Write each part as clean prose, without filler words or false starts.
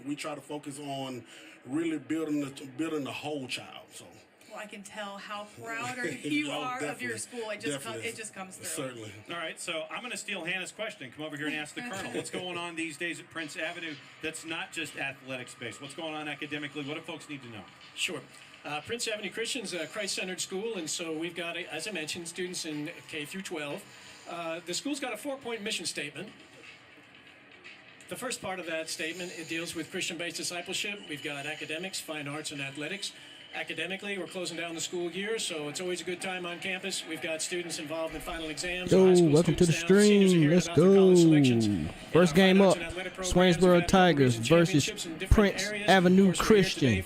We try to focus on really building the whole child. So. Well, I can tell how proud you are of your school. It just comes through. Certainly. All right, so I'm going to steal Hannah's question. Come over here and ask the Colonel. What's going on these days at Prince Avenue that's not just athletics-based? What's going on academically? What do folks need to know? Sure. Prince Avenue Christian's a Christ-centered school, and so we've got, as I mentioned, students in K through 12. The school's got a 4-point mission statement. The first part of that statement, it deals with Christian-based discipleship. We've got academics, fine arts, and athletics. Academically, we're closing down the school year, so it's always a good time on campus. We've got students involved in final exams. Yo, welcome to the stream. Let's go. First game up, Swainsboro Tigers versus Prince Avenue Christian.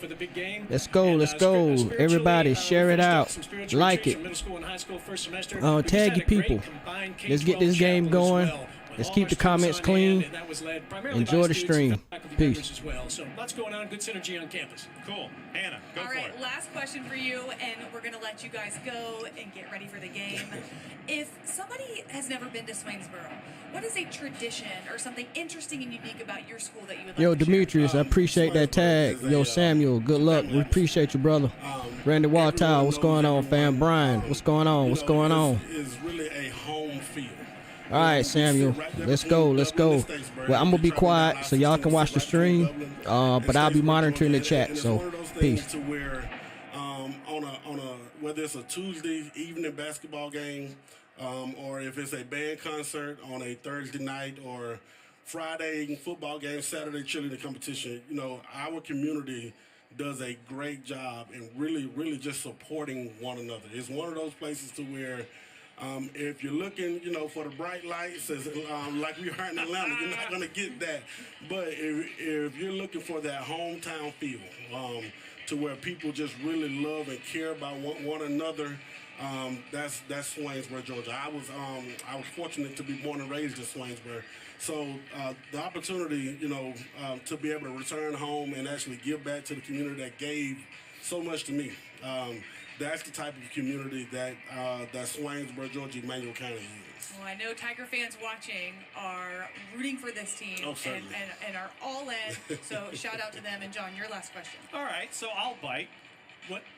Let's go, let's go. Everybody, share it out. Like it. Tag your people. Let's get this game going. Let's keep the comments clean. Enjoy the stream. Peace. So lots going on. Good synergy on campus. Cool. Hannah, go for it. All right, last question for you, and we're going to let you guys go and get ready for the game. If somebody has never been to Swainsboro, what is a tradition or something interesting and unique about your school that you would like Yo, to Demetrius, share? I appreciate that tag. Yo, Samuel, good luck. We appreciate you, brother. Randy Waltow, what's going on, fam? Brian, what's going on? What's going on? It's really a home field. All right, Samuel, let's go, let's go. Well, I'm gonna be quiet so y'all can watch the stream, but I'll be monitoring the chat. So, peace. To where, whether it's a Tuesday evening basketball game, or if it's a band concert on a Thursday night, or Friday football game, Saturday cheerleading competition, our community does a great job in really just supporting one another. It's one of those places to where. If you're looking, for the bright lights, like we are in Atlanta, you're not going to get that. But if you're looking for that hometown feel, to where people just really love and care about one another, that's Swainsboro, Georgia. I was fortunate to be born and raised in Swainsboro, so the opportunity, to be able to return home and actually give back to the community that gave so much to me. That's the type of community that Swainsboro, Georgia, Emmanuel County is. Well, I know Tiger fans watching are rooting for this team and are all in. So shout out to them. And John, your last question. All right, so I'll bite.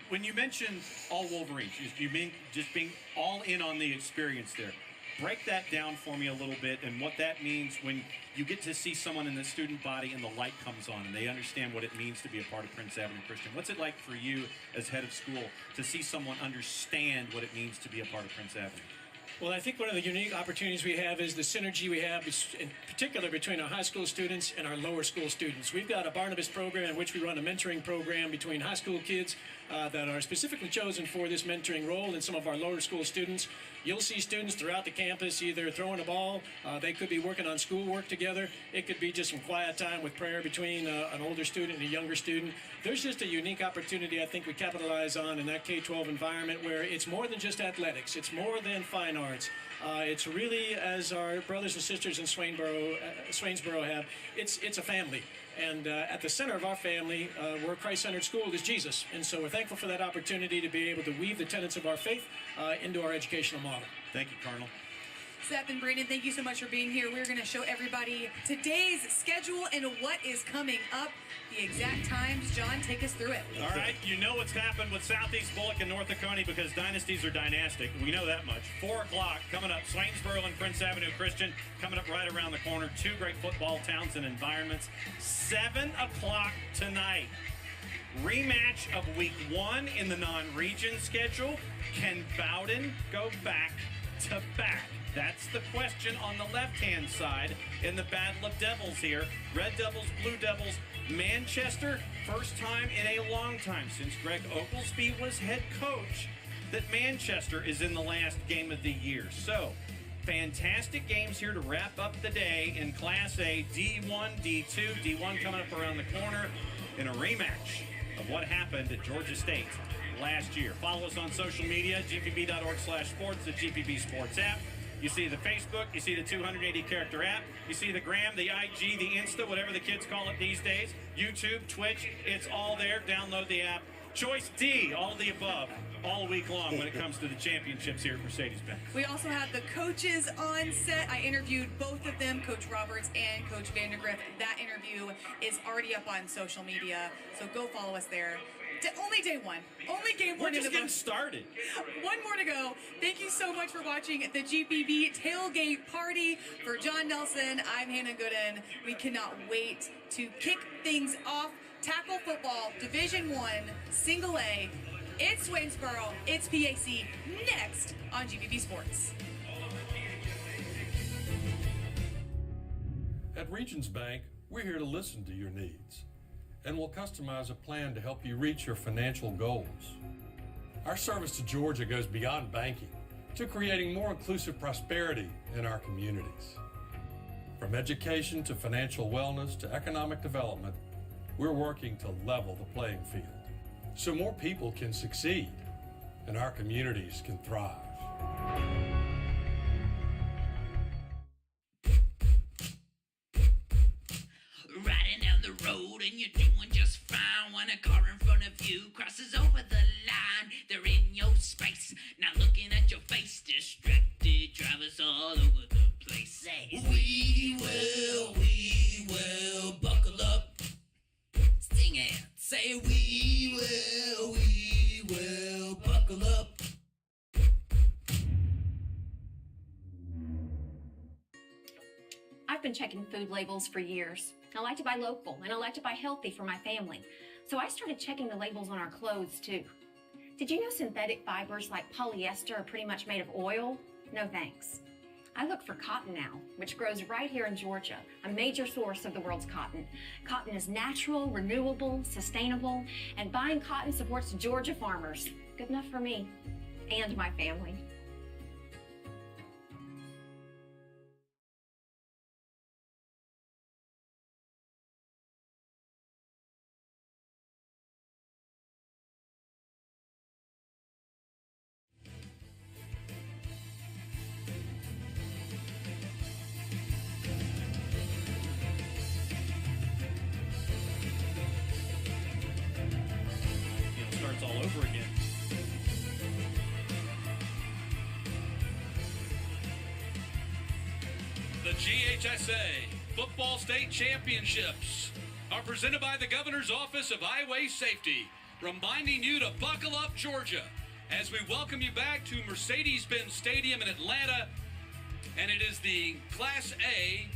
When you mentioned all Wolverines, you mean just being all in on the experience there. Break that down for me a little bit and what that means when you get to see someone in the student body and the light comes on and they understand what it means to be a part of Prince Avenue Christian. What's it like for you as head of school to see someone understand what it means to be a part of Prince Avenue? Well, I think one of the unique opportunities we have is the synergy we have, in particular between our high school students and our lower school students. We've got a Barnabas program in which we run a mentoring program between high school kids that are specifically chosen for this mentoring role, and some of our lower school students. You'll see students throughout the campus either throwing a ball, they could be working on schoolwork together, it could be just some quiet time with prayer between an older student and a younger student. There's just a unique opportunity I think we capitalize on in that K-12 environment where it's more than just athletics, it's more than fine arts. It's really, as our brothers and sisters in Swainsboro have, it's a family. And at the center of our family, we're a Christ-centered school, is Jesus. And so we're thankful for that opportunity to be able to weave the tenets of our faith into our educational model. Thank you, Colonel. Seth and Brandon, thank you so much for being here. We're going to show everybody today's schedule and what is coming up. The exact times. John, take us through it. All right, you know what's happened with Southeast Bullock and North Oconee because dynasties are dynastic. We know that much. 4 o'clock coming up. Swainsboro and Prince Avenue Christian coming up right around the corner. 2 great football towns and environments. 7 o'clock tonight. Rematch of week 1 in the non-region schedule. Can Bowden go back to back? That's the question on the left-hand side in the Battle of Devils here. Red Devils, Blue Devils, Manchester, first time in a long time since Greg Oglesby was head coach that Manchester is in the last game of the year. So, fantastic games here to wrap up the day in Class A, D1, D2. D1 coming up around the corner in a rematch of what happened at Georgia State last year. Follow us on social media, gpb.org/sports, the GPB Sports app. You see the Facebook, you see the 280-character app, you see the Gram, the IG, the Insta, whatever the kids call it these days, YouTube, Twitch, it's all there. Download the app Choice D, all of the above, all week long when it comes to the championships here at Mercedes-Benz. We also have the coaches on set. I interviewed both of them, Coach Roberts and Coach Vandergriff. That interview is already up on social media, so go follow us there. Only day one. Only game one. We're just getting started. One more to go. Thank you so much for watching the GPB Tailgate Party. For John Nelson, I'm Hannah Gooden. We cannot wait to kick things off. Tackle football, Division I, Single A. It's Swainsboro. It's PAC. Next on GPB Sports. At Regions Bank, we're here to listen to your needs, and we'll customize a plan to help you reach your financial goals. Our service to Georgia goes beyond banking to creating more inclusive prosperity in our communities. From education to financial wellness to economic development, we're working to level the playing field so more people can succeed and our communities can thrive. Riding down the road and you're doing just fine when a car in front of you crosses over the line. They're in your space, not looking at your face. Distracted drivers all over the place. Say, we will buckle up. Sing it. Say, we will buckle up. I've been checking food labels for years. I like to buy local, and I like to buy healthy for my family. So I started checking the labels on our clothes, too. Did you know synthetic fibers like polyester are pretty much made of oil? No thanks. I look for cotton now, which grows right here in Georgia, a major source of the world's cotton. Cotton is natural, renewable, sustainable, and buying cotton supports Georgia farmers. Good enough for me and my family. All over again. The GHSA Football State Championships are presented by the Governor's Office of Highway Safety, reminding you to buckle up, Georgia, as we welcome you back to Mercedes-Benz Stadium in Atlanta, and it is the Class A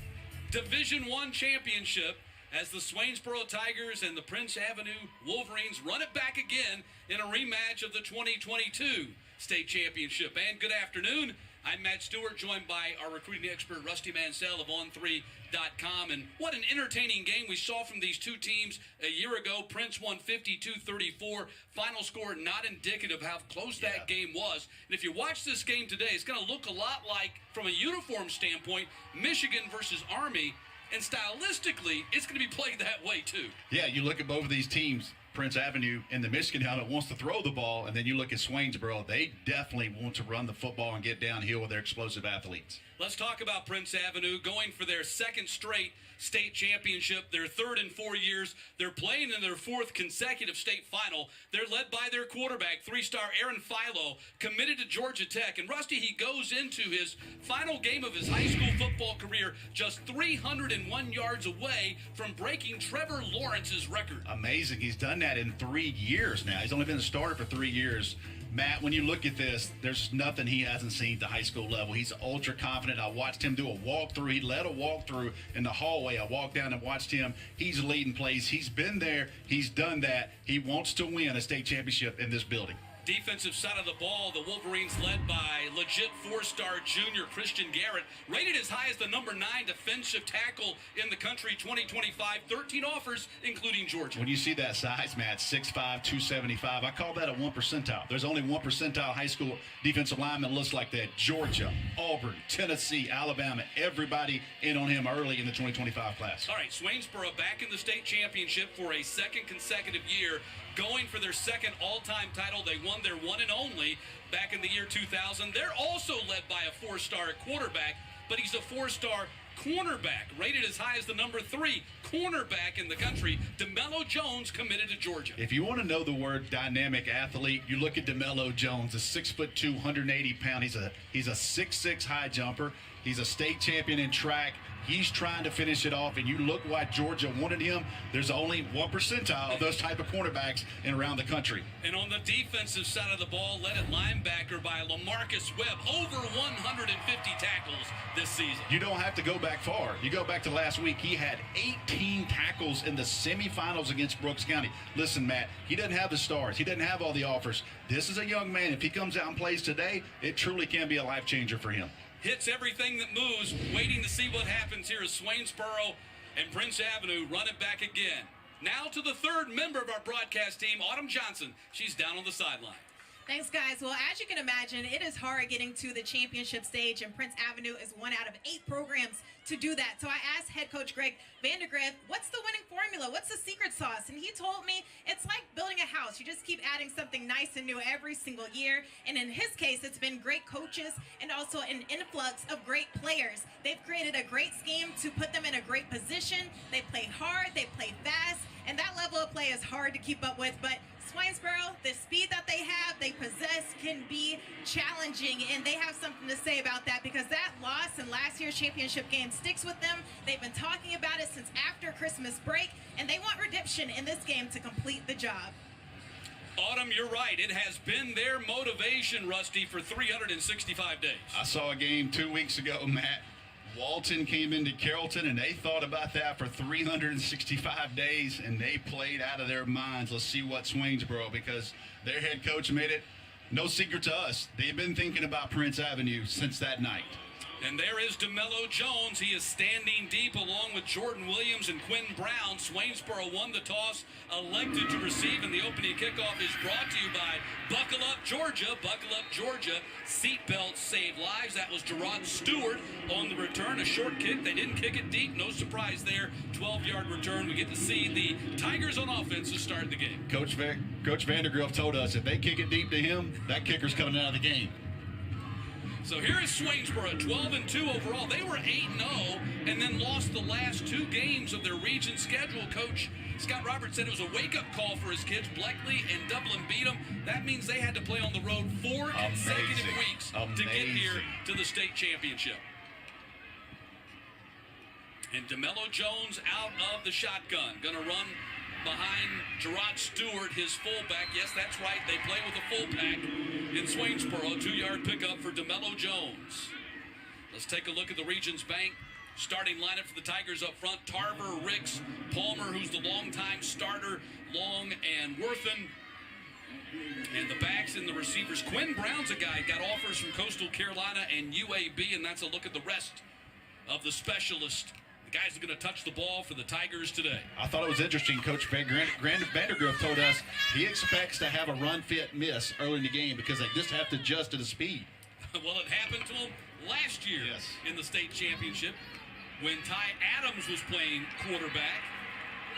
Division I Championship as the Swainsboro Tigers and the Prince Avenue Wolverines run it back again in a rematch of the 2022 state championship. And good afternoon. I'm Matt Stewart, joined by our recruiting expert, Rusty Mansell of On3.com. And what an entertaining game we saw from these two teams a year ago. Prince won 52-34. Final score not indicative of how close that game was. And if you watch this game today, it's going to look a lot like, from a uniform standpoint, Michigan versus Army. And stylistically, it's going to be played that way, too. Yeah, you look at both of these teams, Prince Avenue and the Michigan helmet wants to throw the ball, and then you look at Swainsboro, they definitely want to run the football and get downhill with their explosive athletes. Let's talk about Prince Avenue going for their second straight state championship, their third in 4 years. They're playing in their fourth consecutive state final. They're led by their quarterback, three-star Aaron Philo, committed to Georgia Tech. And Rusty, he goes into his final game of his high school football career just 301 yards away from breaking Trevor Lawrence's record. Amazing. He's done that in 3 years now. He's only been a starter for 3 years. Matt, when you look at this, there's nothing he hasn't seen at the high school level. He's ultra confident. I watched him do a walkthrough. He led a walkthrough in the hallway. I walked down and watched him. He's leading plays. He's been there. He's done that. He wants to win a state championship in this building. Defensive side of the ball, the Wolverines led by legit four-star junior Christian Garrett, rated as high as the number 9 defensive tackle in the country 2025, 13 offers, including Georgia. When you see that size, Matt, 6'5", 275, I call that a 1 percentile. There's only 1 percentile high school defensive lineman looks like that. Georgia, Auburn, Tennessee, Alabama, everybody in on him early in the 2025 class. All right, Swainsboro back in the state championship for a second consecutive year, going for their second all-time title. They won their one and only back in the year 2000. They're also led by a four-star quarterback, but he's a four-star cornerback, rated as high as the number 3 cornerback in the country, Dello Jones, committed to Georgia. If you want to know the word dynamic athlete, you look at Dello Jones, a 6'2", 180 pound. He's a 6'6" high jumper. He's a state champion in track. He's trying to finish it off, and you look why Georgia wanted him. There's only 1 percentile of those type of cornerbacks in around the country. And on the defensive side of the ball, led at linebacker by LaMarcus Webb, over 150 tackles this season. You don't have to go back far. You go back to last week, he had 18 tackles in the semifinals against Brooks County. Listen, Matt, he doesn't have the stars. He doesn't have all the offers. This is a young man. If he comes out and plays today, it truly can be a life changer for him. Hits everything that moves, waiting to see what happens here as Swainsboro and Prince Avenue run it back again. Now to the third member of our broadcast team, Autumn Johnson. She's down on the sideline. Thanks, guys. Well, as you can imagine, it is hard getting to the championship stage, and Prince Avenue is 1 out of 8 programs to do that. So I asked head coach Greg Vandergriff, what's the winning formula? What's the secret sauce? And he told me it's like building a house. You just keep adding something nice and new every single year. And in his case, it's been great coaches and also an influx of great players. They've created a great scheme to put them in a great position. They play hard, they play fast, and that level of play is hard to keep up with. But Swainsboro, the speed that they have, they possess, can be challenging, and they have something to say about that because that loss in last year's championship game sticks with them. They've been talking about it since after Christmas break, and they want redemption in this game to complete the job. Autumn, you're right. It has been their motivation, Rusty, for 365 days. I saw a game 2 weeks ago, Matt. Walton came into Carrollton, and they thought about that for 365 days, and they played out of their minds. Let's see what Swainsboro, because their head coach made it no secret to us. They've been thinking about Prince Avenue since that night. And there is Dello Jones. He is standing deep along with Jordan Williams and Quinn Brown. Swainsboro won the toss, elected to receive, and the opening kickoff is brought to you by Buckle Up Georgia. Buckle Up Georgia. Seatbelts save lives. That was Gerard Stewart on the return. A short kick. They didn't kick it deep. No surprise there. 12-yard return. We get to see the Tigers on offense to start the game. Coach Vandergriff told us if they kick it deep to him, that kicker's coming out of the game. So here is Swainsboro, 12-2 overall. They were 8-0 and then lost the last 2 games of their region schedule. Coach Scott Roberts said it was a wake-up call for his kids. Bleckley and Dublin beat them. That means they had to play on the road 4 consecutive weeks to get here to the state championship. And Dello Jones out of the shotgun. Going to run behind Gerard Stewart, his fullback. Yes, that's right. They play with a fullback in Swainsboro. 2-yard pickup for Dello Jones. Let's take a look at the Regions Bank starting lineup for the Tigers up front. Tarver, Ricks, Palmer, who's the longtime starter, Long and Worthen. And the backs and the receivers. Quinn Brown's a guy, got offers from Coastal Carolina and UAB, and that's a look at the rest of the specialists. The guys are going to touch the ball for the Tigers today. I thought it was interesting. Coach Vandergriff told us he expects to have a run-fit miss early in the game because they just have to adjust to the speed. Well, it happened to him last year in the state championship when Ty Adams was playing quarterback.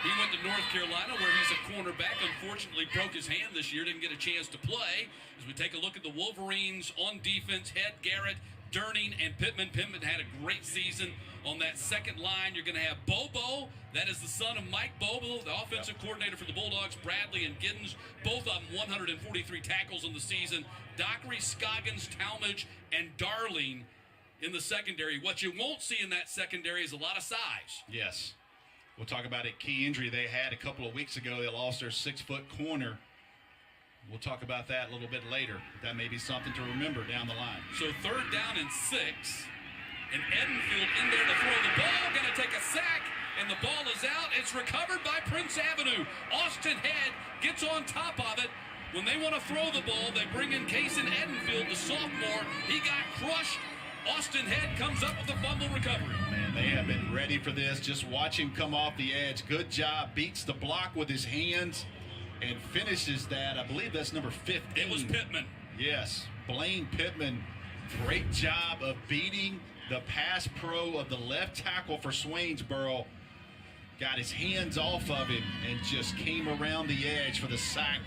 He went to North Carolina where he's a cornerback. Unfortunately, broke his hand this year, didn't get a chance to play. As we take a look at the Wolverines on defense, Head, Garrett, Durning, and Pittman. Pittman had a great season. On that second line, you're going to have Bobo. That is the son of Mike Bobo, the offensive coordinator for the Bulldogs. Bradley and Giddens, both of them 143 tackles in the season. Dockery, Scoggins, Talmadge, and Darling in the secondary. What you won't see in that secondary is a lot of size. Yes. We'll talk about a key injury they had a couple of weeks ago. They lost their 6-foot corner. We'll talk about that a little bit later. That may be something to remember down the line. So 3rd down and 6. And Edenfield in there to throw the ball. Going to take a sack, and the ball is out. It's recovered by Prince Avenue. Austin Head gets on top of it. When they want to throw the ball, they bring in Kason Edenfield, the sophomore. He got crushed. Austin Head comes up with a fumble recovery. Man, they have been ready for this. Just watch him come off the edge. Good job. Beats the block with his hands and finishes that. I believe that's number 15. It was Pittman. Yes, Blaine Pittman. Great job of beating the pass pro of the left tackle for Swainsboro. Got his hands off of him and just came around the edge for the sack.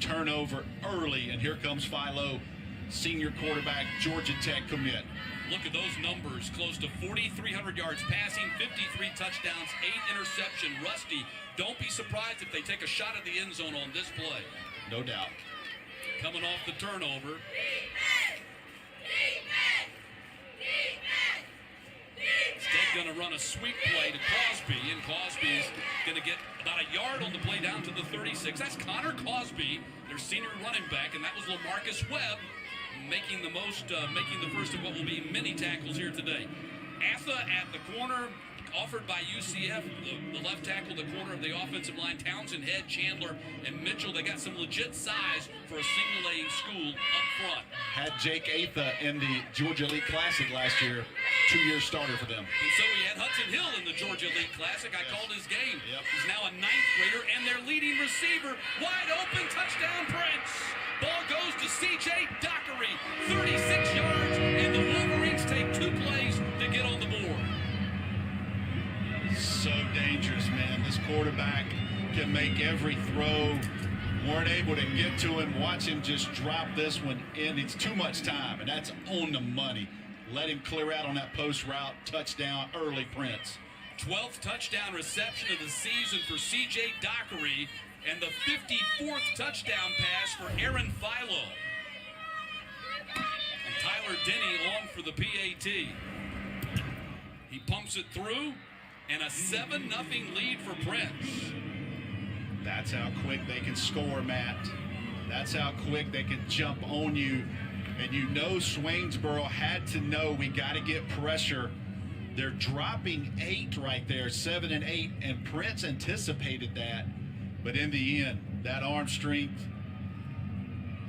Turnover early, and here comes Philo senior quarterback, Georgia Tech commit. Look at those numbers, close to 4,300 yards passing, 53 touchdowns, 8 interception. Rusty, don't be surprised if they take a shot at the end zone on this play. No doubt. Coming off the turnover. Instead going to run a sweep play to Cosby, and Cosby's going to get about a yard on the play down to the 36. That's Connor Cosby, their senior running back, and that was LaMarcus Webb making the first of what will be many tackles here today. Atha at the corner, offered by UCF, the left tackle, the corner of the offensive line. Townsend, Head, Chandler, and Mitchell. They got some legit size for a single A school up front. Had Jake Atha in the Georgia Elite Classic last year, 2-year starter for them. And so we had Hudson Hill in the Georgia Elite Classic. I called his game. Yep. He's now a 9th grader, and their leading receiver, wide open, touchdown Prince. Ball goes to C.J. Dockery, 36 yards, and the Wolverines take 2 plays to get on the board. So dangerous, man. This quarterback can make every throw. Weren't able to get to him. Watch him just drop this one in. It's too much time, and that's on the money. Let him clear out on that post route. Touchdown early, Prince. 12th touchdown reception of the season for C.J. Dockery, and the 54th touchdown pass for Aaron Philo. And Tyler Denny on for the PAT. He pumps it through, and a 7-0 lead for Prince. That's how quick they can score, Matt. That's how quick they can jump on you. And you know Swainsboro had to know we got to get pressure. They're dropping 8 right there, 7 and 8, and Prince anticipated that. But in the end, that arm strength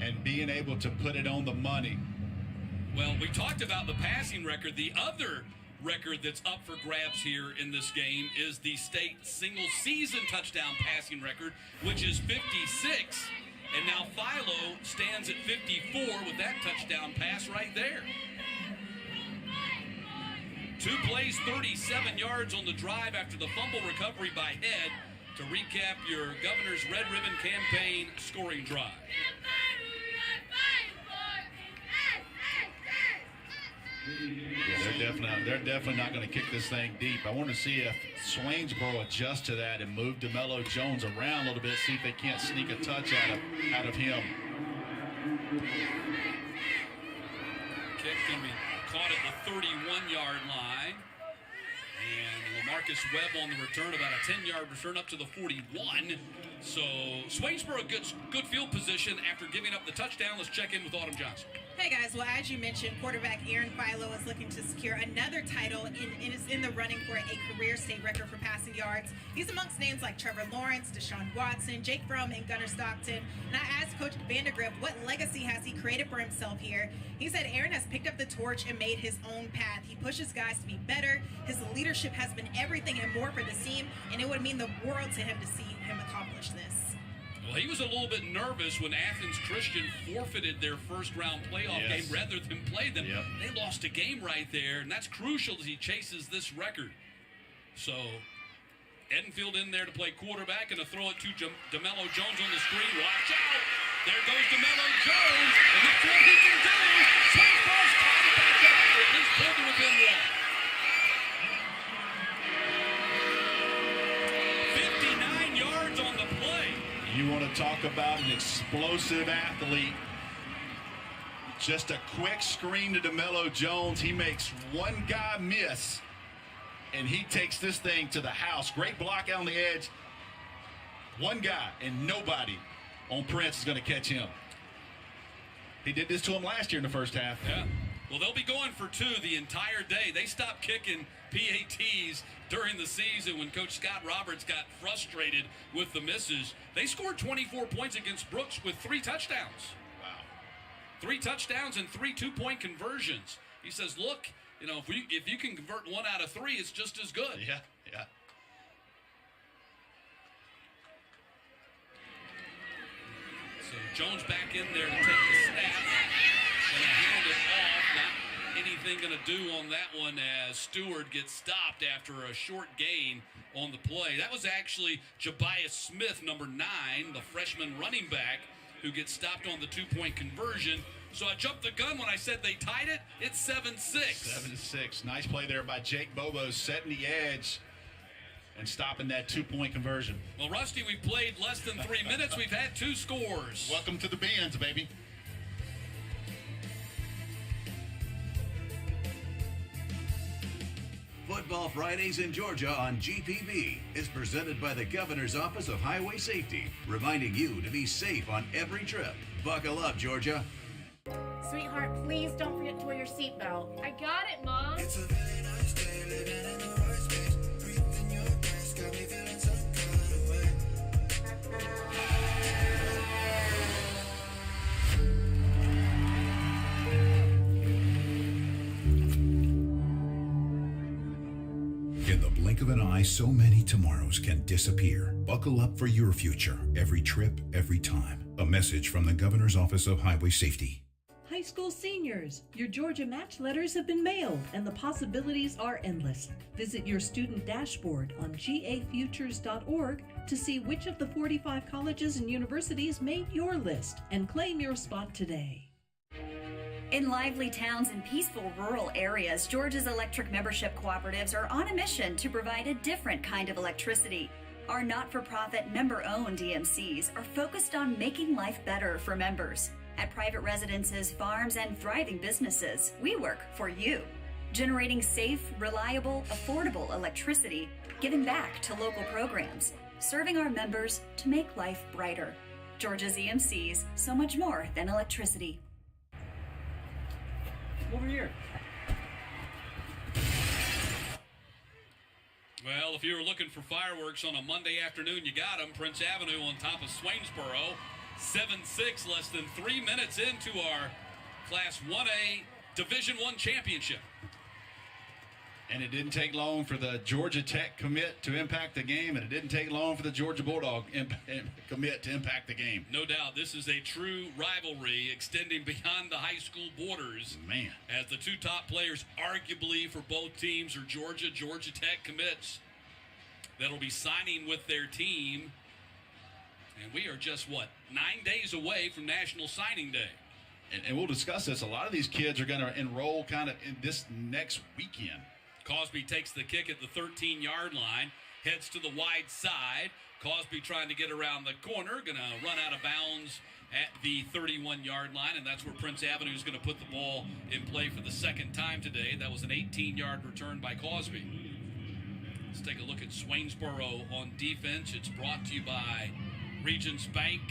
and being able to put it on the money. Well, we talked about the passing record. The other record that's up for grabs here in this game is the state single season touchdown passing record, which is 56. And now Philo stands at 54 with that touchdown pass right there. 2 plays, 37 yards on the drive after the fumble recovery by Head to recap your Governor's Red Ribbon Campaign scoring drive. Yeah, they're definitely not going to kick this thing deep. I want to see if Swainsboro adjusts to that and move Dello Jones around a little bit, see if they can't sneak a touch out of him. Kick can be caught at the 31-yard line. And LaMarcus Webb on the return, about a 10-yard return up to the 41. So Swainsboro gets good field position after giving up the touchdown. Let's check in with Autumn Johnson. Hey guys, well, as you mentioned, quarterback Aaron Philo is looking to secure another title and is in the running for a career state record for passing yards. He's amongst names like Trevor Lawrence, Deshaun Watson, Jake Fromm, and Gunnar Stockton. And I asked Coach Vandergrift what legacy has he created for himself here. He said Aaron has picked up the torch and made his own path. He pushes guys to be better. His leadership has been everything and more for the team, and it would mean the world to him to see him accomplish this. Well, he was a little bit nervous when Athens Christian forfeited their first-round playoff game rather than play them. Yep. They lost a game right there, and that's crucial as he chases this record. So, Edenfield in there to play quarterback and to throw it to DeMello Jones on the screen. Watch out! There goes DeMello Jones, and that's what he can do. Swainsboro's caught it back up, or at least pulled it within one. 59 yards on the play. You want to talk about an explosive athlete. Just a quick screen to DeMello Jones. He makes one guy miss, and he takes this thing to the house. Great block out on the edge. One guy, and nobody on Prince is going to catch him. He did this to him last year in the first half. Yeah. Well, they'll be going for 2 the entire day. They stopped kicking PATs during the season when Coach Scott Roberts got frustrated with the misses. They scored 24 points against Brooks with 3 touchdowns. Wow. 3 touchdowns and 3 two-point conversions. He says, look, you know, if you can convert 1 out of 3, it's just as good. Yeah. So Jones back in there to take the snap. Gonna hand it off. Not anything gonna do on that one as Stewart gets stopped after a short gain on the play. That was actually Jabias Smith, number 9, the freshman running back, who gets stopped on the 2-point conversion. So I jumped the gun when I said they tied it. It's 7-6. 7-6. Nice play there by Jake Bobo, setting the edge and stopping that 2-point conversion. Well, Rusty, we've played less than 3 minutes. We've had 2 scores. Welcome to the bands, baby. Football Fridays in Georgia on GPB is presented by the Governor's Office of Highway Safety, reminding you to be safe on every trip. Buckle up, Georgia. Sweetheart, please don't forget to wear your seatbelt. I got it, Mom. It's a very nice day, living in the right space. Breathing your gas, got me feeling some kind of way. In the blink of an eye, so many tomorrows can disappear. Buckle up for your future, every trip, every time. A message from the Governor's Office of Highway Safety. High school seniors, your Georgia Match letters have been mailed and the possibilities are endless. Visit your student dashboard on gafutures.org to see which of the 45 colleges and universities made your list and claim your spot today. In lively towns and peaceful rural areas, Georgia's electric membership cooperatives are on a mission to provide a different kind of electricity. Our not-for-profit, member-owned EMCs are focused on making life better for members. At private residences, farms, and thriving businesses, we work for you, generating safe, reliable, affordable electricity, giving back to local programs, serving our members to make life brighter. Georgia's EMCs, so much more than electricity. Over here. Well, if you were looking for fireworks on a Monday afternoon, you got them. Prince Avenue on top of Swainsboro. 7-6, less than 3 minutes into our Class 1A Division I championship. And it didn't take long for the Georgia Tech commit to impact the game, and it didn't take long for the Georgia Bulldog commit to impact the game. No doubt, this is a true rivalry extending beyond the high school borders. Man. As the 2 top players, arguably for both teams, are Georgia Tech commits that'll be signing with their team. And we are just, 9 days away from National Signing Day. And we'll discuss this. A lot of these kids are going to enroll kind of in this next weekend. Cosby takes the kick at the 13-yard line, heads to the wide side. Cosby trying to get around the corner, going to run out of bounds at the 31-yard line, and that's where Prince Avenue is going to put the ball in play for the second time today. That was an 18-yard return by Cosby. Let's take a look at Swainsboro on defense. It's brought to you by Regions Bank.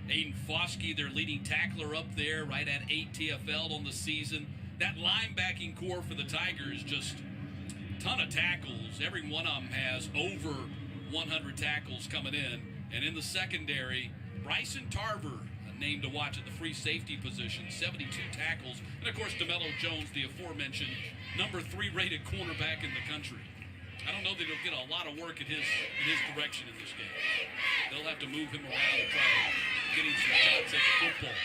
Aiden Foskey, their leading tackler up there, right at 8 TFL on the season. That linebacking core for the Tigers, just a ton of tackles. Every one of them has over 100 tackles coming in. And in the secondary, Bryson Tarver, a name to watch at the free safety position, 72 tackles. And, of course, Dello Jones, the aforementioned number 3 rated cornerback in the country. I don't know that he'll get a lot of work in his direction in this game. They'll have to move him around and try to get him some shots at the football.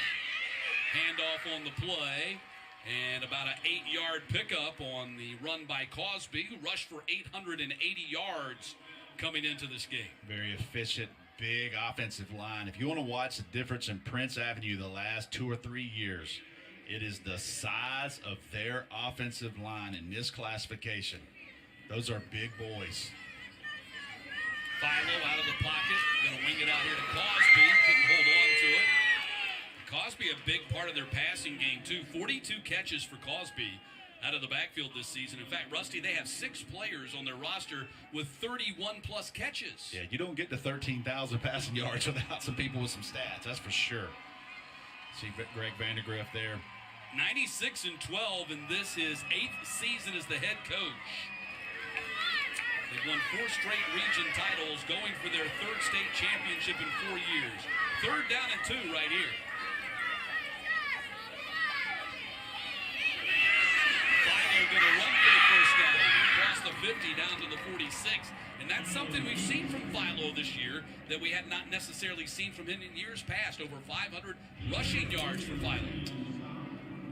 Handoff on the play, and about an 8-yard pickup on the run by Cosby, who rushed for 880 yards coming into this game. Very efficient, big offensive line. If you want to watch the difference in Prince Avenue the last 2 or 3 years, it is the size of their offensive line in this classification. Those are big boys. Philo out of the pocket, going to wing it out here to Cosby. Couldn't hold on to it. Cosby a big part of their passing game, too. 42 catches for Cosby out of the backfield this season. In fact, Rusty, they have 6 players on their roster with 31-plus catches. Yeah, you don't get to 13,000 passing yards without some people with some stats, that's for sure. See Greg Vandergriff there. 96-12, and this his 8th season as the head coach. They've won 4 straight region titles, going for their 3rd state championship in 4 years. 3rd down and 2 right here. Philo going to run for the first down. Across the 50 down to the 46. And that's something we've seen from Philo this year that we had not necessarily seen from him in years past. Over 500 rushing yards for Philo.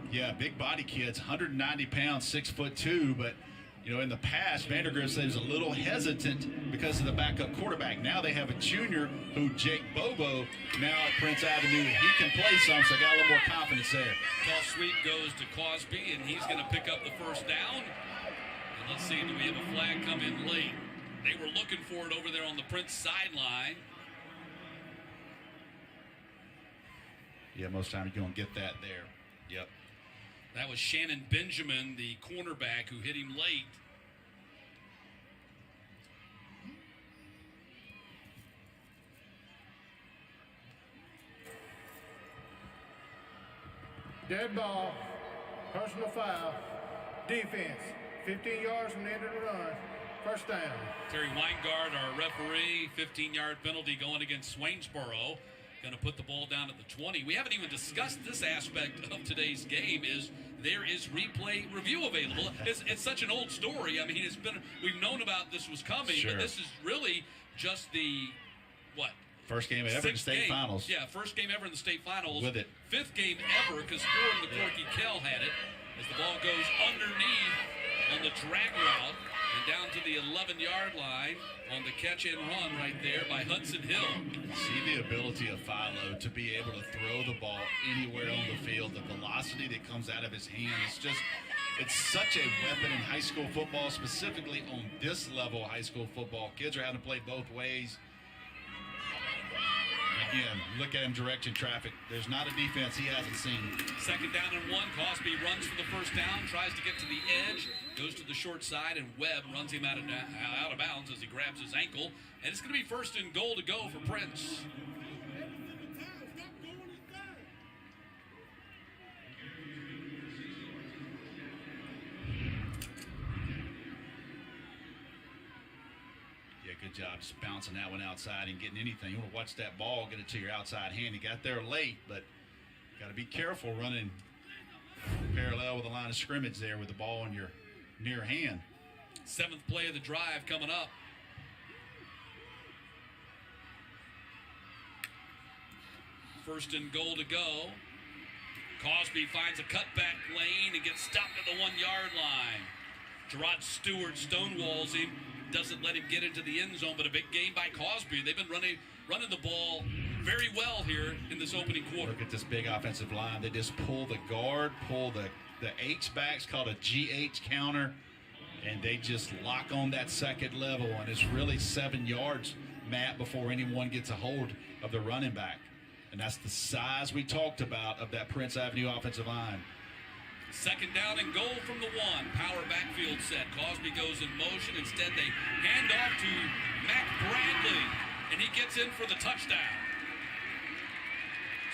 Yeah, big body kids, 190 pounds, 6'2", but You know, in the past, Vandergrift said he was a little hesitant because of the backup quarterback. Now they have a junior who, Jake Bobo, now at Prince Avenue, he can play some, so I got a little more confidence there. Toss sweep goes to Cosby, and he's going to pick up the first down. And let's see, do we have a flag come in late? They were looking for it over there on the Prince sideline. Yeah, most times you're going to get that there. Yep. That was Shannon Benjamin, the cornerback, who hit him late. Dead ball, personal foul, defense, 15 yards from the end of the run, first down. Terry Weingart, our referee, 15-yard penalty going against Swainsboro. Going to put the ball down at the 20. We haven't even discussed this aspect of today's game. There is replay review available. It's such an old story. I mean, we've known about this was coming, Sure. but this is really just the what? First game ever in the state finals. Yeah, first game ever in the state finals. With it. Fifth game ever because Ford and the Corky Kell had it. As the ball goes underneath on the drag route and down to the 11-yard line on the catch and run right there by Hudson Hill. See the ability of Philo to be able to throw the ball anywhere on the field. The velocity that comes out of his hand is just, it's such a weapon in high school football, specifically on this level of high school football. Kids are having to play both ways. Again, look at him directing traffic. There's not a defense he hasn't seen. Second down and 1. Cosby runs for the first down, tries to get to the edge, goes to the short side, and Webb runs him out of bounds as he grabs his ankle. And it's going to be first and goal to go for Prince. Good job just bouncing that one outside and getting anything. You want to watch that ball, get it to your outside hand. He got there late, but got to be careful running parallel with the line of scrimmage there with the ball in your near hand. 7th play of the drive coming up. First and goal to go. Cosby finds a cutback lane and gets stopped at the 1-yard line. Gerard Stewart stonewalls him. Doesn't let him get into the end zone, but a big game by Cosby. They've been running the ball very well here in this opening quarter. Look at this big offensive line. They just pull the guard, pull the H-backs, called a GH counter, and they just lock on that second level, and it's really 7 yards, Matt, before anyone gets a hold of the running back. And that's the size we talked about of that Prince Avenue offensive line. Second down and goal from the 1. Power backfield set. Cosby goes in motion. Instead, they hand off to Mac Bradley, and he gets in for the touchdown.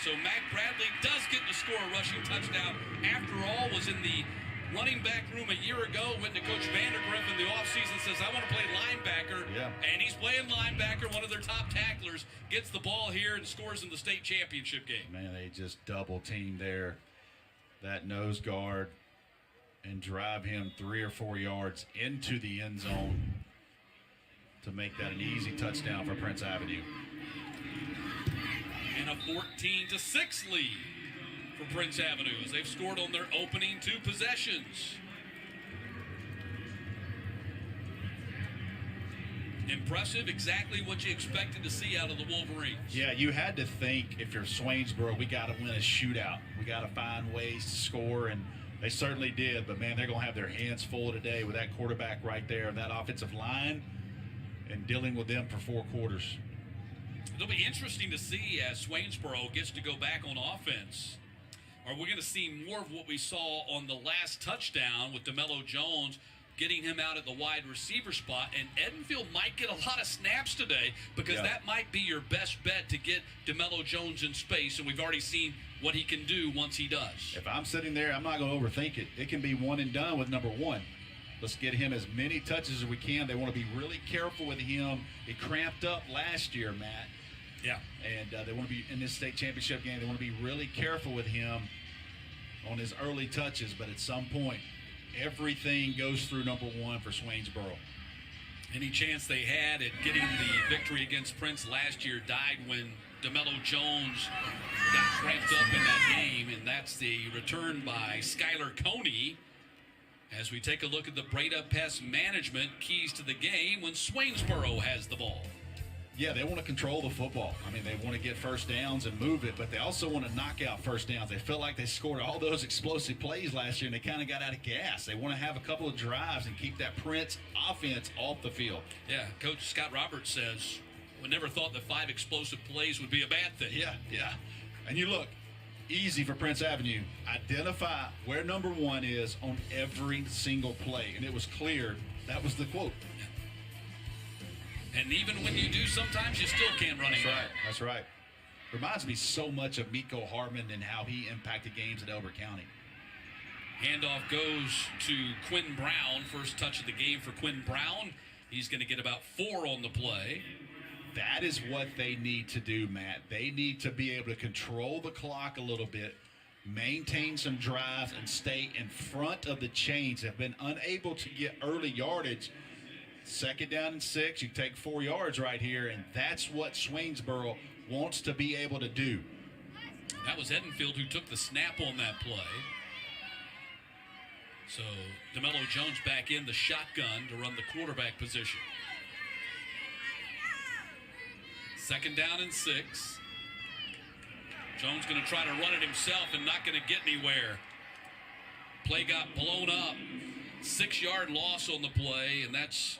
So Mac Bradley does get to score a rushing touchdown. After all, was in the running back room a year ago, went to Coach Vandergrift in the offseason, says, I want to play linebacker. Yeah. And he's playing linebacker, one of their top tacklers, gets the ball here and scores in the state championship game. Man, they just double teamed there. That nose guard and drive him 3 or 4 yards into the end zone to make that an easy touchdown for Prince Avenue. And a 14-6 lead for Prince Avenue as they've scored on their opening 2 possessions. Impressive, exactly what you expected to see out of the Wolverines. Yeah, you had to think if you're Swainsboro, we got to win a shootout. We got to find ways to score, and they certainly did. But, man, they're going to have their hands full today with that quarterback right there, that offensive line, and dealing with them for 4 quarters. It'll be interesting to see as Swainsboro gets to go back on offense. Are we going to see more of what we saw on the last touchdown with Dello Jones, getting him out at the wide receiver spot, and Edenfield might get a lot of snaps today because that might be your best bet to get Dello Jones in space, and we've already seen what he can do once he does. If I'm sitting there, I'm not going to overthink it. It can be one and done with number 1. Let's get him as many touches as we can. They want to be really careful with him. He cramped up last year, Matt. Yeah. And they want to be, in this state championship game, they want to be really careful with him on his early touches, but at some point, everything goes through number 1 for Swainsboro. Any chance they had at getting the victory against Prince last year died when Dello Jones got cramped up in that game, and that's the return by Skylar Coney As we take a look at the Breda Pest Management keys to the game when Swainsboro has the ball. Yeah, they want to control the football. I mean, they want to get first downs and move it, but they also want to knock out first downs. They feel like they scored all those explosive plays last year, and they kind of got out of gas. They want to have a couple of drives and keep that Prince offense off the field. Yeah, Coach Scott Roberts says, we never thought that 5 explosive plays would be a bad thing. Yeah. And you look, easy for Prince Avenue. Identify where number 1 is on every single play, and it was clear. That was the quote. And even when you do, sometimes you still can't run it. That's right. Reminds me so much of Miko Harmon and how he impacted games at Elbert County. Handoff goes to Quinn Brown. First touch of the game for Quinn Brown. He's going to get about 4 on the play. That is what they need to do, Matt. They need to be able to control the clock a little bit, maintain some drives, and stay in front of the chains. Have been unable to get early yardage. 2nd down and 6, you take 4 yards right here, and that's what Swainsboro wants to be able to do. That was Edenfield who took the snap on that play. So Dello Jones back in the shotgun to run the quarterback position. 2nd down and 6. Jones going to try to run it himself and not going to get anywhere. Play got blown up. 6-yard loss on the play, and that's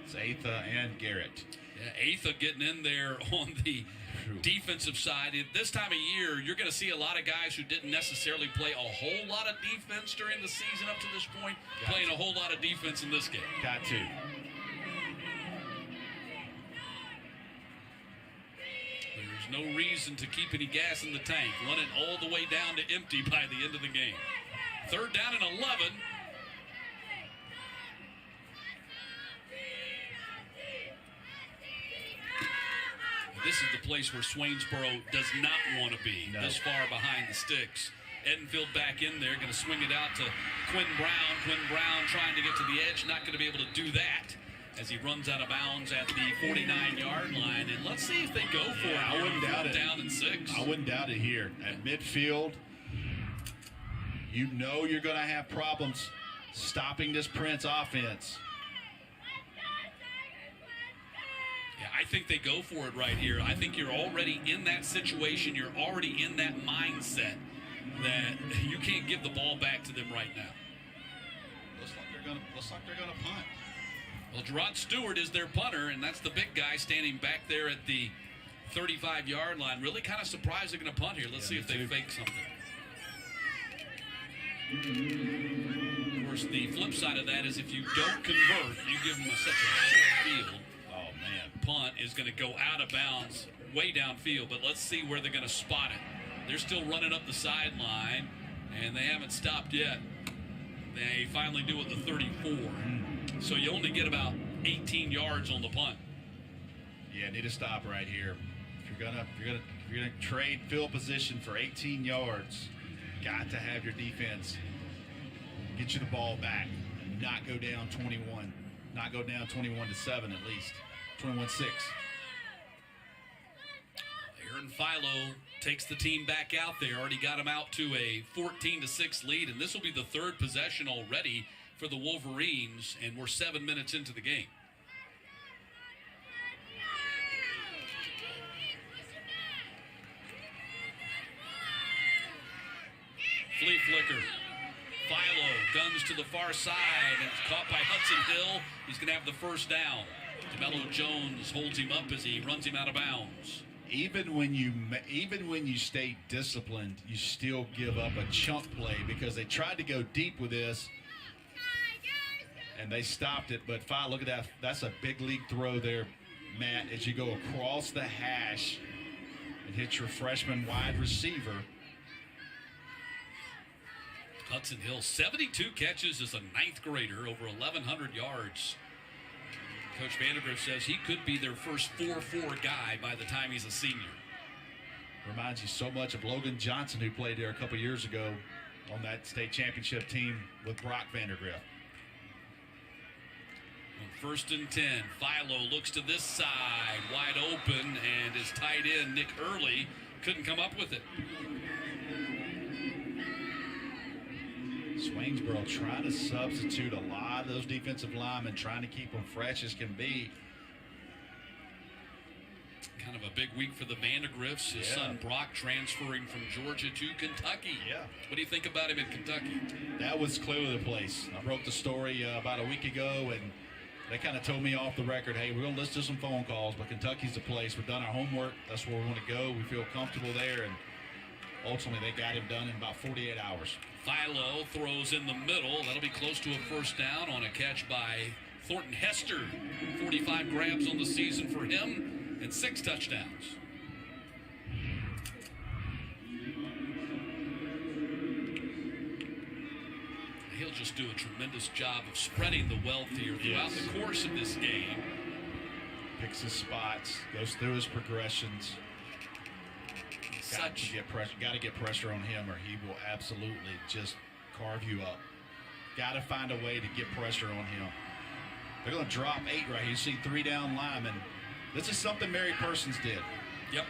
Atha and Garrett. Yeah, Atha getting in there on the defensive side. At this time of year, you're going to see a lot of guys who didn't necessarily play a whole lot of defense during the season up to this point, playing a whole lot of defense in this game. Got to. There's no reason to keep any gas in the tank. Run it all the way down to empty by the end of the game. 3rd down and 11. This is the place where Swainsboro does not want to be, this far behind the sticks. Edenfield back in there, going to swing it out to Quinn Brown. Quinn Brown trying to get to the edge, not going to be able to do that as he runs out of bounds at the 49-yard line. And let's see if they go for it. I wouldn't doubt it. Down and 6. I wouldn't doubt it here. At midfield, you know you're going to have problems stopping this Prince offense. Yeah, I think they go for it right here. I think you're already in that situation. You're already in that mindset that you can't give the ball back to them right now. Looks like they're gonna punt. Well, Gerard Stewart is their punter, and that's the big guy standing back there at the 35-yard line. Really kind of surprised they're going to punt here. Let's see if they fake something. Of course, the flip side of that is if you don't convert, you give them such a short field. Oh, man. Punt is going to go out of bounds way downfield, but let's see where they're going to spot it. They're still running up the sideline, and they haven't stopped yet. They finally do it the 34. So you only get about 18 yards on the punt. Yeah, need to stop right here. If you're gonna trade field position for 18 yards, got to have your defense get you the ball back, not go down 21, not go down 21-7 at least, 21-6. Aaron Philo takes the team back out there. Already got him out to a 14-6 lead, and this will be the 3rd possession already for the Wolverines, and we're 7 minutes into the game. Flea flicker. Philo guns to the far side, and it's caught by Hudson Hill. He's going to have the first down. Dello Jones holds him up as he runs him out of bounds. Even when you stay disciplined, you still give up a chunk play because they tried to go deep with this, and they stopped it. But look at that. That's a big league throw there, Matt, as you go across the hash and hit your freshman wide receiver. Hudson Hill, 72 catches as a 9th grader, over 1,100 yards. Coach Vandergriff says he could be their first 4-4 guy by the time he's a senior. Reminds you so much of Logan Johnson, who played there a couple years ago on that state championship team with Brock Vandergriff. On 1st and 10, Philo looks to this side, wide open, and his tight end, Nick Early, couldn't come up with it. Swainsboro trying to substitute a lot of those defensive linemen, trying to keep them fresh as can be. Kind of a big week for the Vandegriffs. His son Brock transferring from Georgia to Kentucky. Yeah. What do you think about him in Kentucky? That was clearly the place. I wrote the story about a week ago, and they kind of told me off the record, hey, we're going to listen to some phone calls, but Kentucky's the place. We've done our homework. That's where we want to go. We feel comfortable there, and ultimately they got him done in about 48 hours. Philo throws in the middle. That'll be close to a first down on a catch by Thornton Hester. 45 grabs on the season for him and 6 touchdowns. He'll just do a tremendous job of spreading the wealth here throughout the course of this game. Picks his spots, goes through his progressions. Got to get pressure on him, or he will absolutely just carve you up. Got to find a way to get pressure on him. They're going to drop 8 right here. You see 3 down linemen. This is something Mary Persons did. Yep.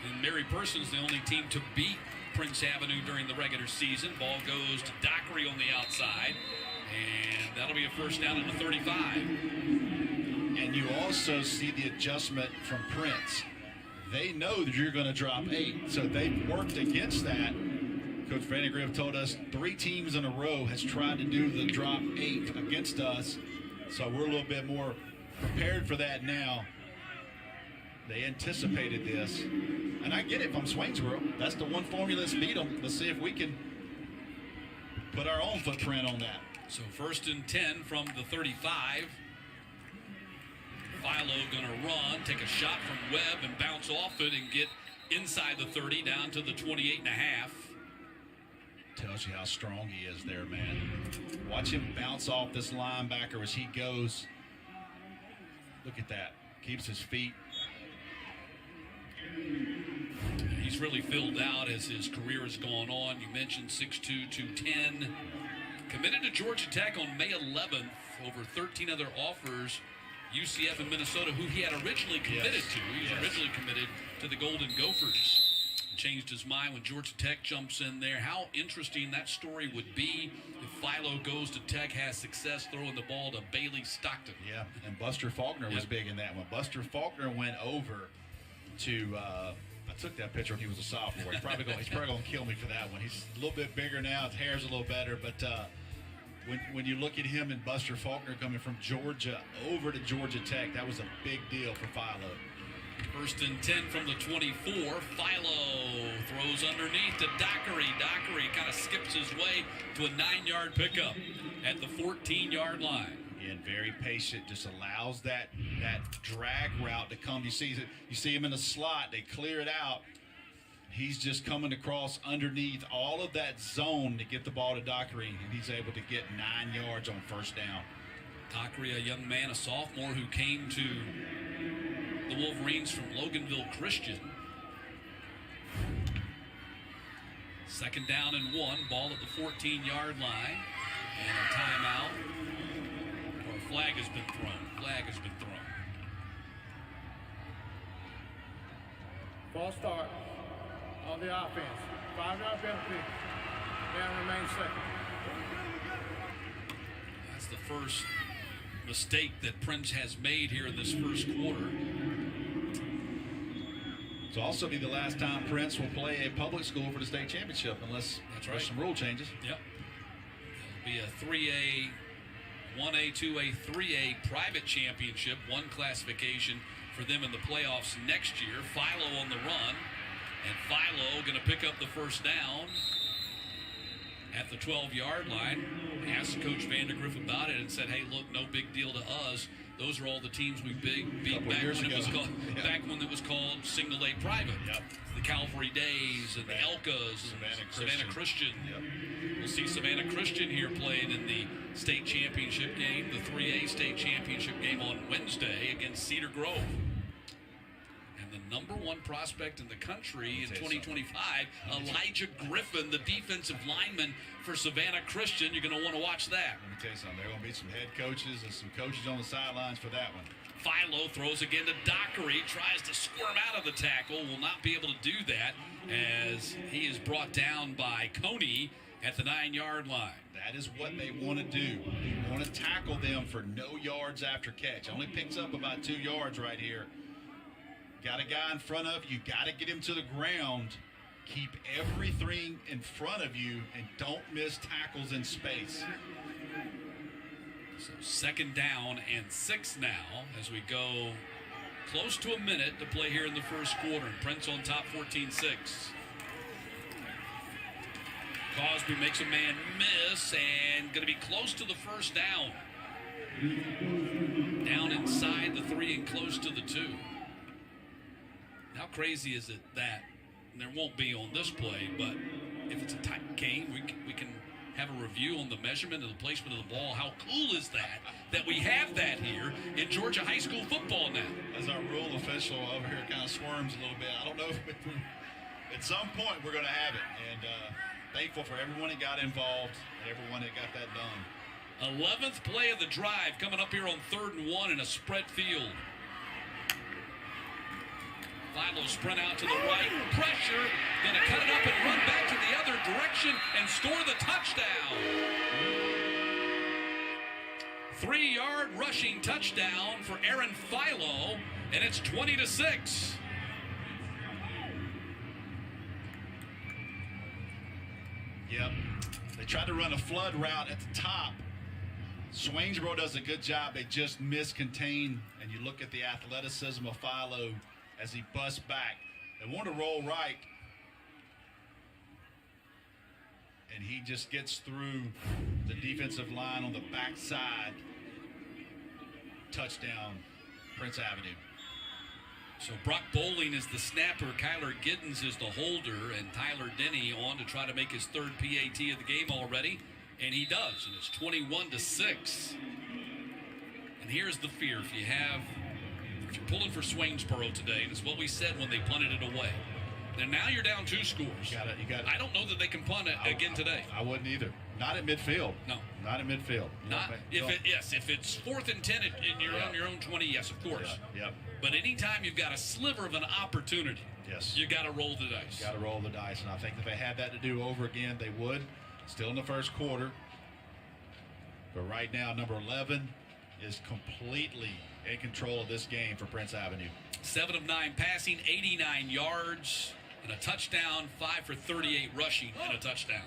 And Mary Persons, the only team to beat Prince Avenue during the regular season. Ball goes to Dockery on the outside, and that'll be a first down at the 35. And you also see the adjustment from Prince. They know that you're going to drop 8, so they've worked against that. Coach Vandegrift told us 3 teams in a row has tried to do the drop 8 against us, so we're a little bit more prepared for that now. They anticipated this, and I get it from Swainsboro. That's the one formula that's beat them. Let's see if we can put our own footprint on that. So 1st and 10 from the 35. Philo going to run, take a shot from Webb and bounce off it and get inside the 30 down to the 28.5. Tells you how strong he is there, man. Watch him bounce off this linebacker as he goes. Look at that. Keeps his feet. He's really filled out as his career has gone on. You mentioned 6'2", 210. Committed to Georgia Tech on May 11th. Over 13 other offers. UCF and Minnesota, who he had originally committed to. He was originally committed to the Golden Gophers. Changed his mind when Georgia Tech jumps in there. How interesting that story would be if Philo goes to Tech, has success throwing the ball to Bailey Stockton. Yeah, and Buster Faulkner was big in that one. Buster Faulkner went over to, I took that picture when he was a sophomore. He's probably going to kill me for that one. He's a little bit bigger now. His hair's a little better, but when you look at him and Buster Faulkner coming from Georgia over to Georgia Tech, that was a big deal for Philo. 1st and 10 from the 24. Philo throws underneath to Dockery. Dockery kind of skips his way to a 9-yard pickup at the 14-yard line. Again, very patient, just allows that drag route to come. You see him in the slot. They clear it out. He's just coming across underneath all of that zone to get the ball to Dockery, and he's able to get 9 yards on first down. Dockery, a young man, a sophomore who came to the Wolverines from Loganville Christian. 2nd down and 1, ball at the 14-yard line, and a timeout. Or a flag has been thrown. Flag has been thrown. False start on the offense. 5-yard penalty. Down remains second. That's the first mistake that Prince has made here in this first quarter. This will also be the last time Prince will play a public school for the state championship unless there's some rule changes. Yep. It'll be a 3A, 1A, 2A, 3A private championship, one classification for them in the playoffs next year. Philo on the run, and Philo going to pick up the first down at the 12-yard line. Asked Coach Vandegrift about it and said, hey, look, no big deal to us. Those are all the teams we beat back when it was called, back when it was called Single A Private. Yep. The Calvary Days and the Elkas and Savannah Christian. Yep. We'll see Savannah Christian here playing in the state championship game, the 3A state championship game on Wednesday against Cedar Grove. And the number 1 prospect in the country in 2025, Elijah Griffin, the defensive lineman for Savannah Christian. You're going to want to watch that. Let me tell you something. There are going to be some head coaches and some coaches on the sidelines for that one. Philo throws again to Dockery, tries to squirm out of the tackle, will not be able to do that as he is brought down by Coney, at the 9-yard line. That is what they want to do. You want to tackle them for no yards after catch. Only picks up about 2 yards right here. Got a guy in front of you. Got to get him to the ground. Keep everything in front of you and don't miss tackles in space. So 2nd down and 6 now as we go close to a minute to play here in the first quarter. And Prince on top 14-6. Cosby makes a man miss and going to be close to the first down. Down inside the 3 and close to the 2. How crazy is it that there won't be on this play, but if it's a tight game, we can have a review on the measurement and the placement of the ball. How cool is that we have that here in Georgia high school football now? As our rule official over here kind of squirms a little bit, I don't know if at some point we're going to have it. And thankful for everyone that got involved and everyone that got that done. 11th play of the drive coming up here on 3rd and 1 in a spread field. Philo sprint out to the right, pressure, gonna cut it up and run back to the other direction and score the touchdown. 3-yard rushing touchdown for Aaron Philo, and it's 20-6. Yep, they tried to run a flood route at the top. Swainsboro does a good job. They just miscontain, and you look at the athleticism of Philo as he busts back. They want to roll right, and he just gets through the defensive line on the backside. Touchdown, Prince Avenue. So Brock Bowling is the snapper, Kyler Giddens is the holder, and Tyler Denny on to try to make his 3rd PAT of the game already, and he does, and it's 21-6. And here's the fear: if you're pulling for Swainsboro today, and it's what we said when they punted it away. And now you're down 2 scores. You got it. I don't know that they can punt it again today. I wouldn't either. Not at midfield. No. Not at midfield. If it's 4th and 10 and you're on your own 20, yes, of course. Yeah. But anytime you've got a sliver of an opportunity, yes, you got to roll the dice. Got to roll the dice, and I think if they had that to do over again, they would. Still in the first quarter. But right now, number 11 is completely in control of this game for Prince Avenue. 7 of 9 passing, 89 yards, and a touchdown, 5 for 38 rushing, and a touchdown.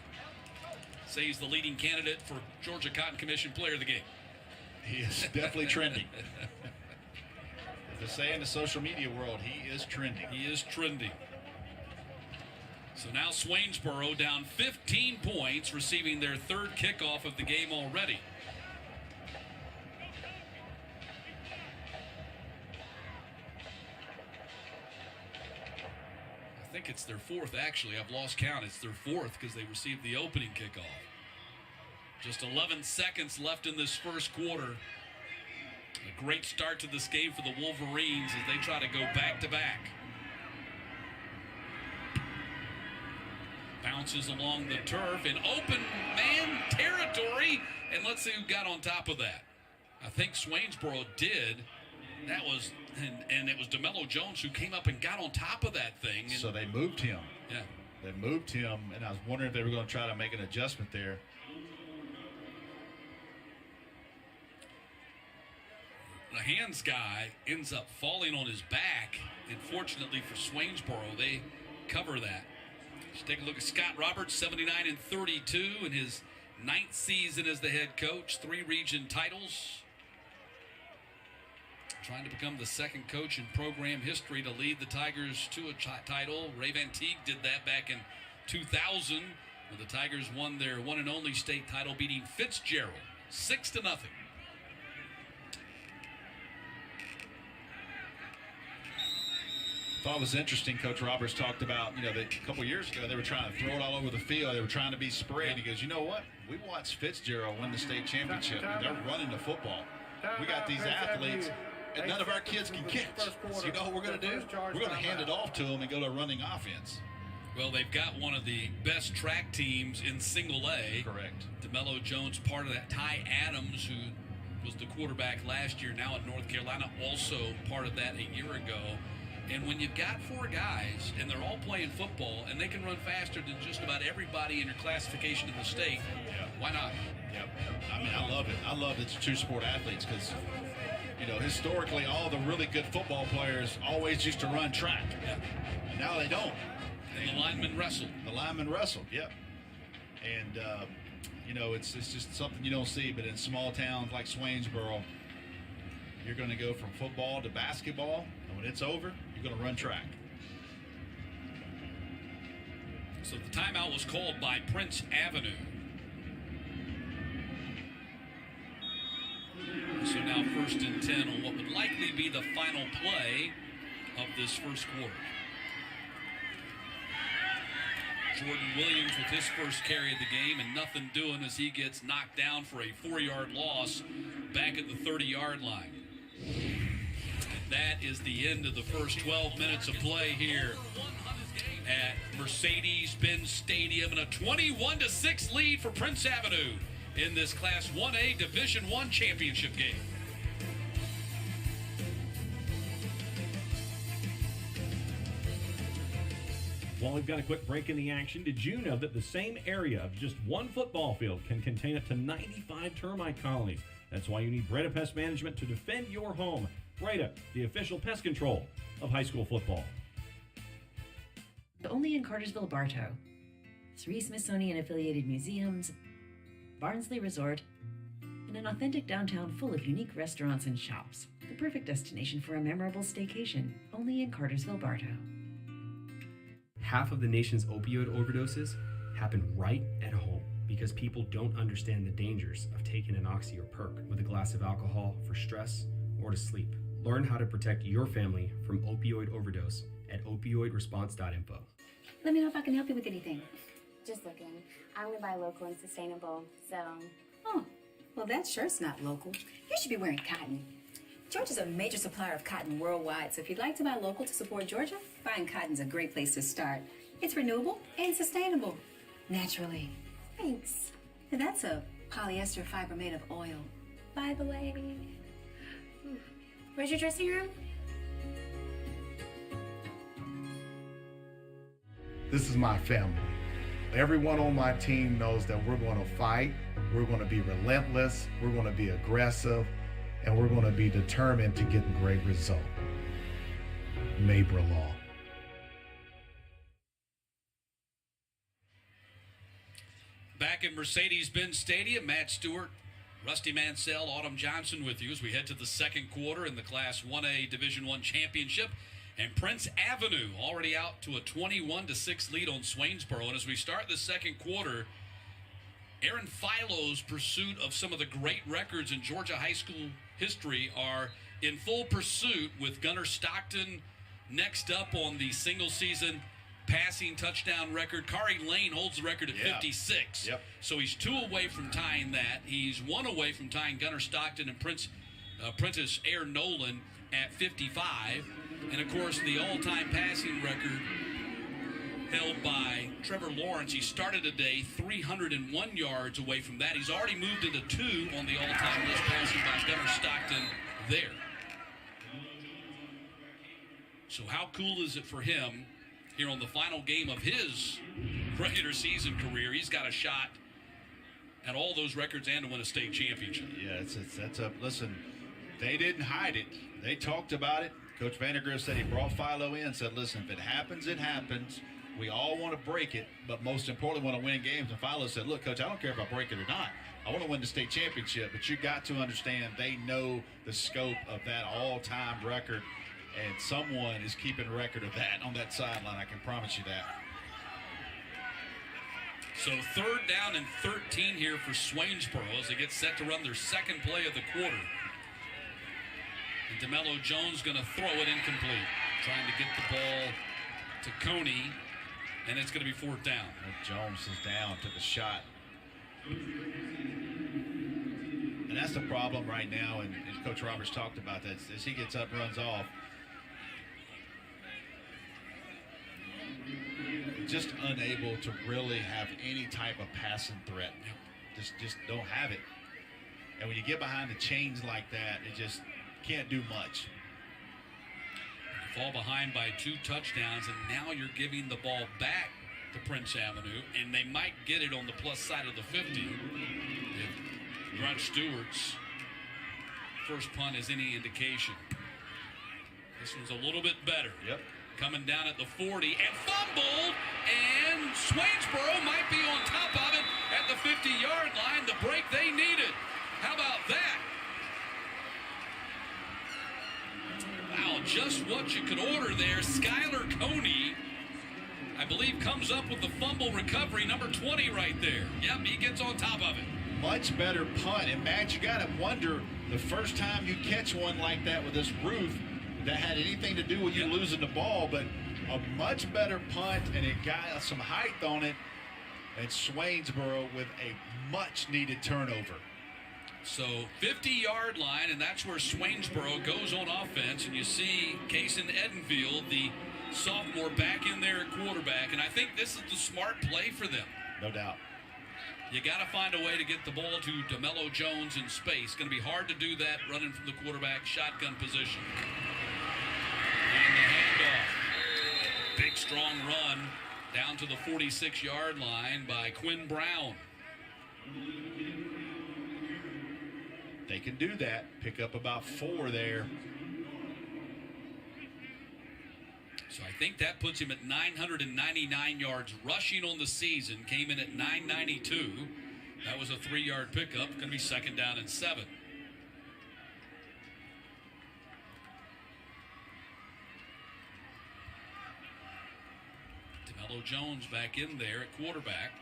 Say he's the leading candidate for Georgia Cotton Commission Player of the Game. He is definitely trending. As they say in the social media world, he is trending. He is trending. So now Swainsboro down 15 points, receiving their 3rd kickoff of the game already. I think it's their 4th, actually. I've lost count. It's their 4th because they received the opening kickoff. Just 11 seconds left in this first quarter. A great start to this game for the Wolverines as they try to go back-to-back. Bounces along the turf in open man territory, and let's see who got on top of that. I think Swainsboro did. That was, and it was Dello Jones who came up and got on top of that thing. And so they moved him. Yeah. They moved him, and I was wondering if they were going to try to make an adjustment there. The hands guy ends up falling on his back, and fortunately for Swainsboro, they cover that. Let's take a look at Scott Roberts, 79-32 in his 9th season as the head coach, 3 region titles. Trying to become the 2nd coach in program history to lead the Tigers to a title. Ray Van Teague did that back in 2000 when the Tigers won their one and only state title, beating Fitzgerald 6-0. I thought it was interesting. Coach Roberts talked about, a couple years ago they were trying to throw it all over the field. They were trying to be spread. He goes, you know what? We watched Fitzgerald win the state championship. They're running the football. We got these athletes, and none of our kids can catch. So you know what we're going to do? We're going to hand it off to them and go to a running offense. Well, they've got one of the best track teams in single A. Correct. Dello Jones, part of that. Ty Adams, who was the quarterback last year, now at North Carolina, also part of that a year ago. And when you've got 4 guys and they're all playing football and they can run faster than just about everybody in your classification in the state, why not? Yep. I mean, I love it. I love that it's 2 sport athletes because, you know, historically all the really good football players always used to run track. Yeah. And now they don't. And the linemen wrestle. The linemen wrestle, yep. And, you know, it's just something you don't see. But in small towns like Swainsboro, you're going to go from football to basketball. And when it's over, you're going to run track. So the timeout was called by Prince Avenue. So now 1st and 10 on what would likely be the final play of this first quarter. Jordan Williams with his first carry of the game, and nothing doing as he gets knocked down for a 4-yard loss back at the 30-yard line. And that is the end of the first 12 minutes of play here at Mercedes-Benz Stadium, and a 21-6 lead for Prince Avenue in this Class 1A Division I championship game. While we've got a quick break in the action, did you know that the same area of just one football field can contain up to 95 termite colonies? That's why you need Breda Pest Management to defend your home. Breda, the official pest control of high school football. Only in Cartersville, Bartow. 3 Smithsonian-affiliated museums, Barnsley Resort, and an authentic downtown full of unique restaurants and shops. The perfect destination for a memorable staycation, only in Cartersville, Bartow. Half of the nation's opioid overdoses happen right at home because people don't understand the dangers of taking an oxy or perk with a glass of alcohol for stress or to sleep. Learn how to protect your family from opioid overdose at opioidresponse.info. Let me know if I can help you with anything. Just looking. I only buy local and sustainable, so... Oh, well that shirt's not local. You should be wearing cotton. Georgia's a major supplier of cotton worldwide, so if you'd like to buy local to support Georgia, buying cotton's a great place to start. It's renewable and sustainable. Naturally. Thanks. And that's a polyester fiber made of oil. By the way. Where's your dressing room? This is my family. Everyone on my team knows that we're going to fight, we're going to be relentless, we're going to be aggressive, and we're going to be determined to get a great result. Mabra Law. Back at Mercedes-Benz Stadium, Matt Stewart, Rusty Mansell, Autumn Johnson with you as we head to the second quarter in the Class 1A Division I Championship. And Prince Avenue already out to a 21-6 lead on Swainsboro. And as we start the second quarter, Aaron Philo's pursuit of some of the great records in Georgia high school history are in full pursuit, with Gunnar Stockton next up on the single-season passing touchdown record. Kari Lane holds the record at 56. Yep. So he's 2 away from tying that. He's 1 away from tying Gunnar Stockton and Prentice Air Nolan at 55. And, of course, the all-time passing record held by Trevor Lawrence. He started today 301 yards away from that. He's already moved into 2 on the all-time list, passing by Gunnar Stockton there. So how cool is it for him here on the final game of his regular season career? He's got a shot at all those records and to win a state championship. Yeah, listen, they didn't hide it. They talked about it. Coach Vandergriff said he brought Philo in and said, listen, if it happens, it happens. We all want to break it, but most importantly, want to win games. And Philo said, look, Coach, I don't care if I break it or not. I want to win the state championship, but you got to understand they know the scope of that all-time record, and someone is keeping record of that on that sideline. I can promise you that. So 3rd down and 13 here for Swainsboro as they get set to run their second play of the quarter. And Dello Jones going to throw it incomplete, trying to get the ball to Coney, and it's going to be 4th down. Jones is down, took a shot. And that's the problem right now, and Coach Roberts talked about that. As he gets up, runs off, just unable to really have any type of passing threat. Just don't have it. And when you get behind the chains like that, it just can't do much. fall behind by 2 touchdowns, and now you're giving the ball back to Prince Avenue, and they might get it on the plus side of the 50 if Rod Stewart's first punt is any indication. This one's a little bit better. Yep. Coming down at the 40 and fumbled, and Swainsboro might be on top of it at the 50-yard line. The break they needed. How about that? Wow, just what you could order there. Skylar Coney, I believe, comes up with the fumble recovery, number 20 right there. Yep, he gets on top of it. Much better punt. And Matt, you got to wonder, the first time you catch one like that with this roof, that had anything to do with you losing the ball, but a much better punt, and it got some height on it, and Swainsboro with a much-needed turnover. So 50-yard line, and that's where Swainsboro goes on offense, and you see Cason Edenfield, the sophomore, back in there at quarterback, and I think this is the smart play for them. No doubt. You got to find a way to get the ball to Dello Jones in space. Going to be hard to do that running from the quarterback shotgun position. And the handoff. Big, strong run down to the 46-yard line by Quinn Brown. They can do that. Pick up about 4 there. So I think that puts him at 999 yards rushing on the season. Came in at 992. That was a 3-yard pickup. Going to be 2nd down and 7. Dello Jones back in there at quarterback.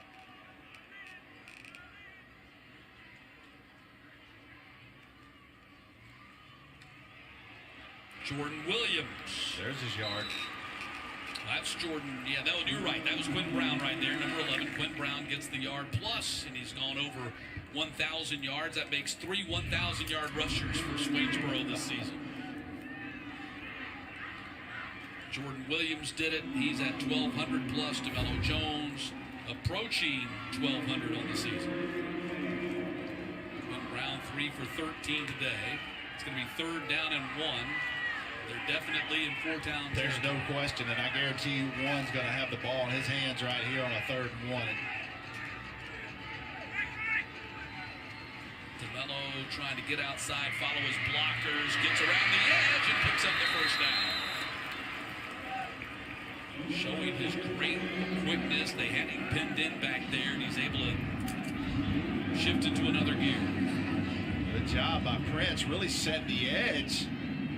Jordan Williams. There's his yard. That's Jordan. Yeah, you're right. That was Quinn Brown right there, number 11. Quinn Brown gets the yard plus, and he's gone over 1,000 yards. That makes 3 1,000-yard rushers for Swainsboro this season. Jordan Williams did it. He's at 1,200 plus. Dello Jones approaching 1,200 on the season. Quinn Brown 3 for 13 today. It's going to be 3rd down and 1. They're definitely in 4-down. There's no question, and I guarantee you one's going to have the ball in his hands right here on a 3rd and 1. Dello trying to get outside, follow his blockers, gets around the edge, and picks up the 1st down. Showing his great quickness. They had him pinned in back there, and he's able to shift into another gear. Good job by Prince, really setting the edge,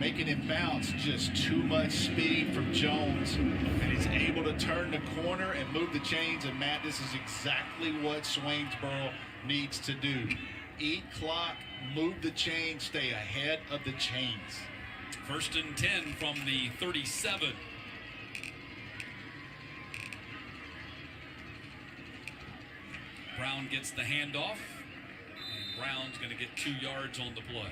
making him bounce. Just too much speed from Jones, and he's able to turn the corner and move the chains. And Matt, this is exactly what Swainsboro needs to do. Eat clock, move the chains, stay ahead of the chains. 1st and 10 from the 37. Brown gets the handoff, and Brown's going to get 2 yards on the play.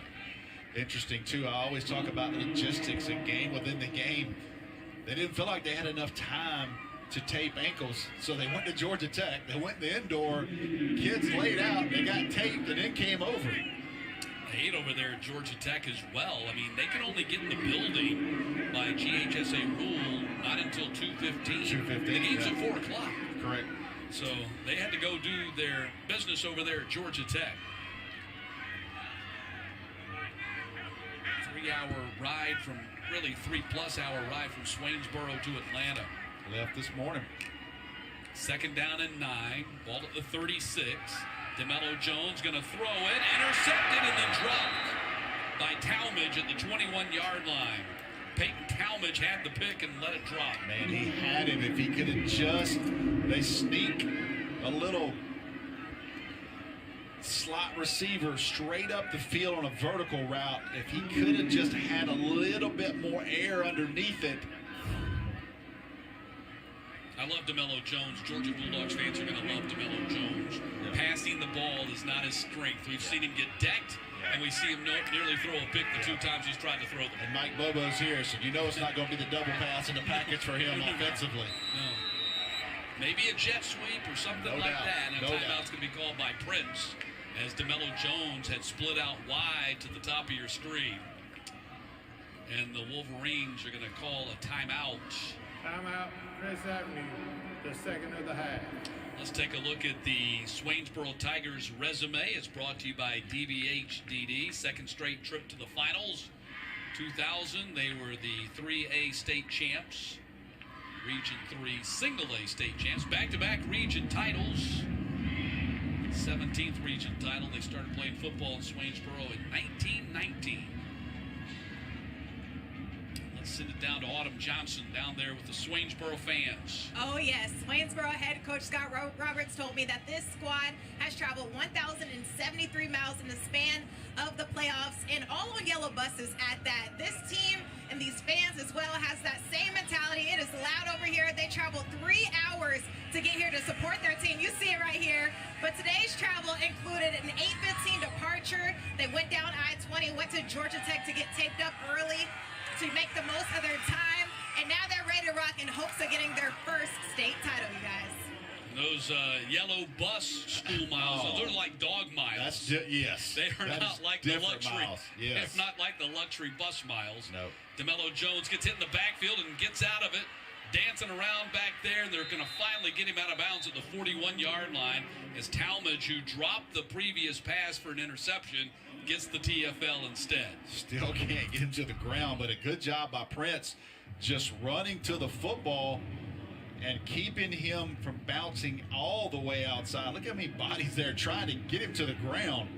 Interesting, too. I always talk about the logistics and game within the game. They didn't feel like they had enough time to tape ankles, so they went to Georgia Tech. They went to the indoor. Kids laid out. They got taped and then came over. They ate over there at Georgia Tech as well. I mean, they can only get in the building by GHSA rule not until 2:15. 2:15. The game's at 4 o'clock. Correct. So they had to go do their business over there at Georgia Tech. 3-hour ride from, really 3+ hour ride from Swainsboro to Atlanta. Left this morning. 2nd down and 9. Ball at the 36. Dello Jones going to throw it. Intercepted and then dropped by Talmadge at the 21-yard line. Peyton Talmadge had the pick and let it drop. Man, he had him. If he could have just, they sneak a little slot receiver straight up the field on a vertical route. If he could have just had a little bit more air underneath it. I love Dello Jones. Georgia Bulldogs fans are going to love Dello Jones. Yeah. Passing the ball is not his strength. We've seen him get decked, and we see him nearly throw a pick the 2 times he's tried to throw them. And Mike Bobo's here, so you know it's not going to be the double pass in the package for him offensively. No. Maybe a jet sweep or something that. And a timeout's going to be called by Prince, as Dello Jones had split out wide to the top of your screen. And the Wolverines are going to call a timeout. Timeout, Prince Avenue, the second of the half. Let's take a look at the Swainsboro Tigers resume. It's brought to you by DBHDD. Second straight trip to the finals. 2000, they were the 3A state champs. Region 3 single A state champs. Back-to-back region titles. 17th region title. They started playing football in Swainsboro in 1919. Send it down to Autumn Johnson down there with the Swainsboro fans. Oh, yes. Swainsboro head coach Scott Roberts told me that this squad has traveled 1,073 miles in the span of the playoffs, and all on yellow buses at that. This team and these fans as well has that same mentality. It is loud over here. They traveled 3 hours to get here to support their team. You see it right here. But today's travel included an 8:15 departure. They went down I-20, went to Georgia Tech to get taped up early to make the most of their time, and now they're ready to rock in hopes of getting their first state title, you guys. Those yellow bus school miles, they're like dog miles. Yes. They are not like the luxury. Miles. Yes. They're not like the luxury bus miles. No. Dello Jones gets hit in the backfield and gets out of it, dancing around back there, and they're going to finally get him out of bounds at the 41-yard line as Talmadge, who dropped the previous pass for an interception, gets the TFL instead. Still can't get him to the ground, but a good job by Prince just running to the football and keeping him from bouncing all the way outside. Look how many bodies there trying to get him to the ground.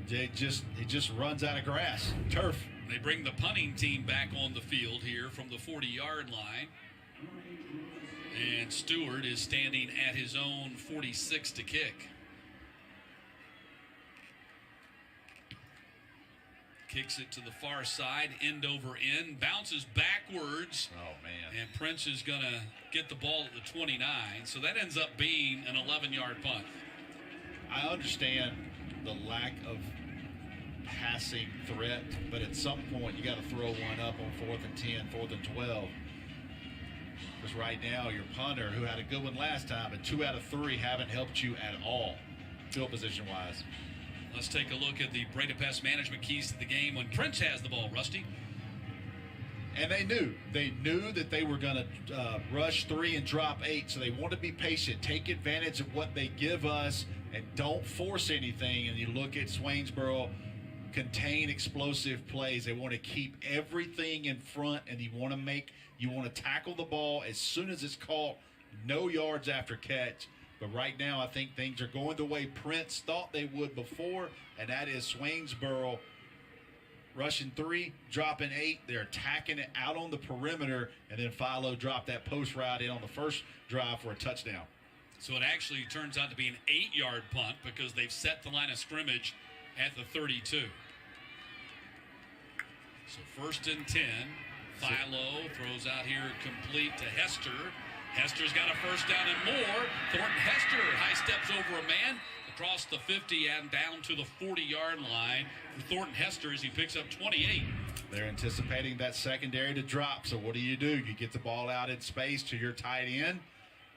He just runs out of grass, turf. They bring the punting team back on the field here from the 40-yard line. And Stewart is standing at his own 46 to kick. Kicks it to the far side, end over end, bounces backwards. Oh, man. And Prince is going to get the ball at the 29. So that ends up being an 11-yard punt. I understand the lack of passing threat, but at some point you got to throw one up on 4th and 10, 4th and 12. Because right now your punter, who had a good one last time, but 2 out of 3 haven't helped you at all, field position-wise. Let's take a look at the Breda Pest Management keys to the game when Prince has the ball, Rusty. And they knew that they were going to rush 3 and drop 8, so they want to be patient, take advantage of what they give us, and don't force anything. And you look at Swainsboro, contain explosive plays. They want to keep everything in front, and you want to tackle the ball as soon as it's caught, no yards after catch. But right now, I think things are going the way Prince thought they would before, and that is Swainsboro rushing 3, dropping 8. They're attacking it out on the perimeter, and then Philo dropped that post route in on the first drive for a touchdown. So it actually turns out to be an 8-yard punt because they've set the line of scrimmage at the 32. So 1st and 10. Philo throws out here complete to Hester. Hester's got a first down and more. Thornton Hester high steps over a man across the 50 and down to the 40-yard line for Thornton Hester as he picks up 28. They're anticipating that secondary to drop. So what do? You get the ball out in space to your tight end,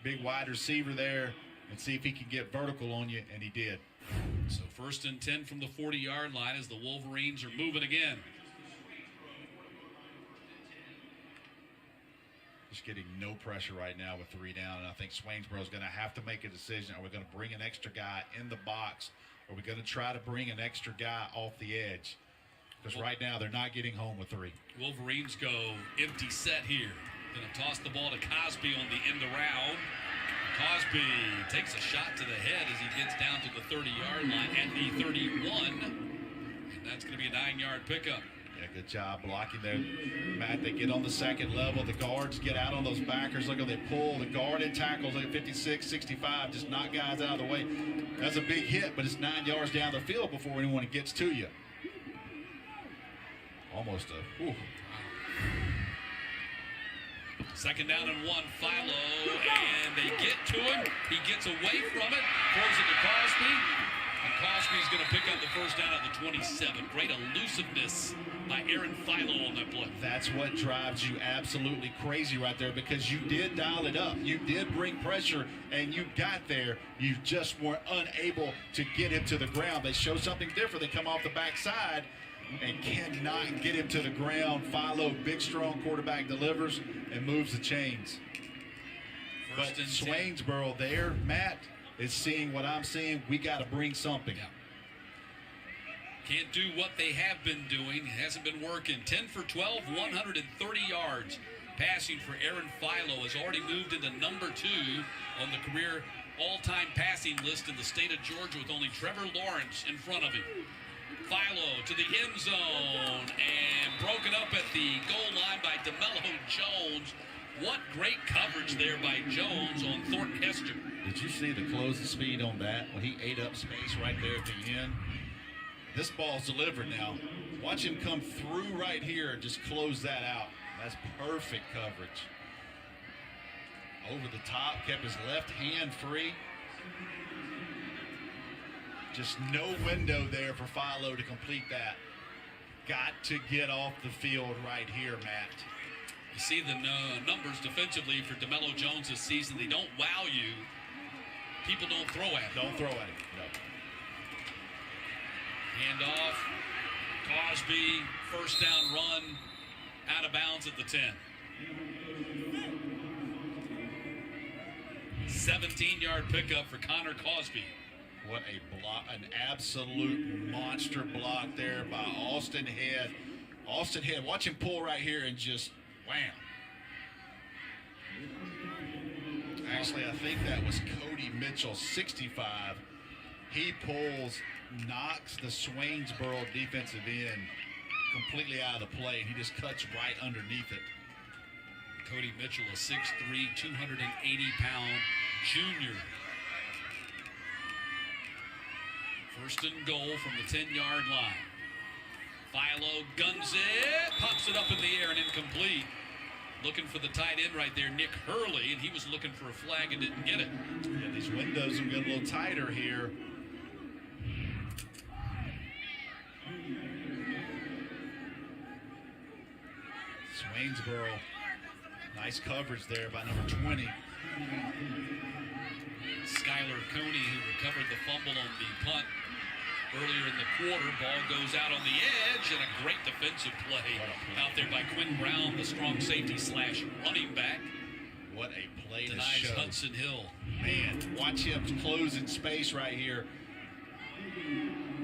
big wide receiver there, and see if he can get vertical on you, and he did. So 1st and 10 from the 40-yard line as the Wolverines are moving again. Just getting no pressure right now with 3 down, and I think Swainsboro's going to have to make a decision. Are we going to bring an extra guy in the box? Or are we going to try to bring an extra guy off the edge? Because right now they're not getting home with 3. Wolverines go empty set here. Going to toss the ball to Cosby on the end around. Cosby takes a shot to the head as he gets down to the 30-yard line at the 31. And that's going to be a 9-yard pickup. Yeah, good job blocking there, Matt. They get on the second level. The guards get out on those backers. Look how they pull. The guard and tackles at 56, 65. Just knock guys out of the way. That's a big hit, but it's 9 yards down the field before anyone gets to you. Almost a... Ooh. 2nd down and 1, Philo, and they get to him. He gets away from it, throws it to Cosby, and Cosby's going to pick up the first down at the 27. Great elusiveness by Aaron Philo on that play. That's what drives you absolutely crazy right there, because you did dial it up. You did bring pressure, and you got there. You just were unable to get him to the ground. They show something different. They come off the backside, and cannot get him to the ground. Philo, big, strong quarterback, delivers and moves the chains. But Swainsboro there, Matt, is seeing what I'm seeing. We got to bring something. Yeah. Can't do what they have been doing. It hasn't been working. 10 for 12, 130 yards. Passing for Aaron Philo has already moved into number 2 on the career all-time passing list in the state of Georgia with only Trevor Lawrence in front of him. Philo to the end zone and broken up at the goal line by Dello Jones. What great coverage there by Jones on Thornton Hester. Did you see the closing speed on that? When he ate up space right there at the end. This ball's delivered now. Watch him come through right here and just close that out. That's perfect coverage. Over the top, kept his left hand free. Just no window there for Philo to complete that. Got to get off the field right here, Matt. You see the numbers defensively for Dello Jones this season. They don't wow you. People don't throw at him. Don't throw at him, no. Handoff. Cosby, first down run, out of bounds at the 10. 17-yard pickup for Connor Cosby. What a block, an absolute monster block there by Austin Head. Austin Head, watch him pull right here and just wham. Actually, I think that was Cody Mitchell, 65. He pulls, knocks the Swainsboro defensive end completely out of the play. He just cuts right underneath it. Cody Mitchell, a 6'3", 280-pound junior. First and goal from the 10-yard line. Philo guns it, pops it up in the air and incomplete. Looking for the tight end right there, Nick Hurley, and he was looking for a flag and didn't get it. Yeah, these windows will get a little tighter here. Swainsboro, nice coverage there by number 20. Skylar Coney, who recovered the fumble on the punt earlier in the quarter. Ball goes out on the edge, and a great defensive play out there by Quinn Brown, the strong safety / running back. What a play to denies show. Hudson Hill. Man, watch him close in space right here.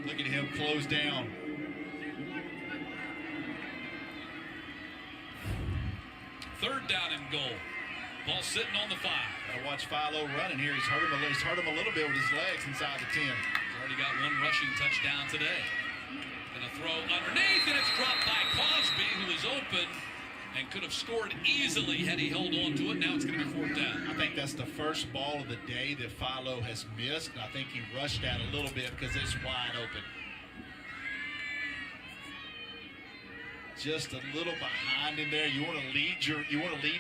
Look at him close down. Third down and goal. Ball sitting on the 5. Gotta watch Philo running here. He's hurt him a little bit with his legs inside the 10. He's already got one rushing touchdown today. Gonna throw underneath, and it's dropped by Cosby, who is open and could have scored easily had he held on to it. Now it's gonna be 4th down. I think that's the first ball of the day that Philo has missed, and I think he rushed that a little bit because it's wide open. Just a little behind him there. You want to lead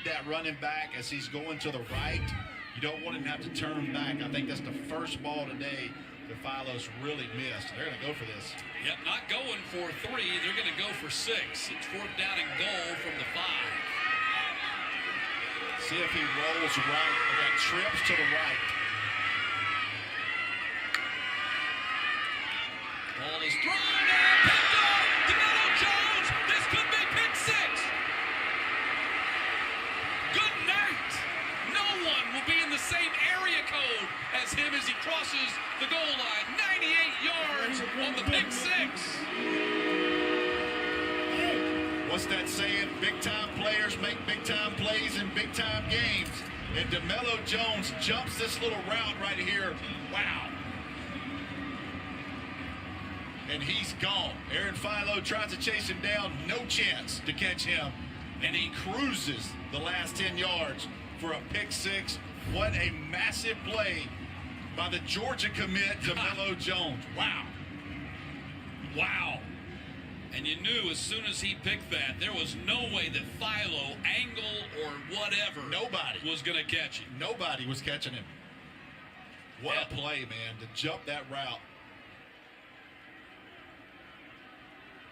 that running back as he's going to the right. You don't want him to have to turn him back. I think that's the first ball today that Philo's really missed. They're going to go for this. Yep, not going for 3. They're going to go for 6. It's 4th down and goal from the 5. See if he rolls right. They got trips to the right. Ball is thrown and picked up. Dello Jones. This could be pick 6. Good night. No one will be in the same area code as him as he crosses the goal line. 98 yards on the pick 6. What's that saying? Big-time players make big-time plays in big-time games. And Dello Jones jumps this little route right here. Wow. And he's gone. Aaron Philo tries to chase him down. No chance to catch him. And he cruises the last 10 yards for a pick 6. What a massive play by the Georgia commit, Dello Jones. Wow. Wow. And you knew as soon as he picked that, there was no way that Philo, angle or whatever, was going to catch him. Nobody was catching him. What a play, man, to jump that route.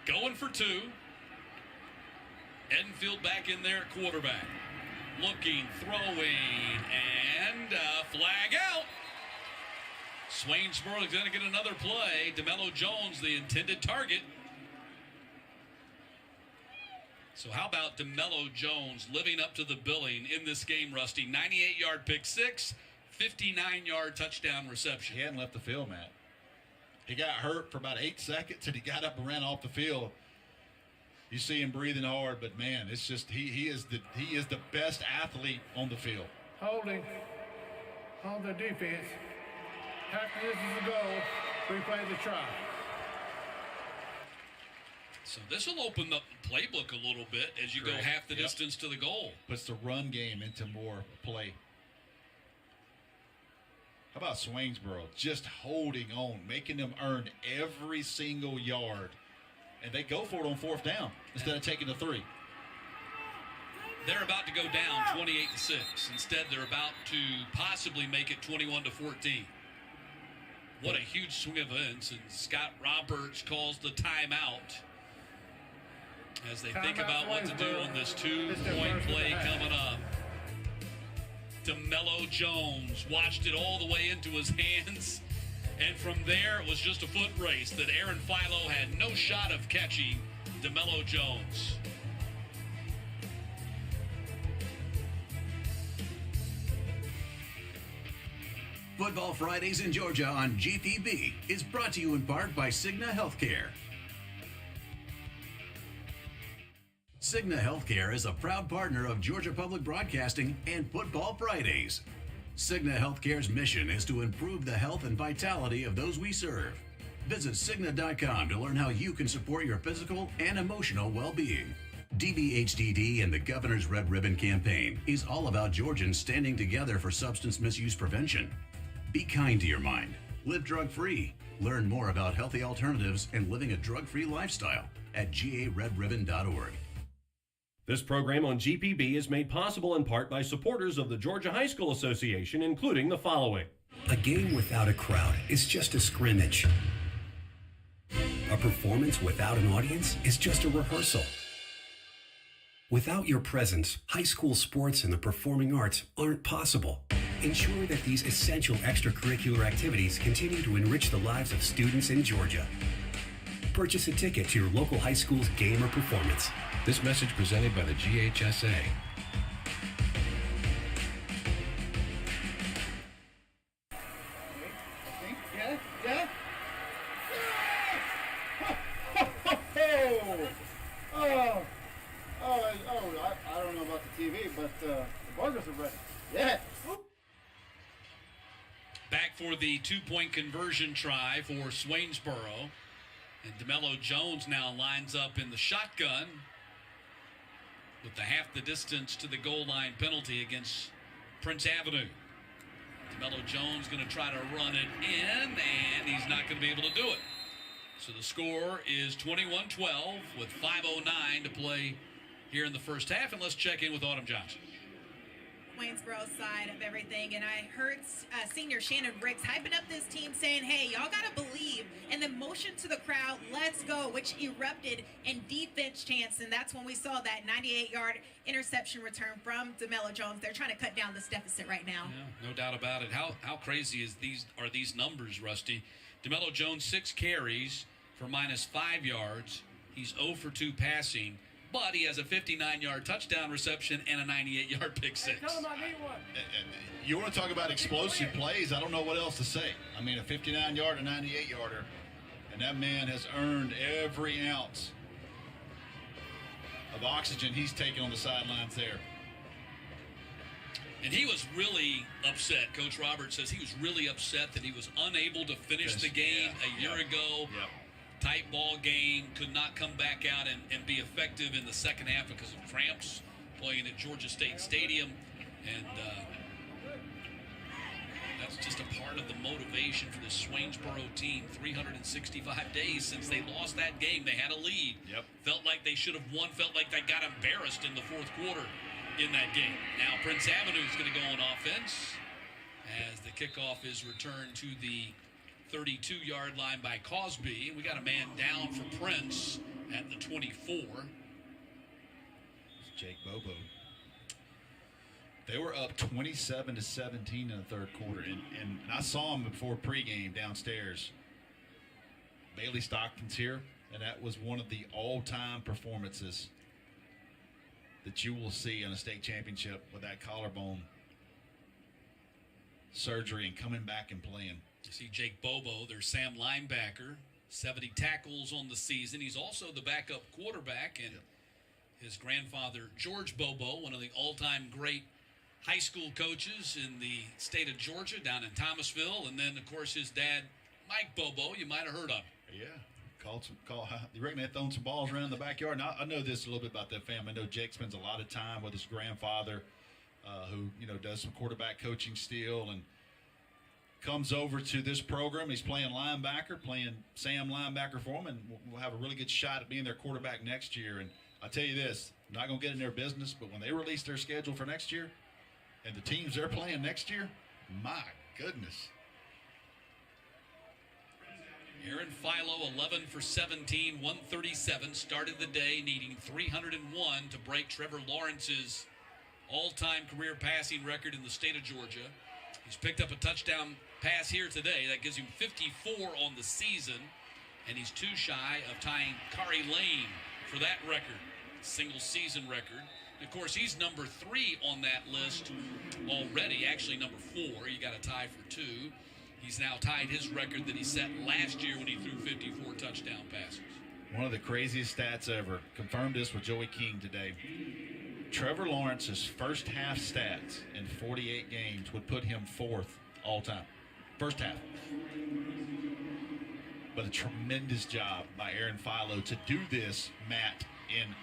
Going for 2. Enfield back in there at quarterback. Looking, throwing, and flag out. Swainsboro is going to get another play. Dello Jones, the intended target. So how about DeMello Jones living up to the billing in this game, Rusty? 98-yard pick six, 59-yard touchdown reception. He hadn't left the field, Matt. He got hurt for about 8 seconds, and he got up and ran off the field. You see him breathing hard, but man, it's just he is the best athlete on the field. Holding on the defense. After this is a goal, replay the try. So this will open up the playbook a little bit as you go half the distance to the goal. Puts the run game into more play. How about Swainsboro just holding on, making them earn every single yard, and they go for it on fourth down instead of taking the 3. They're about to go down 28-6. Instead, they're about to possibly make it 21-14. What a huge swing of events, and Scott Roberts calls the timeout as they think about what to do on this 2-point play coming up. DeMello Jones watched it all the way into his hands, and from there it was just a foot race that Aaron Philo had no shot of catching DeMello Jones. Football Fridays in Georgia on GPB is brought to you in part by Cigna Healthcare. Cigna Healthcare is a proud partner of Georgia Public Broadcasting and Football Fridays. Cigna Healthcare's mission is to improve the health and vitality of those we serve. Visit Cigna.com to learn how you can support your physical and emotional well-being. DBHDD and the Governor's Red Ribbon Campaign is all about Georgians standing together for substance misuse prevention. Be kind to your mind. Live drug-free. Learn more about healthy alternatives and living a drug-free lifestyle at garedribbon.org. This program on GPB is made possible in part by supporters of the Georgia High School Association, including the following. A game without a crowd is just a scrimmage. A performance without an audience is just a rehearsal. Without your presence, high school sports and the performing arts aren't possible. Ensure that these essential extracurricular activities continue to enrich the lives of students in Georgia. Purchase a ticket to your local high school's game or performance. This message presented by the GHSA. I don't know about the TV, but the burgers are ready. Yeah. Back for the 2-point conversion try for Swainsboro. And DeMello Jones now lines up in the shotgun with the half the distance to the goal line penalty against Prince Avenue. DeMello Jones going to try to run it in, and he's not going to be able to do it. So the score is 21-12 with 5:09 to play here in the first half. And let's check in with Autumn Johnson. Swainsboro's side of everything, and I heard senior Shannon Briggs hyping up this team, saying, hey, y'all gotta believe, and then motion to the crowd, let's go, which erupted in defense chants, and that's when we saw that 98-yard interception return from DeMello Jones. They're trying to cut down this deficit right now. Yeah, no doubt about it. How crazy are these numbers, Rusty? DeMello Jones 6 carries for -5 yards. He's 0 for 2 passing. But he has a 59-yard touchdown reception and a 98-yard pick six. You want to talk about explosive plays? I don't know what else to say. I mean, a 59-yard, a 98-yarder, and that man has earned every ounce of oxygen he's taken on the sidelines there. And he was really upset. Coach Roberts says he was really upset that he was unable to finish the game a year ago. Tight ball game, could not come back out and be effective in the second half because of cramps playing at Georgia State Stadium. And that's just a part of the motivation for the Swainsboro team. 365 days since they lost that game. They had a lead. Felt like they should have won. Felt like they got embarrassed in the fourth quarter in that game. Now Prince Avenue is going to go on offense as the kickoff is returned to the 32-yard line by Cosby. We got a man down for Prince at the 24. It's Jake Bobo. They were up 27-17 in the third quarter, and I saw him before pregame downstairs. Bailey Stockton's here, and that was one of the all-time performances that you will see in a state championship with that collarbone surgery and coming back and playing. You see Jake Bobo, their Sam linebacker, 70 tackles on the season. He's also the backup quarterback, and his grandfather, George Bobo, one of the all-time great high school coaches in the state of Georgia down in Thomasville, and then, of course, his dad, Mike Bobo, you might have heard of. Yeah. You reckon they're throwing some balls around the backyard? Now, I know this a little bit about that family. I know Jake spends a lot of time with his grandfather, who, does some quarterback coaching still, and comes over to this program. He's playing linebacker, playing Sam linebacker for him, and we'll have a really good shot at being their quarterback next year. And I'll tell you this, I'm not going to get in their business, but when they release their schedule for next year and the teams they're playing next year, my goodness. Aaron Philo, 11 for 17, 137, started the day needing 301 to break Trevor Lawrence's all-time career passing record in the state of Georgia. He's picked up a touchdown pass here today. That gives him 54 on the season, and he's too shy of tying Kari Lane for that record, single season record. And of course, he's number 3 on that list already, actually number 4. You got a tie for 2. He's now tied his record that he set last year when he threw 54 touchdown passes. One of the craziest stats ever. Confirmed this with Joey King today. Trevor Lawrence's first half stats in 48 games would put him 4th all time. First half. But a tremendous job by Aaron Philo to do this, Matt, in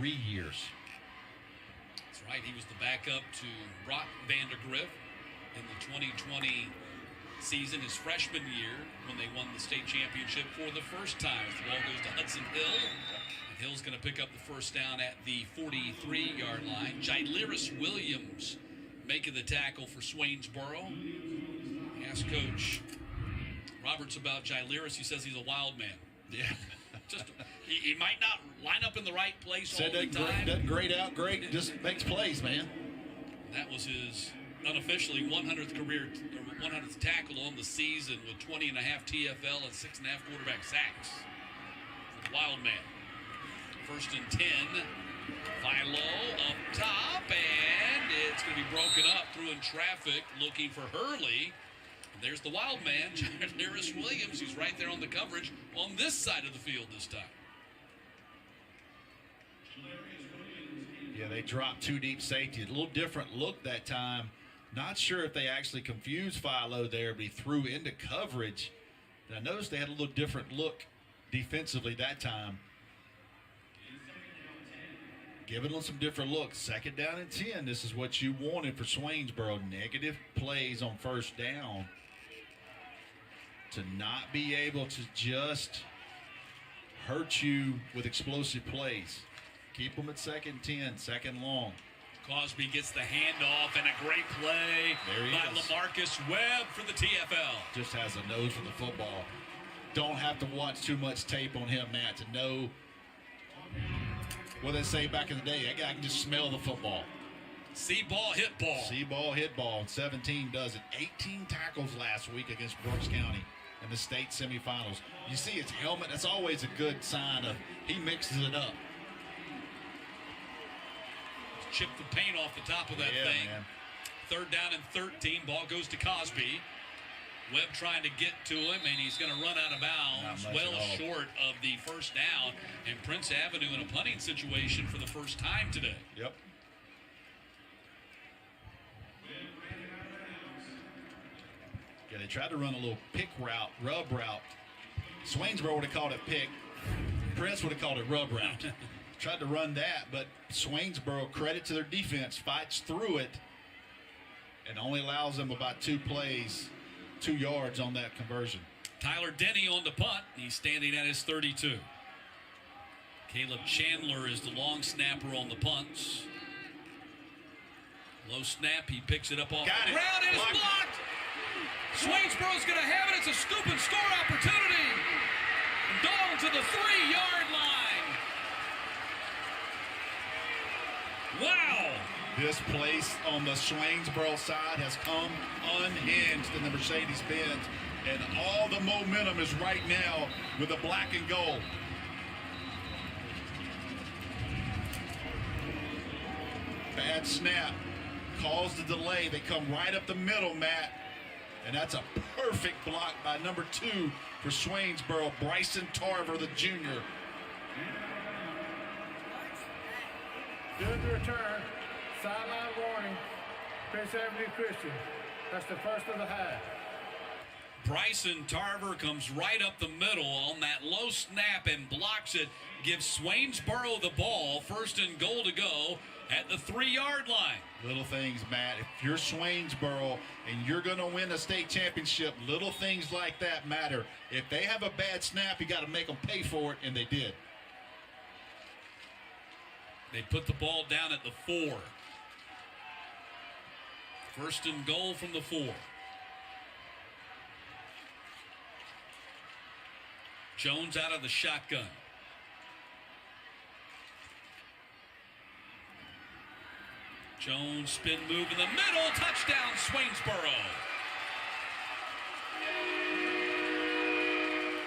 3 years. That's right. He was the backup to Brock Vandegrift in the 2020 season, his freshman year, when they won the state championship for the first time. The ball goes to Hudson Hill. And Hill's going to pick up the first down at the 43-yard line. Jailiris Williams making the tackle for Swainsboro. Ask Coach Roberts about Jailiris. He says he's a wild man. Yeah. He might not line up in the right place all the time. Doesn't grade out great, just makes plays, man. That was his unofficially 100th tackle on the season with 20 and a half TFL and 6.5 quarterback sacks. Wild man. 1st and 10. Philo up top, and it's going to be broken up through in traffic, looking for Hurley. And there's the wild man, Jailiris Williams. He's right there on the coverage on this side of the field this time. Yeah, they dropped 2 deep safety. A little different look that time. Not sure if they actually confused Philo there, but he threw into coverage. And I noticed they had a little different look defensively that time. Giving them some different looks. 2nd down and 10. This is what you wanted for Swainsboro. Negative plays on 1st down. To not be able to just hurt you with explosive plays. Keep them at 2nd and 10, 2nd long. Cosby gets the handoff and a great play by LaMarcus Webb for the TFL. Just has a nose for the football. Don't have to watch too much tape on him, Matt, to know what they say back in the day. That guy can just smell the football. See ball, hit ball. See ball, hit ball. 17 does it. 18 tackles last week against Brooks County in the state semifinals. You see his helmet. That's always a good sign of he mixes it up. Chip the paint off the top of that thing. Man. 3rd down and 13. Ball goes to Cosby. Webb trying to get to him, and he's going to run out of bounds, well short of the 1st down. And Prince Avenue in a punting situation for the first time today. Yep. Yeah, they tried to run a little pick route, rub route. Swainsboro would have called it pick. Prince would have called it rub route. Tried to run that, but Swainsboro, credit to their defense, fights through it and only allows them about 2 plays, 2 yards on that conversion. Tyler Denny on the punt. He's standing at his 32. Caleb Chandler is the long snapper on the punts. Low snap. He picks it up off the ground. It is blocked. Swainsboro's going to have it. It's a scoop and score opportunity. Dahl to the 3-yard line. Wow! This place on the Swainsboro side has come unhinged in the Mercedes-Benz, and all the momentum is right now with the black and gold. Bad snap. Calls the delay. They come right up the middle, Matt. And that's a perfect block by number 2 for Swainsboro, Bryson Tarver, the junior. Good return. Sideline warning. Prince Avenue Christian. That's the first of the half. Bryson Tarver comes right up the middle on that low snap and blocks it. Gives Swainsboro the ball. First and goal to go at the 3-yard line. Little things, Matt. If you're Swainsboro and you're going to win a state championship, little things like that matter. If they have a bad snap, you got to make them pay for it, and they did. They put the ball down at the 4. First and goal from the 4. Jones out of the shotgun. Jones spin move in the middle. Touchdown, Swainsboro.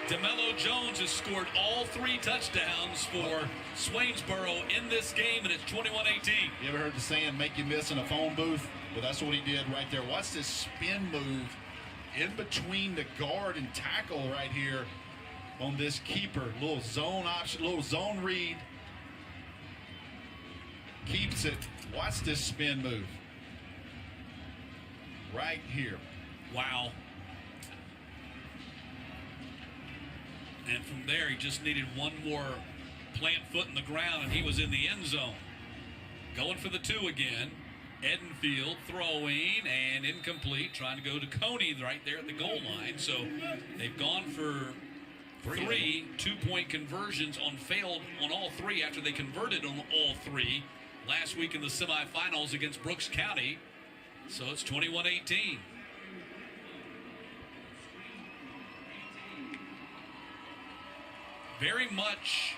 Dello Jones has scored all 3 touchdowns for Swainsboro in this game, and it's 21-18. You ever heard the saying, make you miss in a phone booth? Well, that's what he did right there. Watch this spin move in between the guard and tackle right here on this keeper. Little zone option, little zone read. Keeps it. Watch this spin move. Right here. Wow. And from there, he just needed one more plant foot in the ground, and he was in the end zone. Going for the 2 again. Edenfield throwing and incomplete, trying to go to Coney right there at the goal line. So they've gone for 3 2-point conversions failed on all 3 after they converted on all 3 last week in the semifinals against Brooks County. So it's 21-18. Very much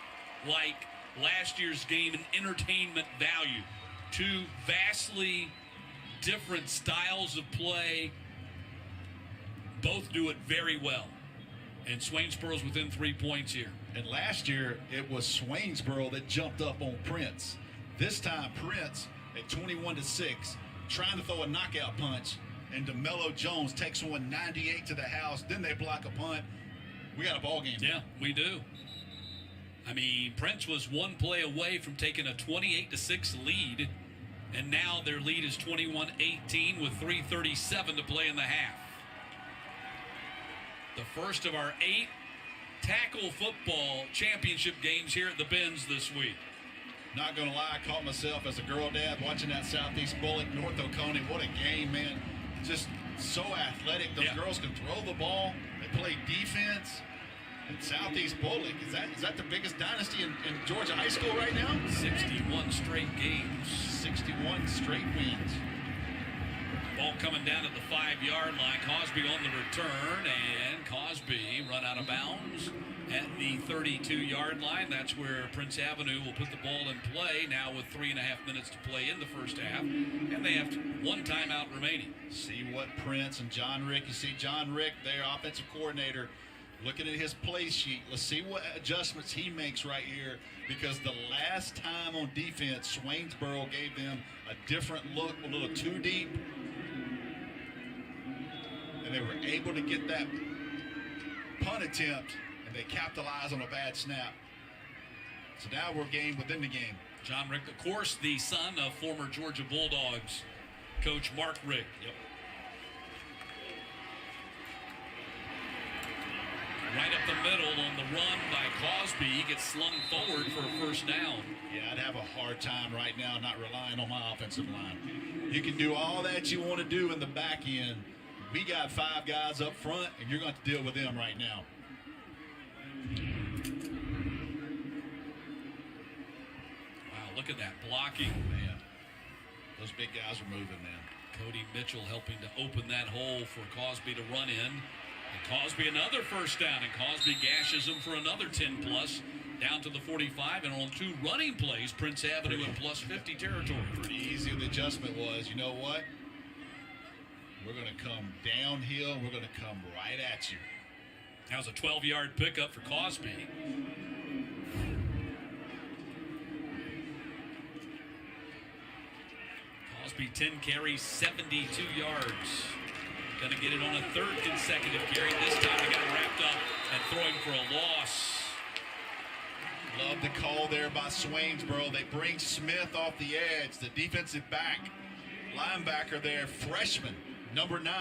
like last year's game in entertainment value. 2 vastly different styles of play. Both do it very well. And Swainsboro's within 3 points here. And last year, it was Swainsboro that jumped up on Prince. This time, Prince at 21-6, trying to throw a knockout punch, and Dello Jones takes one 98 to the house. Then they block a punt. We got a ball game. Yeah, we do. I mean, Prince was 1 play away from taking a 28-6 lead, and now their lead is 21-18 with 3:37 to play in the half. The first of our 8 tackle football championship games here at the Benz this week. Not going to lie, I caught myself as a girl dad watching that Southeast Bullock, North Oconee. What a game, man. Just so athletic. Those girls can throw the ball. They play defense. And Southeast Bullock, is that the biggest dynasty in Georgia high school right now? 61 straight games. 61 straight wins. Ball coming down at the 5-yard line. Cosby on the return, and Cosby run out of bounds at the 32-yard line. That's where Prince Avenue will put the ball in play now with 3.5 minutes to play in the first half, and they have 1 timeout remaining. See what Prince and John Rick, you see John Rick, their offensive coordinator, looking at his play sheet. Let's see what adjustments he makes right here, because the last time on defense, Swainsboro gave them a different look, a little too deep, and they were able to get that punt attempt, and they capitalized on a bad snap. So now we're game within the game. John Rick, of course, the son of former Georgia Bulldogs coach Mark Rick. Yep. Right up the middle on the run by Cosby. He gets slung forward for a first down. Yeah, I'd have a hard time right now not relying on my offensive line. You can do all that you want to do in the back end. We got 5 guys up front, and you're going to have to deal with them right now. Wow, look at that blocking. Man, those big guys are moving, man. Cody Mitchell helping to open that hole for Cosby to run in. And Cosby another first down, and Cosby gashes him for another 10-plus down to the 45, and on 2 running plays, Prince Avenue in plus 50 territory. Pretty easy. The adjustment was, you know what? We're going to come downhill. We're going to come right at you. That was a 12-yard pickup for Cosby. Crosby, 10 carries, 72 yards. Going to get it on a third consecutive carry. This time he got it wrapped up and throwing for a loss. Love the call there by Swainsboro. They bring Smith off the edge. The defensive back, linebacker there, freshman, number 9.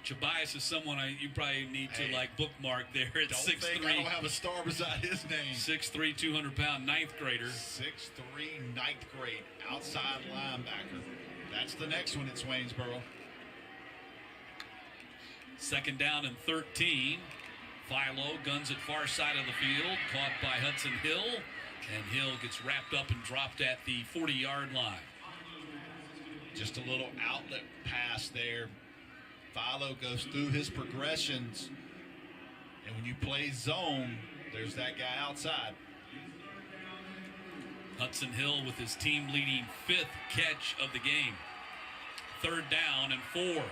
Tobias is someone you probably need to bookmark there at 6'3". I don't have a star beside his name. 6'3", 200-pound ninth grader. 6'3", ninth grade, outside linebacker. That's the next one at Swainsboro. Second down and 13. Philo guns it far side of the field, caught by Hudson Hill, and Hill gets wrapped up and dropped at the 40-yard line. Just a little outlet pass there. Philo goes through his progressions, and when you play zone, there's that guy outside. Hudson Hill with his team-leading 5th catch of the game. Third down and 4.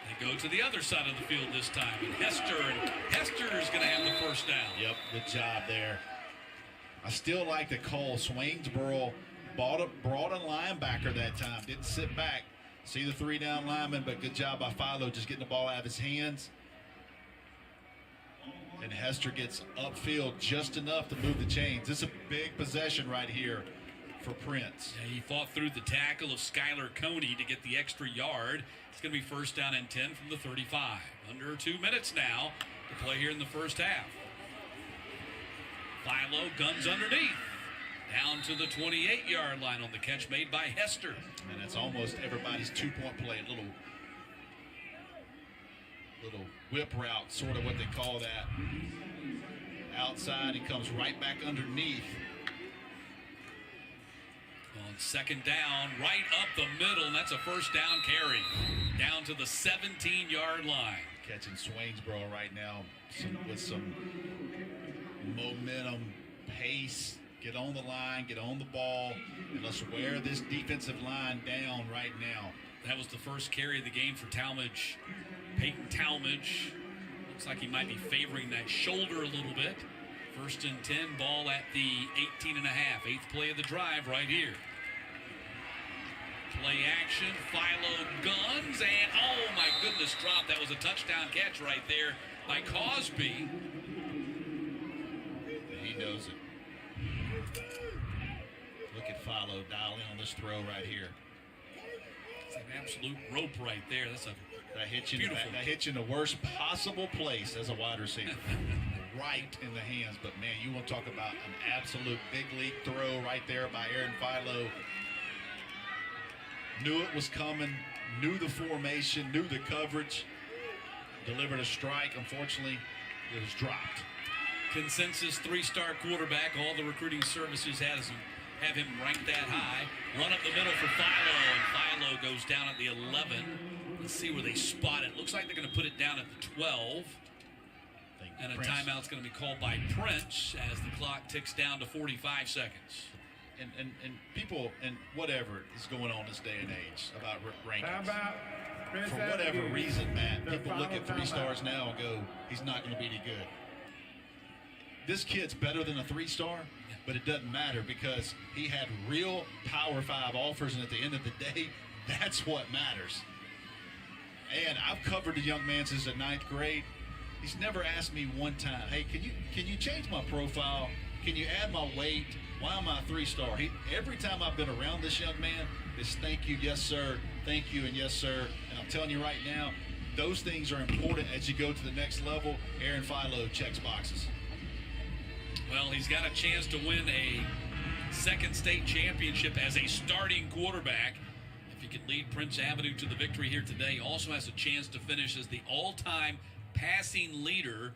They go to the other side of the field this time, and Hester is going to have the first down. Yep, good job there. I still like the call. Swainsboro brought a linebacker that time, didn't sit back. See the 3-down lineman, but good job by Philo just getting the ball out of his hands. And Hester gets upfield just enough to move the chains. This is a big possession right here for Prince. Yeah, he fought through the tackle of Skylar Coney to get the extra yard. It's going to be first down and 10 from the 35. Under 2 minutes now to play here in the first half. Philo guns underneath. Down to the 28-yard line on the catch made by Hester. And that's almost everybody's two-point play. A little whip route, sort of what they call that. Outside, he comes right back underneath. On second down, right up the middle, and that's a first down carry. Down to the 17-yard line. Catching Swainsboro right now with some momentum, pace. Get on the line, get on the ball, and let's wear this defensive line down right now. That was the first carry of the game for Talmadge. Peyton Talmadge. Looks like he might be favoring that shoulder a little bit. First and 10, ball at the 18.5. 8th play of the drive right here. Play action, Philo guns, and oh my goodness, drop. That was a touchdown catch right there by Cosby. He knows it. Look at Philo dialing on this throw right here. It's an absolute rope right there. That's that hits you beautiful. That hits you in the worst possible place as a wide receiver. Right in the hands. But man, you want to talk about an absolute big league throw right there by Aaron Philo. Knew it was coming, knew the formation, knew the coverage, delivered a strike. Unfortunately, it was dropped. Consensus 3-star quarterback. All the recruiting services have him ranked that high. Run up the middle for Philo, and Philo goes down at the 11. Let's see where they spot it. Looks like they're going to put it down at the 12. And a timeout's going to be called by Prince as the clock ticks down to 45 seconds. And people and whatever is going on this day and age about rankings. For whatever reason, Matt, people look at 3 stars now and go, he's not going to be any good. This kid's better than a 3-star, but it doesn't matter because he had real Power 5 offers, and at the end of the day, that's what matters. And I've covered the young man since the 9th grade. He's never asked me one time, hey, can you change my profile? Can you add my weight? Why am I a 3-star? Every time I've been around this young man, it's thank you, yes, sir, thank you, and yes, sir. And I'm telling you right now, those things are important as you go to the next level. Aaron Philo checks boxes. Well, he's got a chance to win a second state championship as a starting quarterback. If he can lead Prince Avenue to the victory here today, also has a chance to finish as the all-time passing leader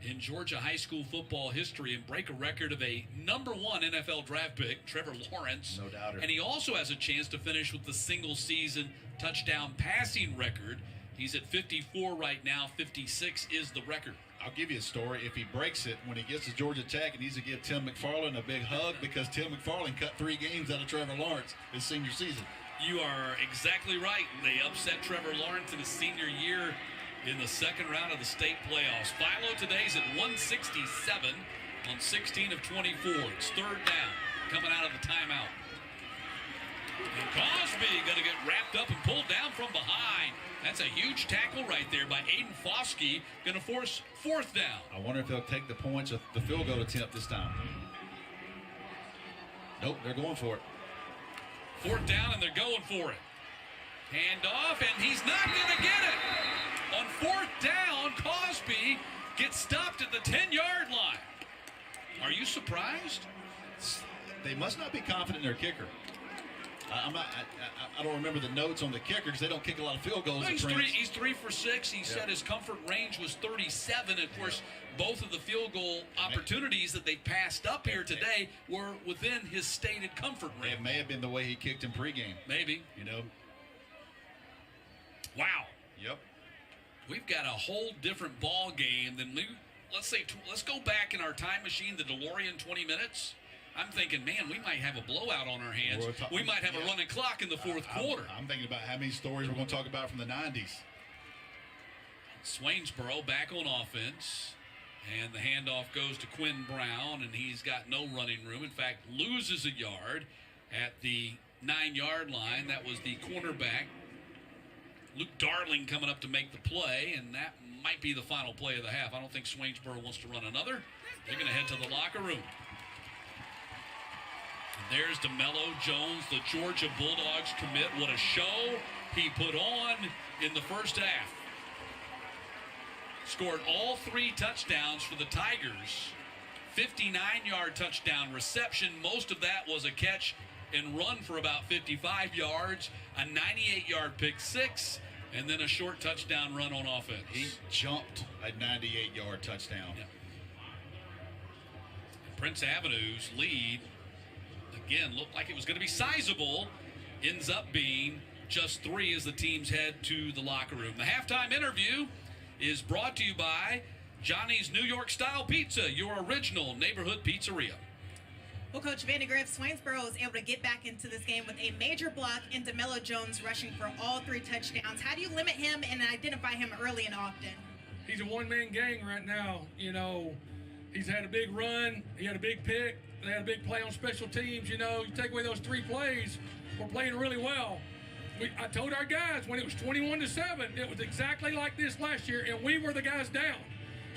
in Georgia high school football history and break a record of a number 1 NFL draft pick, Trevor Lawrence. No doubt. And he also has a chance to finish with the single-season touchdown passing record. He's at 54 right now. 56 is the record. I'll give you a story. If he breaks it, when he gets to Georgia Tech, he needs to give Tim McFarland a big hug because Tim McFarland cut 3 games out of Trevor Lawrence his senior season. You are exactly right. They upset Trevor Lawrence in his senior year in the second round of the state playoffs. Philo today's at 167 on 16 of 24. It's third down coming out of the timeout. And Cosby going to get wrapped up and pulled down from behind. That's a huge tackle right there by Aiden Foskey. Going to force 4th down. I wonder if they'll take the points of the field goal attempt this time. Nope, they're going for it. 4th down, and they're going for it. Hand off, and he's not going to get it. On 4th down, Cosby gets stopped at the 10-yard line. Are you surprised? They must not be confident in their kicker. I don't remember the notes on the kicker because they don't kick a lot of field goals. Well, he's 3 for 6. He said his comfort range was 37. Of course, both of the field goal opportunities that they passed up here today were within his stated comfort range. It may have been the way he kicked in pregame. Maybe. Wow. Yep. We've got a whole different ball game than let's go back in our time machine, the DeLorean 20 minutes. I'm thinking, man, we might have a blowout on our hands. We might have a running clock in the 4th quarter. I'm thinking about how many stories we're going to talk about from the 90s. Swainsboro back on offense. And the handoff goes to Quinn Brown, and he's got no running room. In fact, loses a yard at the 9-yard line. That was the cornerback, Luke Darling, coming up to make the play, and that might be the final play of the half. I don't think Swainsboro wants to run another. They're going to head to the locker room. And there's Dello Jones, the Georgia Bulldogs commit. What a show he put on in the first half. Scored all 3 touchdowns for the Tigers. 59-yard touchdown reception. Most of that was a catch and run for about 55 yards. A 98-yard pick 6. And then a short touchdown run on offense. He jumped a 98-yard touchdown. Yeah. Prince Avenue's lead, again, looked like it was going to be sizable. Ends up being just 3 as the teams head to the locker room. The halftime interview is brought to you by Johnny's New York Style Pizza, your original neighborhood pizzeria. Well, Coach Vandegrift, Swainsboro was able to get back into this game with a major block and Dello Jones rushing for all 3 touchdowns. How do you limit him and identify him early and often? He's a one-man gang right now. He's had a big run. He had a big pick. They had a big play on special teams. You take away those 3 plays, we're playing really well. I told our guys when it was 21-7, it was exactly like this last year, and we were the guys down.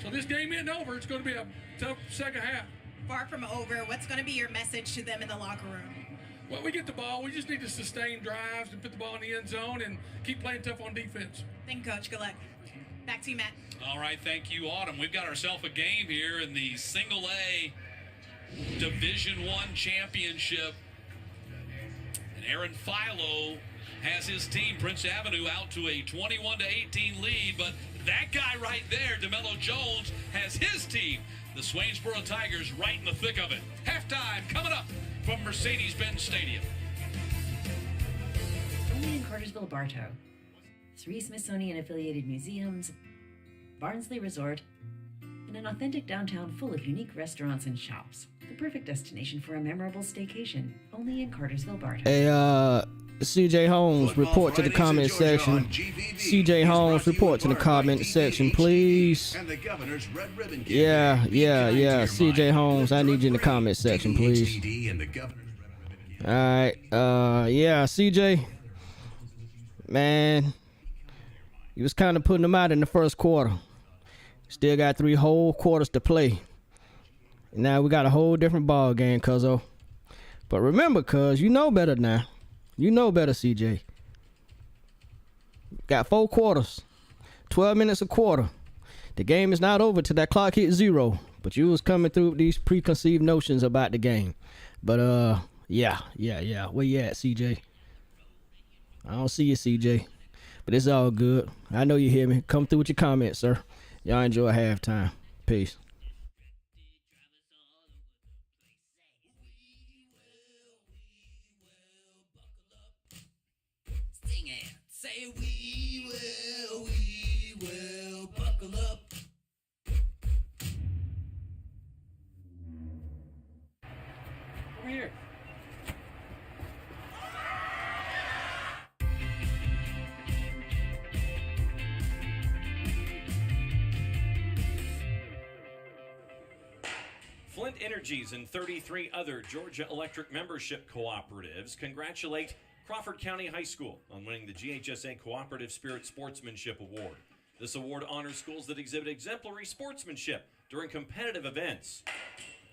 So this game isn't over. It's going to be a tough second half. Far from over, what's going to be your message to them in the locker room? Well, we get the ball. We just need to sustain drives and put the ball in the end zone and keep playing tough on defense. Thank you, Coach. Good luck. Back to you, Matt. All right, thank you, Autumn. We've got ourselves a game here in the Single A Division I Championship. And Aaron Philo has his team, Prince Avenue, out to a 21-18 lead. But that guy right there, Dello Jones, has his team, the Swainsboro Tigers, right in the thick of it. Halftime coming up from Mercedes-Benz Stadium. Only in Cartersville, Bartow. 3 Smithsonian-affiliated museums, Barnsley Resort, and an authentic downtown full of unique restaurants and shops. The perfect destination for a memorable staycation. Only in Cartersville, Bartow. Hey, CJ Holmes, report to the comment section. CJ Holmes, report to the comment section, please. Yeah. CJ Holmes, I need you in the comment section, please. All right. Yeah, CJ. Man, you was kind of putting them out in the first quarter. Still got 3 whole quarters to play. And now we got a whole different ball game, cuzzo. But remember, cuz, you know better now. You know better, CJ. Got 4 quarters. 12 minutes a quarter. The game is not over till that clock hits 0. But you was coming through with these preconceived notions about the game. But, yeah. Where you at, CJ? I don't see you, CJ. But it's all good. I know you hear me. Come through with your comments, sir. Y'all enjoy halftime. Peace. Say we will buckle up. Over here. Flint Energies and 33 other Georgia Electric membership cooperatives congratulate Crawford County High School on winning the GHSA Cooperative Spirit Sportsmanship Award. This award honors schools that exhibit exemplary sportsmanship during competitive events.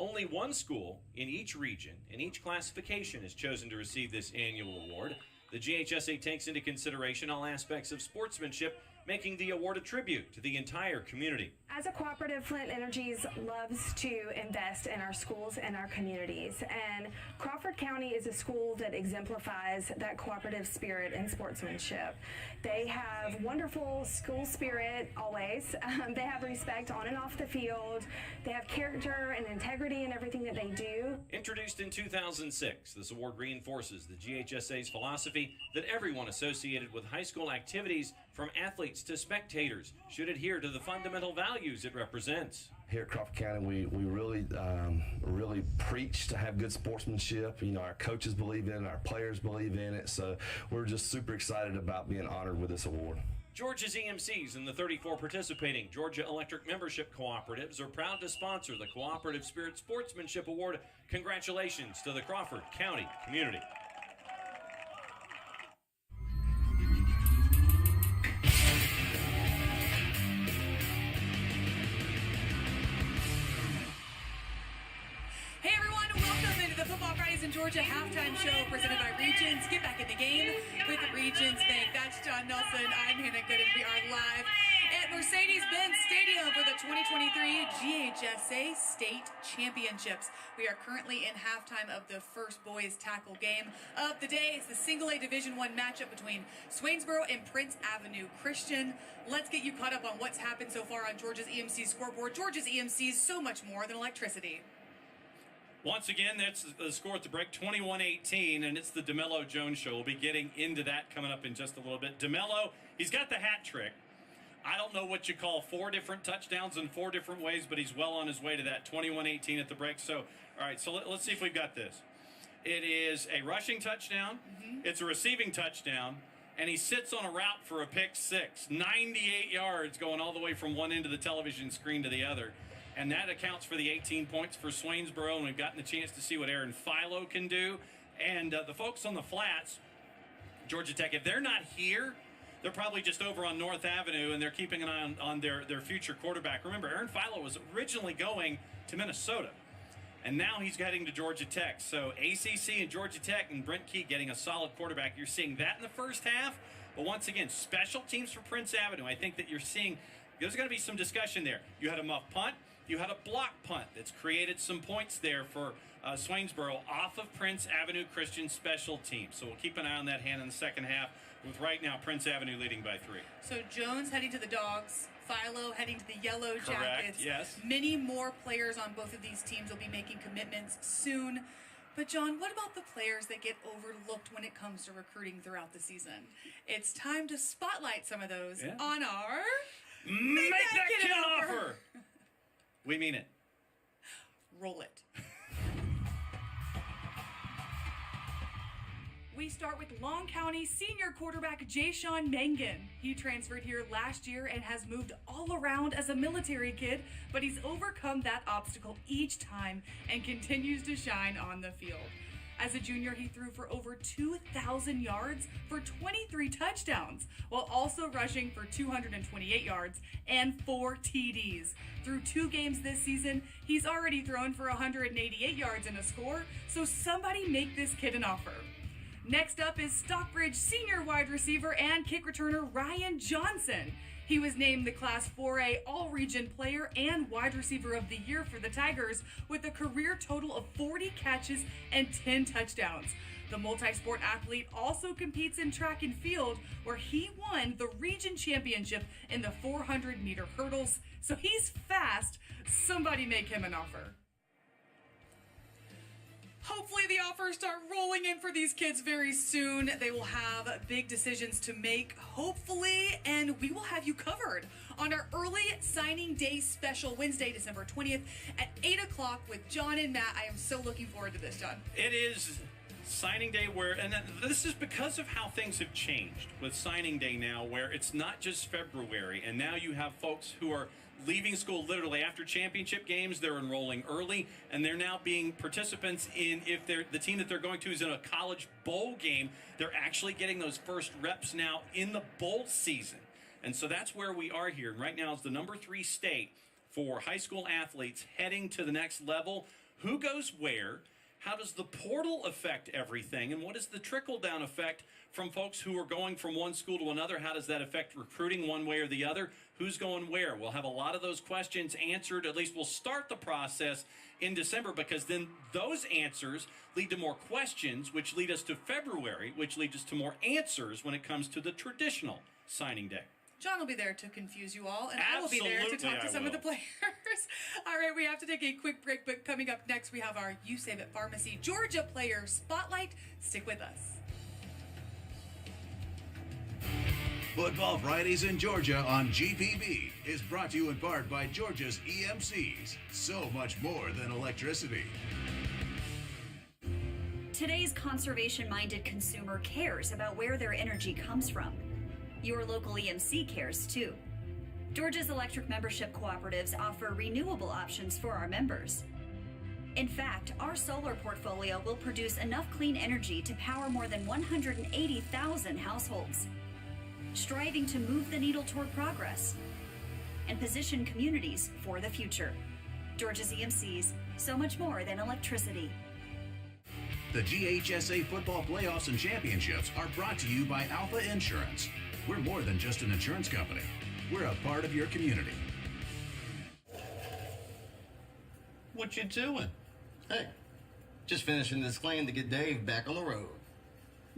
Only one school in each region, in each classification, is chosen to receive this annual award. The GHSA takes into consideration all aspects of sportsmanship, making the award a tribute to the entire community. As a cooperative, Flint Energies loves to invest in our schools and our communities, and Crawford County is a school that exemplifies that cooperative spirit and sportsmanship. They have wonderful school spirit always. They have respect on and off the field. They have character and integrity in everything that they do. Introduced in 2006, this award reinforces the GHSA's philosophy that everyone associated with high school activities, from athletes to spectators, should adhere to the fundamental values it represents. Here at Crawford County, we really preach to have good sportsmanship. You know, our coaches believe in it, our players believe in it, so we're just super excited about being honored with this award. Georgia's EMCs and the 34 participating Georgia Electric membership cooperatives are proud to sponsor the Cooperative Spirit Sportsmanship Award. Congratulations to the Crawford County community. Hey everyone, welcome into the Football Fridays in Georgia halftime show presented by Regions. Get back in the game with Regions Bank. That's John Nelson. I'm Hannah Gooden. We are live at Mercedes-Benz Stadium for the 2023 GHSA State Championships. We are currently in halftime of the first boys tackle game of the day. It's the Single A Division I matchup between Swainsboro and Prince Avenue Christian. Let's get you caught up on what's happened so far on Georgia's EMC scoreboard. Georgia's EMC is so much more than electricity. Once again, that's the score at the break, 21-18, and it's the Dello Jones show. We'll be getting into that coming up in just a little bit. Dello, he's got the hat trick. I don't know what you call 4 different touchdowns in 4 different ways, but he's well on his way to that 21-18 at the break. So, all right, so let's see if we've got this. It is a rushing touchdown. It's a receiving touchdown, and he sits on a route for a pick 6. 98 yards going all the way from one end of the television screen to the other. And that accounts for the 18 points for Swainsboro, and we've gotten the chance to see what Aaron Philo can do. And the folks on the flats, Georgia Tech, if they're not here, they're probably just over on North Avenue, and they're keeping an eye on their future quarterback. Remember, Aaron Philo was originally going to Minnesota, and now he's heading to Georgia Tech. So ACC and Georgia Tech and Brent Key getting a solid quarterback. You're seeing that in the first half. But once again, special teams for Prince Avenue. I think that you're seeing there's going to be some discussion there. You had a muff punt. You had a block punt that's created some points there for Swainsboro off of Prince Avenue Christian special teams. So we'll keep an eye on that hand in the second half, with right now Prince Avenue leading by 3. So Jones heading to the Dogs, Philo heading to the Yellow Jackets. Correct, yes. Many more players on both of these teams will be making commitments soon. But John, what about the players that get overlooked when it comes to recruiting throughout the season? It's time to spotlight some of those on our Make That Kid an Offer. We mean it. Roll it. We start with Long County senior quarterback Jayshawn Mangan. He transferred here last year and has moved all around as a military kid, but he's overcome that obstacle each time and continues to shine on the field. As a junior, he threw for over 2,000 yards for 23 touchdowns, while also rushing for 228 yards and 4 TDs. Through 2 games this season, he's already thrown for 188 yards and a score, so somebody make this kid an offer. Next up is Stockbridge senior wide receiver and kick returner Ryan Johnson. He was named the Class 4A All-Region Player and Wide Receiver of the Year for the Tigers with a career total of 40 catches and 10 touchdowns. The multi-sport athlete also competes in track and field, where he won the region championship in the 400-meter hurdles. So he's fast. Somebody make him an offer. Hopefully the offers start rolling in for these kids very soon. They will have big decisions to make, hopefully, and we will have you covered on our early signing day special Wednesday, December 20th at 8 o'clock with John and Matt. I am so looking forward to this, John. It is Signing day and this is because of how things have changed with signing day now, where it's not just February, and now you have folks who are leaving school literally after championship games. They're enrolling early, and they're now being participants in, if the team that they're going to is in a college bowl game, they're actually getting those first reps now in the bowl season. And so that's where we are here. Right now is the number 3 state for high school athletes heading to the next level. Who goes where? How does the portal affect everything? And what is the trickle-down effect from folks who are going from one school to another? How does that affect recruiting one way or the other? Who's going where? We'll have a lot of those questions answered. At least we'll start the process in December, because then those answers lead to more questions, which lead us to February, which leads us to more answers when it comes to the traditional signing day. John will be there to confuse you all, and Absolutely, I will be there to talk to some of the players. All right, we have to take a quick break, but coming up next, we have our You Save It Pharmacy Georgia Player Spotlight. Stick with us. Football Fridays in Georgia on GPB is brought to you in part by Georgia's EMCs. So much more than electricity. Today's conservation-minded consumer cares about where their energy comes from. Your local EMC cares too. Georgia's electric membership cooperatives offer renewable options for our members. In fact, our solar portfolio will produce enough clean energy to power more than 180,000 households, striving to move the needle toward progress and position communities for the future. Georgia's EMCs, so much more than electricity. The GHSA football playoffs and championships are brought to you by Alpha Insurance. We're more than just an insurance company. We're a part of your community. What you doing? Hey, just finishing this claim to get Dave back on the road.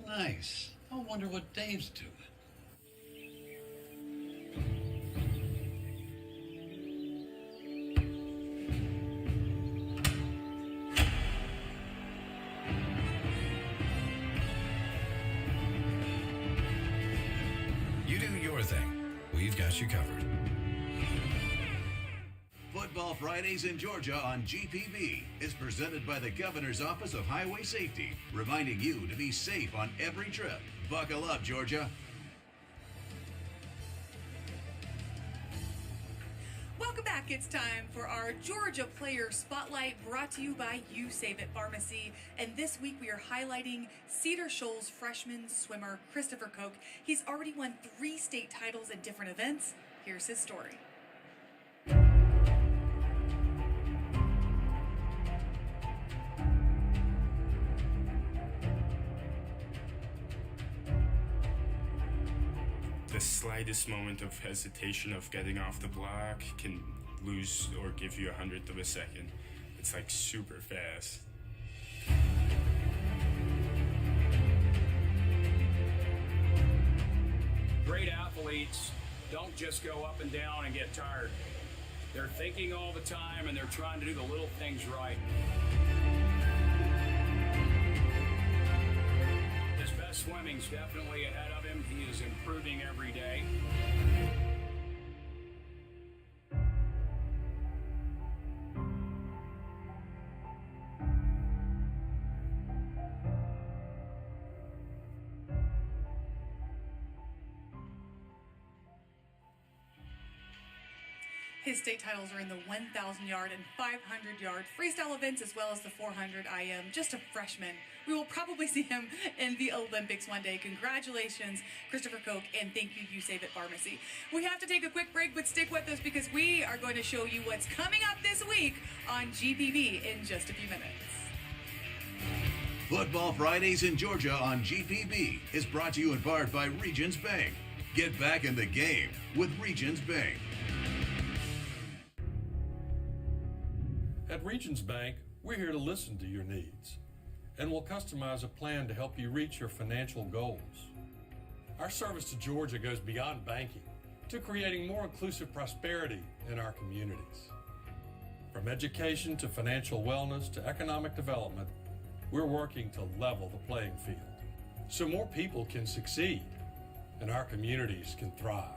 Nice. I wonder what Dave's doing. You do your thing. We've got you covered. Football Fridays in Georgia on GPB is presented by the Governor's Office of Highway Safety, reminding you to be safe on every trip. Buckle up, Georgia. Welcome back. It's time for our Georgia Player Spotlight, brought to you by You Save It Pharmacy. And this week we are highlighting Cedar Shoals freshman swimmer Christopher Koch. He's already won 3 state titles in different events. Here's his story. The slightest moment of hesitation of getting off the block can lose or give you 100th of a second. It's like super fast. Great athletes don't just go up and down and get tired. They're thinking all the time, and they're trying to do the little things right. His best swimming's definitely ahead of him. He is improving every day. His state titles are in the 1,000-yard and 500-yard freestyle events, as well as the 400 IM. Just a freshman. We will probably see him in the Olympics one day. Congratulations, Christopher Koch, and thank you, You Save It Pharmacy. We have to take a quick break, but stick with us because we are going to show you what's coming up this week on GPB in just a few minutes. Football Fridays in Georgia on GPB is brought to you in part by Regions Bank. Get back in the game with Regions Bank. At Regions Bank, we're here to listen to your needs, and we'll customize a plan to help you reach your financial goals. Our service to Georgia goes beyond banking to creating more inclusive prosperity in our communities. From education to financial wellness to economic development, we're working to level the playing field so more people can succeed and our communities can thrive.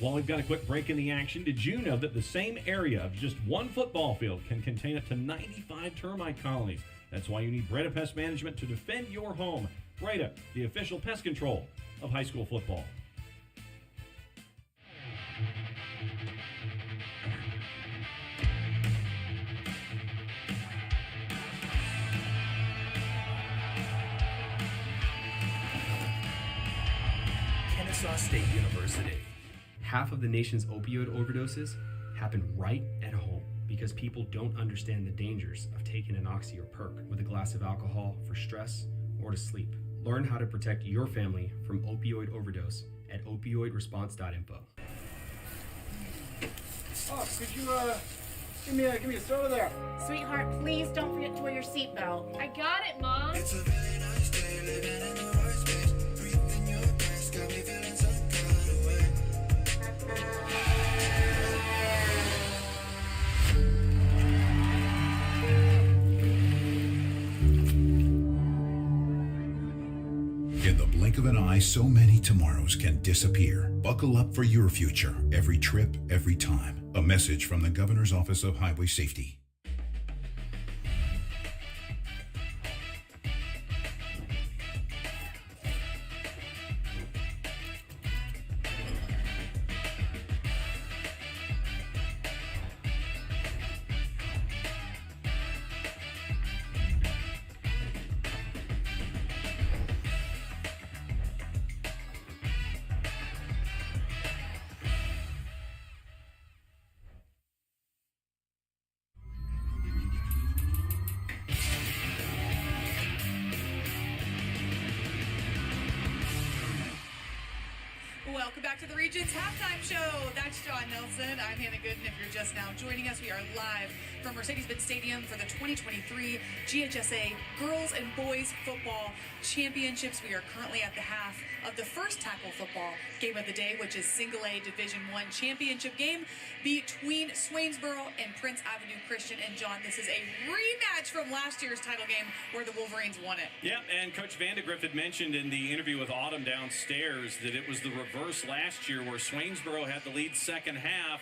While we've got a quick break in the action, did you know that the same area of just one football field can contain up to 95 termite colonies? That's why you need Breda Pest Management to defend your home. Breda, the official pest control of high school football. Kennesaw State University. Half of the nation's opioid overdoses happen right at home because people don't understand the dangers of taking an oxy or perk with a glass of alcohol for stress or to sleep. Learn how to protect your family from opioid overdose at opioidresponse.info. Oh, could you give me a soda there? Sweetheart, please don't forget to wear your seatbelt. I got it, Mom. It's a very nice day, living in the right space. Breathing your gas, got me feeling some kind of way. In the blink of an eye, so many tomorrows can disappear. Buckle up for your future, every trip, every time. A message from the Governor's Office of Highway Safety. Welcome back to the Regions Halftime Show. That's John Nelson. I'm Hannah Gooden. If you're just now joining us, we are live from Mercedes-Benz Stadium for the 2023 GHSA Girls and Boys Football Championships. We are currently at the half of the first tackle football game of the day, which is Single A Division I championship game between Swainsboro and Prince Avenue Christian. And John, this is a rematch from last year's title game where the Wolverines won it. Yeah, and Coach Vandegrift had mentioned in the interview with Autumn downstairs that it was the reverse last year where Swainsboro had the lead second half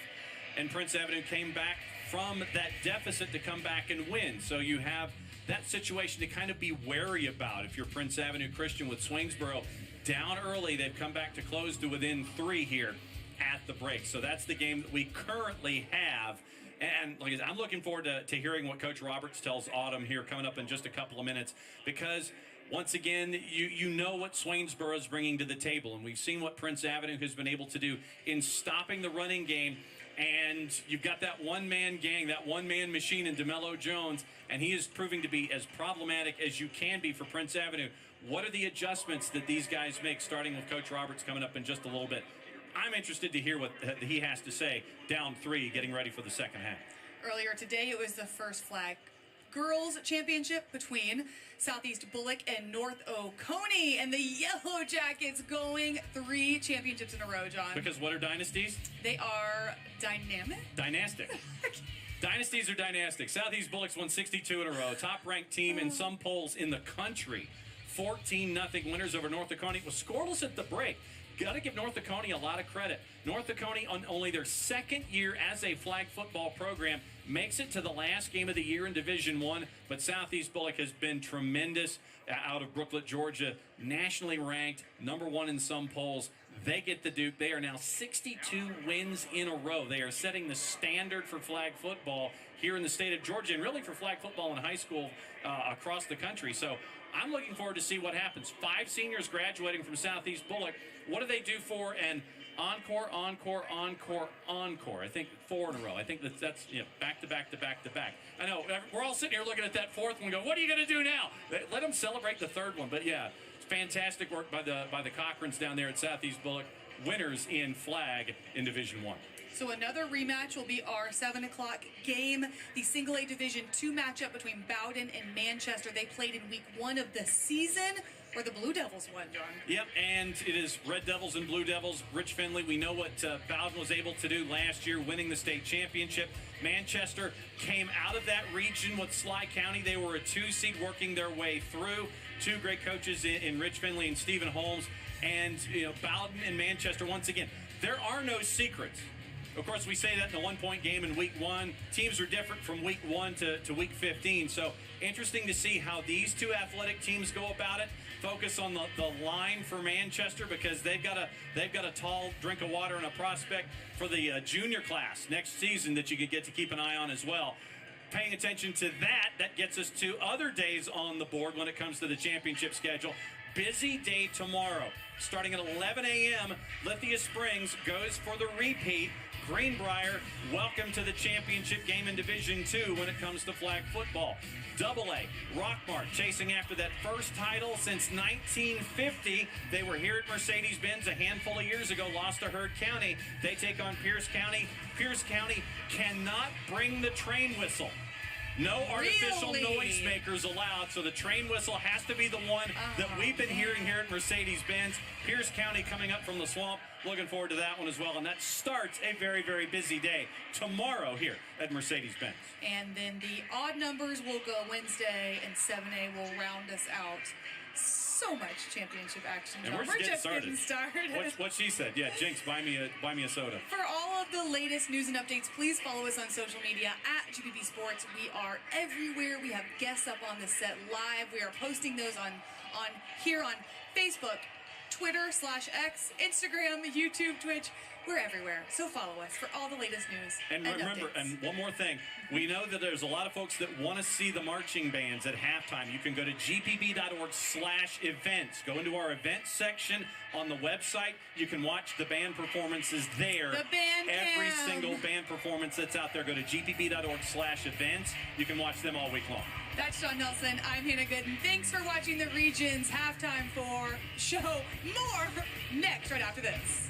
and Prince Avenue came back from that deficit to come back and win. So you have that situation to kind of be wary about if you're Prince Avenue Christian with Swainsboro down early. They've come back to close to within 3 here at the break. So that's the game that we currently have. And like I said, I'm looking forward to hearing what Coach Roberts tells Autumn here coming up in just a couple of minutes, because once again, you know what Swainsboro is bringing to the table, and we've seen what Prince Avenue has been able to do in stopping the running game. And you've got that one-man gang, that one-man machine in Dello Jones, and he is proving to be as problematic as you can be for Prince Avenue. What are the adjustments that these guys make, starting with Coach Roberts coming up in just a little bit? I'm interested to hear what he has to say down 3, getting ready for the second half. Earlier today, it was the first flag girls championship between Southeast Bullock and North Oconee, and the Yellow Jackets going 3 championships in a row, John. Because what are dynasties? They are dynamic? Dynastic. Dynasties are dynastic. Southeast Bullocks won 62 in a row. Top-ranked team in some polls in the country. 14-0 winners over North Oconee. Was scoreless at the break. Got to give North Oconee a lot of credit. North Oconee, on only their second year as a flag football program, makes it to the last game of the year in Division I, but Southeast Bullock has been tremendous out of Brooklet, Georgia, nationally ranked, #1 in some polls. They get the Duke. They are now 62 wins in a row. They are setting the standard for flag football here in the state of Georgia, and really for flag football in high school across the country. So I'm looking forward to see what happens. 5 seniors graduating from Southeast Bullock. What do they do for an encore, encore, encore, encore? I think 4 in a row. I think that's back to back to back to back. I know we're all sitting here looking at that 4th one, going, "What are you going to do now?" Let them celebrate the 3rd one. But yeah, it's fantastic work by the Cochrans down there at Southeast Bullock, winners in flag in Division I. So another rematch will be our 7 o'clock game, the Single A Division II matchup between Bowden and Manchester. They played in week 1 of the season, where the Blue Devils won, John. Yep, and it is Red Devils and Blue Devils. Rich Finley, we know what Bowden was able to do last year, winning the state championship. Manchester came out of that region with Sly County. They were a 2 seed working their way through. 2 great coaches in Rich Finley and Stephen Holmes. And Bowden and Manchester, once again, there are no secrets. Of course, we say that in the one-point game in week 1. Teams are different from week 1 to week 15. So interesting to see how these two athletic teams go about it. Focus on the line for Manchester because they've got a tall drink of water and a prospect for the junior class next season that you could get to keep an eye on as well. Paying attention to that gets us to other days on the board when it comes to the championship schedule. Busy day tomorrow. Starting at 11 a.m., Lithia Springs goes for the repeat. Greenbrier, welcome to the championship game in Division II when it comes to flag football. AA, Rockmart, chasing after that first title since 1950. They were here at Mercedes-Benz a handful of years ago, lost to Heard County. They take on Pierce County. Pierce County cannot bring the train whistle. No artificial noise makers allowed, so the train whistle has to be the one that we've been hearing here at Mercedes-Benz. Pierce County coming up from the swamp. Looking forward to that one as well, and that starts a very, very busy day tomorrow here at Mercedes-Benz. And then the odd numbers will go Wednesday, and 7A will round us out. So much championship action. And we're just getting started. What she said. Yeah, Jinx, buy me a soda. For all of the latest news and updates, please follow us on social media at GPB Sports. We are everywhere. We have guests up on the set live. We are posting those on here on Facebook, Twitter/X, Instagram, YouTube, Twitch. We're everywhere. So follow us for all the latest news and remember, updates. and one more thing. We know that there's a lot of folks that want to see the marching bands at halftime. You can go to gpb.org/events. Go into our events section on the website. You can watch the band performances there. The band Every single band performance that's out there. Go to gpb.org/events. You can watch them all week long. That's Sean Nelson. I'm Hannah Gooden. Thanks for watching the Regions Halftime for show. More next right after this.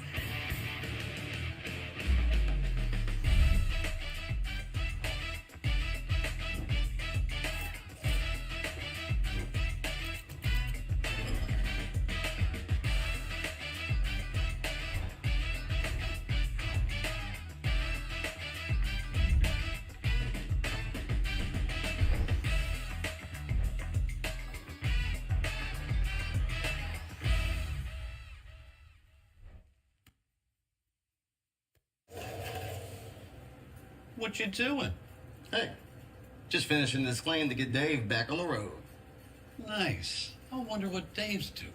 What you doing? Hey, just finishing this claim to get Dave back on the road. Nice. I wonder what Dave's doing.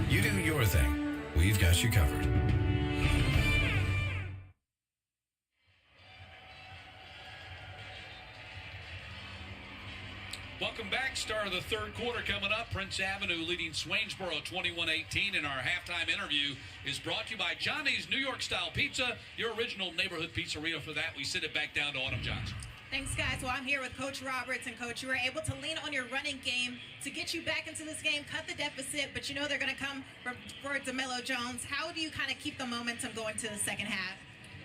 You do your thing. We've got you covered. Welcome back. Start of the third quarter coming up. Prince Avenue leading Swainsboro 21-18. And our halftime interview is brought to you by Johnny's New York Style Pizza, your original neighborhood pizzeria. For that, we send it back down to Autumn Johnson. Thanks, guys. Well, I'm here with Coach Roberts. And, Coach, you were able to lean on your running game to get you back into this game, cut the deficit, but you know they're going to come for Dello Jones. How do you kind of keep the momentum going to the second half?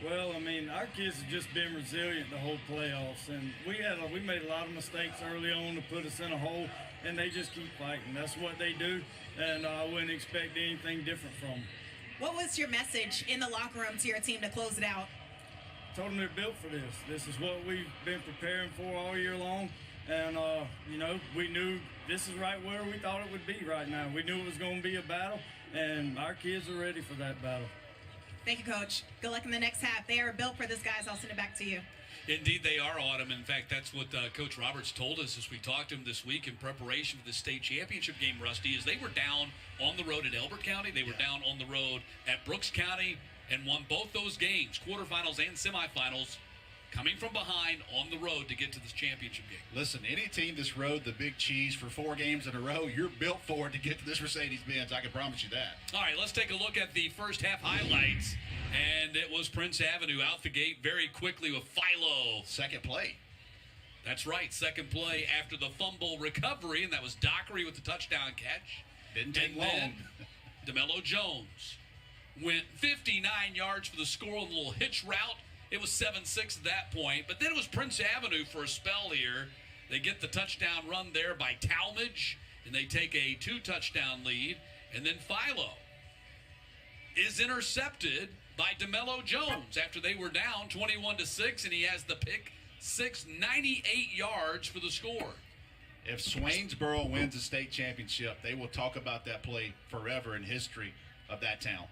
Well, I mean, our kids have just been resilient the whole playoffs, and we made a lot of mistakes early on to put us in a hole, and they just keep fighting. That's what they do, and I wouldn't expect anything different from them. What was your message in the locker room to your team to close it out? Told them they're built for this. This is what we've been preparing for all year long, and you know, we knew this is right where we thought it would be right now. We knew it was going to be a battle, and our kids are ready for that battle. Thank you, Coach. Good luck in the next half. They are built for this, guys. I'll send it back to you. Indeed, they are, Autumn. In fact, that's what Coach Roberts told us as we talked to him this week in preparation for the state championship game, Rusty, is they were down on the road at Elbert County. They were down on the road at Brooks County and won both those games, quarterfinals and semifinals, coming from behind on the road to get to this championship game. Listen, any team that's rode the big cheese for 4 games in a row, you're built for it to get to this Mercedes-Benz. I can promise you that. All right, let's take a look at the first half highlights. And it was Prince Avenue out the gate very quickly with Philo. Second play. That's right, second play after the fumble recovery, and that was Dockery with the touchdown catch. Didn't take long. Dello Jones went 59 yards for the score on the little hitch route. It was 7-6 at that point, but then it was Prince Avenue for a spell here. They get the touchdown run there by Talmadge, and they take a 2-touchdown lead, and then Philo is intercepted by DeMello Jones after they were down 21-6, and he has the pick six, 98 yards for the score. If Swainsboro wins the state championship, they will talk about that play forever in history of that town.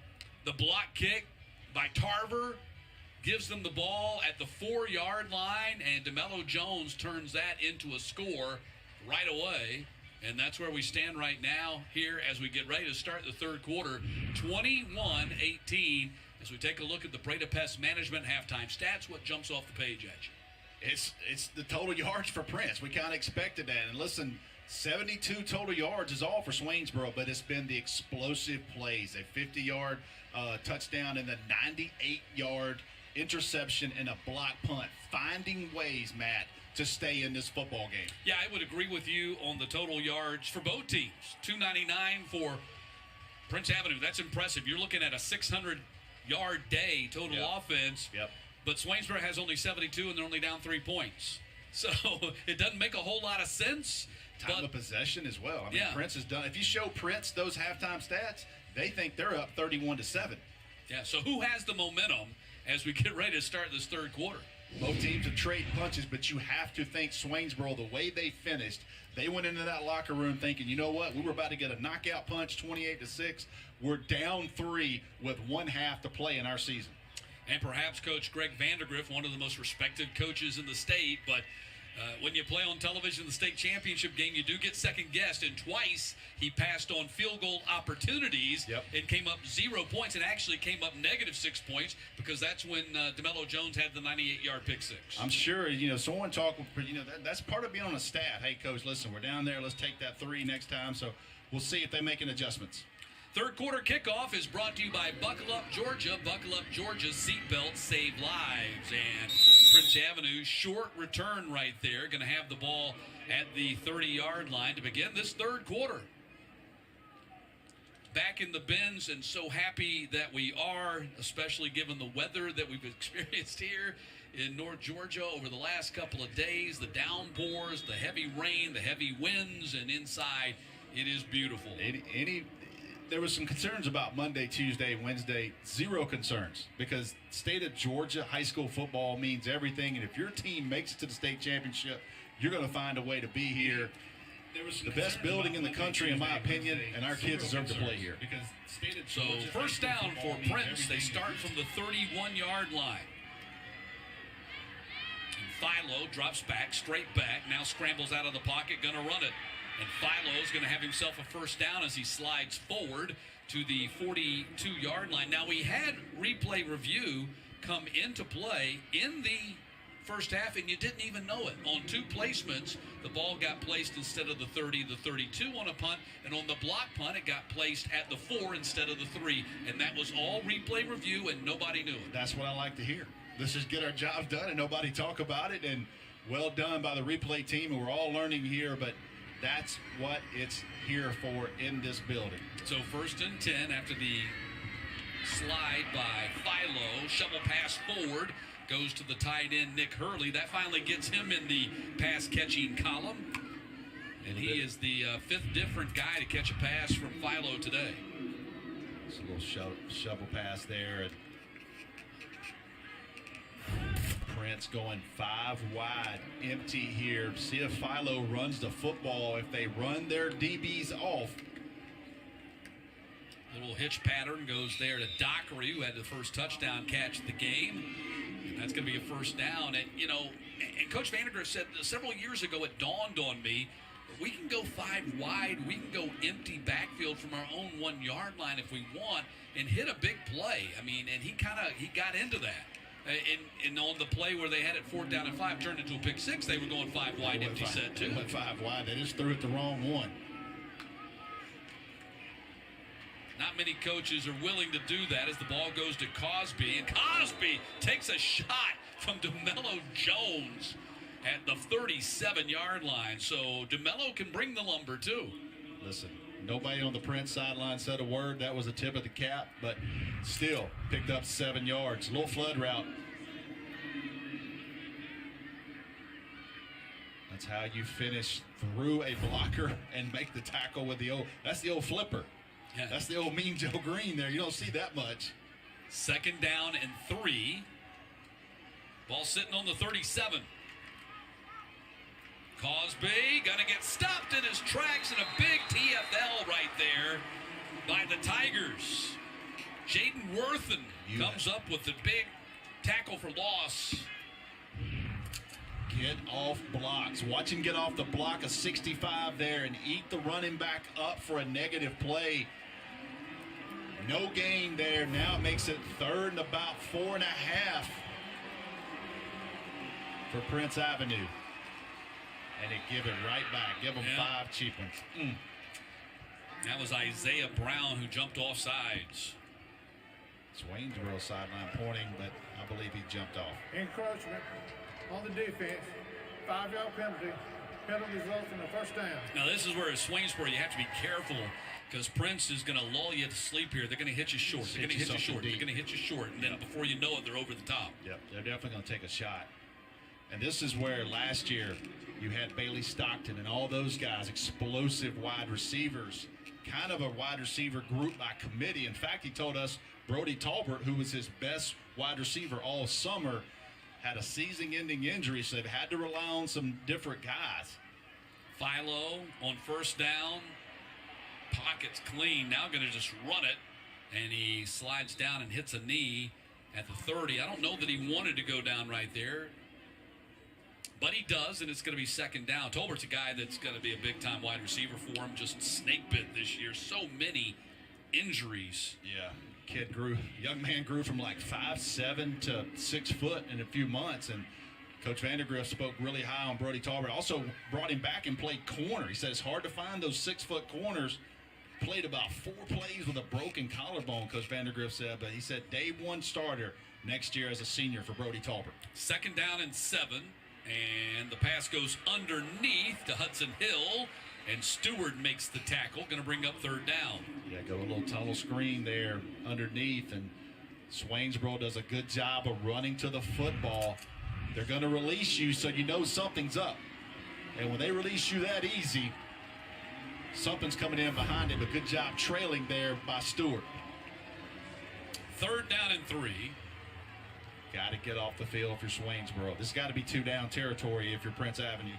The block kick by Tarver gives them the ball at the 4-yard line, and DeMello Jones turns that into a score right away. And that's where we stand right now here as we get ready to start the third quarter, 21-18. As we take a look at the Breda Pest Management halftime stats, what jumps off the page at you? It's the total yards for Prince. We kind of expected that. And listen, 72 total yards is all for Swainsboro, but it's been the explosive plays. A 50-yard touchdown and the 98-yard interception and a block punt. Finding ways, Matt, to stay in this football game. Yeah, I would agree with you on the total yards for both teams. 299 for Prince Avenue. That's impressive. You're looking at a 600-yard day total offense. Yep. But Swainsboro has only 72, and they're only down 3 points. So it doesn't make a whole lot of sense. Time of possession as well. I mean, Yeah. Prince has done. If you show Prince those halftime stats, they think they're up 31-7. Yeah, so who has the momentum as we get ready to start this third quarter? Both teams have traded punches, but you have to think Swainsboro, the way they finished, they went into that locker room thinking, you know what, we were about to get a knockout punch, 28-6. We're down 3 with 1 half to play in our season. And perhaps Coach Greg Vandergriff, one of the most respected coaches in the state, but when you play on television in the state championship game, you do get second-guessed, and twice he passed on field goal opportunities and came up 0 points, and actually came up -6 points because that's when DeMello Jones had the 98-yard pick six. I'm sure, someone talk, that's part of being on a staff. Hey, Coach, listen, we're down there. Let's take that 3 next time. So we'll see if they make any adjustments. Third quarter kickoff is brought to you by Buckle Up Georgia. Buckle Up Georgia's seatbelts save lives. And Prince Avenue, short return right there. Going to have the ball at the 30-yard line to begin this third quarter. Back in the bins, and so happy that we are, especially given the weather that we've experienced here in North Georgia over the last couple of days. The downpours, the heavy rain, the heavy winds, and inside it is beautiful. There was some concerns about Monday, Tuesday, Wednesday. 0 concerns because state of Georgia high school football means everything. And if your team makes it to the state championship, you're going to find a way to be here. The best building in the country, in my opinion, and our kids deserve to play here. So first down for Prince. They start from the 31-yard line. And Philo drops back, straight back, now scrambles out of the pocket, going to run it. And Philo's going to have himself a first down as he slides forward to the 42-yard line. Now, we had replay review come into play in the first half, and you didn't even know it. On 2 placements, the ball got placed instead of the 30, the 32 on a punt, and on the block punt, it got placed at the 4 instead of the 3, and that was all replay review, and nobody knew it. That's what I like to hear. Let's just get our job done and nobody talk about it, and well done by the replay team, and we're all learning here, but that's what it's here for in this building. So 1st and 10 after the slide by Philo. Shovel pass forward. Goes to the tight end, Nick Hurley. That finally gets him in the pass-catching column. And he is the 5th different guy to catch a pass from Philo today. It's a little shovel pass there. And Prince going 5 wide, empty here. See if Philo runs the football. If they run their DBs off. Little hitch pattern goes there to Dockery, who had the first touchdown catch of the game. And that's going to be a first down. And, and Coach Vandergriff said several years ago, it dawned on me, we can go 5 wide. We can go empty backfield from our own 1-yard line if we want and hit a big play. I mean, and he got into that. And on the play where they had it 4th down and 5 turned into a pick 6, they were going 5 wide empty set too. They went 5 wide. They just threw it the wrong one. Not many coaches are willing to do that as the ball goes to Cosby. And Cosby takes a shot from DeMello Jones at the 37-yard line. So DeMello can bring the lumber too. Listen, nobody on the Prince sideline said a word. That was a tip of the cap, but still picked up 7 yards. Little flood route. That's how you finish through a blocker and make the tackle with that's the old flipper. Yeah. That's the old Mean Joe Green there. You don't see that much. 2nd down and 3. Ball sitting on the 37. Cosby gonna get stopped in his tracks, and a big TFL right there by the Tigers. Jaden Worthen comes up with the big tackle for loss. Get off blocks. Watch him get off the block of 65 there and eat the running back up for a negative play. No gain there. Now it makes it 3rd and about 4.5 for Prince Avenue. And they give it right back. Give them 5 cheap ones. That was Isaiah Brown who jumped off sides. Swainsboro sideline pointing, but I believe he jumped off. Encroachment on the defense. 5-yard penalty. Penalty results in a 1st down. Now this is where at Swainsboro you have to be careful, because Prince is going to lull you to sleep here. They're going to hit you short. They're going to hit you short. They're going to hit you short. And then before you know it, they're over the top. Yep, they're definitely going to take a shot. And this is where last year you had Bailey Stockton and all those guys, explosive wide receivers, kind of a wide receiver group by committee. In fact, he told us Brody Talbert, who was his best wide receiver all summer, had a season-ending injury, so they've had to rely on some different guys. Philo on 1st down. Pocket's clean. Now going to just run it. And he slides down and hits a knee at the 30. I don't know that he wanted to go down right there, but he does, and it's going to be 2nd down. Tolbert's a guy that's going to be a big-time wide receiver for him. Just snake bit this year. So many injuries. Yeah. Young man grew from like 5'7" to 6 foot in a few months, and Coach Vandergrift spoke really high on Brody Talbert. Also brought him back and played corner. He said it's hard to find those 6-foot corners. Played about 4 plays with a broken collarbone, Coach Vandergrift said, but he said day 1 starter next year as a senior for Brody Talbert. 2nd down and 7, and the pass goes underneath to Hudson Hill. And Stewart makes the tackle, going to bring up 3rd down. Yeah, go a little tunnel screen there underneath, and Swainsboro does a good job of running to the football. They're going to release you so you know something's up. And when they release you that easy, something's coming in behind it. A good job trailing there by Stewart. 3rd down and 3. Got to get off the field if you're Swainsboro. This got to be 2-down territory if you're Prince Avenue.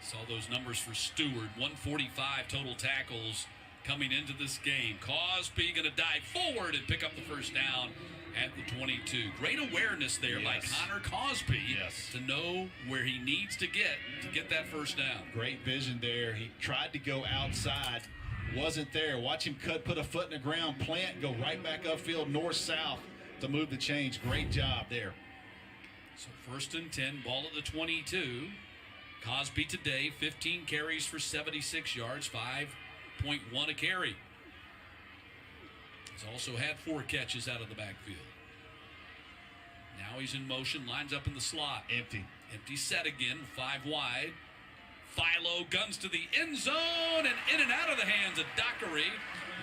Saw those numbers for Stewart. 145 total tackles coming into this game. Cosby going to dive forward and pick up the 1st down at the 22. Great awareness there by Connor Cosby to know where he needs to get that 1st down. Great vision there. He tried to go outside, wasn't there. Watch him put a foot in the ground, plant, go right back upfield, north-south to move the chains. Great job there. So 1st and 10, ball at the 22. Cosby today, 15 carries for 76 yards, 5.1 a carry. He's also had 4 catches out of the backfield. Now he's in motion, lines up in the slot. Empty set again, 5 wide. Philo guns to the end zone and in and out of the hands of Dockery.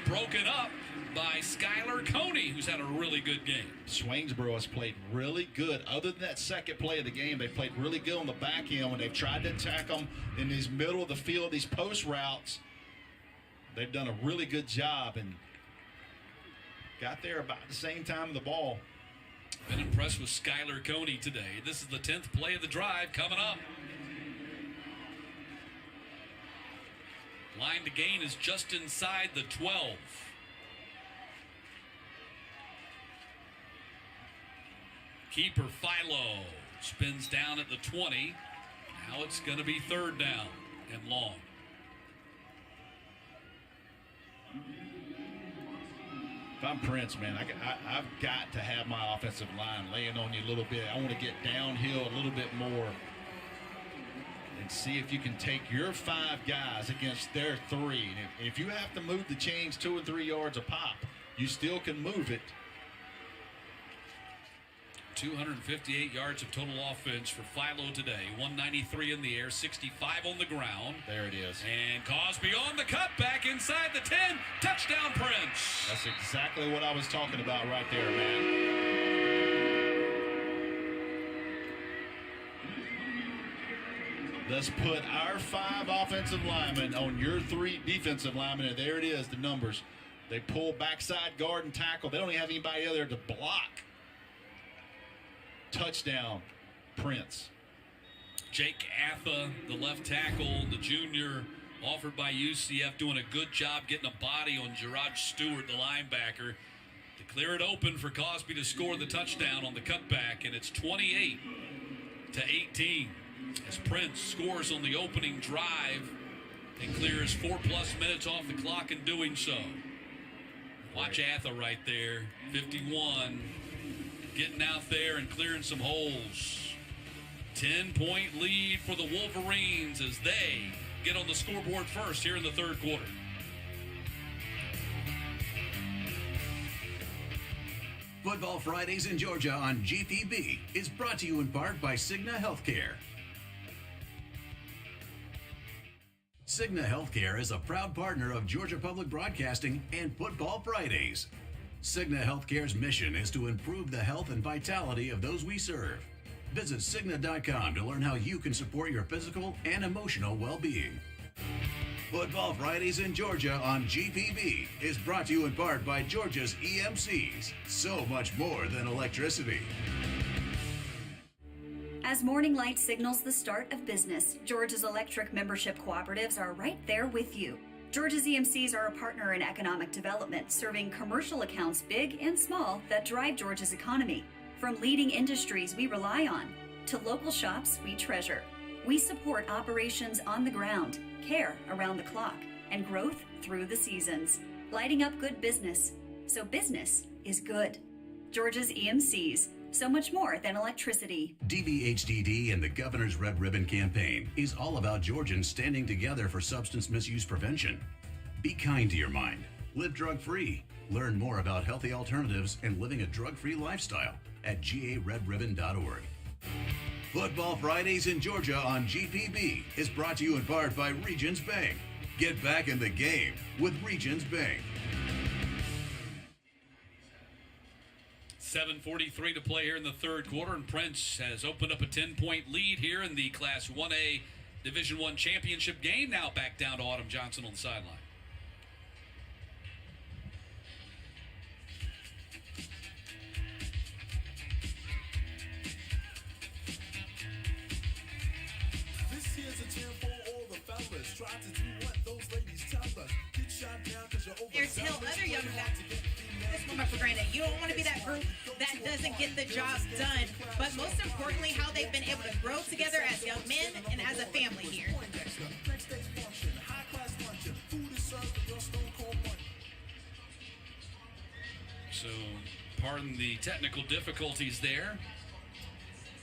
Broken up by Skylar Coney, who's had a really good game. Swainsboro has played really good. Other than that second play of the game, they played really good on the back end when they've tried to attack them in these middle of the field, these post routes. They've done a really good job and got there about the same time of the ball. Been impressed with Skylar Coney today. This is the 10th play of the drive coming up. Line to gain is just inside the 12. Keeper Philo spins down at the 20. Now it's going to be 3rd down and long. If I'm Prince, man, I've got to have my offensive line laying on you a little bit. I want to get downhill a little bit more and see if you can take your 5 guys against their 3. And if you have to move the chains 2 or 3 yards a pop, you still can move it. 258 yards of total offense for Philo today. 193 in the air, 65 on the ground. There it is. And Cosby on the cutback inside the 10. Touchdown, Prince. That's exactly what I was talking about right there, man. Let's put our 5 offensive linemen on your 3 defensive linemen, and there it is, the numbers. They pull backside guard and tackle. They don't even have anybody there to block. Touchdown, Prince. Jake Atha, the left tackle, the junior, offered by UCF, doing a good job getting a body on Gerard Stewart, the linebacker, to clear it open for Cosby to score the touchdown on the cutback, and it's 28-18 as Prince scores on the opening drive and clears 4+ minutes off the clock in doing so. Watch Atha right there, 51, getting out there and clearing some holes. 10-point lead for the Wolverines as they get on the scoreboard first here in the third quarter. Football Fridays in Georgia on GPB is brought to you in part by Cigna Healthcare. Cigna Healthcare is a proud partner of Georgia Public Broadcasting and Football Fridays. Cigna Healthcare's mission is to improve the health and vitality of those we serve. Visit Cigna.com to learn how you can support your physical and emotional well-being. Football Fridays in Georgia on GPB is brought to you in part by Georgia's EMCs. So much more than electricity. As morning light signals the start of business, Georgia's electric membership cooperatives are right there with you. Georgia's EMCs are a partner in economic development, serving commercial accounts big and small that drive Georgia's economy. From leading industries we rely on to local shops we treasure, we support operations on the ground, care around the clock, and growth through the seasons, lighting up good business. So business is good. Georgia's EMCs, so much more than electricity. DBHDD and the Governor's Red Ribbon Campaign is all about Georgians standing together for substance misuse prevention. Be kind to your mind. Live drug-free. Learn more about healthy alternatives and living a drug-free lifestyle at garedribbon.org. Football Fridays in Georgia on GPB is brought to you in part by Regions Bank. Get back in the game with Regions Bank. 7:43 to play here in the third quarter, and Prince has opened up a 10-point lead here in the Class 1A Division I championship game. Now back down to Autumn Johnson on the sideline. There's still other young guys. This one for granted. You don't want to be that group that doesn't get the job done, but most importantly, how they've been able to grow together as young men and as a family here. So, pardon the technical difficulties there.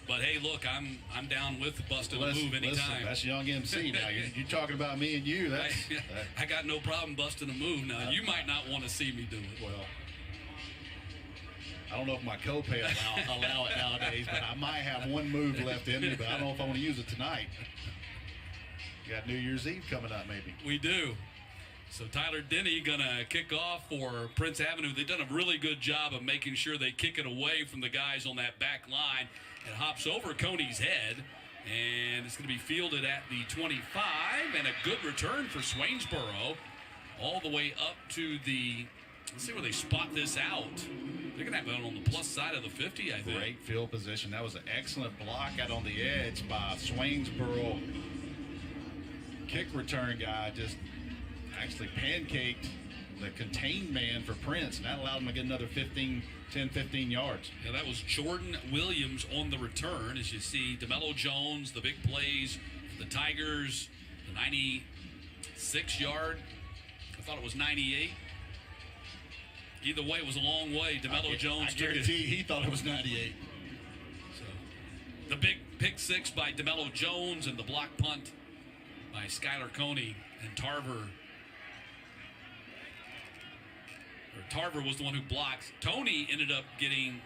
But hey, look, I'm down with busting a move anytime. Listen, that's young MC now. You're talking about me and you. I got no problem busting a move. Now, you might not want to see me do it. Well, I don't know if my copay allow it nowadays, but I might have one move left in me, but I don't know if I want to use it tonight. You got New Year's Eve coming up, maybe. We do. So Tyler Denny going to kick off for Prince Avenue. They've done a really good job of making sure they kick it away from the guys on that back line. It hops over Coney's head, and it's going to be fielded at the 25, and a good return for Swainsboro all the way up to the, let's see where they spot this out. They're going to have it on the plus side of the 50, I think. Great field position. That was an excellent block out on the edge by Swainsboro. Kick return guy just actually pancaked the contained man for Prince, and that allowed him to get another 10, 15 yards. Yeah, that was Jordan Williams on the return. As you see, Dello Jones, the big plays, the Tigers, the 96-yard. I thought it was 98. Either way, it was a long way. Dello Jones. I guarantee he thought it was 98. So, the big pick six by Dello Jones and the block punt by Skylar Coney and Tarver. Tarver was the one who blocked. Tony ended up getting,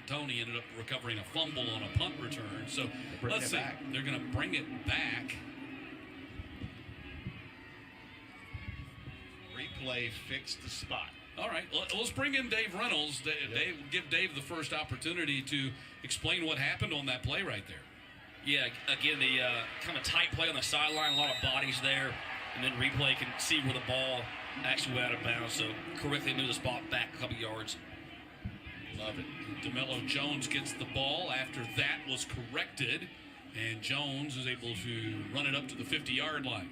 Tony ended up recovering a fumble on a punt return. So let's see. They're going to bring it back. Replay fixed the spot. All right, let's bring in Dave Reynolds. Give Dave the first opportunity to explain what happened on that play right there. Yeah, again, the kind of tight play on the sideline, a lot of bodies there. and then replay can see where the ball actually went out of bounds. So correctly knew the spot back a couple yards. Love it. DeMello Jones gets the ball after that was corrected, and Jones is able to run it up to the 50-yard line.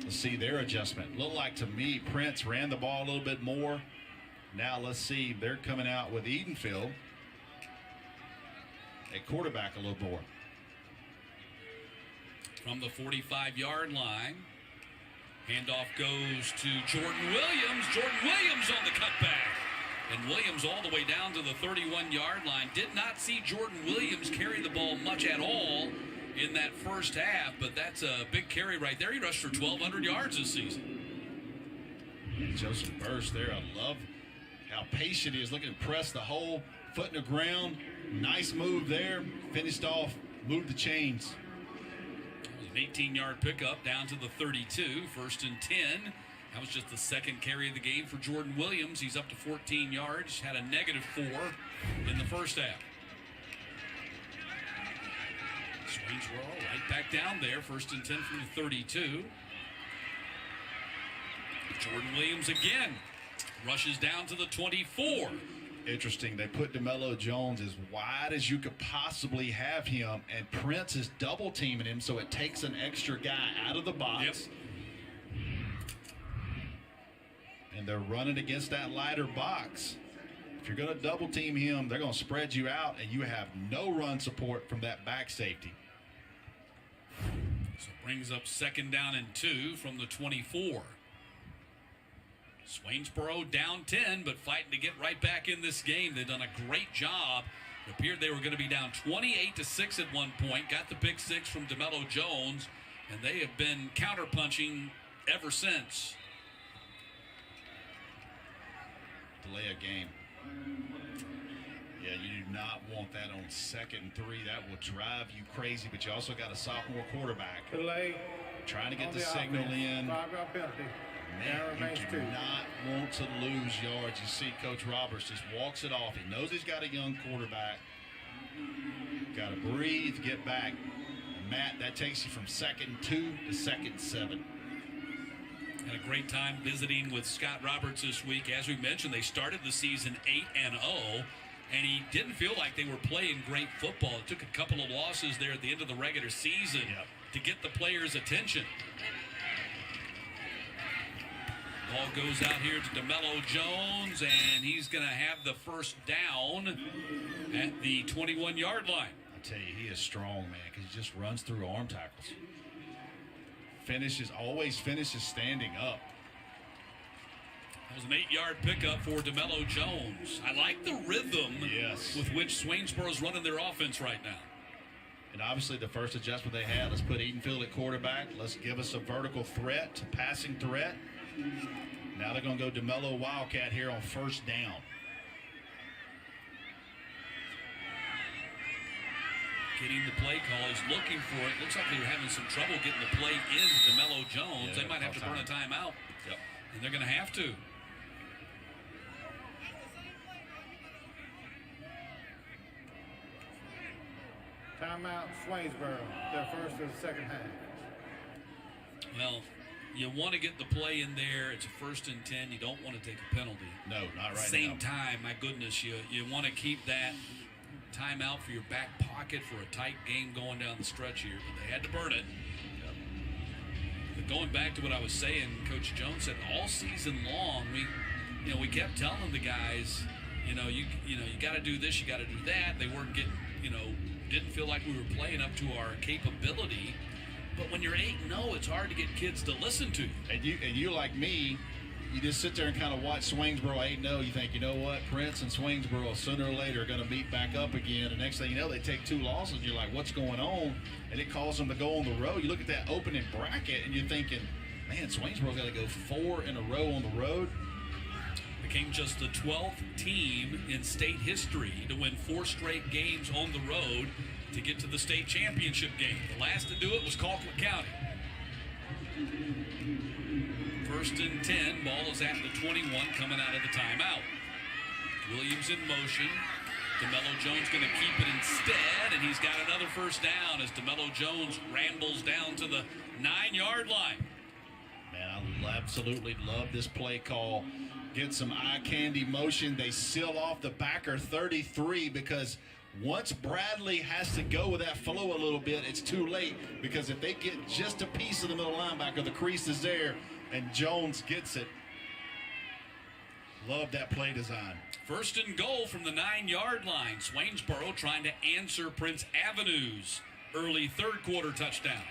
Let's see their adjustment. Looked like to me Prince ran the ball a little bit more. Now let's see, they're coming out with Edenfield at quarterback a little more. From the 45-yard line, handoff goes to Jordan Williams. Jordan Williams on the cutback. And Williams all the way down to the 31-yard line. Did not see Jordan Williams carry the ball much at all in that first half, but that's a big carry right there. He rushed for 1,200 yards this season. Joseph Burst there. I love how patient he is. Looking to press the hole, foot in the ground. Nice move there. Finished off, moved the chains. An 18-yard pickup down to the 32, 1st and 10. That was just the second carry of the game for Jordan Williams. He's up to 14 yards, had a -4 in the first half. Swainsboro right back down there, 1st and 10 from the 32. Jordan Williams again rushes down to the 24. Interesting. They put DeMello Jones as wide as you could possibly have him, and Prince is double teaming him, so it takes an extra guy out of the box. Yep. And they're running against that lighter box. If you're going to double team him, they're going to spread you out, and you have no run support from that back safety. So it brings up 2nd down and 2 from the 24. Swainsboro down 10, but fighting to get right back in this game. They've done a great job. It appeared they were going to be down 28-6 at one point. Got the pick 6 from DeMello Jones, and they have been counterpunching ever since. Delay a game. Yeah, you do not want that on 2nd and 3. That will drive you crazy, but you also got a sophomore quarterback. Delay. Trying to get the signal in. 5-yard penalty. Man, you do not want to lose yards. You see Coach Roberts just walks it off. He knows he's got a young quarterback. Got to breathe, get back. And Matt, that takes you from 2nd and 2 to 2nd and 7. Had a great time visiting with Scott Roberts this week. As we mentioned, they started the season 8-0, and he didn't feel like they were playing great football. It took a couple of losses there at the end of the regular season to get the players' attention. Ball goes out here to DeMello Jones, and he's going to have the first down at the 21-yard line. I tell you, he is strong, man, because he just runs through arm tackles. Always finishes standing up. That was an 8-yard pickup for DeMello Jones. I like the rhythm with which Swainsboro's running their offense right now. And obviously the first adjustment they had, let's put Edenfield at quarterback. Let's give us a vertical threat, passing threat. Now they're going to go DeMello Wildcat here on 1st down. Getting the play call. He's looking for it. Looks like they're having some trouble getting the play into DeMello Jones. They might have to burn a timeout. And they're going to have to. Timeout, Swainsboro. Their first of the second half. Well, you want to get the play in there. It's a 1st and 10. You don't want to take a penalty. No, not right now. Same time, my goodness, you want to keep that timeout for your back pocket for a tight game going down the stretch here. But they had to burn it. But going back to what I was saying, Coach Jones said all season long, we kept telling the guys, you got to do this, you got to do that. They weren't getting, didn't feel like we were playing up to our capability. But when you're 8-0, it's hard to get kids to listen to you. And you like me, you just sit there and kind of watch Swainsboro 8-0. You think, you know what, Prince and Swainsboro sooner or later are going to meet back up again. And next thing you know, they take 2 losses. You're like, what's going on? And it calls them to go on the road. You look at that opening bracket, and you're thinking, man, Swainsboro's got to go 4 in a row on the road. Became just the 12th team in state history to win 4 straight games on the road to get to the state championship game. The last to do it was Colquitt County. 1st and 10. Ball is at the 21 coming out of the timeout. Williams in motion. DeMello Jones going to keep it instead, and he's got another first down as DeMello Jones rambles down to the 9-yard line. Man, I absolutely love this play call. Get some eye candy motion. They seal off the backer 33 because once Bradley has to go with that flow a little bit, it's too late because if they get just a piece of the middle linebacker, the crease is there, and Jones gets it. Love that play design. First and goal from the 9-yard line. Swainsboro trying to answer Prince Avenue's early third quarter touchdown.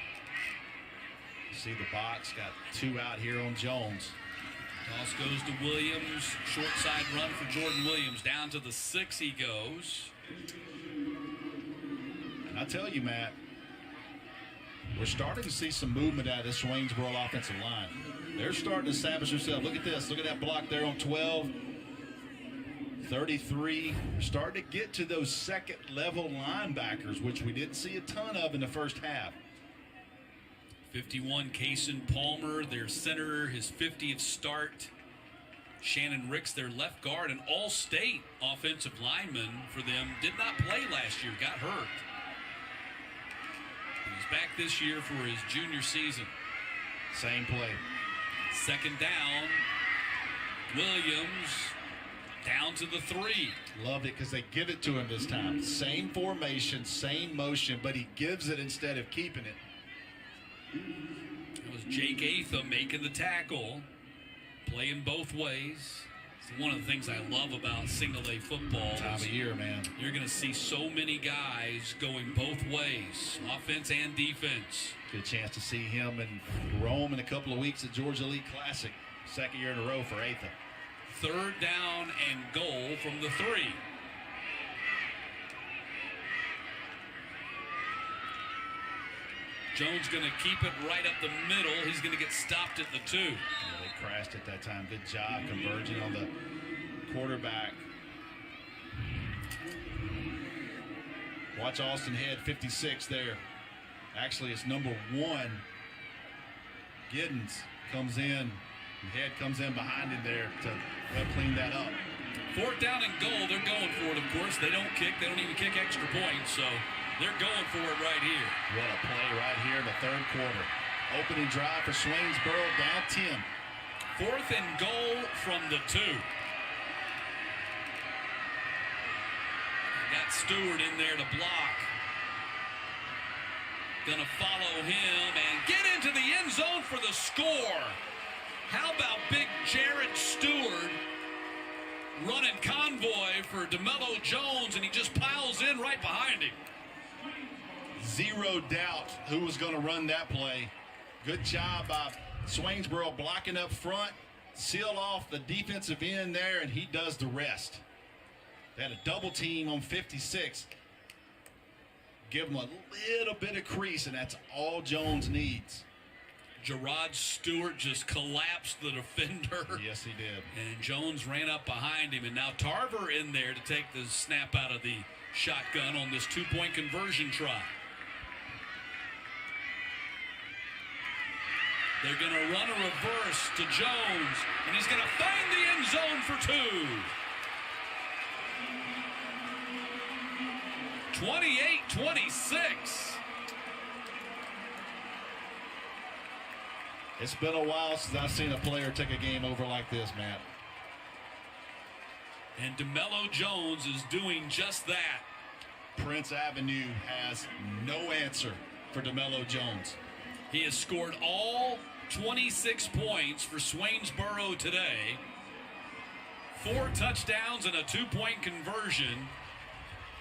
See the box, got 2 out here on Jones. Toss goes to Williams. Short side run for Jordan Williams. Down to the 6 he goes. And I tell you, Matt, we're starting to see some movement out of this Swainsboro offensive line. They're starting to establish themselves. Look at this. Look at that block there on 12. 33. We're starting to get to those second-level linebackers, which we didn't see a ton of in the first half. 51, Kaysen Palmer, their center, his 50th start. Shannon Ricks, their left guard, an all-state offensive lineman for them, did not play last year, got hurt. He's back this year for his junior season. Same play. Second down, Williams down to the 3. Loved it because they give it to him this time. Same formation, same motion, but he gives it instead of keeping it. It was Jake Atham making the tackle, playing both ways. It's one of the things I love about single-A football. Time of year, man. You're going to see so many guys going both ways, offense and defense. Good chance to see him in Rome in a couple of weeks at Georgia Elite Classic. Second year in a row for Atham. Third down and goal from the 3. Jones going to keep it right up the middle. He's going to get stopped at the 2. Yeah, they crashed it that time. Good job converging on the quarterback. Watch Austin Head, 56 there. Actually, it's number 1. Giddens comes in. And Head comes in behind him there to help clean that up. Fourth down and goal. They're going for it, of course. They don't kick. They don't even kick extra points, so they're going for it right here. What a play right here in the third quarter. Opening drive for Swainsboro, down 10. Fourth and goal from the 2. Got Stewart in there to block. Gonna follow him and get into the end zone for the score. How about big Jared Stewart running convoy for DeMello Jones, and he just piles in right behind him. Zero doubt who was going to run that play. Good job by Swainsboro blocking up front, seal off the defensive end there, and he does the rest. They had a double team on 56. Give him a little bit of crease, and that's all Jones needs. Gerard Stewart just collapsed the defender. Yes, he did. And Jones ran up behind him, and now Tarver in there to take the snap out of the shotgun on this 2-point conversion try. They're going to run a reverse to Jones, and he's going to find the end zone for 2. 28-26. It's been a while since I've seen a player take a game over like this, Matt. And DeMello Jones is doing just that. Prince Avenue has no answer for DeMello Jones. He has scored all 26 points for Swainsboro today. 4 touchdowns and a 2-point conversion.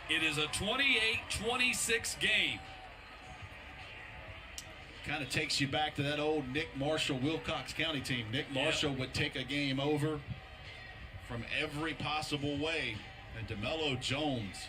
It is a 28-26 game. Kind of takes you back to that old Nick Marshall Wilcox County team. Nick Marshall would take a game over from every possible way. And DeMello Jones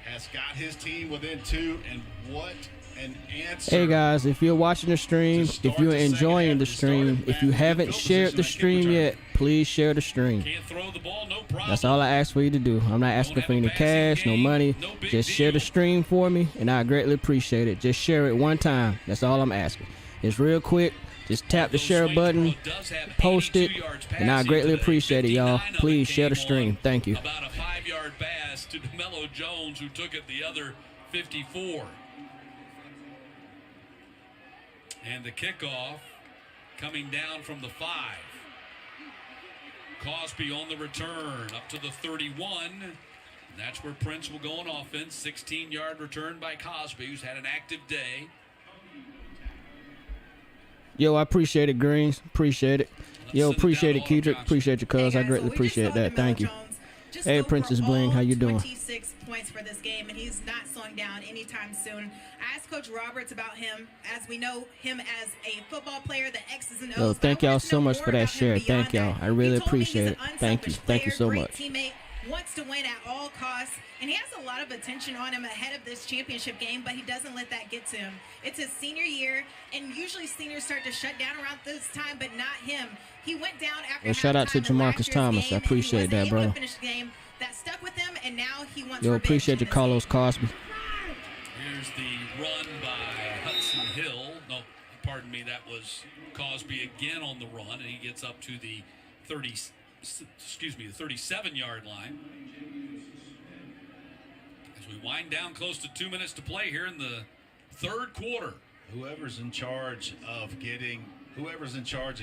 has got his team within 2, and what an answer. Hey guys, if you're watching the stream, if you're enjoying the stream, if you haven't shared the stream yet, please share the stream. Can't throw the ball, no problem. That's all I ask for you to do. I'm not asking for any cash, no money. Just share the stream for me, and I greatly appreciate it. Just share it one time. That's all I'm asking. It's real quick. Just tap the share button, post it, and I greatly appreciate it, y'all. Please share the stream. Thank you. About a 5-yard pass to Dello Jones, who took it the other 54. And the kickoff coming down from the 5. Cosby on the return up to the 31. And that's where Prince will go on offense. 16-yard return by Cosby, who's had an active day. Yo, I appreciate it, Greens. Appreciate it. Yo, appreciate it, Kedrick. Appreciate you, cuz. I greatly appreciate that. Thank you. Hey, Princess Bling, how you doing? 26 points for this game, and he's not slowing down anytime soon. I asked Coach Roberts about him, as we know him as a football player, the X's and O's. Yo, thank y'all so much for that share. Thank y'all. I really appreciate it. Thank you. Thank you so much. Teammate, wants to win at all costs, and he has a lot of attention on him ahead of this championship game, but he doesn't let that get to him. It's his senior year, and usually seniors start to shut down around this time, but not him. He went down after shout out to Jamarcus Thomas. I appreciate that, bro. That stuck with him, and now he wants Yo, appreciate you, Carlos Cosby. Here's the run by Hudson Hill. No, pardon me, that was Cosby again on the run, and he gets up to the 37-yard line. As we wind down close to 2 minutes to play here in the third quarter. Whoever's in charge of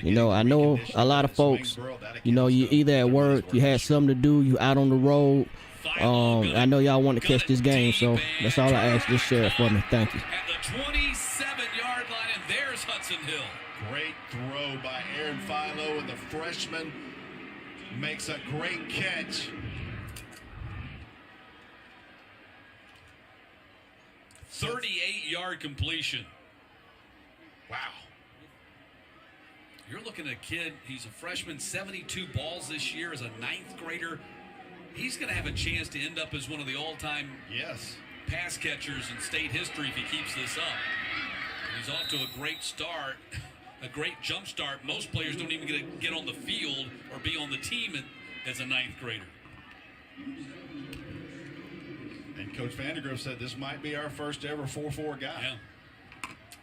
you know, I know a lot of folks, you know, you either at work, you had something to do, you out on the road. I know y'all want to catch this game, so that's all I ask. Just share it for me. Thank you. At the 27-yard line, and there's Hudson Hill. Great throw by Aaron Philo, and the freshman makes a great catch. – 38-yard completion. Wow. You're looking at a kid, he's a freshman, 72 balls this year as a ninth grader. He's going to have a chance to end up as one of the all-time pass catchers in state history if he keeps this up. And he's off to a great start, a great jump start. Most players don't even get on the field or be on the team as a ninth grader. And Coach Vandergriff said this might be our first ever 4-4 guy. Yeah.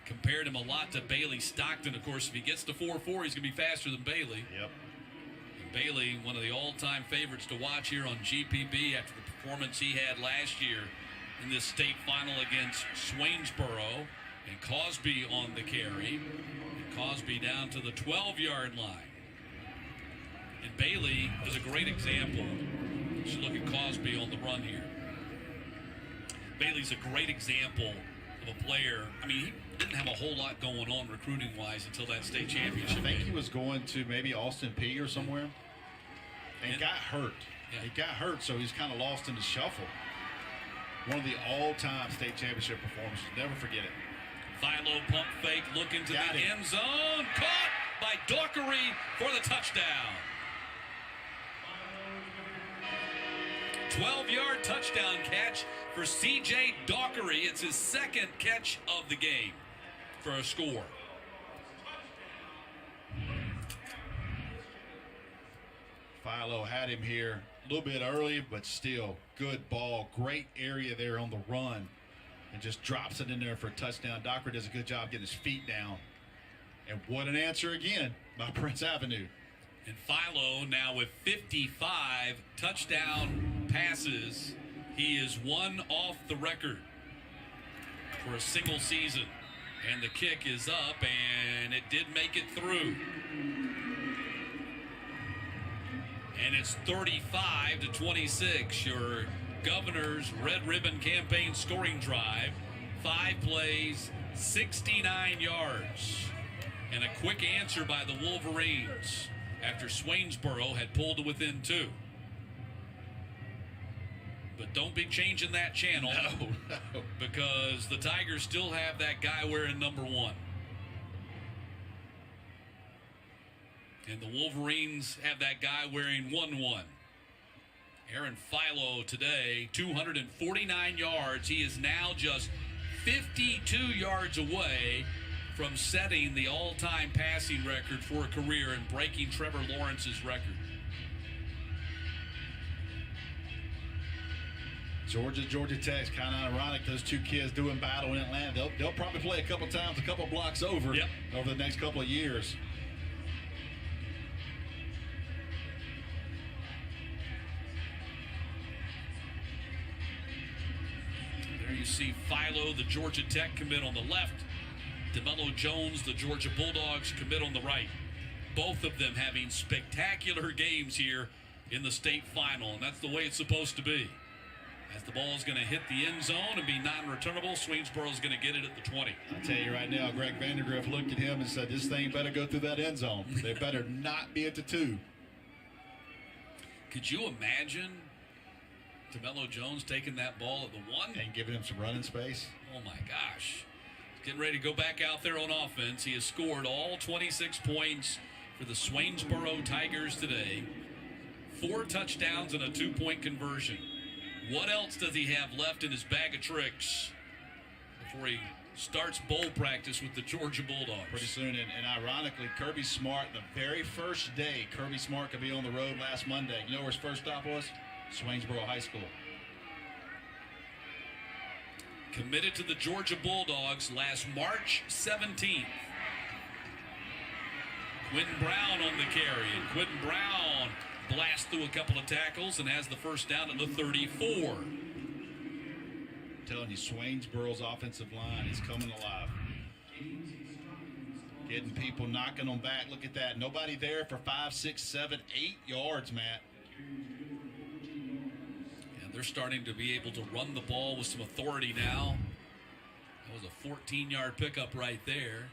Compared him a lot to Bailey Stockton. Of course, if he gets to 4-4, he's going to be faster than Bailey. Yep. And Bailey, one of the all-time favorites to watch here on GPB after the performance he had last year in this state final against Swainsboro. And Cosby on the carry. And Cosby down to the 12-yard line. And Bailey is a great example. Just look at Cosby on the run here. Bailey's a great example of a player. I mean, he didn't have a whole lot going on recruiting-wise until that state championship. I think he was going to maybe Austin Peay or somewhere, and got hurt. Yeah. He got hurt, so he's kind of lost in the shuffle. One of the all-time state championship performances. Never forget it. Philo pump fake, look into the end zone. Caught by Dockery for the touchdown. 12-yard touchdown catch for C.J. Dockery. It's his second catch of the game for a score. Philo had him here a little bit early, but still good ball. Great area there on the run, and just drops it in there for a touchdown. Dockery does a good job getting his feet down. And what an answer again by Prince Avenue. And Philo now with 55 touchdown passes. He is one off the record for a single season. And the kick is up, and it did make it through. And it's 35-26. Your Governor's Red Ribbon Campaign scoring drive. 5 plays, 69 yards. And a quick answer by the Wolverines after Swainsboro had pulled to within 2. But don't be changing that channel. No. Because the Tigers still have that guy wearing number 1. And the Wolverines have that guy wearing 1-1. Aaron Philo today, 249 yards. He is now just 52 yards away from setting the all-time passing record for a career and breaking Trevor Lawrence's record. Georgia Tech's kind of ironic. Those two kids doing battle in Atlanta. They'll probably play a couple times, a couple blocks over over the next couple of years. see Philo, the Georgia Tech commit on the left. Dello Jones, the Georgia Bulldogs commit on the right. Both of them having spectacular games here in the state final, and that's the way it's supposed to be. As the ball is going to hit the end zone and be non-returnable, Swainsboro is going to get it at the 20. I'll tell you right now, Greg Vandergriff looked at him and said, this thing better go through that end zone. They better not be at the 2. Could you imagine Dello Jones taking that ball at the 1? And giving him some running space? Oh, my gosh. He's getting ready to go back out there on offense. He has scored all 26 points for the Swainsboro Tigers today. 4 touchdowns and a 2-point conversion. What else does he have left in his bag of tricks before he starts bowl practice with the Georgia Bulldogs? Pretty soon, and ironically, Kirby Smart, the very first day Kirby Smart could be on the road last Monday. You know where his first stop was? Swainsboro High School. Committed to the Georgia Bulldogs last March 17th. Quentin Brown on the carry, and Quentin Brown blasts through a couple of tackles and has the first down at the 34. I'm telling you, Swainsboro's offensive line is coming alive. Getting people, knocking them back. Look at that. Nobody there for 5, 6, 7, 8 yards, Matt. And they're starting to be able to run the ball with some authority now. That was a 14-yard pickup right there.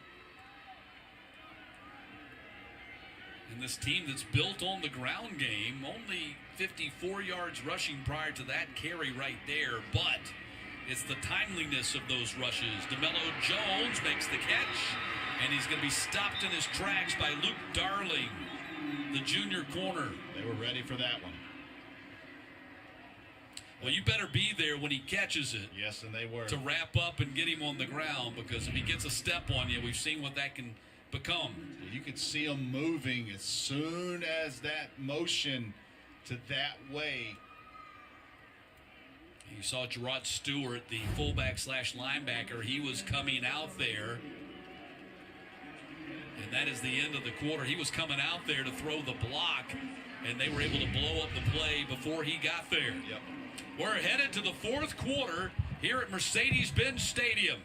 And this team that's built on the ground game, only 54 yards rushing prior to that carry right there, but it's the timeliness of those rushes. Dello Jones makes the catch, and he's going to be stopped in his tracks by Luke Darling, the junior corner. They were ready for that one. Well, you better be there when he catches it. Yes, and they were. To wrap up and get him on the ground, because if he gets a step on you, we've seen what that can become. You could see him moving as soon as that motion to that way. You saw Gerard Stewart, the fullback / linebacker. He was coming out there. And that is the end of the quarter. He was coming out there to throw the block, and they were able to blow up the play before he got there. Yep. We're headed to the 4th quarter here at Mercedes-Benz Stadium.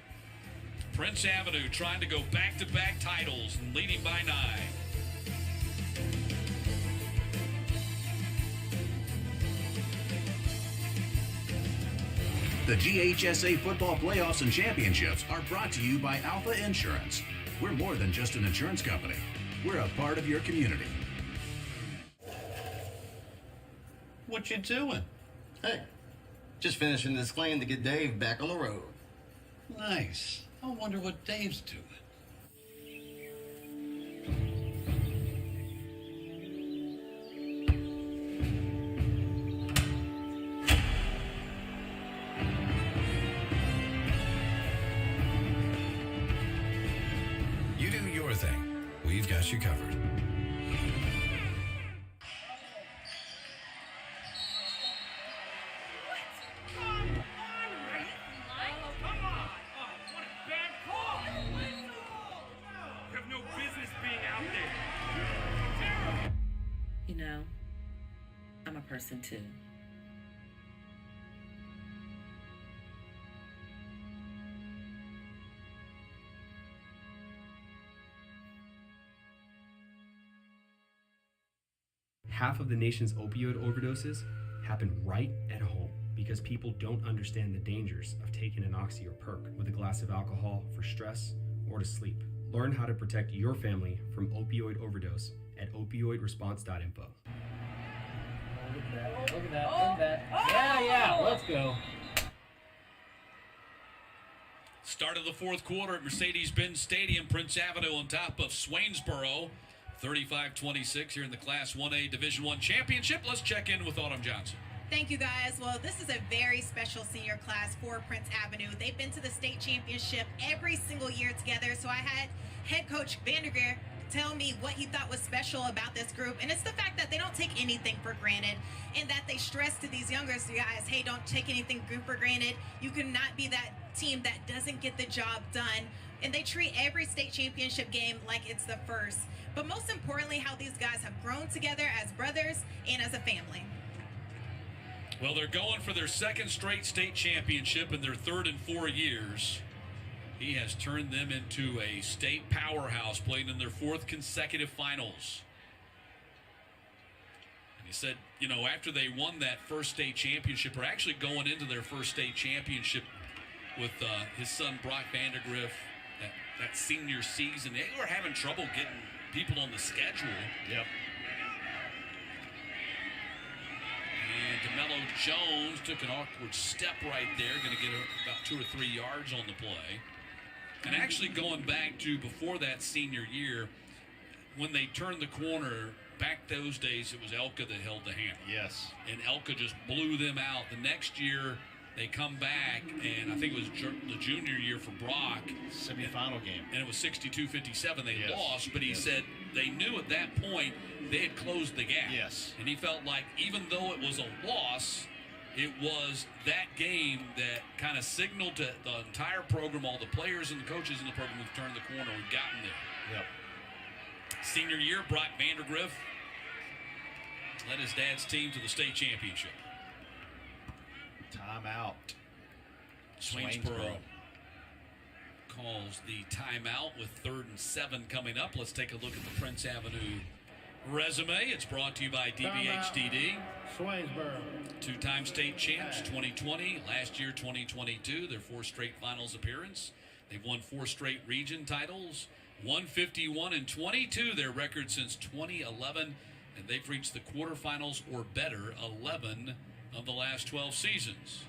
Prince Avenue trying to go back-to-back titles and leading by 9. The GHSA football playoffs and championships are brought to you by Alpha Insurance. We're more than just an insurance company. We're a part of your community. What you doing? Hey, just finishing this claim to get Dave back on the road. Nice. I wonder what Dave's doing. You do your thing. We've got you covered. You know, I'm a person too. Half of the nation's opioid overdoses happen right at home because people don't understand the dangers of taking an oxy or perk with a glass of alcohol for stress or to sleep. Learn how to protect your family from opioid overdose at opioidresponse.info. Look at that, look at that. Yeah, let's go. Start of the 4th quarter at Mercedes-Benz Stadium, Prince Avenue on top of Swainsboro. 35-26 here in the Class 1A Division I Championship. Let's check in with Autumn Johnson. Thank you, guys. Well, this is a very special senior class for Prince Avenue. They've been to the state championship every single year together. So I had head coach Vandergriff tell me what he thought was special about this group. And it's the fact that they don't take anything for granted, and that they stress to these younger guys, hey, don't take anything for granted. You cannot be that team that doesn't get the job done. And they treat every state championship game like it's the first. But most importantly, how these guys have grown together as brothers and as a family. Well, they're going for their second straight state championship in their third in 4 years. He has turned them into a state powerhouse, playing in their fourth consecutive finals. And he said, you know, after they won that first state championship, or actually going into their first state championship with his son Brock Vandegrift, that senior season, they were having trouble getting people on the schedule. Yep. And Dello Jones took an awkward step right there, going to get about 2 or 3 yards on the play. And actually going back to before that senior year, when they turned the corner, back those days, it was Elka that held the hammer. Yes. And Elka just blew them out. The next year, they come back, and I think it was the junior year for Brock. Semifinal game. And it was 62-57. They lost, but he said they knew at that point they had closed the gap. Yes. And he felt like even though it was a loss, it was that game that kind of signaled to the entire program, all the players and the coaches in the program, we've turned the corner, we've gotten there. Yep. Senior year, Brock Vandegrift led his dad's team to the state championship. Timeout. Swainsboro calls the timeout with 3rd and 7 coming up. Let's take a look at the Prince Avenue resume. It's brought to you by DBHDD. Swainsboro. 2-time state champs, 2020. Last year, 2022. Their 4th straight finals appearance. They've won 4 straight region titles. 151-22, their record since 2011. And they've reached the quarterfinals or better 11 of the last 12 seasons.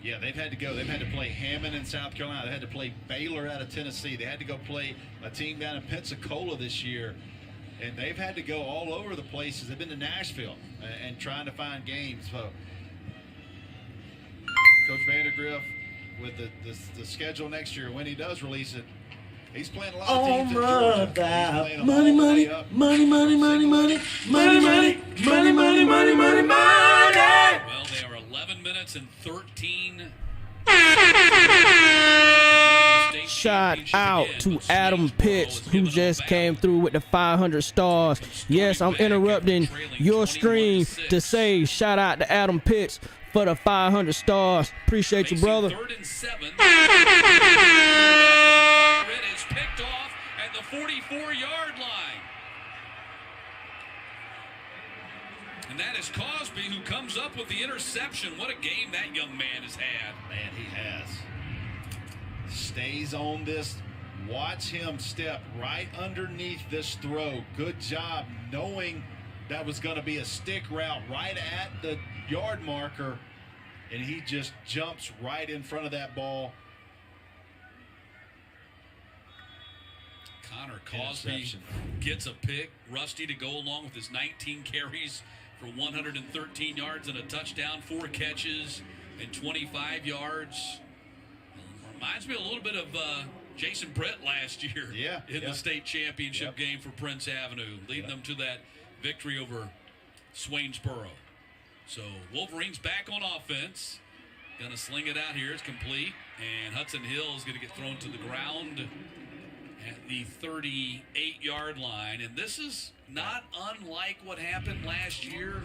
Yeah, they've had to go. They've had to play Hammond in South Carolina. They had to play Baylor out of Tennessee. They had to go play a team down in Pensacola this year. And they've had to go all over the places. They've been to Nashville and trying to find games. So, Coach Vandegrift, with the schedule next year, when he does release it, he's playing a lot of teams in Georgia. Money, money, money, money, money, money, money, money, money, money, money, money, money. Well, they are 11 minutes and 13. Shout out to Adam Pitts, who just came through with the 500 stars. Yes, I'm interrupting your stream to say shout out to Adam Pitts for the 500 stars. Appreciate you, brother. 3rd and 7. It is picked off at the 44-yard line. And that is Cosby, who comes up with the interception. What a game that young man has had. Man, he has. Stays on this. Watch him step right underneath this throw. Good job knowing that was going to be a stick route right at the yard marker. And he just jumps right in front of that ball. Connor Cosby gets a pick. Rusty to go along with his 19 carries for 113 yards and a touchdown, 4 catches and 25 yards. Reminds me a little bit of Jason Brett last year in the state championship game for Prince Avenue, leading them to that victory over Swainsboro. So Wolverines back on offense. Going to sling it out here. It's complete. And Hudson Hill is going to get thrown to the ground at the 38-yard line. And this is not unlike what happened last year.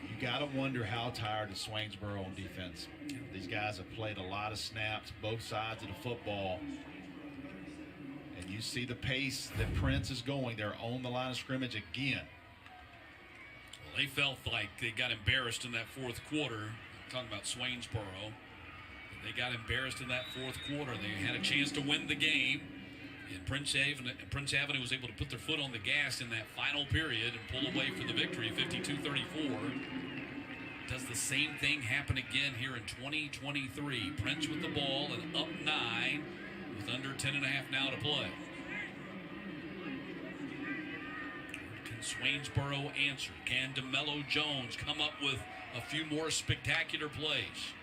You got to wonder how tired is Swainsboro on defense. These guys have played a lot of snaps, both sides of the football. And you see the pace that Prince is going. They're on the line of scrimmage again. Well, they felt like they got embarrassed in that 4th quarter. I'm talking about Swainsboro. They got embarrassed in that 4th quarter. They had a chance to win the game. And Prince Avenue was able to put their foot on the gas in that final period and pull away for the victory, 52-34. Does the same thing happen again here in 2023? Prince with the ball and up 9 with under 10.5 now to play. Can Swainsboro answer? Can Dello Jones come up with a few more spectacular plays?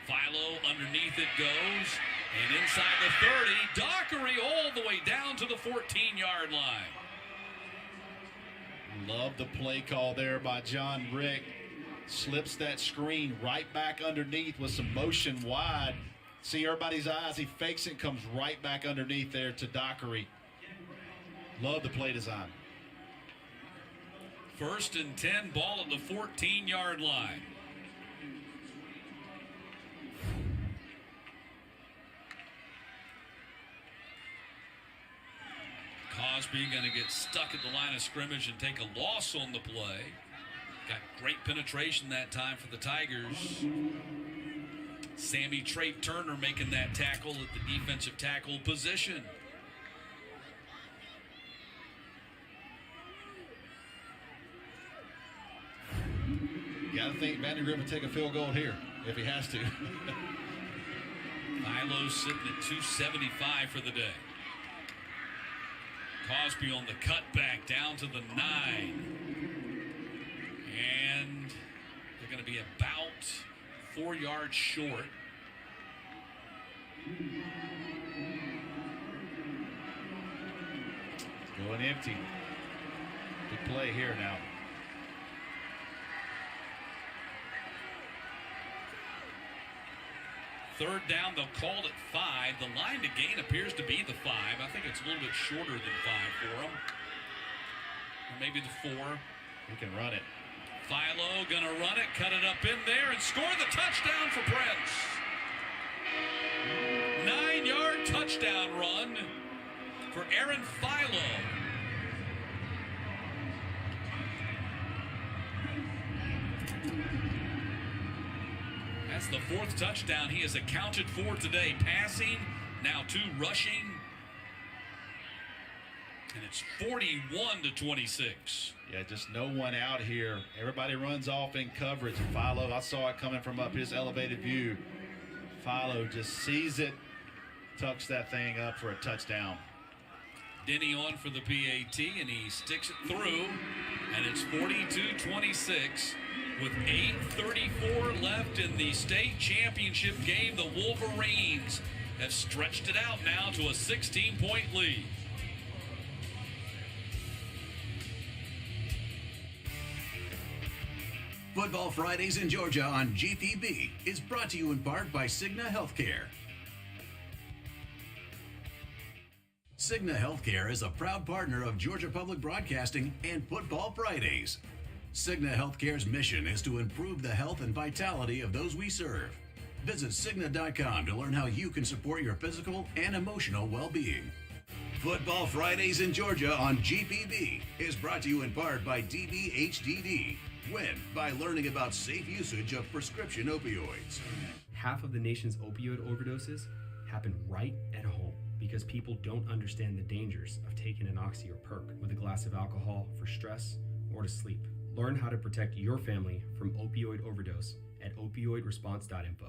Philo underneath it goes. And inside the 30, Dockery all the way down to the 14-yard line. Love the play call there by John Rick. Slips that screen right back underneath with some motion wide. See everybody's eyes. He fakes it, comes right back underneath there to Dockery. Love the play design. 1st and 10, ball at the 14-yard line. Cosby going to get stuck at the line of scrimmage and take a loss on the play. Got great penetration that time for the Tigers. Sammy Trape Turner making that tackle at the defensive tackle position. You got to think Vandergriff will take a field goal here if he has to. Philo sitting at 275 for the day. Cosby on the cutback down to the 9. And they're going to be about 4 yards short. Going empty. Big play here now. Third down, they'll call it 5. The line to gain appears to be the 5. I think it's a little bit shorter than 5 for them. Or maybe the 4. He can run it. Philo gonna run it, cut it up in there, and score the touchdown for Prince. 9-yard touchdown run for Aaron Philo. That's the 4th touchdown he has accounted for today. Passing, now 2 rushing. And it's 41-26. Yeah, just no one out here. Everybody runs off in coverage. Philo, I saw it coming from up his elevated view. Philo just sees it, tucks that thing up for a touchdown. Denny on for the PAT, and he sticks it through. And it's 42-26. With 8:34 left in the state championship game, the Wolverines have stretched it out now to a 16-point lead. Football Fridays in Georgia on GPB is brought to you in part by Cigna Healthcare. Cigna Healthcare is a proud partner of Georgia Public Broadcasting and Football Fridays. Cigna Healthcare's mission is to improve the health and vitality of those we serve. Visit Cigna.com to learn how you can support your physical and emotional well-being. Football Fridays in Georgia on GPB is brought to you in part by DBHDD. Win by learning about safe usage of prescription opioids. Half of the nation's opioid overdoses happen right at home because people don't understand the dangers of taking an oxy or perk with a glass of alcohol for stress or to sleep. Learn how to protect your family from opioid overdose at opioidresponse.info.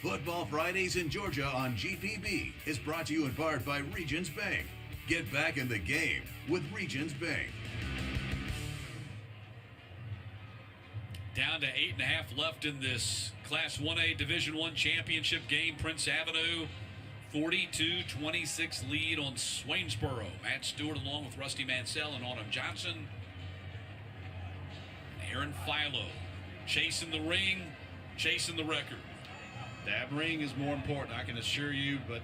Football Fridays in Georgia on GPB is brought to you in part by Regions Bank. Get back in the game with Regions Bank. Down to 8.5 left in this Class 1A Division I championship game. Prince Avenue, 42-26 lead on Swainsboro. Matt Stewart along with Rusty Mansell and Autumn Johnson. Aaron Philo chasing the ring, chasing the record. That ring is more important, I can assure you, but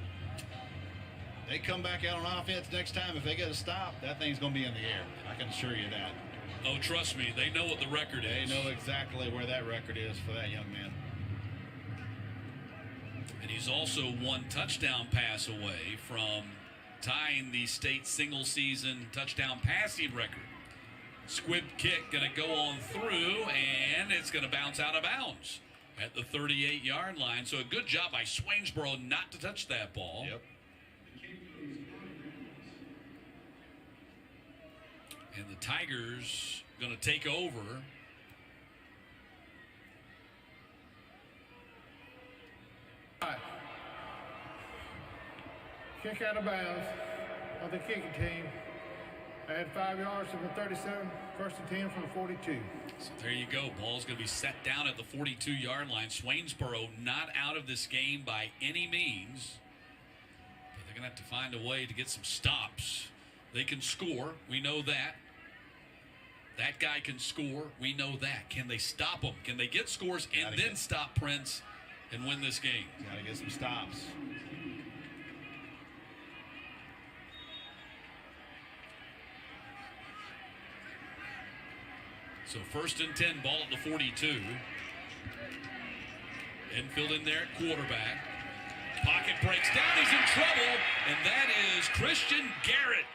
they come back out on offense next time. If they get a stop, that thing's going to be in the air. I can assure you that. Oh, trust me, they know what the record is. They know exactly where that record is for that young man. And he's also one touchdown pass away from tying the state single season touchdown passing record. Squib kick going to go on through, and it's going to bounce out of bounds at the 38-yard line. So a good job by Swainsboro not to touch that ball. Yep. And the Tigers going to take over. Kick out of bounds of the kicking team I had 5 yards from the 37, first and 10 from the 42. So there you go. Ball's going to be set down at the 42-yard line. Swainsboro not out of this game by any means. But they're going to have to find a way to get some stops. They can score. We know that. That guy can score. We know that. Can they stop him? Can they get scores and then stop Prince and win this game? Got to get some stops. So first and 10, ball at the 42. Infield in there at quarterback. Pocket breaks down, he's in trouble, and that is Christian Garrett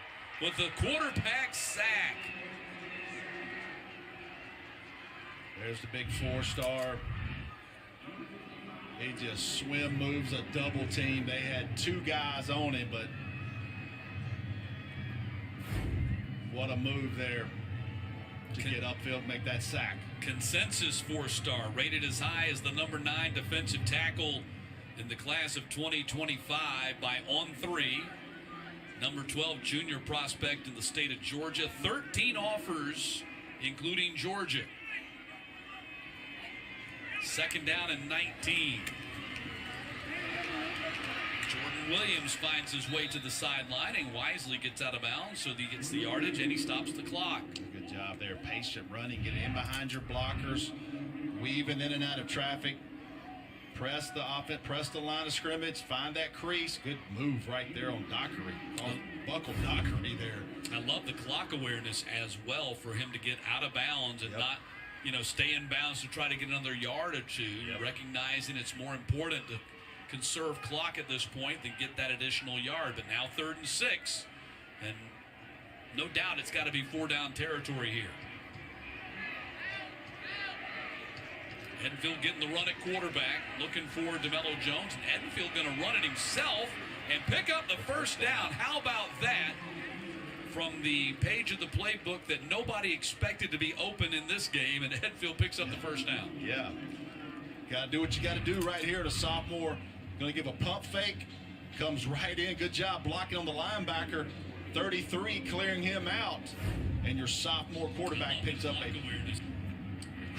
with the quarterback sack. There's the big 4-star. He just swim moves a double team. They had 2 guys on him, but what a move there to get upfield and make that sack. Consensus 4-star, rated as high as the number 9 defensive tackle in the class of 2025 by On3. Number 12 junior prospect in the state of Georgia. 13 offers, including Georgia. Second down and 19. Jordan Williams finds his way to the sideline and wisely gets out of bounds, so he gets the yardage and he stops the clock. Good job there. Patient running, getting in behind your blockers, weaving in and out of traffic. Press the offense, press the line of scrimmage, find that crease. Good move right there on Dockery. Buckle Dockery there. I love the clock awareness as well for him to get out of bounds and not, stay in bounds to try to get another yard or two, recognizing it's more important to conserve clock at this point than get that additional yard. But now 3rd and 6, and no doubt it's got to be 4-down territory here. Enfield getting the run at quarterback, looking for Dello Jones, and Enfield going to run it himself and pick up the first down. How about that? From the page of the playbook that nobody expected to be open in this game, and Enfield picks up the first down. Yeah. Got to do what you got to do right here. The sophomore going to give a pump fake, comes right in. Good job blocking on the linebacker. 33 clearing him out, and your sophomore quarterback picks up a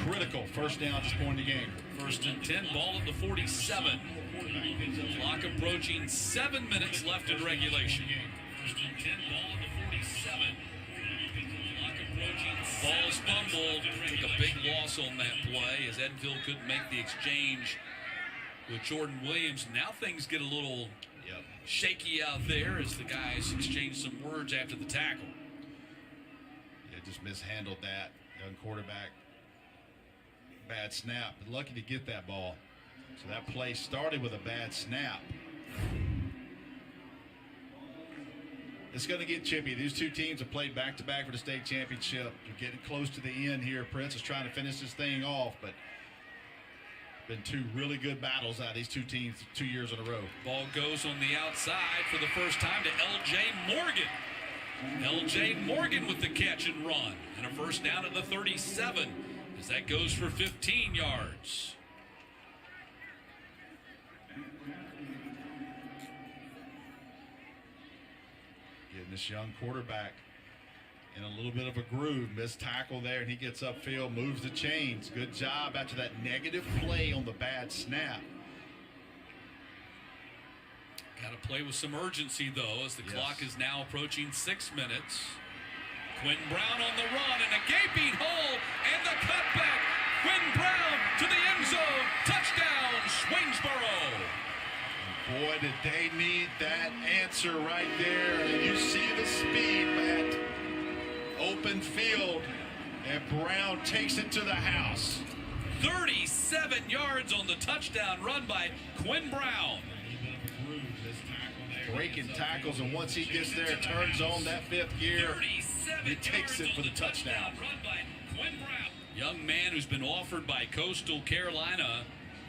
critical first down at this point in the game. 1st and 10, ball at the 47. Clock approaching 7 minutes left in regulation. 1st and 10, ball at the 47. Clock approaching. Ball's fumbled. Took a big loss on that play as Enfield couldn't make the exchange with Jordan Williams. Now things get a little shaky out there as the guys exchange some words after the tackle. Yeah, just mishandled that. Young quarterback. Bad snap, but lucky to get that ball. So that play started with a bad snap. It's going to get chippy. These two teams have played back-to-back for the state championship. They're getting close to the end here. Prince is trying to finish this thing off, but been 2 really good battles out of these 2 teams 2 years in a row. Ball goes on the outside for the first time to L.J. Morgan. L.J. Morgan with the catch and run. And a first down at the 37. As that goes for 15 yards. Getting this young quarterback in a little bit of a groove. Missed tackle there, and he gets upfield, moves the chains. Good job after that negative play on the bad snap. Got to play with some urgency, though, as the clock is now approaching 6 minutes. Quinn Brown on the run, and a gaping hole, and the cutback. Quinn Brown to the end zone. Touchdown, Swainsboro. Boy, did they need that answer right there. You see the speed, Matt. Open field, and Brown takes it to the house. 37 yards on the touchdown run by Quinn Brown. Breaking tackles, and once he gets there, turns on that 5th gear. He takes it for the touchdown. Young man who's been offered by Coastal Carolina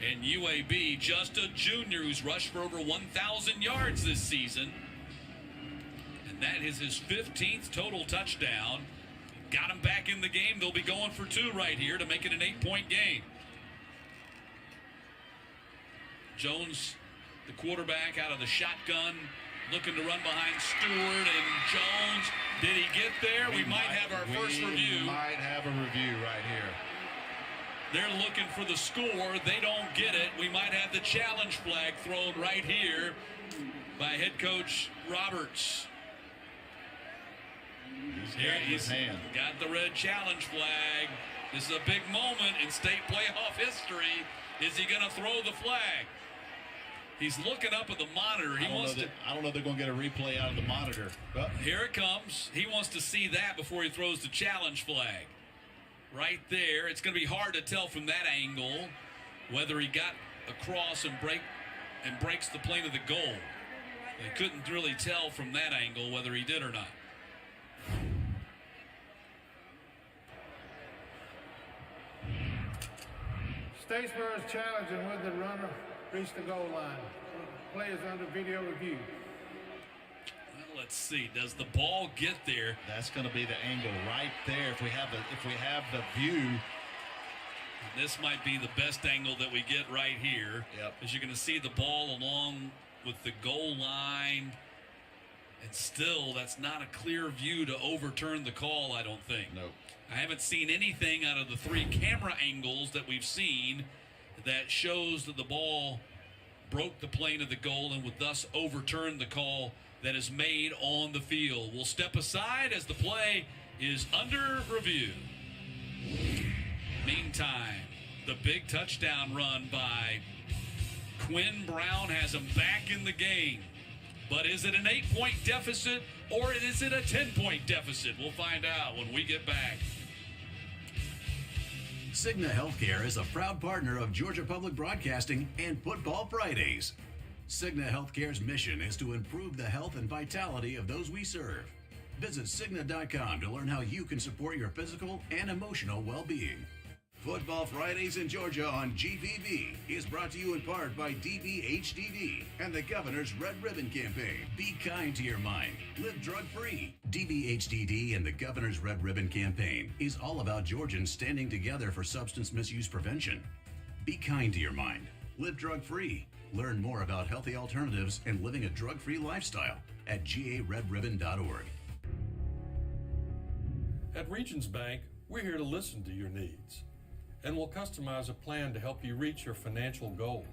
and UAB, just a junior who's rushed for over 1,000 yards this season. And that is his 15th total touchdown. Got him back in the game. They'll be going for 2 right here to make it an 8-point game. Jones, the quarterback, out of the shotgun. looking to run behind Stewart and Jones. Did he get there? We might have our first review. We might have a review right here. They're looking for the score. They don't get it. We might have the challenge flag thrown right here by head coach Roberts. He's got the red challenge flag. This is a big moment in state playoff history. Is he going to throw the flag? He's looking up at the monitor. I don't know if they're going to get a replay out of the monitor. But here it comes. He wants to see that before he throws the challenge flag. Right there. It's going to be hard to tell from that angle whether he got across and breaks the plane of the goal. They couldn't really tell from that angle whether he did or not. Statesboro is challenging with the runner reached the goal line. Players under video review. Well, let's see. Does the ball get there? That's going to be the angle right there. If we have the view, this might be the best angle that we get right here. Yep. As you're going to see the ball along with the goal line, and still that's not a clear view to overturn the call. I don't think. Nope. I haven't seen anything out of the 3 camera angles that we've seen that shows that the ball broke the plane of the goal and would thus overturn the call that is made on the field. We'll step aside as the play is under review. Meantime, the big touchdown run by Quinn Brown has him back in the game. But is it an 8-point deficit or is it a 10-point deficit? We'll find out when we get back. Cigna Healthcare is a proud partner of Georgia Public Broadcasting and Football Fridays. Cigna Healthcare's mission is to improve the health and vitality of those we serve. Visit Cigna.com to learn how you can support your physical and emotional well-being. Football Fridays in Georgia on GPB is brought to you in part by DBHDD and the Governor's Red Ribbon Campaign. Be kind to your mind. Live drug-free. DBHDD and the Governor's Red Ribbon Campaign is all about Georgians standing together for substance misuse prevention. Be kind to your mind. Live drug-free. Learn more about healthy alternatives and living a drug-free lifestyle at garedribbon.org. At Regions Bank, we're here to listen to your needs, and we'll customize a plan to help you reach your financial goals.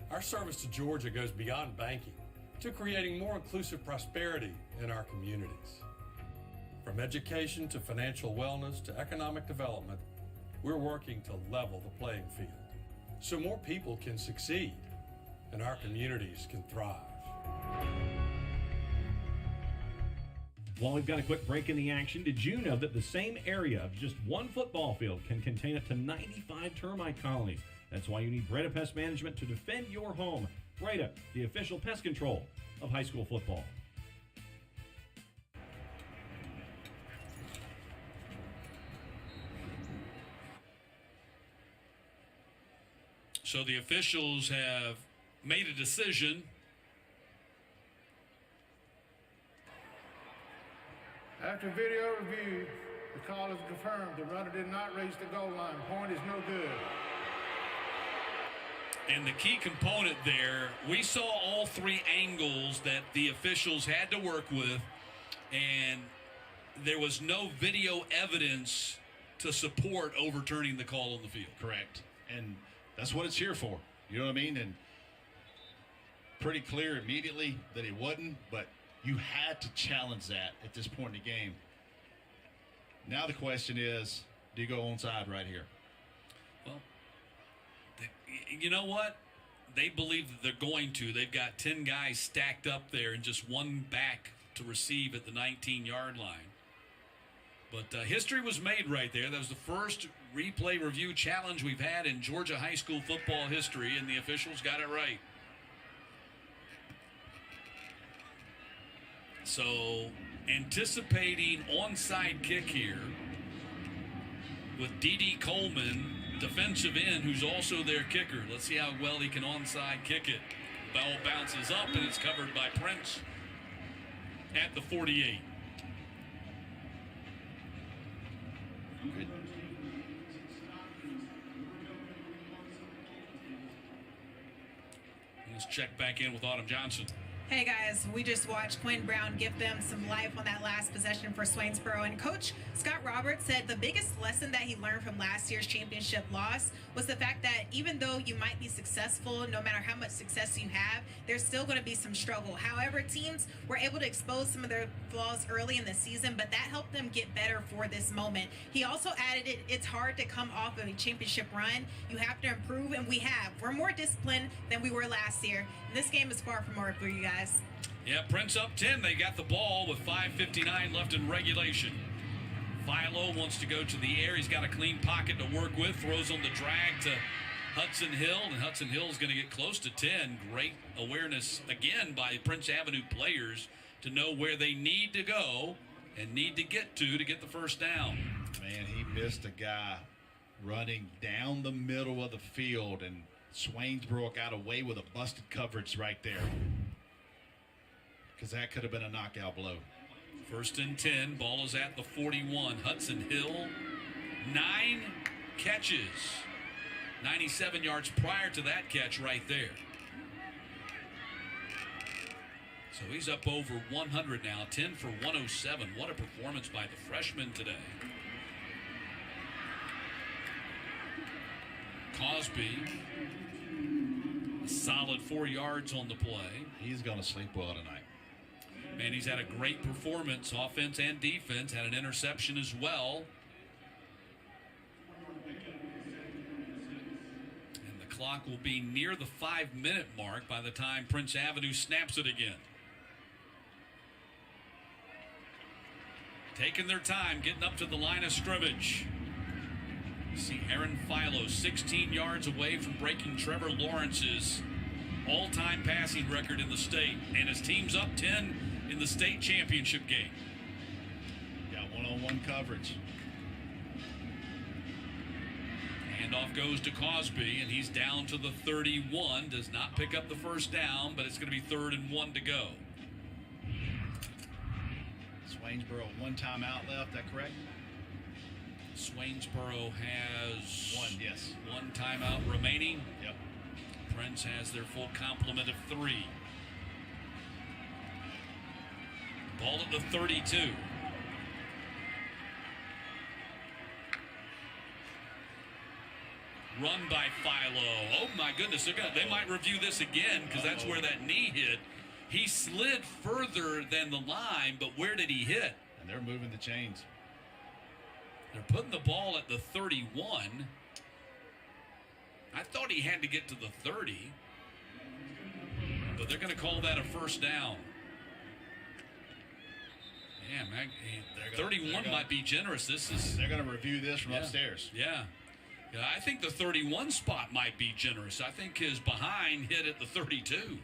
Our service to Georgia goes beyond banking to creating more inclusive prosperity in our communities. From education to financial wellness to economic development, we're working to level the playing field so more people can succeed and our communities can thrive. While we've got a quick break in the action, did you know that the same area of just one football field can contain up to 95 termite colonies? That's why you need Breda Pest Management to defend your home. Breda, the official pest control of high school football. So the officials have made a decision. After video review, the call is confirmed. The runner did not reach the goal line. Point is no good. And the key component there, we saw all 3 angles that the officials had to work with, and there was no video evidence to support overturning the call on the field. Correct. And that's what it's here for. You know what I mean? And pretty clear immediately that he wasn't, but you had to challenge that at this point in the game. Now the question is, do you go onside right here? Well, you know what? They believe that they're going to. They've got 10 guys stacked up there and just one back to receive at the 19-yard line. But history was made right there. That was the first replay review challenge we've had in Georgia high school football history, and the officials got it right. So, anticipating onside kick here with D.D. Coleman, defensive end, who's also their kicker. Let's see how well he can onside kick it. Ball bounces up, and it's covered by Prince at the 48. Good. Let's check back in with Autumn Johnson. Hey guys, we just watched Quinn Brown give them some life on that last possession for Swainsboro, and Coach Scott Roberts said the biggest lesson that he learned from last year's championship loss was the fact that even though you might be successful, no matter how much success you have, there's still going to be some struggle. However, teams were able to expose some of their flaws early in the season, but that helped them get better for this moment. He also added it's hard to come off of a championship run. You have to improve, and we have. We're more disciplined than we were last year. This game is far from over for you guys. Yeah, Prince up 10. They got the ball with 5:59 left in regulation. Philo wants to go to the air. He's got a clean pocket to work with. Throws on the drag to Hudson Hill, and Hudson Hill is going to get close to 10. Great awareness, again, by Prince Avenue players to know where they need to go and need to get the first down. Man, he missed a guy running down the middle of the field, and Swainsboro got away with a busted coverage right there, because that could have been a knockout blow. First and 10. Ball is at the 41. Hudson Hill, 9 catches. 97 yards prior to that catch right there. So he's up over 100 now. 10 for 107. What a performance by the freshman today. Cosby, a solid 4 yards on the play. He's going to sleep well tonight. Man, he's had a great performance, offense and defense. Had an interception as well. And the clock will be near the 5-minute mark by the time Prince Avenue snaps it again. Taking their time, getting up to the line of scrimmage. See Aaron Philo 16 yards away from breaking Trevor Lawrence's all-time passing record in the state. And his team's up 10 in the state championship game. Got one-on-one coverage. Handoff goes to Cosby, and he's down to the 31. Does not pick up the first down, but it's going to be 3rd and 1 to go. Swainsboro, 1 timeout left, that correct? Swainsboro has 1, yes. 1 timeout remaining. Yep. Prince has their full complement of 3. Ball at the 32. Run by Philo. Oh my goodness, they might review this again, because that's where that knee hit. He slid further than the line, but where did he hit? And they're moving the chains. They're putting the ball at the 31. I thought he had to get to the 30, but they're going to call that a first down. Yeah, man, 31 might be generous. They're going to review this from upstairs. Yeah. I think the 31 spot might be generous. I think his behind hit at the 32.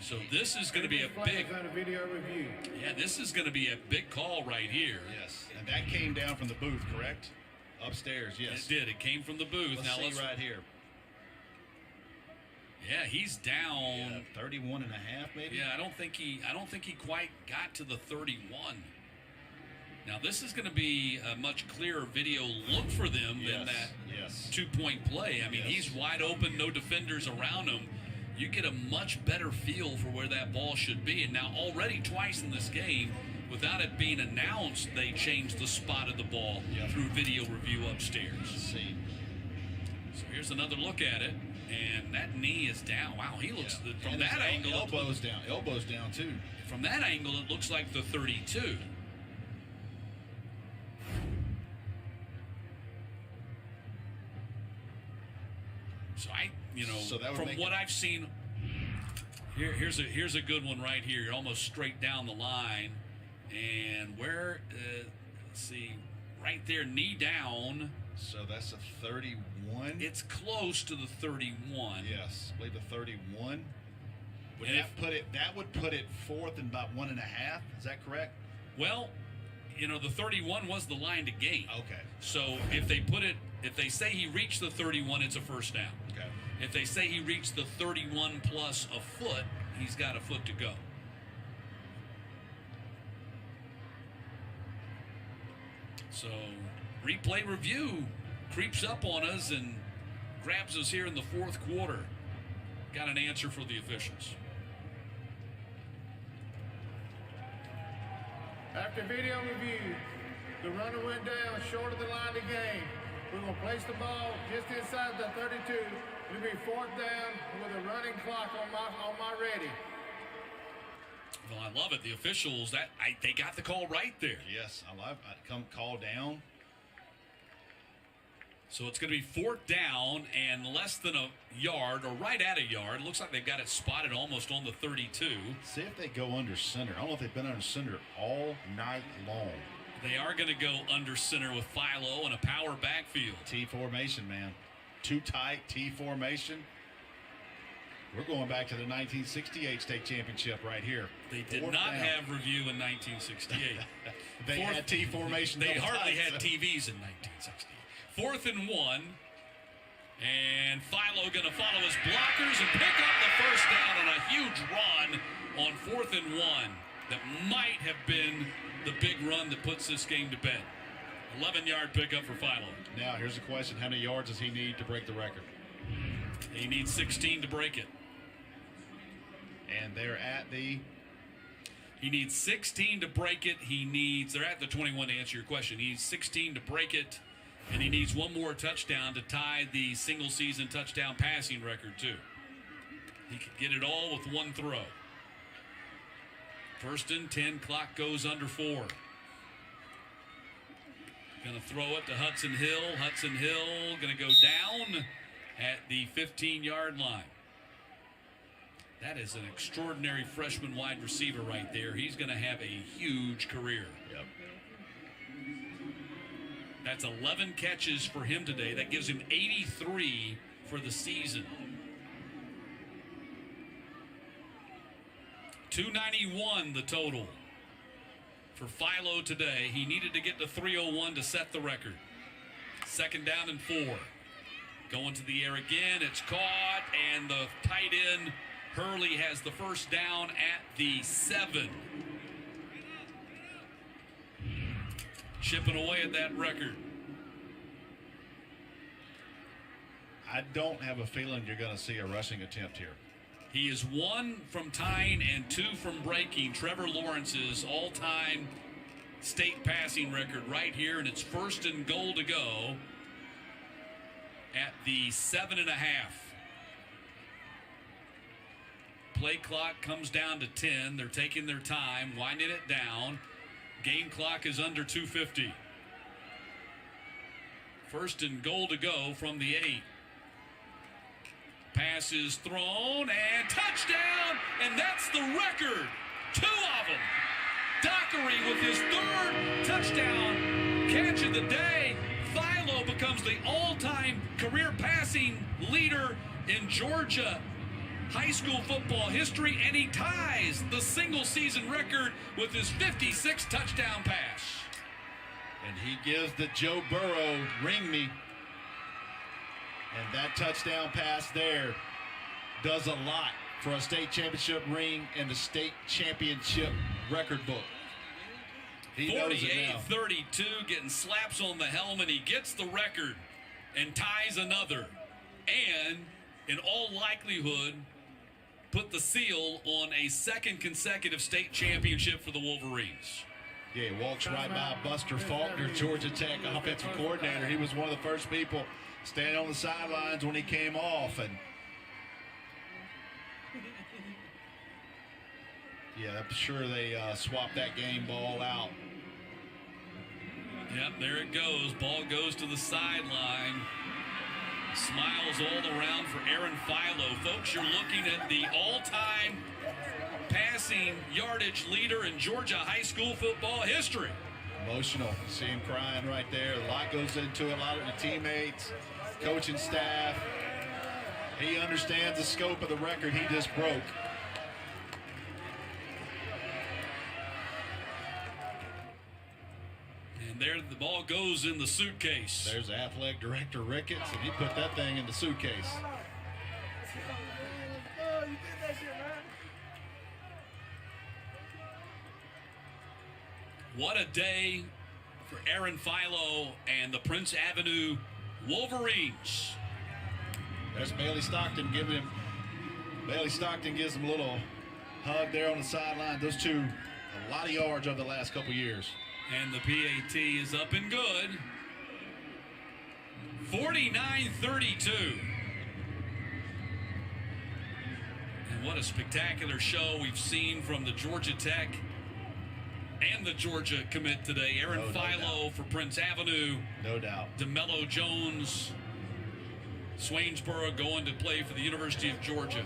So this is going to be a big video review. Yeah, this is going to be a big call right here. Yes, and that came down from the booth, correct? Upstairs, yes. It did. It came from the booth. Let's see right here. Yeah, he's down 31 and a half, maybe. Yeah, I don't think he quite got to the 31. Now this is going to be a much clearer video look for them than that 2-point play. I mean, he's wide open, no defenders around him. You get a much better feel for where that ball should be. And now already twice in this game, without it being announced, they changed the spot of the ball through video review upstairs. Let's see. So here's another look at it. And that knee is down. Wow, he looks from that angle. Elbows down. Elbows down too. From that angle, it looks like the 32. So from what I've seen, here's a good one right here. You're almost straight down the line, and where? Let's see, right there, knee down. So that's a 31. It's close to the 31. Yes, I believe the 31. That would put it 4th and about 1.5. Is that correct? Well, the 31 was the line to gain. Okay. So if they say he reached the 31, it's a first down. Okay. If they say he reached the 31 plus a foot, he's got a foot to go. So replay review creeps up on us and grabs us here in the 4th quarter. Got an answer for the officials. After video review, the runner went down short of the line of game. We're going to place the ball just inside the 32. It'll be 4th down with a running clock on my ready. Well, I love it. The officials, they got the call right there. Yes, I love it. Come call down. So it's going to be 4th down and less than a yard, or right at a yard. Looks like they've got it spotted almost on the 32. See if they go under center. I don't know if they've been under center all night long. They are going to go under center with Philo and a power backfield. T formation, man. Too tight, T formation. We're going back to the 1968 state championship right here. They did not have review in 1968. They had T formation. They hardly had TVs in 1968. 4th and 1. And Philo going to follow his blockers and pick up the first down on a huge run on 4th and 1. That might have been the big run that puts this game to bed. 11-yard pickup for Philo. Now, here's the question. How many yards does he need to break the record? He needs 16 to break it. And they're at the... He needs 16 to break it. They're at the 21 to answer your question. He needs 16 to break it. And he needs one more touchdown to tie the single-season touchdown passing record, too. He could get it all with one throw. 1st and 10, clock goes under 4. Going to throw it to Hudson Hill. Hudson Hill going to go down at the 15-yard line. That is an extraordinary freshman wide receiver right there. He's going to have a huge career. Yep. That's 11 catches for him today. That gives him 83 for the season. 291 the total for Philo today. He needed to get to 301 to set the record. 2nd down and 4. Going to the air again. It's caught, and the tight end Hurley has the first down at the 7. Chipping away at that record. I don't have a feeling you're going to see a rushing attempt here. He is 1 from tying and 2 from breaking Trevor Lawrence's all-time state passing record right here, and it's 1st and goal to go at the 7.5. Play clock comes down to 10. They're taking their time, winding it down. Game clock is under 2:50. 1st and goal to go from the 8. Pass is thrown and touchdown, and that's the record. 2 of them. Dockery with his 3rd touchdown catch of the day. Philo becomes the all-time career passing leader in Georgia high school football history, and he ties the single-season record with his 56th touchdown pass. And he gives the Joe Burrow ring me. And that touchdown pass there does a lot for a state championship ring and the state championship record book. He knows it now. 48-32, getting slaps on the helmet. He gets the record and ties another. And, in all likelihood, put the seal on a 2nd consecutive state championship for the Wolverines. Yeah, he walks right by Buster Faulkner, Georgia Tech offensive coordinator. He was one of the first people standing on the sidelines when he came off. And yeah, I'm sure they swapped that game ball out. Yep, there it goes. Ball goes to the sideline. Smiles all around for Aaron Philo. Folks, you're looking at the all-time passing yardage leader in Georgia high school football history. Emotional. See him crying right there. A lot goes into it. A lot of the teammates, coaching staff. He understands the scope of the record he just broke. And there the ball goes in the suitcase. There's athletic director Ricketts, and he put that thing in the suitcase. What a day for Aaron Philo and the Prince Avenue Wolverines. There's Bailey Stockton giving him. Bailey Stockton gives him a little hug there on the sideline. Those two A lot of yards over the last couple years. And the PAT is up and good. 49-32. And what a spectacular show we've seen from the Georgia Tech and the Georgia commit today. Aaron Philo for Prince Avenue. No doubt. DeMello Jones, Swainsboro going to play for the University of Georgia.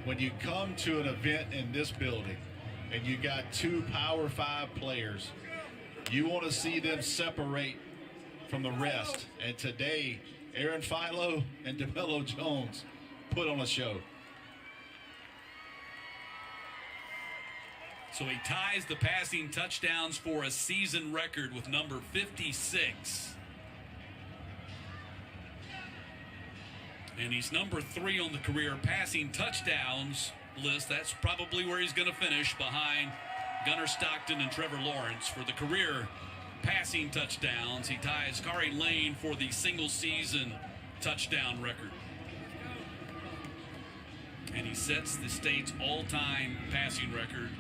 When you come to an event in this building and you got two Power 5 players, you want to see them separate from the rest. And today, Aaron Philo and DeMello Jones put on a show. So he ties the passing touchdowns for a season record with number 56. And he's number 3 on the career passing touchdowns list. That's probably where he's going to finish, behind Gunnar Stockton and Trevor Lawrence for the career passing touchdowns. He ties Kari Lane for the single season touchdown record. And he sets the state's all-time passing record.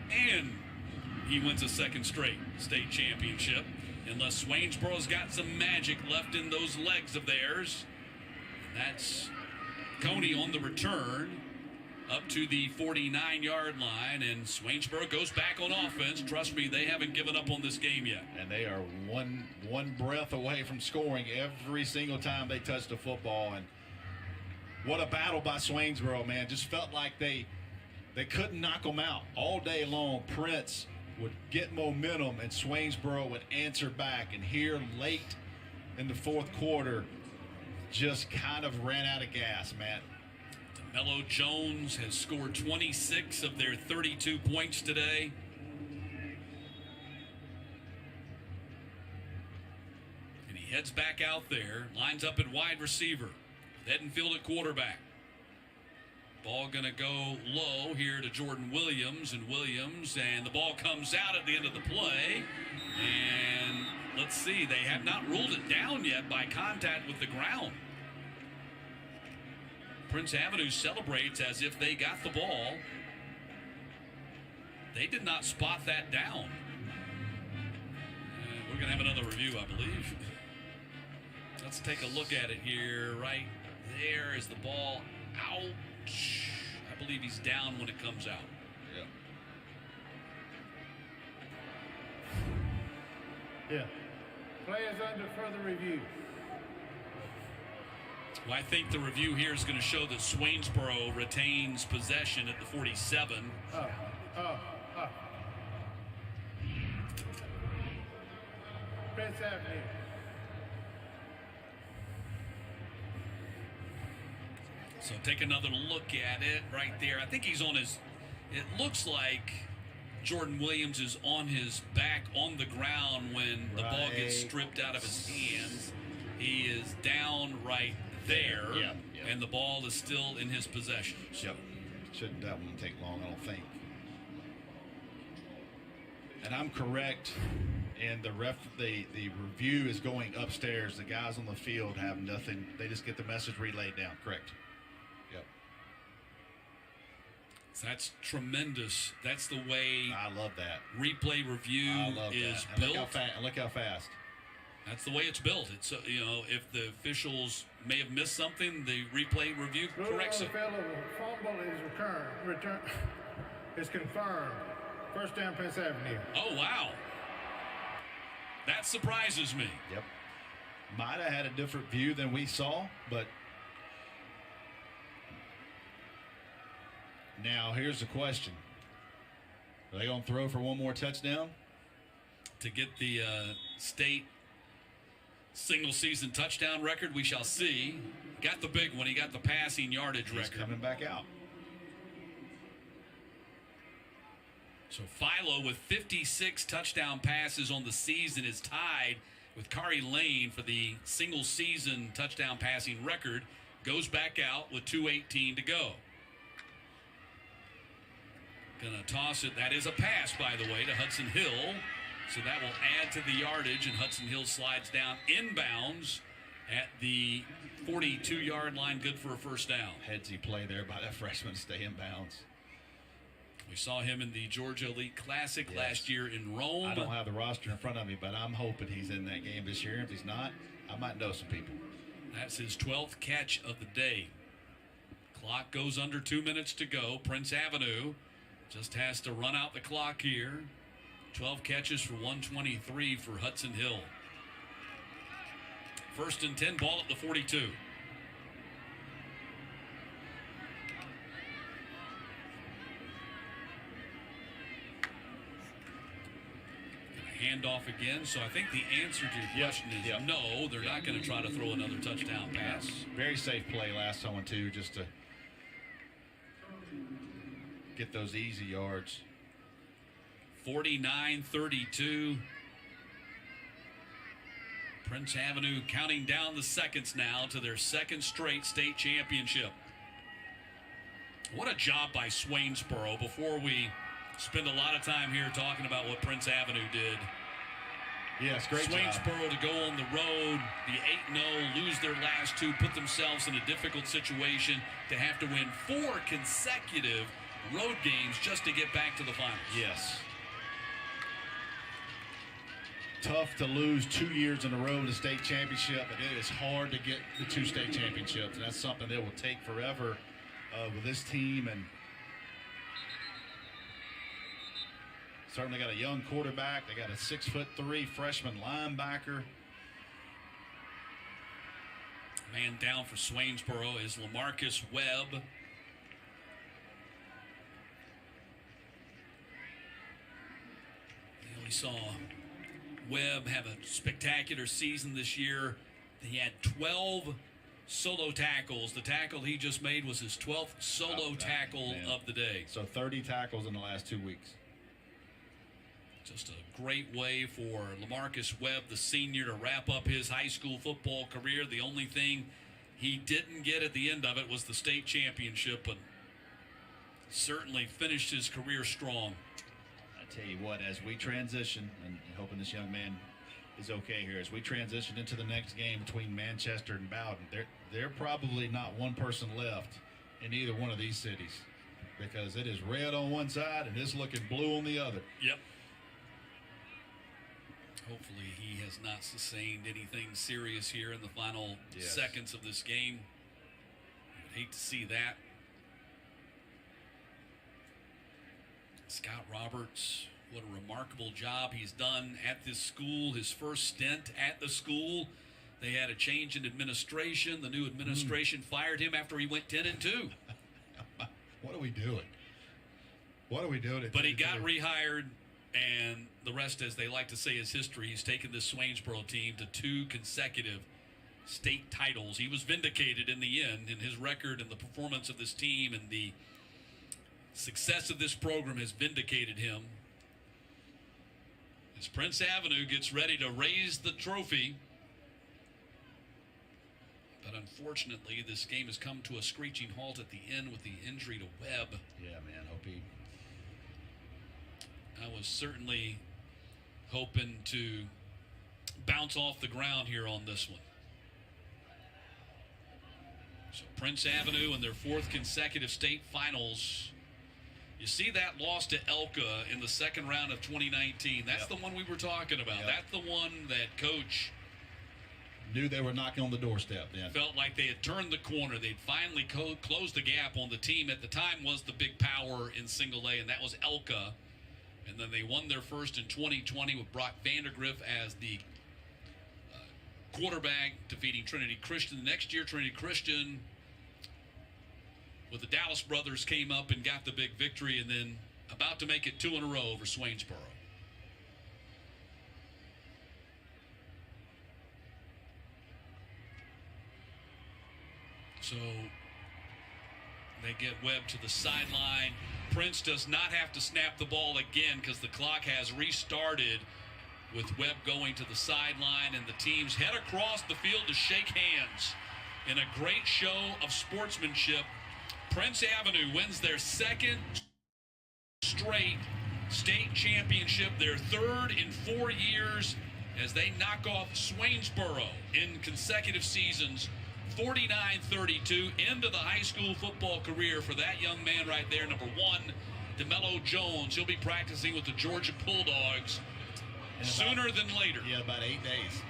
And he wins a second straight state championship, unless Swainsboro's got some magic left in those legs of theirs. That's Coney on the return up to the 49-yard line, and Swainsboro goes back on offense. Trust me, they haven't given up on this game yet. And they are one breath away from scoring every single time they touch the football. And what a battle by Swainsboro, man. Just felt like they couldn't knock them out all day long. Prince would get momentum, and Swainsboro would answer back. And here late in the fourth quarter, just kind of ran out of gas, Matt. DeMello Jones has scored 26 of their 32 points today. And he heads back out there, lines up at wide receiver, Edenfield at quarterback. Ball going to go low here to Jordan Williams, and the ball comes out at the end of the play. And let's see, they have not ruled it down yet by contact with the ground. Prince Avenue celebrates as if they got the ball. They did not spot that down. We're going to have another review, I believe. Let's take a look at it here. Right there is the ball out. I believe he's down when it comes out. Yeah. Play is under further review. Well, I think the review here is going to show that Swainsboro retains possession at the 47. Prince Avenue. So take another look at it right there. I think he's on his, it looks like Jordan Williams is on his back on the ground when the ball gets stripped out of his hands. He is down right there, and the ball is still in his possession. Shouldn't that one take long, I don't think. And I'm correct, and the review is going upstairs. The guys on the field have nothing. They just get the message relayed down. Correct. That's tremendous. That's the way I love that replay review is built. Look how fast. That's the way it's built. It's if the officials may have missed something, the replay review corrects it. Fumble is confirmed. First down, Prince Avenue. Oh wow, that surprises me. Yep. Might have had a different view than we saw, but. Now, here's the question. Are they going to throw for one more touchdown? To get the state single-season touchdown record, we shall see. Got the big one. He got the passing yardage record. He's coming back out. So Philo, with 56 touchdown passes on the season, is tied with Kari Lane for the single-season touchdown passing record. Goes back out with 2:18 to go. Gonna toss it. That is a pass, by the way, to Hudson Hill. So that will add to the yardage, and Hudson Hill slides down inbounds at the 42-yard line, good for a first down. Headsy play there by that freshman to stay in bounds. We saw him in the Georgia Elite Classic last year in Rome. I don't have the roster in front of me, but I'm hoping he's in that game this year. If he's not, I might know some people. That's his 12th catch of the day. Clock goes under 2 minutes to go. Prince Avenue just has to run out the clock here. 12 catches for 123 for Hudson Hill. 1st and 10, ball at the 42. Handoff again, so I think the answer to your question is no, they're not going to try to throw another touchdown pass. Very safe play last one too, just to get those easy yards. 49-32. Prince Avenue counting down the seconds now to their second straight state championship. What a job by Swainsboro. Before we spend a lot of time here talking about what Prince Avenue did. Yes, great Swainsboro to go on the road, be 8-0, lose their last two, put themselves in a difficult situation to have to win 4 consecutive road games just to get back to the finals. Yes. Tough to lose 2 years in a row in the state championship, but it is hard to get the 2 state championships, and that's something that will take forever with this team. And certainly got a young quarterback. They got a 6'3" freshman linebacker. Man down for Swainsboro is LaMarcus Webb. We saw Webb have a spectacular season this year. He had 12 solo tackles. The tackle he just made was his 12th solo tackle of the day. So 30 tackles in the last 2 weeks. Just a great way for LaMarcus Webb, the senior, to wrap up his high school football career. The only thing he didn't get at the end of it was the state championship, but certainly finished his career strong. I tell you what, as we transition, and hoping this young man is okay here, as we transition into the next game between Manchester and Bowden, they're probably not one person left in either one of these cities, because it is red on one side and it's looking blue on the other. Yep. Hopefully he has not sustained anything serious here in the final seconds of this game. I would hate to see that. Scott Roberts, what a remarkable job he's done at this school. His first stint at the school, they had a change in administration. The new administration fired him after he went 10-2. What are we doing? What are we doing? But he got rehired, and the rest, as they like to say, is history. He's taken this Swainsboro team to 2 consecutive state titles. He was vindicated in the end, in his record and the performance of this team, and the success of this program has vindicated him. As Prince Avenue gets ready to raise the trophy. But unfortunately, this game has come to a screeching halt at the end with the injury to Webb. Yeah, man, hope he... I was certainly hoping to bounce off the ground here on this one. So Prince Avenue in their 4th consecutive state finals. You see that loss to Elka in the second round of 2019. That's the one we were talking about. That's the one that Coach knew they were knocking on the doorstep. Felt like they had turned the corner. They'd finally closed the gap on the team at the time was the big power in single A, and that was Elka. And then they won their first in 2020 with Brock Vandergriff as the quarterback, defeating Trinity Christian. The next year, Trinity Christian with the Dallas brothers came up and got the big victory, and then about to make it 2 in a row over Swainsboro. So they get Webb to the sideline. Prince does not have to snap the ball again because the clock has restarted with Webb going to the sideline, and the teams head across the field to shake hands in a great show of sportsmanship. Prince Avenue wins their 2nd straight state championship, their 3rd in 4 years, as they knock off Swainsboro in consecutive seasons. 49-32, end of the high school football career for that young man right there, number 1 Dello Jones. He'll be practicing with the Georgia Bulldogs sooner than later. Yeah, about 8 days.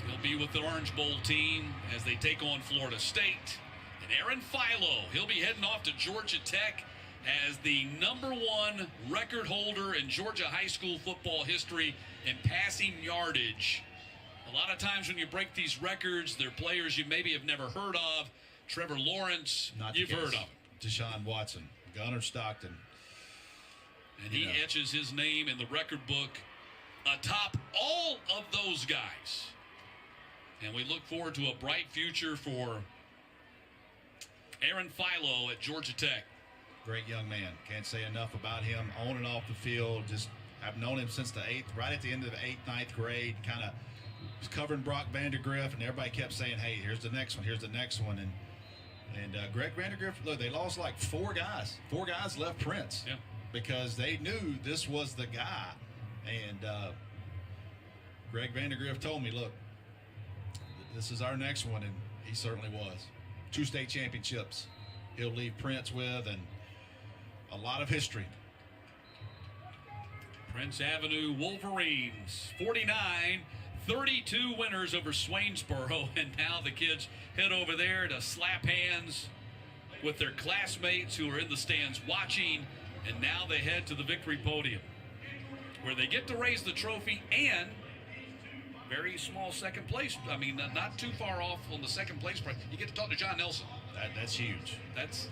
He'll be with the Orange Bowl team as they take on Florida State. And Aaron Philo, he'll be heading off to Georgia Tech as the #1 record holder in Georgia high school football history in passing yardage. A lot of times when you break these records, they're players you maybe have never heard of. Trevor Lawrence, you've heard of. Deshaun Watson, Gunnar Stockton. And he etches his name in the record book atop all of those guys. And we look forward to a bright future for Aaron Philo at Georgia Tech. Great young man. Can't say enough about him on and off the field. Just I've known him since the 8th, right at the end of the 8th, 9th grade. Kind of was covering Brock Vandegrift, and everybody kept saying, "Hey, here's the next one. Here's the next one." And Greg Vandegrift, look, they lost like 4 guys. 4 guys left Prince because they knew this was the guy. And Greg Vandegrift told me, "Look, this is our next one," and he certainly was. 2 state championships he'll leave Prince with, and a lot of history. Prince Avenue Wolverines, 49-32 winners over Swainsboro, and now the kids head over there to slap hands with their classmates who are in the stands watching, and now they head to the victory podium where they get to raise the trophy and very small second place. I mean, not too far off on the second place prize. You get to talk to John Nelson. That's huge. That's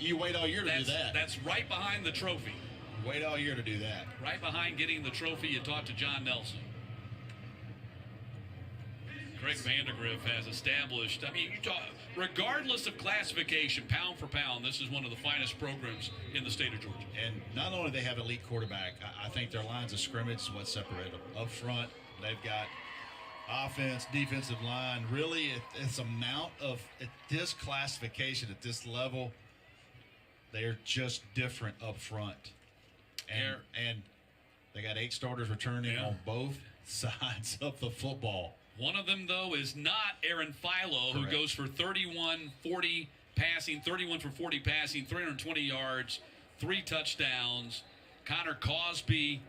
you wait all year to do that. That's right behind the trophy. Wait all year to do that. Right behind getting the trophy, you talk to John Nelson. Greg Vandegrift has established, I mean, you talk, regardless of classification, pound for pound, this is one of the finest programs in the state of Georgia. And not only do they have elite quarterback, I think their lines of scrimmage is what separates them. Up front, they've got offense, defensive line. Really, it's amount of, at this classification, at this level, they're just different up front. And they got 8 starters returning on both sides of the football. One of them, though, is not Aaron Philo, who goes for 31-40 passing, 31 for 40 passing, 320 yards, 3 touchdowns. Connor Cosby,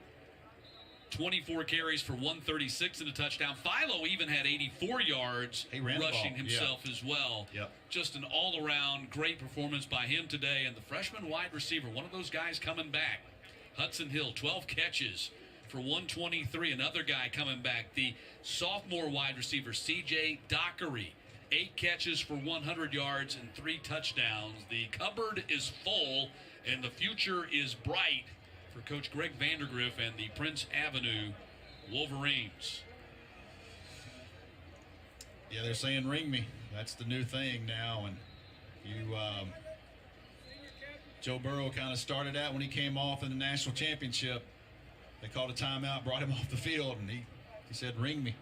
24 carries for 136 and a touchdown. Philo even had 84 yards rushing himself as well. Just an all-around great performance by him today. And the freshman wide receiver, one of those guys coming back, Hudson Hill, 12 catches for 123. Another guy coming back, the sophomore wide receiver, C.J. Dockery, 8 catches for 100 yards and 3 touchdowns. The cupboard is full, and the future is bright for Coach Greg Vandegrift and the Prince Avenue Wolverines. Yeah, they're saying ring me. That's the new thing now. And Joe Burrow kind of started out when he came off in the national championship. They called a timeout, brought him off the field, and he said, ring me.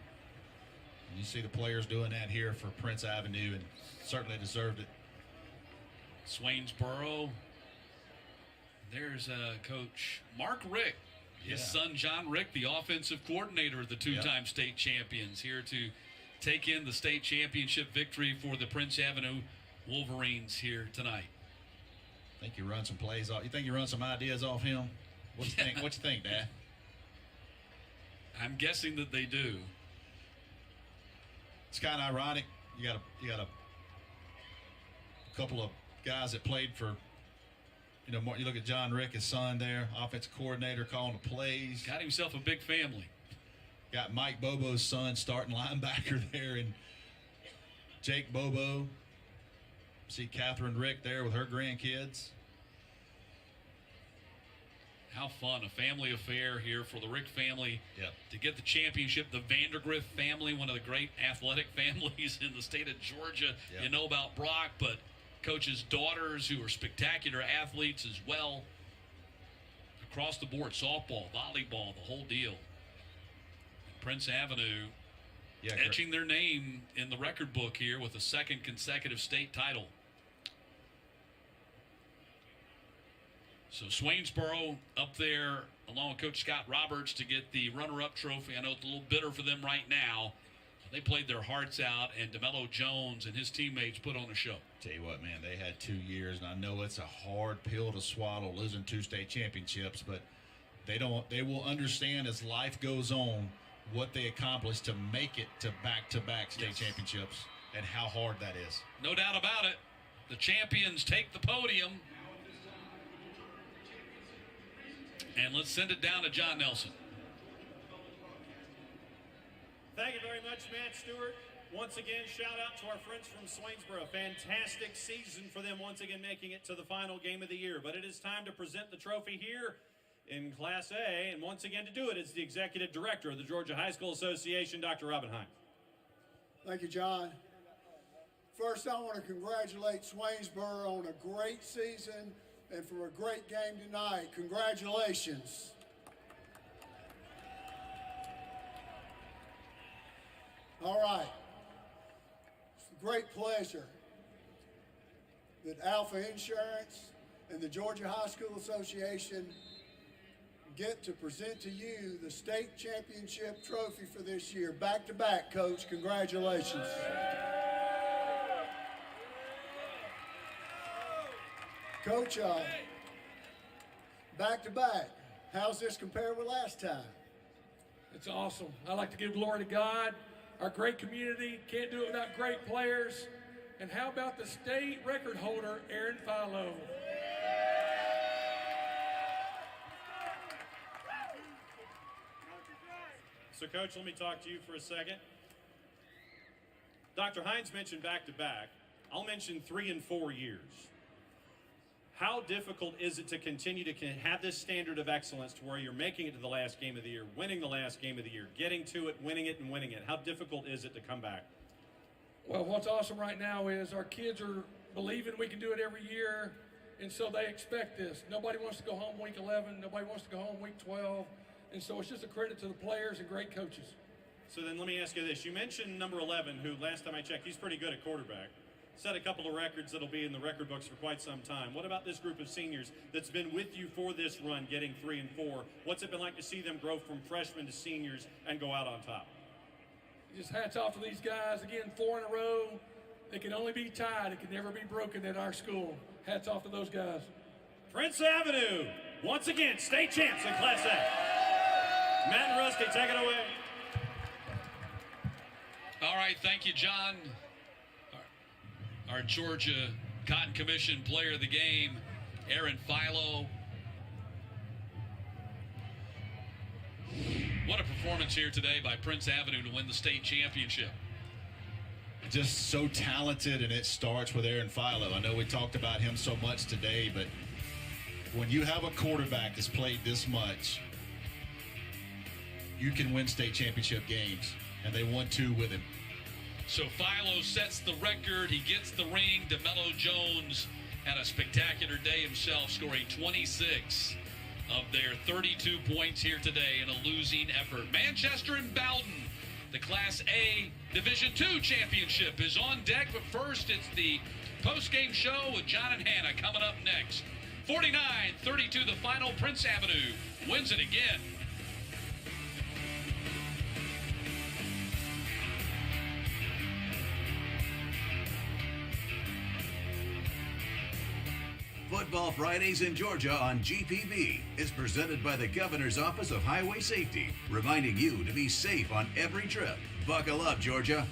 And you see the players doing that here for Prince Avenue, and certainly deserved it. Swainsboro. There's Coach Mark Rick, his son John Rick, the offensive coordinator of the 2-time state champions, here to take in the state championship victory for the Prince Avenue Wolverines here tonight. Think you run some plays off? You think you run some ideas off him? What you think? What you think, Dad? I'm guessing that they do. It's kind of ironic. You got a couple of guys that played for. You look at John Rick, his son there, offensive coordinator, calling the plays. Got himself a big family. Got Mike Bobo's son, starting linebacker there, and Jake Bobo. See Catherine Rick there with her grandkids. How fun, a family affair here for the Rick family to get the championship. The Vandegrift family, one of the great athletic families in the state of Georgia. You know about Brock, but Coach's daughters who are spectacular athletes as well. Across the board, softball, volleyball, the whole deal. And Prince Avenue etching their name in the record book here with a 2nd consecutive state title. So Swainsboro up there along with Coach Scott Roberts to get the runner-up trophy. I know it's a little bitter for them right now. They played their hearts out, and Dello Jones and his teammates put on a show. Tell you what, man, they had 2 years, and I know it's a hard pill to swallow, losing 2 state championships, but they will understand as life goes on what they accomplished to make it to back-to-back state championships and how hard that is. No doubt about it. The champions take the podium. And let's send it down to John Nelson. Thank you very much, Matt Stewart. Once again, shout out to our friends from Swainsboro. Fantastic season for them, once again making it to the final game of the year. But it is time to present the trophy here in Class A. And once again, to do it is the Executive Director of the Georgia High School Association, Dr. Robin Hines. Thank you, John. First, I want to congratulate Swainsboro on a great season and for a great game tonight. Congratulations. All right. It's a great pleasure that Alpha Insurance and the Georgia High School Association get to present to you the state championship trophy for this year. Back to back, Coach. Congratulations. Coach, back to back. How's this compare with last time? It's awesome. I like to give glory to God. Our great community, can't do it without great players. And how about the state record holder, Aaron Philo? So, Coach, let me talk to you for a second. Dr. Hines mentioned back-to-back. I'll mention 3 and 4 years. How difficult is it to continue to have this standard of excellence to where you're making it to the last game of the year, winning the last game of the year, getting to it, winning it, and winning it? How difficult is it to come back? Well, what's awesome right now is our kids are believing we can do it every year, and so they expect this. Nobody wants to go home week 11. Nobody wants to go home week 12. And so it's just a credit to the players and great coaches. So then let me ask you this. You mentioned number 11, who last time I checked, he's pretty good at quarterback. Set a couple of records that'll be in the record books for quite some time. What about this group of seniors that's been with you for this run, getting 3 and 4? What's it been like to see them grow from freshmen to seniors and go out on top? Just hats off to these guys. Again, 4 in a row. It can only be tied. It can never be broken at our school. Hats off to those guys. Prince Avenue, once again, state champs in Class A. Matt and Rusty, take it away. All right, thank you, John. Our Georgia Cotton Commission player of the game, Aaron Philo. What a performance here today by Prince Avenue to win the state championship. Just so talented, and it starts with Aaron Philo. I know we talked about him so much today, but when you have a quarterback that's played this much, you can win state championship games, and they won 2 with him. So Philo sets the record. He gets the ring. Dello Jones had a spectacular day himself, scoring 26 of their 32 points here today in a losing effort. Manchester and Bowden, the Class A Division II championship is on deck. But first, it's the post-game show with John and Hannah coming up next. 49-32, the final. Prince Avenue wins it again. Football Fridays in Georgia on GPB is presented by the Governor's Office of Highway Safety, reminding you to be safe on every trip. Buckle up, Georgia.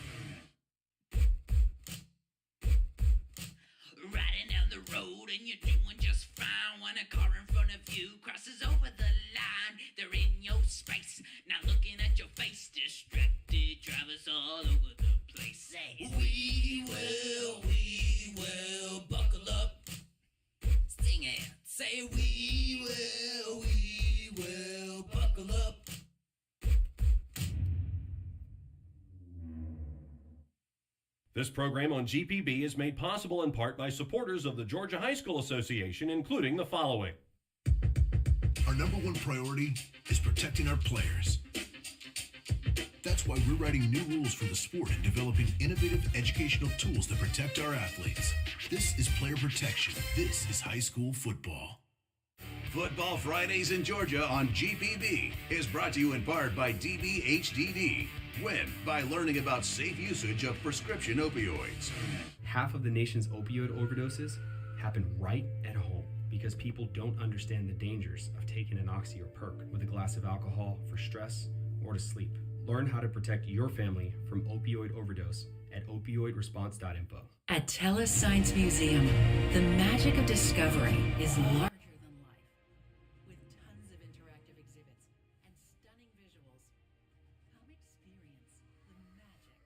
Riding down the road and you're doing just fine when a car in front of you crosses over the line. They're in your space, not looking at your face. Distracted drivers all over the place. Say, we will buckle up. Sing it. Say, we will buckle up. This program on GPB is made possible in part by supporters of the Georgia High School Association, including the following. Our number one priority is protecting our players. That's why we're writing new rules for the sport and developing innovative educational tools that protect our athletes. This is player protection. This is high school football. Football Fridays in Georgia on GPB is brought to you in part by DBHDD, Win by learning about safe usage of prescription opioids. Half of the nation's opioid overdoses happen right at home because people don't understand the dangers of taking an oxy or perk with a glass of alcohol for stress or to sleep. Learn how to protect your family from opioid overdose at opioidresponse.info. At TELUS Science Museum, the magic of discovery is larger than life, with tons of interactive exhibits and stunning visuals. Come experience the magic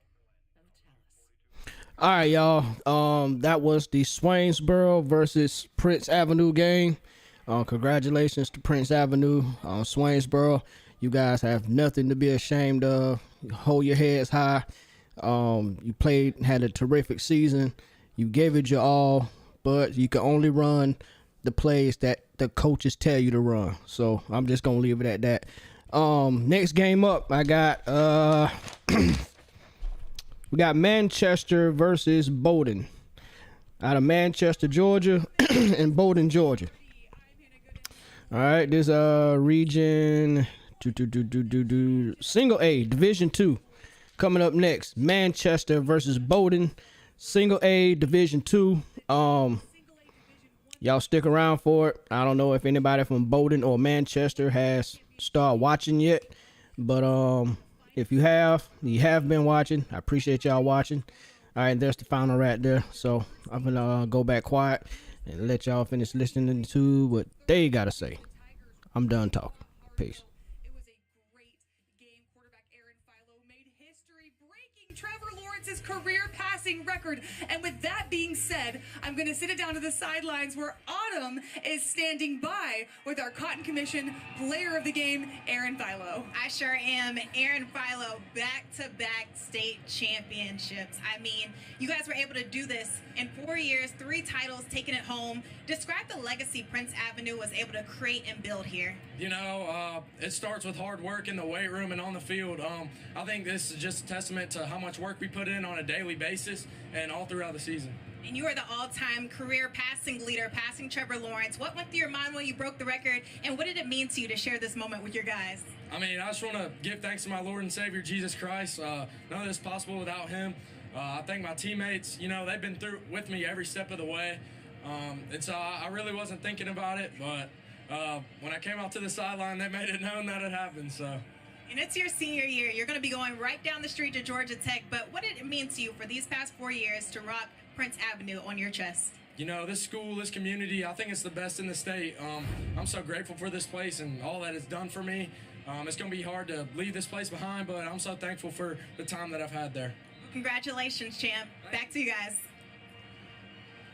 of TELUS. All right, y'all. That was the Swainsboro versus Prince Avenue game. Congratulations to Prince Avenue, Swainsboro. You guys have nothing to be ashamed of. Hold your heads high. You had a terrific season. You gave it your all, but you can only run the plays that the coaches tell you to run. So I'm just gonna leave it at that. Next game up, I got we got Manchester versus Bowden, out of Manchester, Georgia, and Bowden, Georgia. All right, this region single A, Division 2. Coming up next, Manchester versus Bowden, single A, Division 2. Y'all stick around for it. I don't know if anybody from Bowden or Manchester has started watching yet, but if you have been watching, I appreciate y'all watching. All right, there's the final right there. So I'm gonna go back quiet and let y'all finish listening to what they gotta say. I'm done talking. Peace. Trevor Lawrence's career passing record. And with that being said, I'm going to sit it down to the sidelines where Autumn is standing by with our Cotton Commission player of the game, Aaron Philo. I sure am. Aaron Philo, back-to-back state championships. I mean, you guys were able to do this in 4 years, 3 titles, taking it home. Describe the legacy Prince Avenue was able to create and build here. You know, it starts with hard work in the weight room and on the field. I think this is just a testament to how much work we put in on a daily basis and all throughout the season. And you are the all-time career passing leader, passing Trevor Lawrence. What went through your mind when you broke the record, and what did it mean to you to share this moment with your guys? I mean, I just want to give thanks to my Lord and Savior, Jesus Christ. None of this is possible without him. I thank my teammates. You know, they've been through with me every step of the way. I really wasn't thinking about it, but when I came out to the sideline, they made it known that it happened, so. And it's your senior year. You're going to be going right down the street to Georgia Tech, but what did it mean to you for these past 4 years to rock Prince Avenue on your chest? You know, this school, this community, I think it's the best in the state. I'm so grateful for this place and all that it's done for me. It's going to be hard to leave this place behind, but I'm so thankful for the time that I've had there. Congratulations, champ. Back to you guys.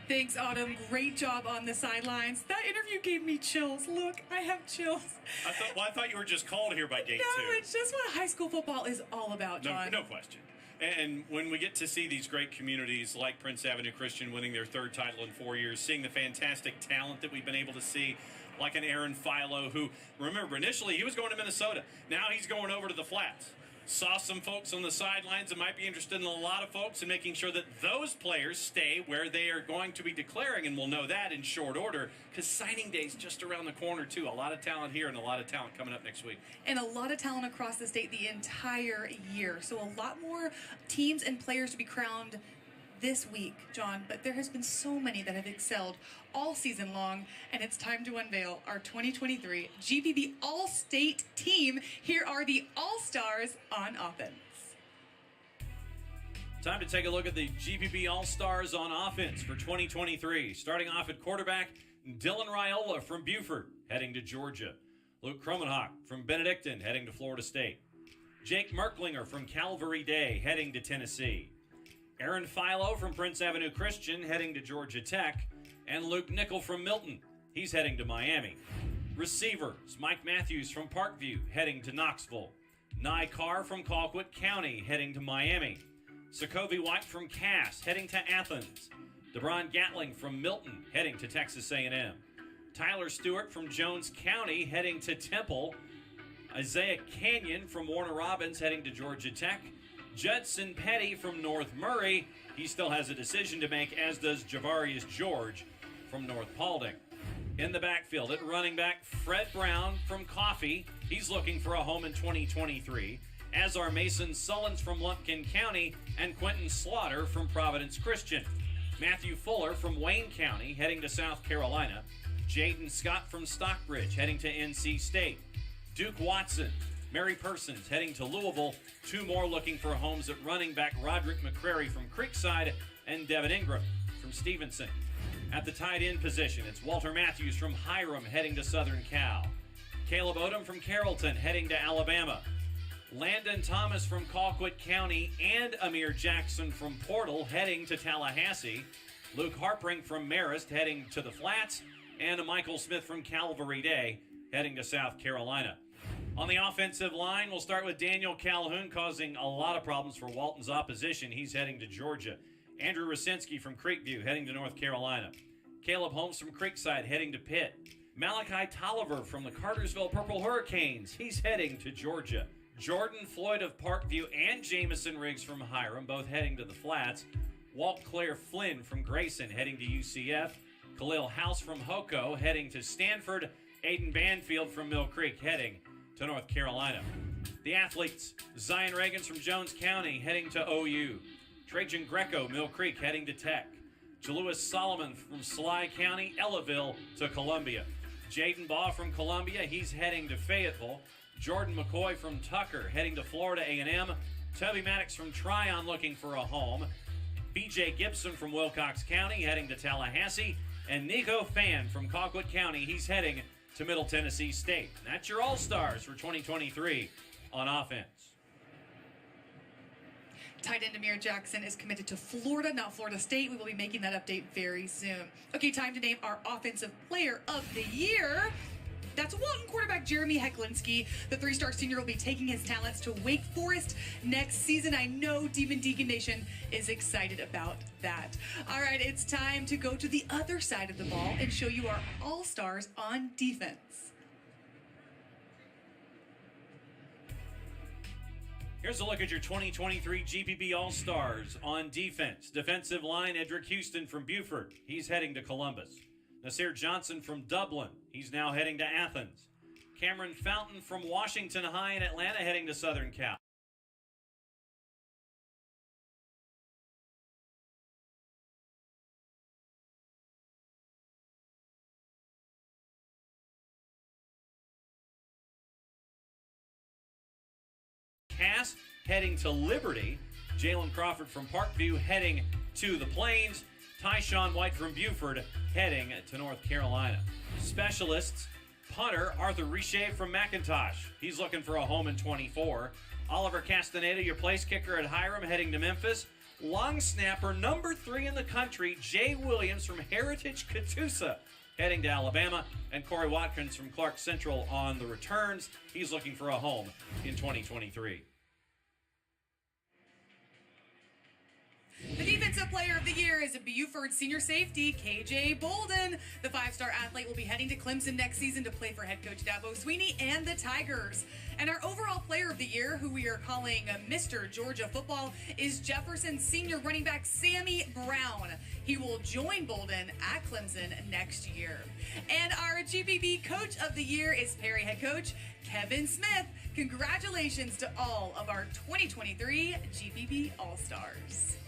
Thanks, Autumn. Great job on the sidelines. That interview gave me chills. Look, I have chills. I thought you were just called here by gate 2. No, it's just what high school football is all about, John. No question. And when we get to see these great communities like Prince Avenue Christian winning their 3rd title in 4 years, seeing the fantastic talent that we've been able to see, like an Aaron Philo, who, remember, initially he was going to Minnesota. Now he's going over to the Flats. Saw some folks on the sidelines that might be interested in a lot of folks and making sure that those players stay where they are going to be declaring, and we'll know that in short order because signing day is just around the corner too. A lot of talent here and a lot of talent coming up next week. And a lot of talent across the state the entire year. So a lot more teams and players to be crowned this week, John, but there has been so many that have excelled all season long, and it's time to unveil our 2023 GPB All-State team. Here are the All-Stars on offense. Time to take a look at the GPB All-Stars on offense for 2023. Starting off at quarterback, Dylan Raiola from Buford, heading to Georgia. Luke Kromenhoek from Benedictine, heading to Florida State. Jake Merklinger from Calvary Day, heading to Tennessee. Aaron Philo from Prince Avenue Christian, heading to Georgia Tech. And Luke Nickel from Milton, he's heading to Miami. Receivers, Mike Matthews from Parkview, heading to Knoxville. Nye Carr from Colquitt County, heading to Miami. Sokovie White from Cass, heading to Athens. DeBron Gatling from Milton, heading to Texas A&M. Tyler Stewart from Jones County, heading to Temple. Isaiah Canyon from Warner Robins, heading to Georgia Tech. Judson Petty from North Murray. He still has a decision to make, as does Javarius George from North Paulding. In the backfield at running back, Fred Brown from Coffee. He's looking for a home in 2023. as are Mason Sullins from Lumpkin County and Quentin Slaughter from Providence Christian. Matthew Fuller from Wayne County heading to South Carolina. Jaden Scott from Stockbridge heading to NC State. Duke Watson, Mary Persons heading to Louisville. 2 more looking for homes at running back Roderick McCrary from Creekside and Devin Ingram from Stevenson. At the tight end position, it's Walter Matthews from Hiram heading to Southern Cal. Caleb Odom from Carrollton heading to Alabama. Landon Thomas from Colquitt County and Amir Jackson from Portal heading to Tallahassee. Luke Harpring from Marist heading to the Flats. And Michael Smith from Calvary Day heading to South Carolina. On the offensive line, we'll start with Daniel Calhoun, causing a lot of problems for Walton's opposition. He's heading to Georgia. Andrew Rosinski from Creekview heading to North Carolina. Caleb Holmes from Creekside heading to Pitt. Malachi Tolliver from the Cartersville Purple Hurricanes. He's heading to Georgia. Jordan Floyd of Parkview and Jamison Riggs from Hiram, both heading to the Flats. Walt Claire Flynn from Grayson heading to UCF. Khalil House from Hoco heading to Stanford. Aiden Banfield from Mill Creek heading to North Carolina. The athletes, Zion Reagans from Jones County heading to OU. Trajan Greco, Mill Creek heading to Tech. Jalewis Solomon from Sly County, Ellaville to Columbia. Jaden Baugh from Columbia, he's heading to Fayetteville. Jordan McCoy from Tucker heading to Florida A&M. Toby Maddox from Tryon looking for a home. BJ Gibson from Wilcox County heading to Tallahassee. And Nico Fan from Colquitt County, he's heading to Middle Tennessee State. And that's your All-Stars for 2023 on offense. Tight end Amir Jackson is committed to Florida, not Florida State. We will be making that update very soon. Okay, time to name our Offensive Player of the Year. That's Walton quarterback Jeremy Hecklinski. The 3-star senior will be taking his talents to Wake Forest next season. I know Demon Deacon Nation is excited about that. All right, it's time to go to the other side of the ball and show you our All-Stars on defense. Here's a look at your 2023 GPB All-Stars on defense. Defensive line, Edric Houston from Beaufort. He's heading to Columbus. Nasir Johnson from Dublin. He's now heading to Athens. Cameron Fountain from Washington High in Atlanta heading to Southern Cal. Cass heading to Liberty. Jalen Crawford from Parkview heading to the Plains. Tyshawn White from Buford heading to North Carolina. Specialists, punter Arthur Riche from McIntosh. He's looking for a home in 24. Oliver Castaneda, your place kicker at Hiram, heading to Memphis. Long snapper, number 3 in the country, Jay Williams from Heritage Catoosa, heading to Alabama. And Corey Watkins from Clark Central on the returns. He's looking for a home in 2023. The Defensive Player of the Year is a Buford senior safety, KJ Bowden. The 5-star athlete will be heading to Clemson next season to play for head coach Dabo Sweeney and the Tigers. And our overall Player of the Year, who we are calling Mr. Georgia Football, is Jefferson senior running back Sammy Brown. He will join Bowden at Clemson next year. And our GPB Coach of the Year is Perry head coach Kevin Smith. Congratulations to all of our 2023 GPB All-Stars.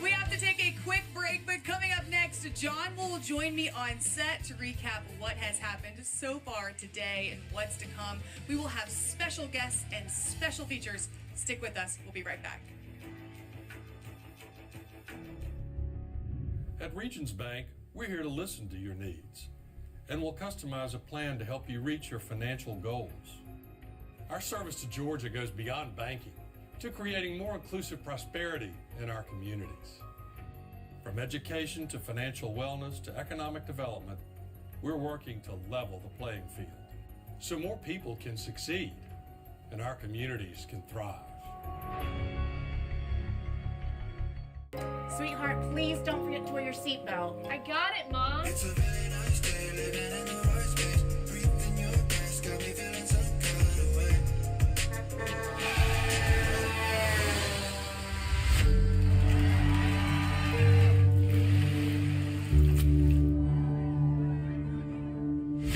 We have to take a quick break, but coming up next, John will join me on set to recap what has happened so far today and what's to come. We will have special guests and special features. Stick with us. We'll be right back. At Regions Bank, we're here to listen to your needs, and we'll customize a plan to help you reach your financial goals. Our service to Georgia goes beyond banking to creating more inclusive prosperity in our communities. From education to financial wellness to economic development, we're working to level the playing field so more people can succeed and our communities can thrive. Sweetheart, please don't forget to wear your seatbelt. I got it, Mom. It's a very nice day, living in the right space. Breathing your gas, got me feeling some kind of way.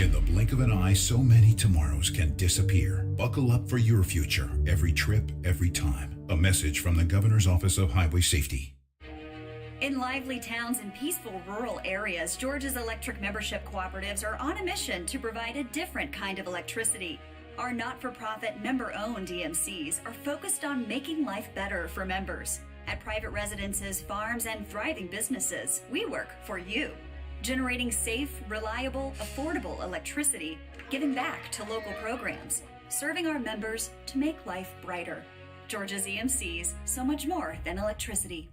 In the blink of an eye, so many tomorrows can disappear. Buckle up for your future, every trip, every time. A message from the Governor's Office of Highway Safety. In lively towns and peaceful rural areas, Georgia's electric membership cooperatives are on a mission to provide a different kind of electricity. Our not-for-profit member-owned EMCs are focused on making life better for members. At private residences, farms, and thriving businesses, we work for you. Generating safe, reliable, affordable electricity, giving back to local programs, serving our members to make life brighter. Georgia's EMCs, so much more than electricity.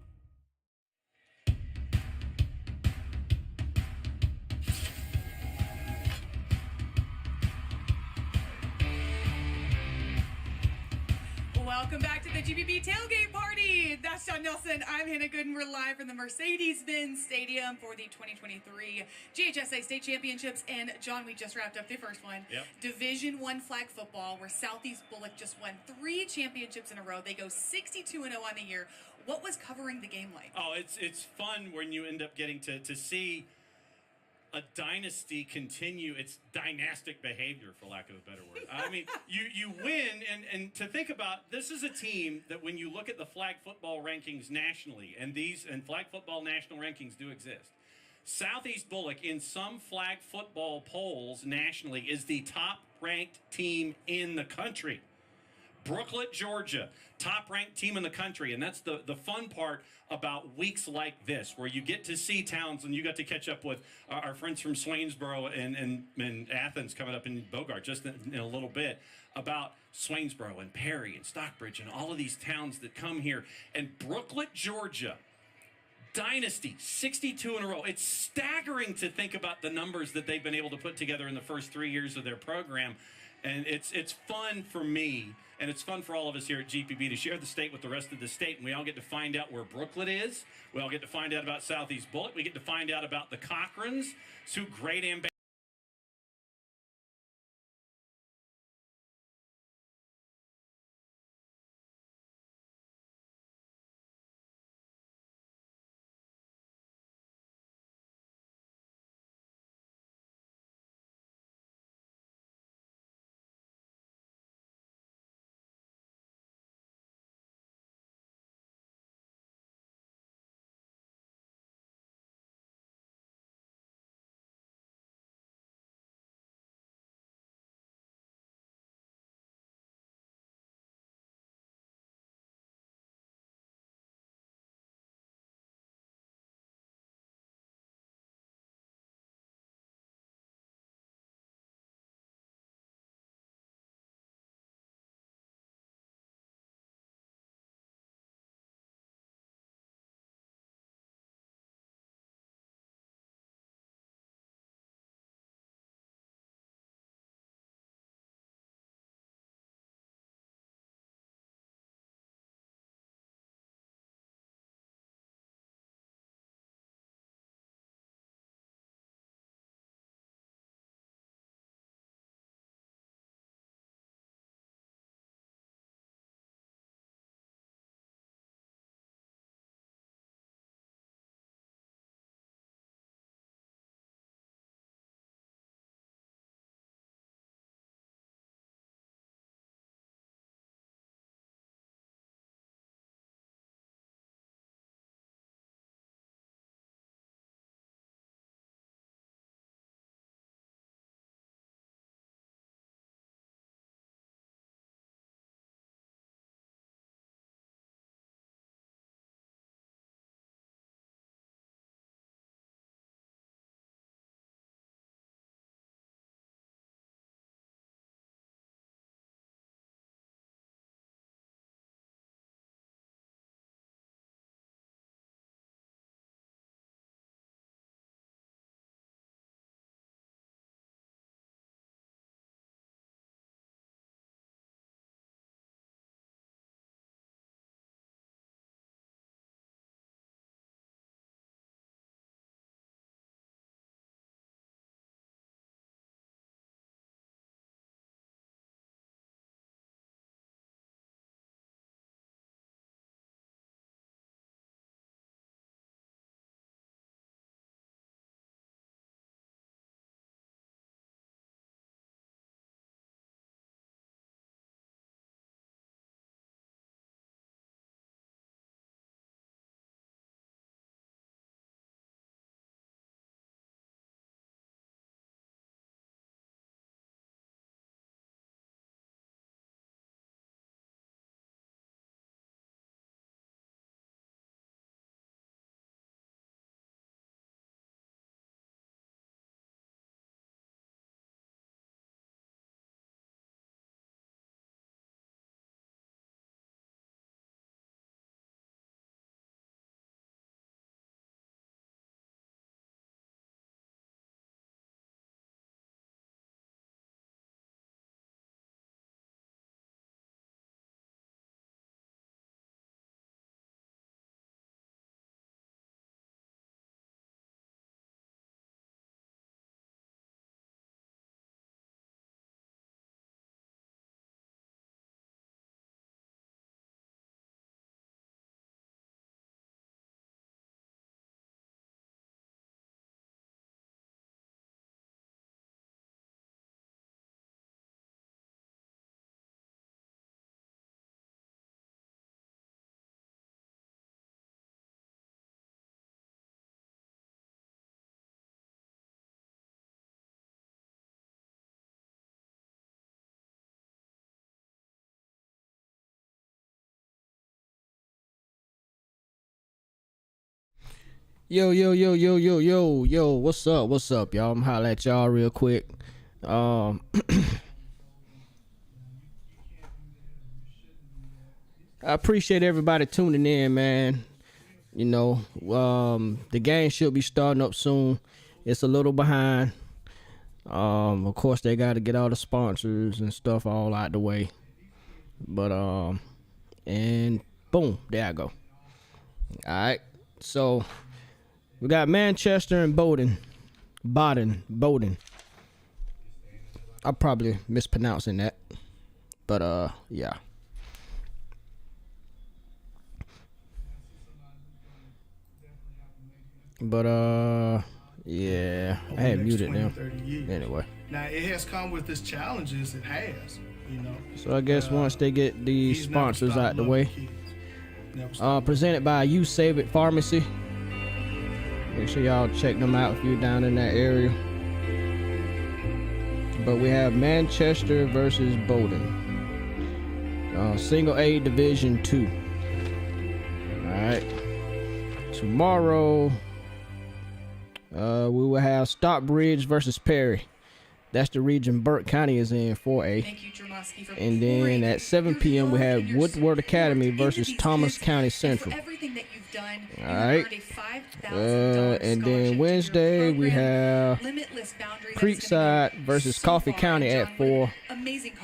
Welcome back to the GPB Tailgate Party. That's John Nelson. I'm Hannah Gooden. We're live from the Mercedes-Benz Stadium for the 2023 GHSA State Championships. And John, we just wrapped up the first one. Yep. Division I flag football, where Southeast Bullock just won 3 championships in a row. They go 62-0 on the year. What was covering the game like? Oh, it's fun when you end up getting to see a dynasty continue its dynastic behavior, for lack of a better word. I mean, you win, and to think about, this is a team that when you look at the flag football rankings nationally, and flag football national rankings do exist, Southeast Bullock in some flag football polls nationally is the top-ranked team in the country. Brooklet, Georgia, top-ranked team in the country, and that's the fun part about weeks like this, where you get to see towns, and you got to catch up with our friends from Swainsboro and Athens coming up in Bogart just in a little bit, about Swainsboro and Perry and Stockbridge and all of these towns that come here. And Brooklet, Georgia, dynasty, 62 in a row. It's staggering to think about the numbers that they've been able to put together in the first 3 years of their program. And it's fun for me, and it's fun for all of us here at GPB to share the state with the rest of the state, and we all get to find out where Brooklet is. We all get to find out about Southeast Bullock. We get to find out about the Cochrans, 2 great ambassadors. Yo, what's up, y'all? I'm holla at y'all real quick. I appreciate everybody tuning in, man. You know, the game should be starting up soon. It's a little behind. Of course, they got to get all the sponsors and stuff all out the way. But, and boom, there I go. All right, so we got Manchester and Bowden. Bowden. I'm probably mispronouncing that. But, yeah. But, yeah, I had muted them. Anyway. Now, it has come with its challenges. It has, you know. So I guess once they get these sponsors out the way. Presented by You Save It Pharmacy. Make sure y'all check them out if you're down in that area. But we have Manchester versus Bowden. Single A Division 2. Alright. Tomorrow, we will have Stockbridge versus Perry. That's the region Burke County is in 4A. Thank you, Dromoski, for and then at 7 p.m. we have Woodward Academy versus Thomas County Central. For everything that you've done, all right. And then Wednesday we have Creekside versus Coffee County at 4.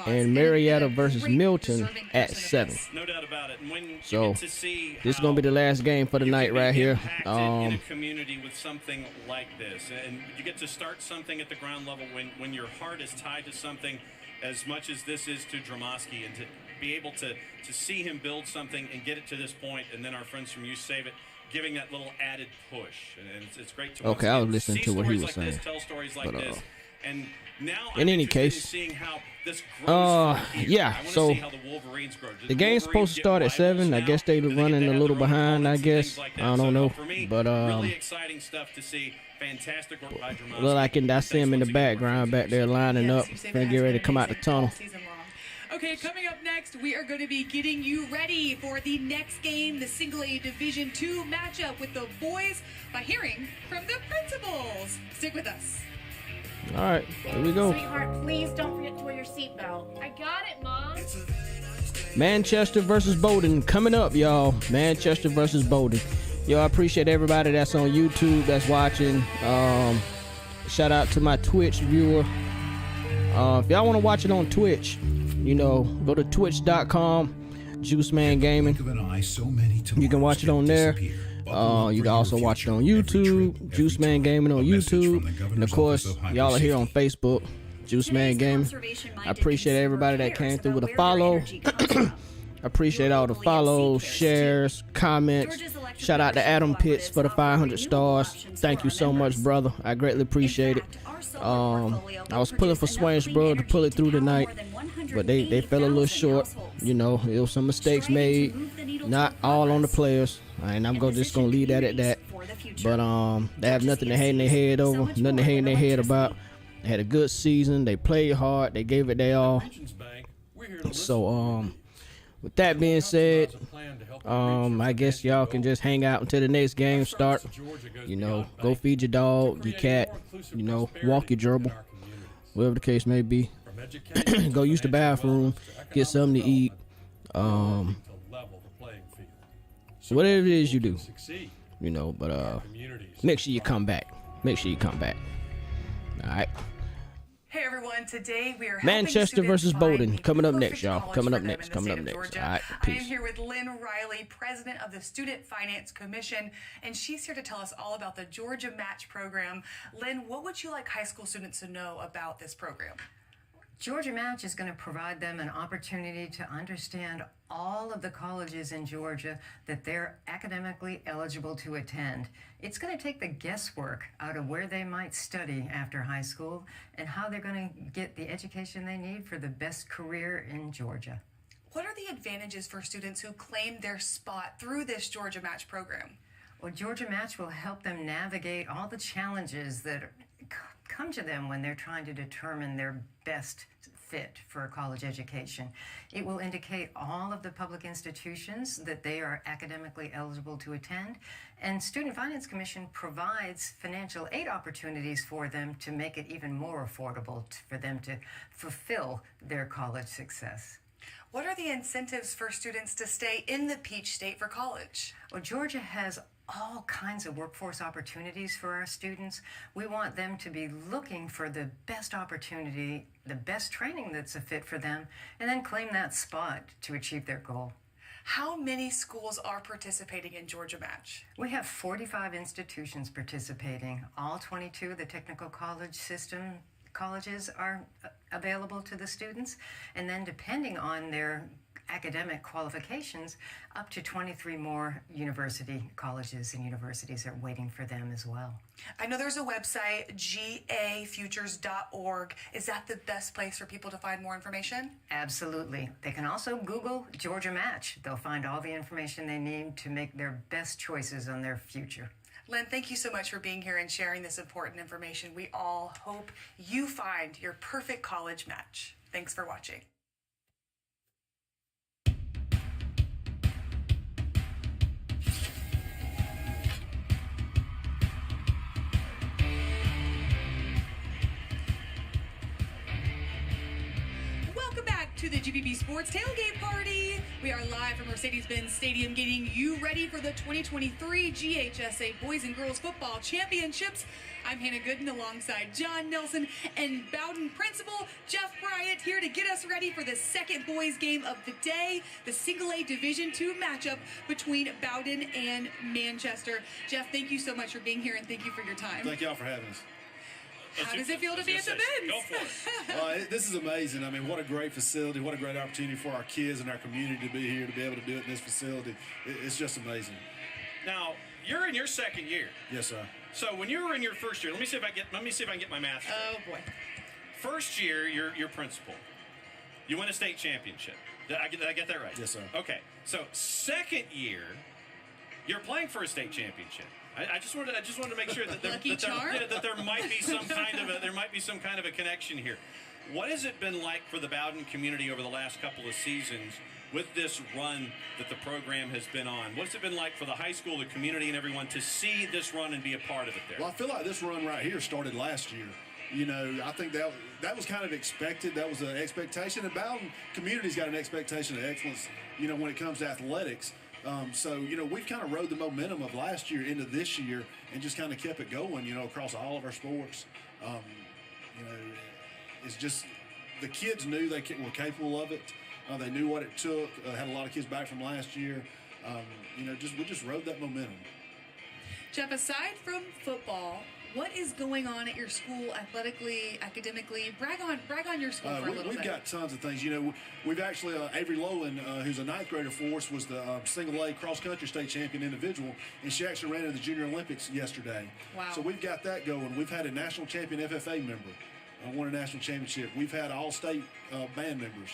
And Marietta versus Milton at 7. No doubt about it. And when so you get to see this is gonna be the last game for the night right here. In a community with something like this, and you get to start something at the ground level when your heart is tied to something as much as this is to Dromoski, and to be able to see him build something and get it to this point, and then our friends from You Save It giving that little added push, and it's great to okay, I was listening to what he was like saying. This, tell stories like this, and now in any case, yeah. So the game's supposed to start at 7. I guess they were running a little behind. I guess I don't know, but really exciting stuff to see. Fantastic work by Dromoski. Look like I see him in the background back there lining up, gonna get ready to come out the tunnel. Okay, coming up next, we are going to be getting you ready for the next game, the Single A Division 2 matchup with the boys by hearing from the principals. Stick with us. All right, here we go. Sweetheart, please don't forget to wear your seatbelt. I got it, Mom. Manchester versus Bowden coming up, y'all. Manchester versus Bowden. Yo, I appreciate everybody that's on YouTube that's watching. Shout out to my Twitch viewer. If y'all want to watch it on Twitch, you know, go to twitch.com, Juiceman Gaming. You can watch it on there. You can also watch it on YouTube, Juiceman Gaming on YouTube. And of course, y'all are here on Facebook, Juiceman Gaming. I appreciate everybody that came through with a follow. I appreciate all the follows, shares, comments. Shout out to Adam Pitts for the 500 stars. Thank you so much, brother. I greatly appreciate it. I was pulling for Swainsboro to pull it through tonight, but they fell a little short. You know, there was some mistakes made, not all on the players, and I'm just gonna leave that at that. But they have nothing to hang their head over, nothing to hang their head about. They had a good season. They played hard. They gave it their all. So with that being said, I guess y'all can just hang out until the next game start. You know, go feed your dog, your cat, you know, walk your gerbil, whatever the case may be. Go use the bathroom, get something to eat. Whatever it is you do, you know, but make sure you come back. Make sure you come back. All right. Hey everyone, today we are Manchester versus Bowden coming up next, y'all. Coming up next. All right, peace. I am here with Lynn Riley, president of the Student Finance Commission, and she's here to tell us all about the Georgia Match program. Lynn, what would you like high school students to know about this program? Georgia Match is going to provide them an opportunity to understand all of the colleges in Georgia that they're academically eligible to attend. It's going to take the guesswork out of where they might study after high school and how they're going to get the education they need for the best career in Georgia. What are the advantages for students who claim their spot through this Georgia Match program? Well, Georgia Match will help them navigate all the challenges that come to them when they're trying to determine their best fit for a college education. It will indicate all of the public institutions that they are academically eligible to attend, and Student Finance Commission provides financial aid opportunities for them to make it even more affordable for them to fulfill their college success. What are the incentives for students to stay in the Peach State for college? Well, Georgia has all kinds of workforce opportunities for our students. We want them to be looking for the best opportunity, the best training that's a fit for them, and then claim that spot to achieve their goal. How many schools are participating in Georgia Match? We have 45 institutions participating. All 22 of the technical college system colleges are available to the students, and then depending on their academic qualifications, up to 23 more university colleges and universities are waiting for them as well. I know there's a website, gafutures.org. Is that the best place for people to find more information? Absolutely. They can also Google Georgia Match. They'll find all the information they need to make their best choices on their future. Len, thank you so much for being here and sharing this important information. We all hope you find your perfect college match. Thanks for watching. Welcome back to the GPB Sports Tailgate Party. We are live from Mercedes-Benz Stadium getting you ready for the 2023 GHSA Boys and Girls Football Championships. I'm Hannah Gooden alongside John Nelson and Bowden Principal Jeff Bryant here to get us ready for the second boys game of the day, the Single A Division II matchup between Bowden and Manchester. Jeff, thank you so much for being here and thank you for your time. Thank y'all for having us. How does it feel to be at the Benz? Go for it. This is amazing. I mean, what a great facility. What a great opportunity for our kids and our community to be here, to be able to do it in this facility. It's just amazing. Now, you're in your second year. Yes, sir. So when you were in your first year, let me see if I can get my math straight. Oh boy. First year, you're principal. You win a state championship. Did I get that right? Yes, sir. Okay. So second year, you're playing for a state championship. I just wanted to make sure that there might be some kind of a connection here. What has it been like for the Bowden community over the last couple of seasons with this run that the program has been on? What's it been like for the high school, the community, and everyone to see this run and be a part of it there? Well, I feel like this run right here started last year. You know, I think that was kind of expected. That was an expectation. And Bowden community's got an expectation of excellence, you know, when it comes to athletics. So, you know, we've kind of rode the momentum of last year into this year and just kind of kept it going, you know, across all of our sports. You know, it's just the kids knew they were capable of it. They knew what it took. Had a lot of kids back from last year. You know, we just rode that momentum. Jeff, aside from football, what is going on at your school athletically, academically? Brag on your school for a little bit. We've got tons of things. You know, we've actually, Avery Lowen, who's a ninth grader for us, was the single A cross-country state champion individual, and she actually ran in the Junior Olympics yesterday. Wow. So we've got that going. We've had a national champion FFA member won a national championship. We've had all-state band members.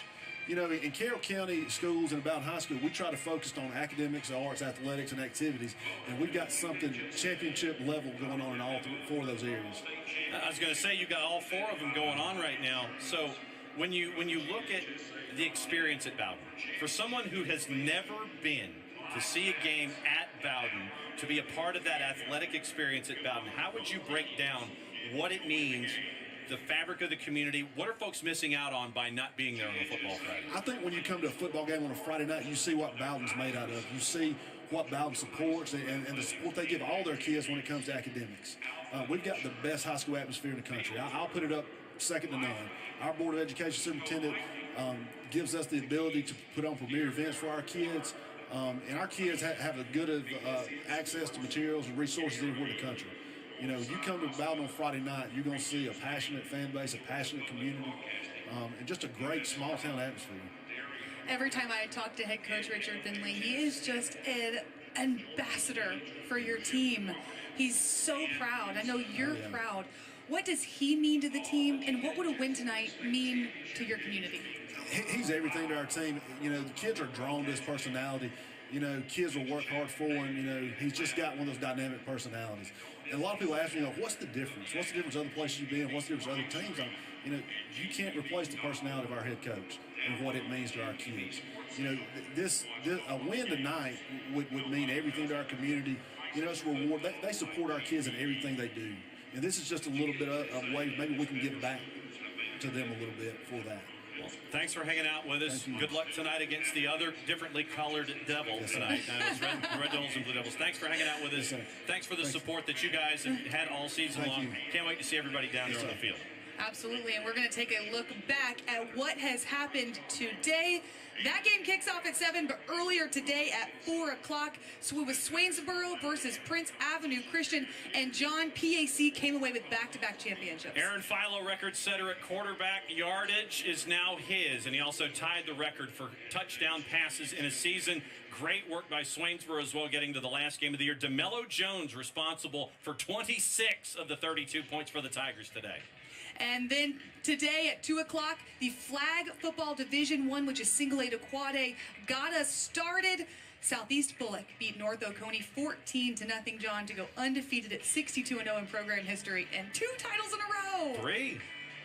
You know, in Carroll County schools and Bowden High School, we try to focus on academics, arts, athletics, and activities, and we've got something championship level going on in all four of those areas. I was going to say you've got all four of them going on right now. So when you look at the experience at Bowden, for someone who has never been to see a game at Bowden, to be a part of that athletic experience at Bowden, how would you break down what it means, the fabric of the community? What are folks missing out on by not being there on a football Friday? I think when you come to a football game on a Friday night, you see what Bowden's made out of. You see what Bowden supports and the support they give all their kids when it comes to academics. We've got the best high school atmosphere in the country. I'll put it up second to none. Our Board of Education Superintendent gives us the ability to put on premier events for our kids. And our kids have a good access to materials and resources anywhere in the country. You know, you come to Bowden on Friday night, you're going to see a passionate fan base, a passionate community, and just a great small-town atmosphere. Every time I talk to head coach Richard Finley, he is just an ambassador for your team. He's so proud. I know you're proud. What does he mean to the team, and what would a win tonight mean to your community? He's everything to our team. You know, the kids are drawn to his personality. kids will work hard for him. He's just got one of those dynamic personalities. And a lot of people ask me, what's the difference? What's the difference other places you've been? What's the difference other teams? You can't replace the personality of our head coach and what it means to our kids. A win tonight would mean everything to our community. It's a reward. They support our kids in everything they do. And this is just a little bit of a way maybe we can give back to them a little bit for that. Well, thanks for hanging out with us. Good luck tonight against the other differently colored Devils tonight. It's Red Devils and Blue Devils. Thanks for hanging out with us. Thanks for the support that you guys have had all season long. Can't wait to see everybody down there on the field. Absolutely, and we're going to take a look back at what has happened today. That game kicks off at 7, but earlier today at 4 o'clock, so it was Swainsboro versus Prince Avenue Christian, and John PAC came away with back-to-back championships. Aaron Philo, record setter at quarterback yardage, is now his, and he also tied the record for touchdown passes in a season. Great work by Swainsboro as well, getting to the last game of the year. Dello Jones responsible for 26 of the 32 points for the Tigers today. And then today at 2 o'clock, the Flag Football Division I, which is single A to quad A, got us started. Southeast Bullock beat North Oconee 14-0, John, to go undefeated at 62-0 in program history, and 2 titles in a row. 3.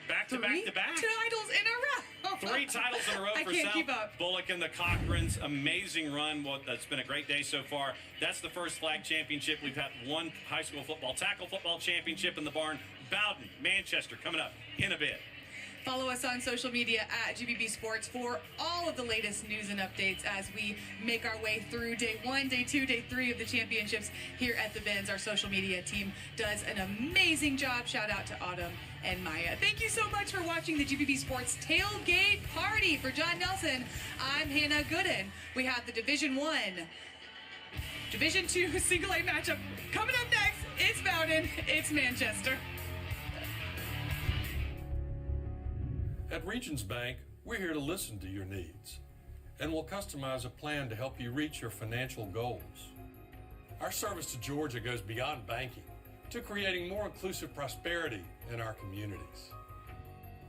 Back-to-back-to-back. Titles in a row. 3 titles in a row for South Bullock and the Cochrans. Amazing run. Well, that's been a great day so far. That's the first flag championship. We've had one high school tackle football championship in the barn. Bowden, Manchester, coming up in a bit. Follow us on social media at GBB Sports for all of the latest news and updates as we make our way through day 1, day 2, day 3 of the championships here at the Benz. Our social media team does an amazing job. Shout out to Autumn and Maya. Thank you so much for watching the GBB Sports Tailgate Party. For John Nelson, I'm Hannah Gooden. We have the Division I, Division II single A matchup coming up next. It's Bowden, it's Manchester. At Regions Bank, we're here to listen to your needs, and we'll customize a plan to help you reach your financial goals. Our service to Georgia goes beyond banking to creating more inclusive prosperity in our communities.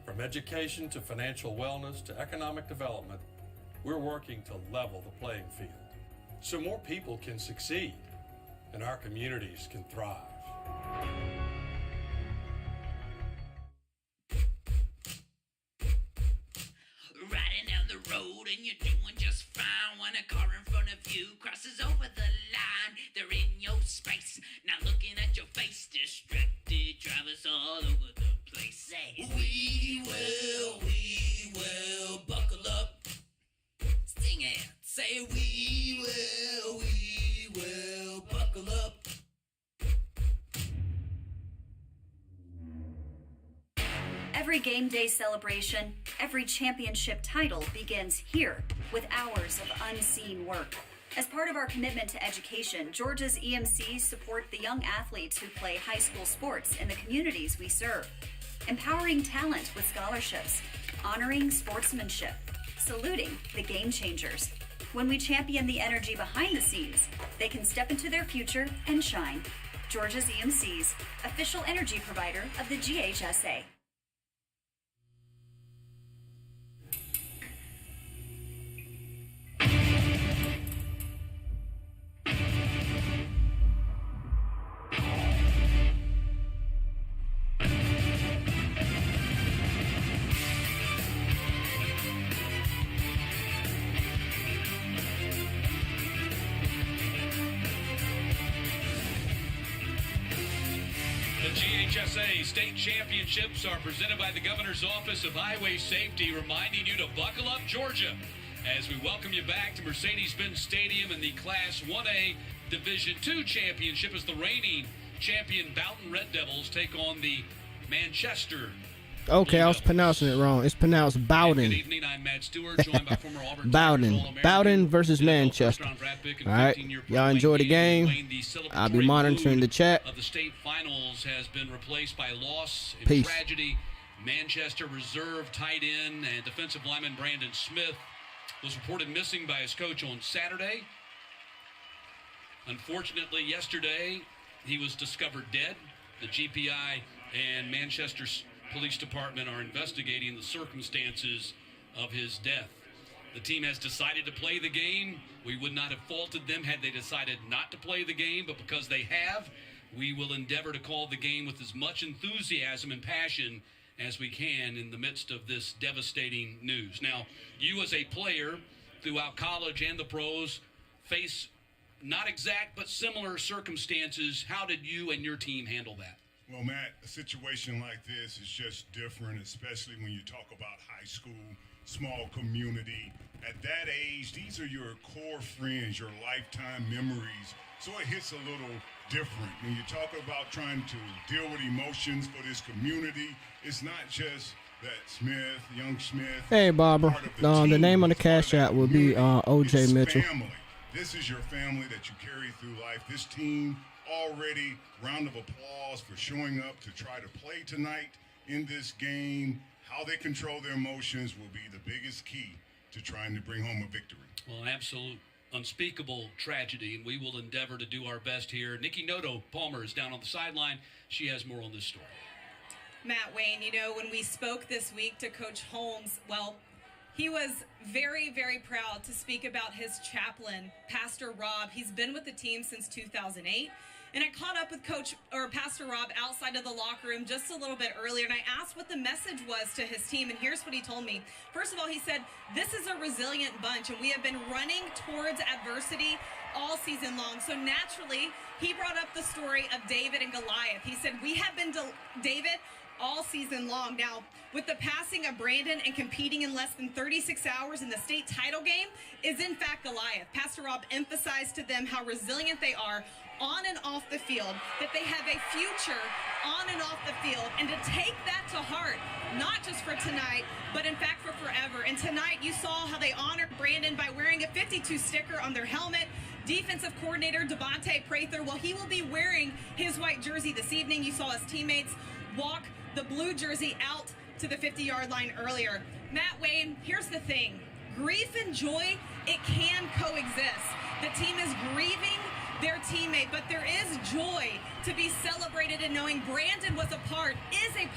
From education to financial wellness to economic development, we're working to level the playing field so more people can succeed and our communities can thrive. Riding down the road and you're doing just fine when a car in front of you crosses over the line. They're in your space, not looking at your face. Distracted drivers all over the place. Say, we will buckle up. Sing it. Say, we will buckle up. Every game day celebration, every championship title begins here with hours of unseen work. As part of our commitment to education, Georgia's EMCs support the young athletes who play high school sports in the communities we serve, empowering talent with scholarships, honoring sportsmanship, saluting the game changers. When we champion the energy behind the scenes, they can step into their future and shine. Georgia's EMCs, official energy provider of the GHSA. GHSA state championships are presented by the Governor's Office of Highway Safety, reminding you to buckle up, Georgia, as we welcome you back to Mercedes-Benz Stadium in the Class 1A Division II championship as the reigning champion Bowden Red Devils take on the Manchester. Okay, I was pronouncing it wrong. It's pronounced Bowden. Good evening, I'm Matt Stewart, joined by former Auburn Bowden. Bowden versus Manchester. All right, y'all enjoy the game. I'll be monitoring the chat. Of the state finals has been replaced by loss and Peace. tragedy. Manchester reserve tight end and defensive lineman Brandon Smith was reported missing by his coach on Saturday. Unfortunately, yesterday he was discovered dead. The GPI and Manchester Police Department are investigating the circumstances of his death. The team has decided to play the game. We would not have faulted them had they decided not to play the game, but because they have, we will endeavor to call the game with as much enthusiasm and passion as we can in the midst of this devastating news. Now, you as a player throughout college and the pros face not exact but similar circumstances. How did you and your team handle that? Well, Matt, a situation like this is just different, especially when you talk about high school, small community. At that age, these are your core friends, your lifetime memories. So it hits a little different. When you talk about trying to deal with emotions for this community, it's not just that young Smith. Hey, Barbara. The name on the Cash App will be O.J. Mitchell. Family. This is your family that you carry through life. This team already, round of applause for showing up to try to play tonight in this game. How they control their emotions will be the biggest key to trying to bring home a victory. Well, an absolute unspeakable tragedy, and we will endeavor to do our best here. Nikki Noto Palmer is down on the sideline. She has more on this story. Matt Wayne, when we spoke this week to Coach Holmes, well, he was very, very proud to speak about his chaplain, Pastor Rob. He's been with the team since 2008. And I caught up with Pastor Rob outside of the locker room just a little bit earlier, and I asked what the message was to his team, and here's what he told me. First of all, he said, this is a resilient bunch, and we have been running towards adversity all season long. So naturally, he brought up the story of David and Goliath. He said, we have been David all season long. Now, with the passing of Brandon and competing in less than 36 hours in the state title game is in fact Goliath. Pastor Rob emphasized to them how resilient they are on and off the field, that they have a future on and off the field, and to take that to heart, not just for tonight, but in fact for forever. And tonight you saw how they honored Brandon by wearing a 52 sticker on their helmet. Defensive coordinator Devontae Prather, well, he will be wearing his white jersey this evening. You saw his teammates walk the blue jersey out to the 50-yard line earlier. Matt Wayne, here's the thing. Grief and joy, it can coexist. The team is grieving their teammate, but there is joy to be celebrated in knowing Brandon is a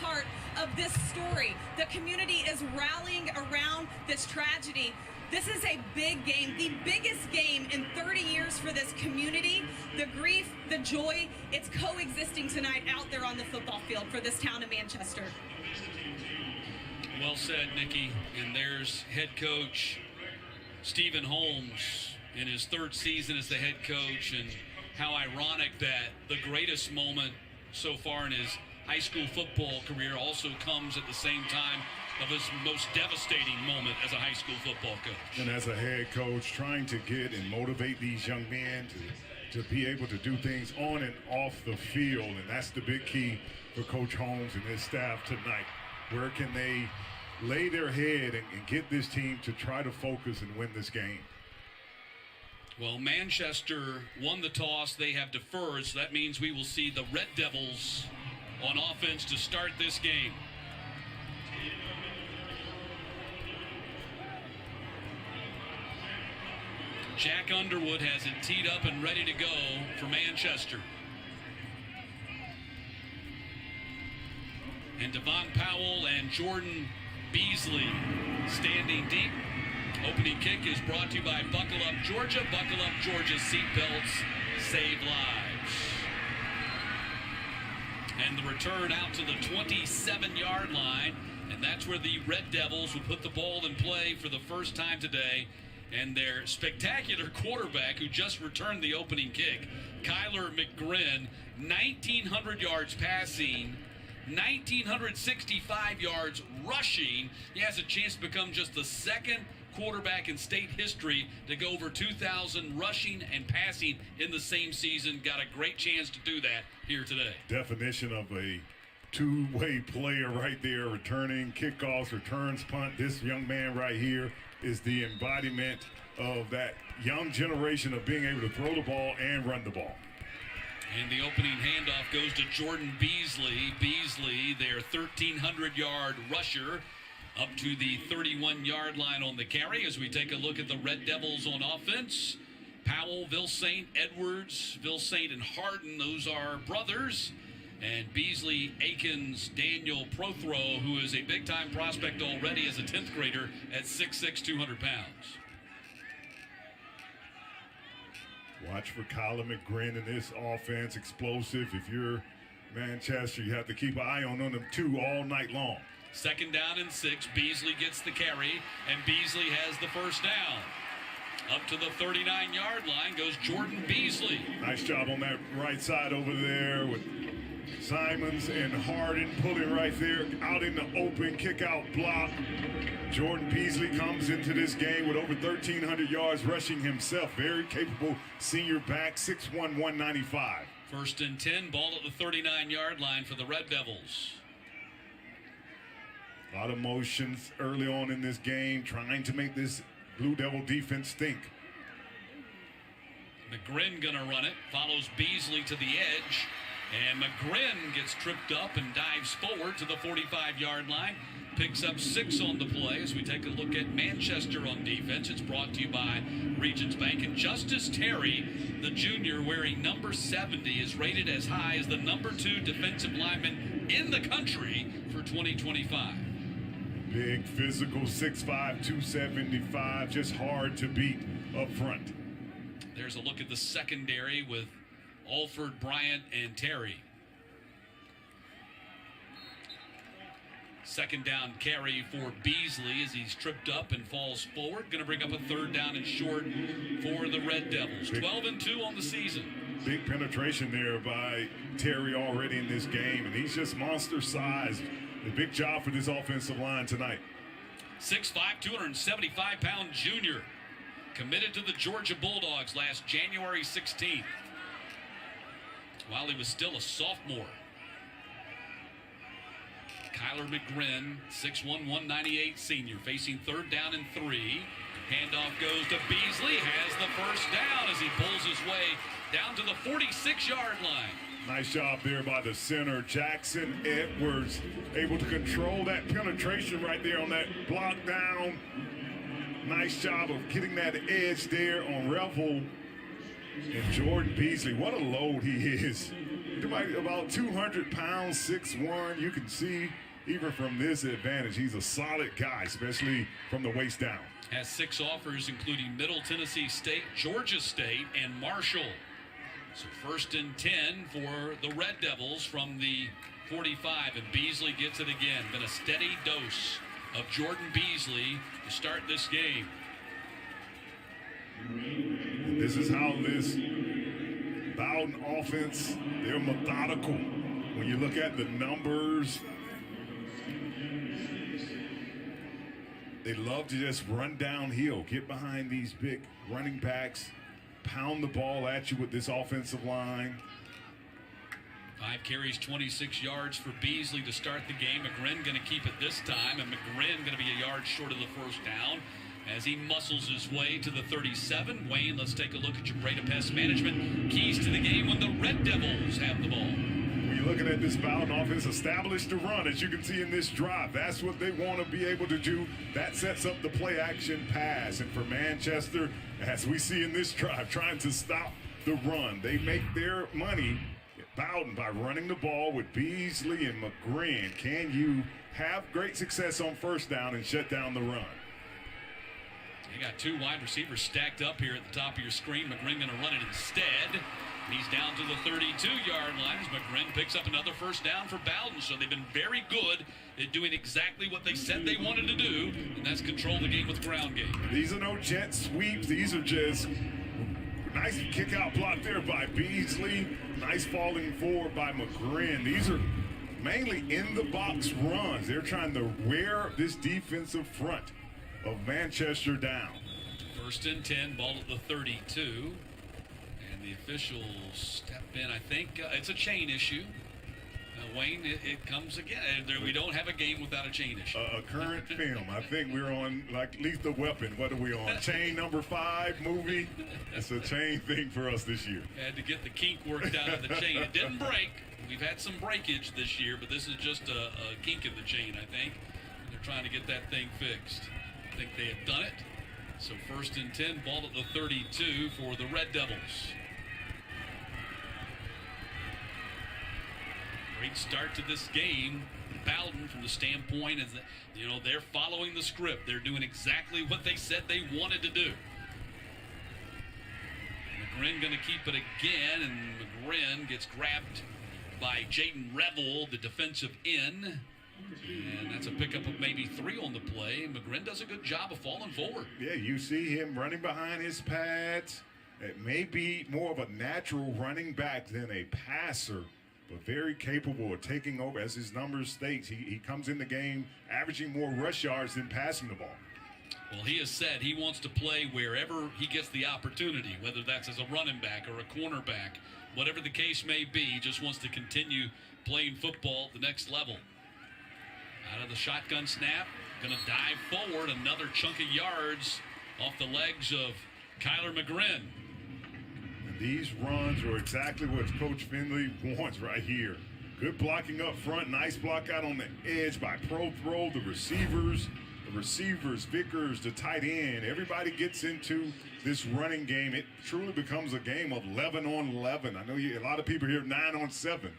part of this story. The community is rallying around this tragedy. This is a big game, the biggest game in 30 years for this community. The grief, the joy, it's coexisting tonight out there on the football field for this town of Manchester. Well said, Nikki. And there's head coach Stephen Holmes in his third season as the head coach, and how ironic that the greatest moment so far in his high school football career also comes at the same time of his most devastating moment as a high school football coach. And as a head coach, trying to get and motivate these young men to be able to do things on and off the field, and that's the big key for Coach Holmes and his staff tonight. Where can they lay their head and get this team to try to focus and win this game? Well, Manchester won the toss. They have deferred, so that means we will see the Red Devils on offense to start this game. Jack Underwood has it teed up and ready to go for Manchester. And Devon Powell and Jordan Beasley standing deep. Opening kick is brought to you by Buckle Up Georgia. Buckle Up Georgia, seatbelts save lives. And the return out to the 27-yard line. And that's where the Red Devils will put the ball in play for the first time today. And their spectacular quarterback, who just returned the opening kick, Kyler McGrin, 1,900 yards passing, 1,965 yards rushing. He has a chance to become just the second quarterback in state history to go over 2,000 rushing and passing in the same season. Got a great chance to do that here today. Definition of a two-way player right there, returning kickoffs, returns, punt. This young man right here is the embodiment of that young generation of being able to throw the ball and run the ball. And the opening handoff goes to Jordan Beasley. Beasley, their 1,300-yard rusher, up to the 31-yard line on the carry as we take a look at the Red Devils on offense. Powell, Vilsaint, Edwards, Vilsaint and Harden, those are brothers. And Beasley, Akins, Daniel Prothrow, who is a big-time prospect already as a 10th grader at 6'6", 200 pounds. Watch for Kyler McGrin in this offense, explosive. If you're Manchester, you have to keep an eye on them two all night long. 2nd down and 6. Beasley gets the carry, and Beasley has the first down. Up to the 39-yard line goes Jordan Beasley. Nice job on that right side over there with Simons and Harden pulling right there out in the open, kick out block. Jordan Beasley comes into this game with over 1,300 yards rushing himself. Very capable senior back, 6'1", 195. 1st and 10, ball at the 39-yard line for the Red Devils. A lot of motions early on in this game, trying to make this Blue Devil defense think. McGrin gonna run it, follows Beasley to the edge, and McGrin gets tripped up and dives forward to the 45-yard line. Picks up 6 on the play as we take a look at Manchester on defense. It's brought to you by Regions Bank. And Justice Terry, the junior, wearing number 70, is rated as high as the number 2 defensive lineman in the country for 2025. Big, physical, 6'5", 275, just hard to beat up front. There's a look at the secondary with Alford, Bryant, and Terry. 2nd down carry for Beasley as he's tripped up and falls forward. Going to bring up a 3rd down and short for the Red Devils. 12-2 on the season. Big penetration there by Terry already in this game, and he's just monster sized. A big job for this offensive line tonight. 6'5", 275-pound junior. Committed to the Georgia Bulldogs last January 16th. While he was still a sophomore. Kyler McGrin, 6'1", 198 senior, facing 3rd down and 3. Handoff goes to Beasley, has the first down as he pulls his way down to the 46-yard line. Nice job there by the center, Jackson Edwards, able to control that penetration right there on that block down. Nice job of getting that edge there on Revel. And Jordan Beasley, what a load he is. About 200 pounds, 6'1". You can see even from this advantage, he's a solid guy, especially from the waist down. Has 6 offers, including Middle Tennessee State, Georgia State, and Marshall. So 1st and 10 for the Red Devils from the 45, and Beasley gets it again. Been a steady dose of Jordan Beasley to start this game. This is how this Bowden offense, they're methodical. When you look at the numbers, they love to just run downhill, get behind these big running backs, pound the ball at you with this offensive line. 5 carries, 26 yards for Beasley to start the game. McGrin going to keep it this time, and McGrin going to be a yard short of the first down as he muscles his way to the 37. Wayne, let's take a look at your Breda Pest Management keys to the game when the Red Devils have the ball. When you're looking at this Bowden offense, established to run, as you can see in this drive. That's what they want to be able to do. That sets up the play-action pass. And for Manchester, as we see in this drive, trying to stop the run. They make their money at Bowden by running the ball with Beasley and McGrin. Can you have great success on first down and shut down the run? You got 2 wide receivers stacked up here at the top of your screen. McGrin going to run it instead. He's down to the 32-yard line as McGrin picks up another first down for Bowden. So they've been very good at doing exactly what they said they wanted to do, and that's control the game with ground game. These are no jet sweeps. These are just nice kick-out block there by Beasley. Nice falling forward by McGrin. These are mainly in-the-box runs. They're trying to wear this defensive front of Manchester down. 1st and 10, ball at the 32. And the officials step in. I think it's a chain issue. Wayne, it comes again. We don't have a game without a chain issue. A current film. I think we're on, like, Lethal Weapon. What are we on? Chain number 5 movie? It's a chain thing for us this year. Had to get the kink worked out of the chain. It didn't break. We've had some breakage this year, but this is just a kink in the chain, I think. They're trying to get that thing fixed. I think they have done it. So 1st and 10, ball at the 32 for the Red Devils. Great start to this game. Bowden, from the standpoint is that, they're following the script. They're doing exactly what they said they wanted to do. McGrin going to keep it again, and McGrin gets grabbed by Jaden Revel, the defensive end. And that's a pickup of maybe 3 on the play. McGrin does a good job of falling forward. Yeah, you see him running behind his pads. It may be more of a natural running back than a passer, but very capable of taking over. As his numbers states, he comes in the game averaging more rush yards than passing the ball. Well, he has said he wants to play wherever he gets the opportunity, whether that's as a running back or a cornerback, whatever the case may be. He just wants to continue playing football at the next level. Out of the shotgun snap, going to dive forward, another chunk of yards off the legs of Kyler McGrin. And these runs are exactly what Coach Finley wants right here. Good blocking up front, nice block out on the edge by Pro Throw, the receivers, Vickers, the tight end. Everybody gets into this running game. It truly becomes a game of 11 on 11. I know a lot of people here 9 on 7.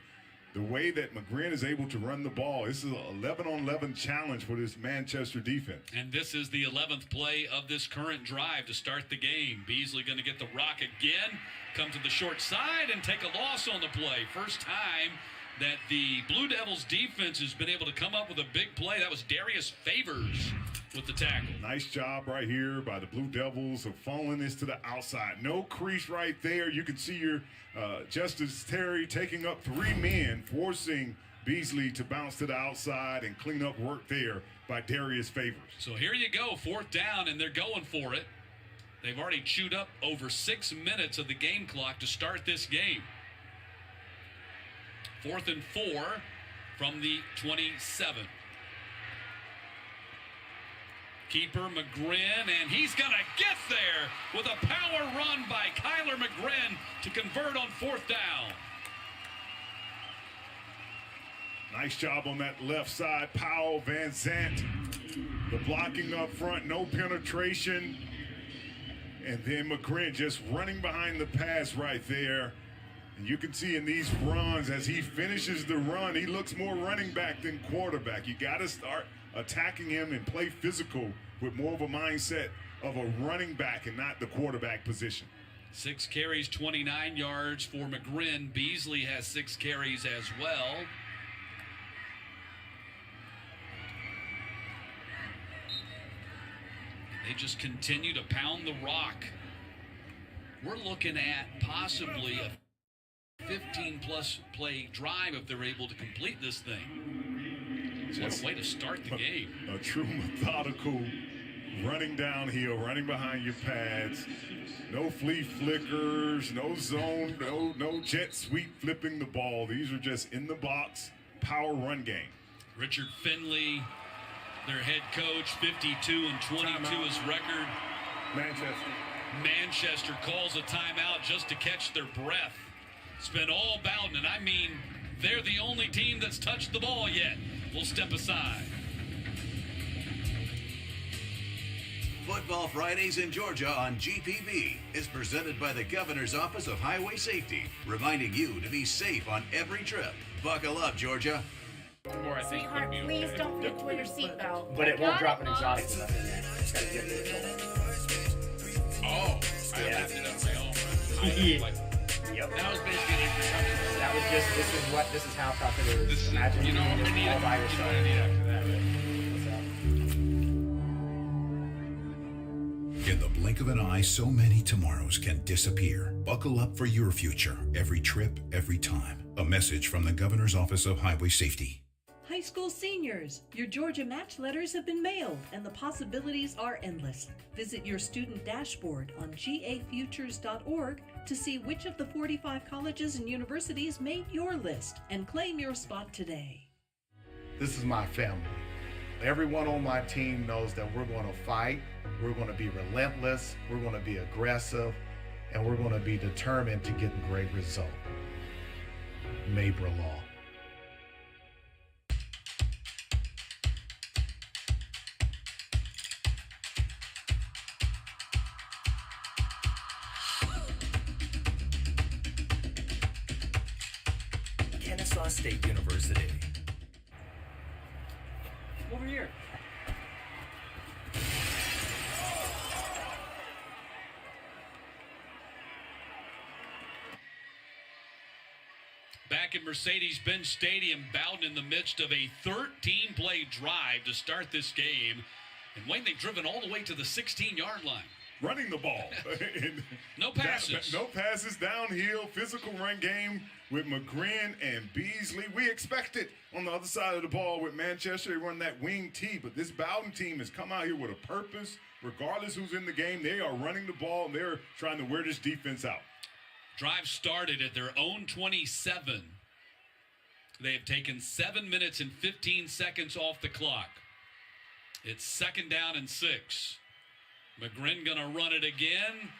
The way that McGrin is able to run the ball, this is an 11 on 11 challenge for this Manchester defense. And this is the 11th play of this current drive to start the game. Beasley going to get the rock again, come to the short side and take a loss on the play. First time that the Blue Devils defense has been able to come up with a big play. That was Darius Favors with the tackle. Nice job right here by the Blue Devils of following this to the outside. No crease right there. You can see your Justice Terry taking up 3 men, forcing Beasley to bounce to the outside and clean up work there by Darius Favors. So here you go, 4th down, and they're going for it. They've already chewed up over 6 minutes of the game clock to start this game. 4th and 4 from the 27. Keeper McGrin, and he's going to get there with a power run by Kyler McGrin to convert on 4th down. Nice job on that left side. Powell, Van Zant, the blocking up front, no penetration. And then McGrin just running behind the pass right there. And you can see in these runs, as he finishes the run, he looks more running back than quarterback. You got to start attacking him and play physical with more of a mindset of a running back and not the quarterback position. 6 carries, 29 yards for McGrin. Beasley has 6 carries as well. They just continue to pound the rock. We're looking at possibly a 15-plus play drive if they're able to complete this thing. What a way to start the game. A true methodical running downhill, running behind your pads. No flea flickers, no zone, no jet sweep flipping the ball. These are just in the box, power run game. Richard Finley, their head coach, 52 and 22 is record. Manchester calls a timeout just to catch their breath. It's been all Bowden, and I mean, they're the only team that's touched the ball yet. We'll step aside. Football Fridays in Georgia on GPB is presented by the Governor's Office of Highway Safety, reminding you to be safe on every trip. Buckle up, Georgia. Sweetheart, please don't forget to wear your seatbelt. But it won't drop an exhaust in there. It's got to get to it. Oh, I left it on my own. Yep. That was basically an introduction. That was just, this is how tough it is. Imagine you know, I'm going to need all by yourself. after that. In the blink of an eye, so many tomorrows can disappear. Buckle up for your future. Every trip, every time. A message from the Governor's Office of Highway Safety. High school seniors, your Georgia Match letters have been mailed and the possibilities are endless. Visit your student dashboard on gafutures.org to see which of the 45 colleges and universities made your list and claim your spot today. This is my family. Everyone on my team knows that we're going to fight, we're going to be relentless, we're going to be aggressive, and we're going to be determined to get a great result. Mabra Law. Kennesaw Arkansas State University. Over here. Back at Mercedes-Benz Stadium, Bowden in the midst of a 13-play drive to start this game. And Wayne, they've driven all the way to the 16-yard line. Running the ball. No passes. No passes, downhill, physical run game with McGrin and Beasley. We expect it on the other side of the ball with Manchester. They run that wing T, but this Bowden team has come out here with a purpose. Regardless who's in the game, they are running the ball, and they're trying to wear this defense out. Drive started at their own 27. They have taken 7 minutes and 15 seconds off the clock. It's 2nd down and 6. McGrin going to run it again.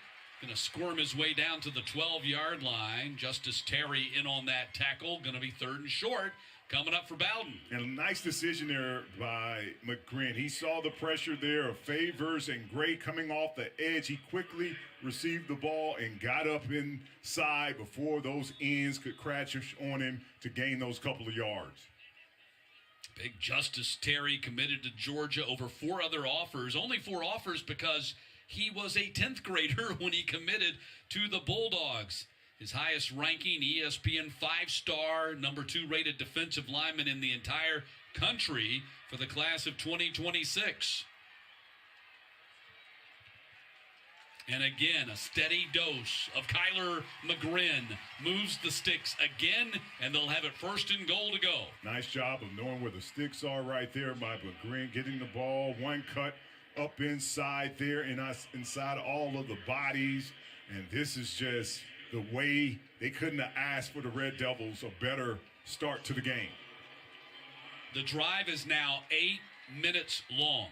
Going to squirm his way down to the 12-yard line. Justice Terry in on that tackle. Going to be 3rd and short. Coming up for Bowden. And a nice decision there by McGrin. He saw the pressure there of Favors and Gray coming off the edge. He quickly received the ball and got up inside before those ends could crash on him to gain those couple of yards. Big Justice Terry committed to Georgia over 4 other offers. Only 4 offers because he was a 10th grader when he committed to the Bulldogs. His highest ranking, ESPN 5-star, number 2 rated defensive lineman in the entire country for the class of 2026. And again, a steady dose of Kyler McGrin moves the sticks again, and they'll have it 1st and goal to go. Nice job of knowing where the sticks are right there by McGrin, getting the ball, one cut up inside there and inside all of the bodies. And this is just the way they couldn't have asked for the Red Devils a better start to the game. The drive is now 8 minutes long.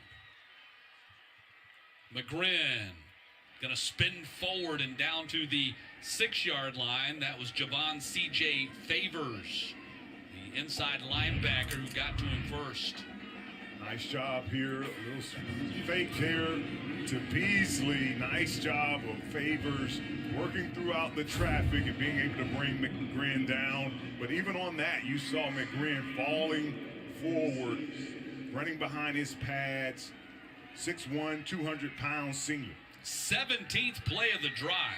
McGrin going to spin forward and down to the 6-yard line. That was Javon C.J. Favors, the inside linebacker who got to him first. Nice job here. A little fake there to Beasley. Nice job of Favors working throughout the traffic and being able to bring McGrin down. But even on that, you saw McGrin falling forward, running behind his pads. 6'1", 200-pound senior. 17th play of the drive.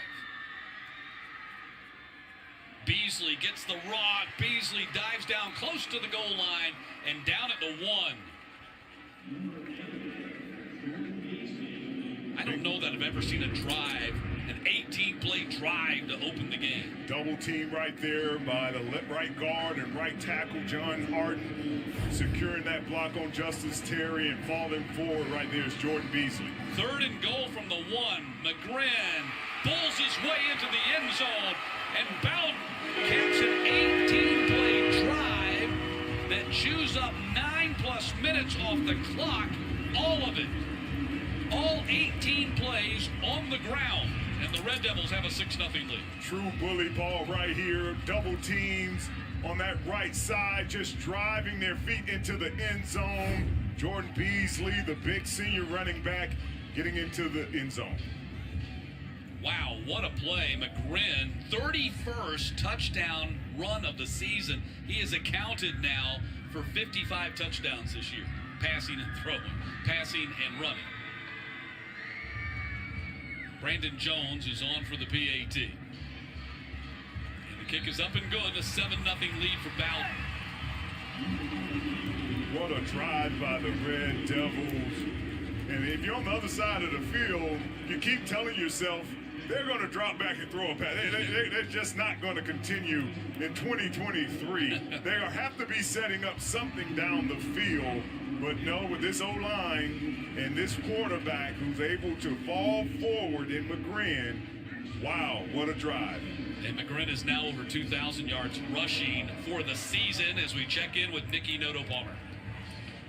Beasley gets the rock. Beasley dives down close to the goal line and down at the 1. I don't know that I've ever seen a drive, an 18-play drive to open the game. Double team right there by the right guard and right tackle, John Harden, securing that block on Justice Terry and falling forward right there is Jordan Beasley. 3rd and goal from the 1. McGrin pulls his way into the end zone, and Bowden caps an 18-play drive that chews up 9+ minutes off the clock, all of it. All 18 plays on the ground, and the Red Devils have a 6-0 lead. True bully ball right here. Double teams on that right side, just driving their feet into the end zone. Jordan Beasley, the big senior running back, getting into the end zone. Wow, what a play. McGrin, 31st touchdown run of the season. He is accounted now for 55 touchdowns this year, passing and throwing, passing and running. Brandon Jones is on for the PAT. And the kick is up and good. A 7-0 lead for Bowden. What a drive by the Red Devils. And if you're on the other side of the field, you keep telling yourself, they're going to drop back and throw a pass. They're just not going to continue in 2023. They have to be setting up something down the field. But no, with this O-line and this quarterback who's able to fall forward in McGrin, wow, what a drive. And McGrin is now over 2,000 yards rushing for the season as we check in with Nikki Noto-Palmer.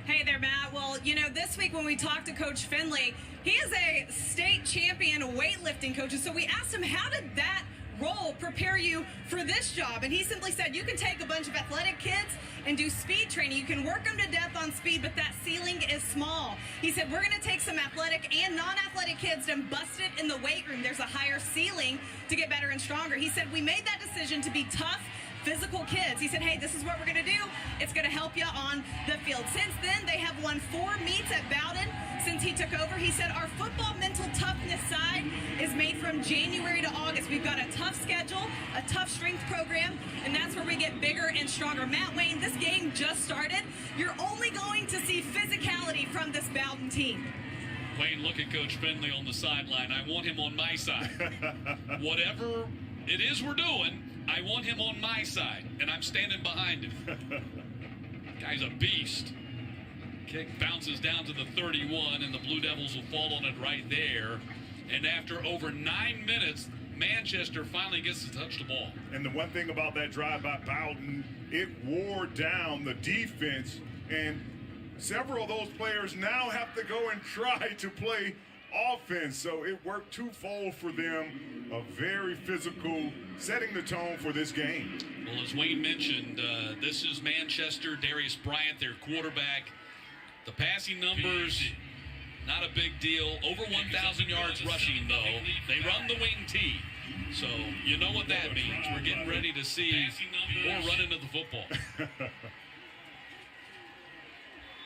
Hey there, Matt. Well, you know, this week when we talked to Coach Finley, he is a state champion weightlifting coach. And so we asked him, how did that role prepare you for this job? And he simply said, you can take a bunch of athletic kids and do speed training. You can work them to death on speed, but that ceiling is small. He said, we're going to take some athletic and non-athletic kids and bust it in the weight room. There's a higher ceiling to get better and stronger. He said, we made that decision to be tough, physical kids. He said, hey, this is what we're going to do. It's going to help you on the field. Since then, they have won 4 meets at Bowden since he took over. He said our football mental toughness side is made from January to August. We've got a tough schedule, a tough strength program, and that's where we get bigger and stronger. Matt Wayne, this game just started. You're only going to see physicality from this Bowden team. Wayne, look at Coach Finley on the sideline. I want him on my side. Whatever it is we're doing, I want him on my side, and I'm standing behind him. Guy's a beast. Kick bounces down to the 31, and the Blue Devils will fall on it right there. And after over 9 minutes, Manchester finally gets to touch the ball. And the one thing about that drive by Bowden, it wore down the defense, and several of those players now have to go and try to play offense. So it worked twofold for them. A very physical, setting the tone for this game. Well, as Wayne mentioned, this is Manchester. Darius Bryant, their quarterback. The passing numbers, not a big deal. Over 1,000 yards rushing, though. They run the wing T. So you know what that means. We're getting ready to see more running of the football.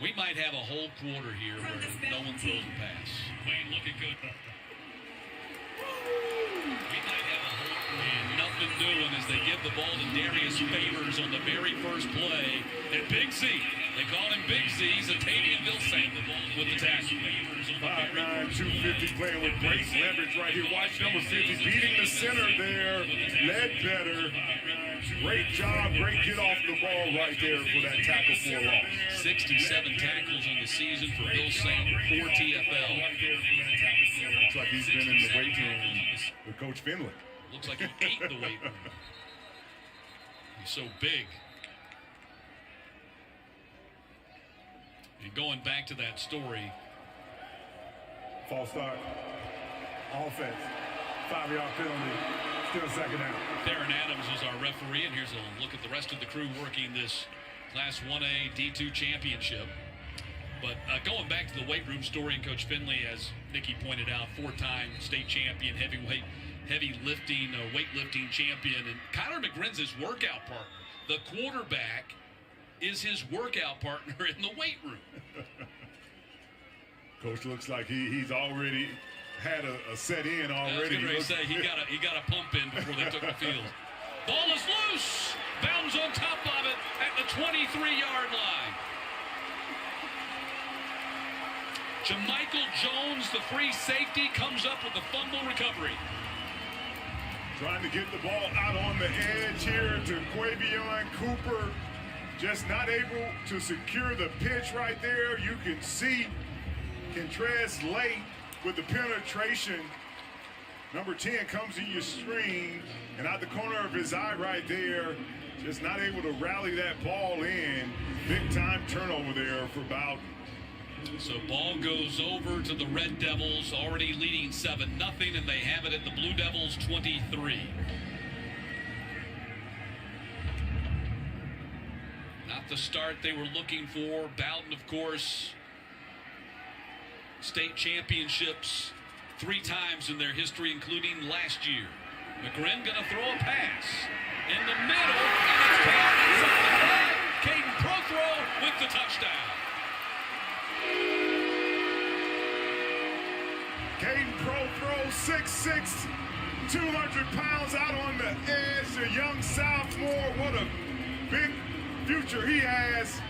We might have a whole quarter here where no one throws a pass. Wayne, look at good. We might have a whole quarter. And nothing doing as they give the ball to Darius Favors on the very first play. And Big Z. They call him Big Z. He's a Tavianville Saint with the tackle. 5'9", 250, playing with great leverage right here. Watch number 50 beating the center there. Ledbetter. Great job, great get off the ball right there for that tackle for a loss. 67 tackles in the season for Bill Saint, 4 TFL. Looks like he's been in the weight room with Coach Finley. Looks like he ate the weight room. He's so big. And going back to that story. False start. Offense. 5-yard penalty. Still second down. Darren Adams is our referee, and here's a look at the rest of the crew working this Class 1A D2 championship. But going back to the weight room story, and Coach Finley, as Nikki pointed out, 4-time state champion, weightlifting champion, and Kyler McGrin's his workout partner. The quarterback is his workout partner in the weight room. Coach looks like he's already had a set in already. I was going to say, he got a pump in before they took the field. Ball is loose. Bounds on top of it at the 23-yard line. Jamichael Jones, the free safety, comes up with the fumble recovery. Trying to get the ball out on the edge here to Quavion Cooper. Just not able to secure the pitch right there. You can see Contreras late with the penetration. Number 10 comes in your screen, and out the corner of his eye right there, just not able to rally that ball in. Big time turnover there for Bowden. So ball goes over to the Red Devils, already leading 7-0, and they have it at the Blue Devils 23. Not the start they were looking for. Bowden, of course, state championships 3 times in their history, including last year. McGrin gonna throw a pass in the middle, and it's caught inside the 5. Caden Prothrow with the touchdown. Caden Prothrow, 6'6", 200 pounds out on the edge. A young sophomore. What a big future he has.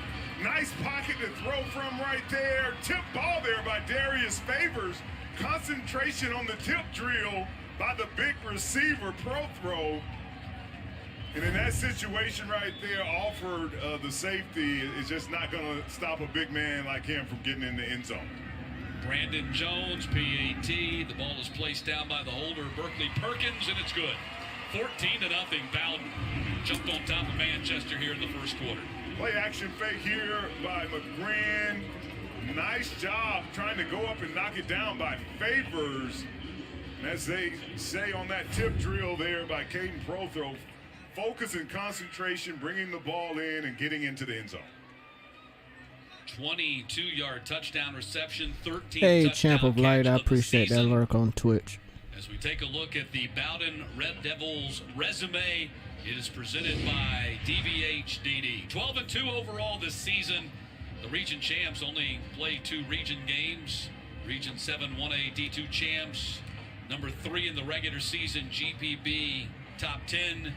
Nice pocket to throw from right there. Tip ball there by Darius Favors. Concentration on the tip drill by the big receiver, Prothrow. And in that situation right there, Alford, the safety, is just not going to stop a big man like him from getting in the end zone. Brandon Jones, PAT. The ball is placed down by the holder, Berkeley Perkins, and it's good. 14-0. Bowden jumped on top of Manchester here in the first quarter. Play action fake here by McGrin. Nice job trying to go up and knock it down by Favors. And as they say on that tip drill there by Caden Prothrow, focus and concentration, bringing the ball in and getting into the end zone. 22-yard touchdown reception, 13 Hey, touchdown Champ of Light, I appreciate that lurk on Twitch. As we take a look at the Bowden Red Devils resume, It is presented by DVH-DD. 12-2 overall this season. The region champs only play 2 region games. Region 7 1A D2 champs. Number 3 in the regular season, GPB top 10.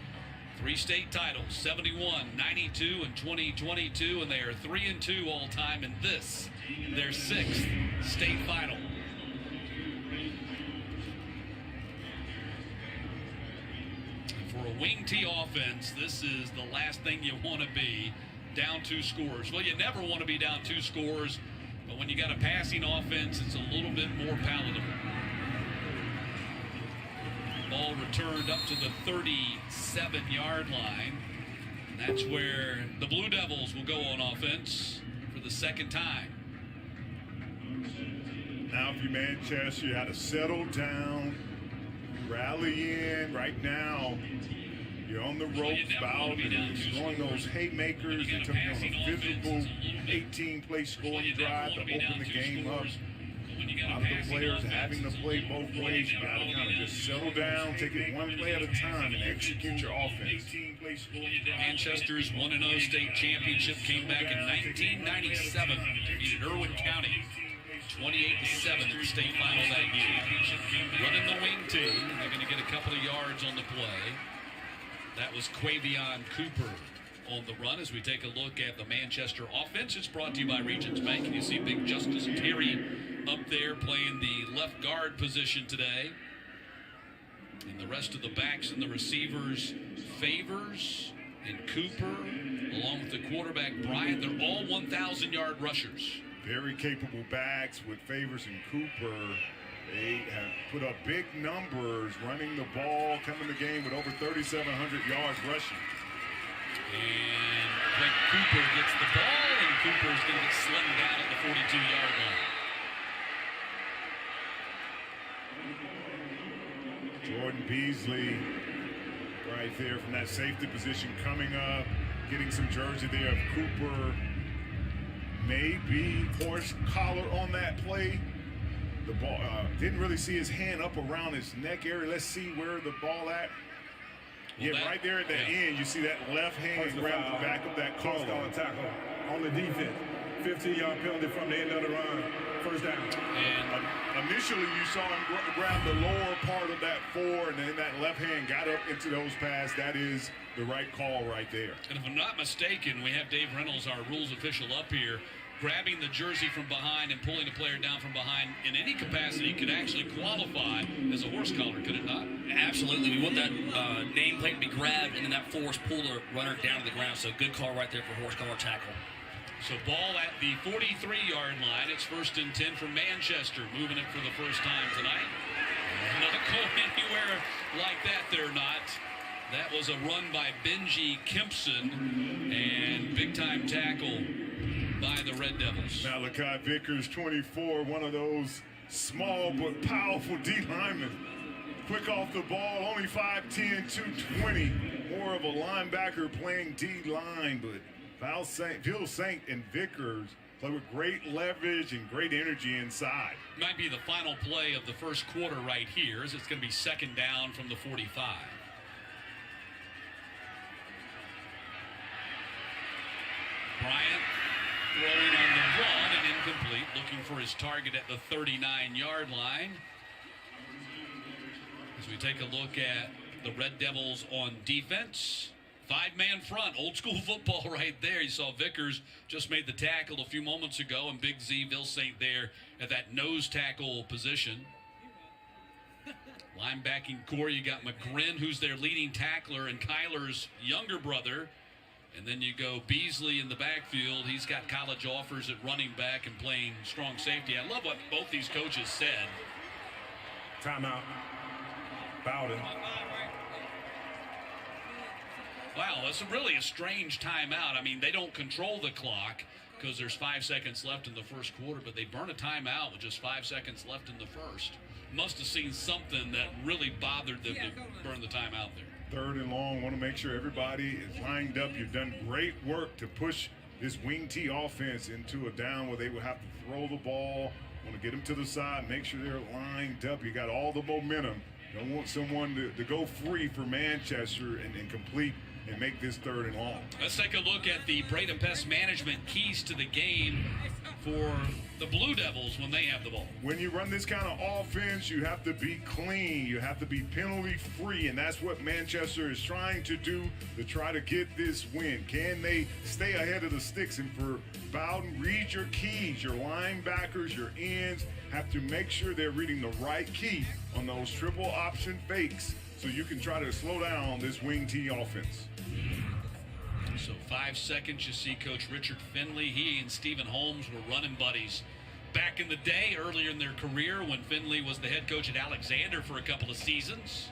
3 state titles, 71, 92, and 2022, and they are 3-2 all time in this, their 6th state final. And for a wing T offense, this is the last thing you want to be, down 2 scores. Well, you never want to be down 2 scores, but when you got a passing offense, it's a little bit more palatable. Ball returned up to the 37-yard line. And that's where the Blue Devils will go on offense for the 2nd time. Now if you're Manchester, you got to settle down, rally in. Right now, you're on the ropes, Bowden is throwing those haymakers. They took you on a physical 18-play scoring drive to open the game up. A lot of the players having to play both ways. You got to kind of just settle down, take it one play at a time, and execute your offense. Manchester's 1-0 state championship came back in 1997, defeated Irwin County 28-7 in the state final that year. Running the wing team, they're going to get a couple of yards on the play. That was Quavion Cooper on the run. As we take a look at the Manchester offense, it's brought to you by Regions Bank, and you see Big Justice Terry up there playing the left guard position today. And the rest of the backs and the receivers, Favors and Cooper, along with the quarterback Bryant, they're all 1,000-yard rushers. Very capable backs with Favors and Cooper. They have put up big numbers running the ball, coming to the game with over 3,700 yards rushing. And when Cooper gets the ball, and Cooper's going to get slimmed down at the 42-yard line. Jordan Beasley right there from that safety position coming up, getting some jersey there of Cooper. Maybe horse collar on that play. The ball didn't really see his hand up around his neck area. Let's see where the ball at. Well, yeah, right there at the end, you see that left hand grab the back of that collar. On tackle on the defense. 15-yard penalty from the end of the run. First down. And initially, you saw him grab the lower part of that 4, and then that left hand got up into those pads. That is the right call right there. And if I'm not mistaken, we have Dave Reynolds, our rules official, up here. Grabbing the jersey from behind and pulling a player down from behind in any capacity could actually qualify as a horse collar, could it not? Absolutely. We want that nameplate to be grabbed and then that force pull the runner down to the ground. So good call right there for horse collar tackle. So ball at the 43-yard line. It's 1st and 10 for Manchester, moving it for the first time tonight. Not going anywhere like that, they're not. That was a run by Benji Kempson, and big-time tackle by the Red Devils. Malachi Vickers, 24, one of those small but powerful D linemen. Quick off the ball, only 5'10", 220. More of a linebacker playing D line, but Phil Saint and Vickers play with great leverage and great energy inside. Might be the final play of the first quarter right here, as it's going to be 2nd down from the 45. Bryant throwing on the run and incomplete, looking for his target at the 39-yard line. As we take a look at the Red Devils on defense, 5-man front, old school football right there. You saw Vickers just made the tackle a few moments ago, and Big Z, Bill Saint there at that nose tackle position. Linebacking core, you got McGrin, who's their leading tackler, and Kyler's younger brother. And then you go Beasley in the backfield. He's got college offers at running back and playing strong safety. I love what both these coaches said. Timeout. Bowden. Wow, that's really a strange timeout. I mean, they don't control the clock because there's 5 seconds left in the first quarter, but they burn a timeout with just 5 seconds left in the first. Must have seen something that really bothered them to burn the timeout there. 3rd and long, want to make sure everybody is lined up. You've done great work to push this wing T offense into a down where they will have to throw the ball. Want to get them to the side, make sure they're lined up. You got all the momentum Don't want someone to go free for Manchester and complete and make this 3rd and long. Let's take a look at the Bowdon Pest Management keys to the game for the Blue Devils when they have the ball. When you run this kind of offense, you have to be clean. You have to be penalty free, and that's what Manchester is trying to do to try to get this win. Can they stay ahead of the sticks? And for Bowden, read your keys. Your linebackers, your ends have to make sure they're reading the right key on those triple option fakes so you can try to slow down this wing T offense. So 5 seconds, you see Coach Richard Finley. He and Stephen Holmes were running buddies back in the day, earlier in their career, when Finley was the head coach at Alexander for a couple of seasons.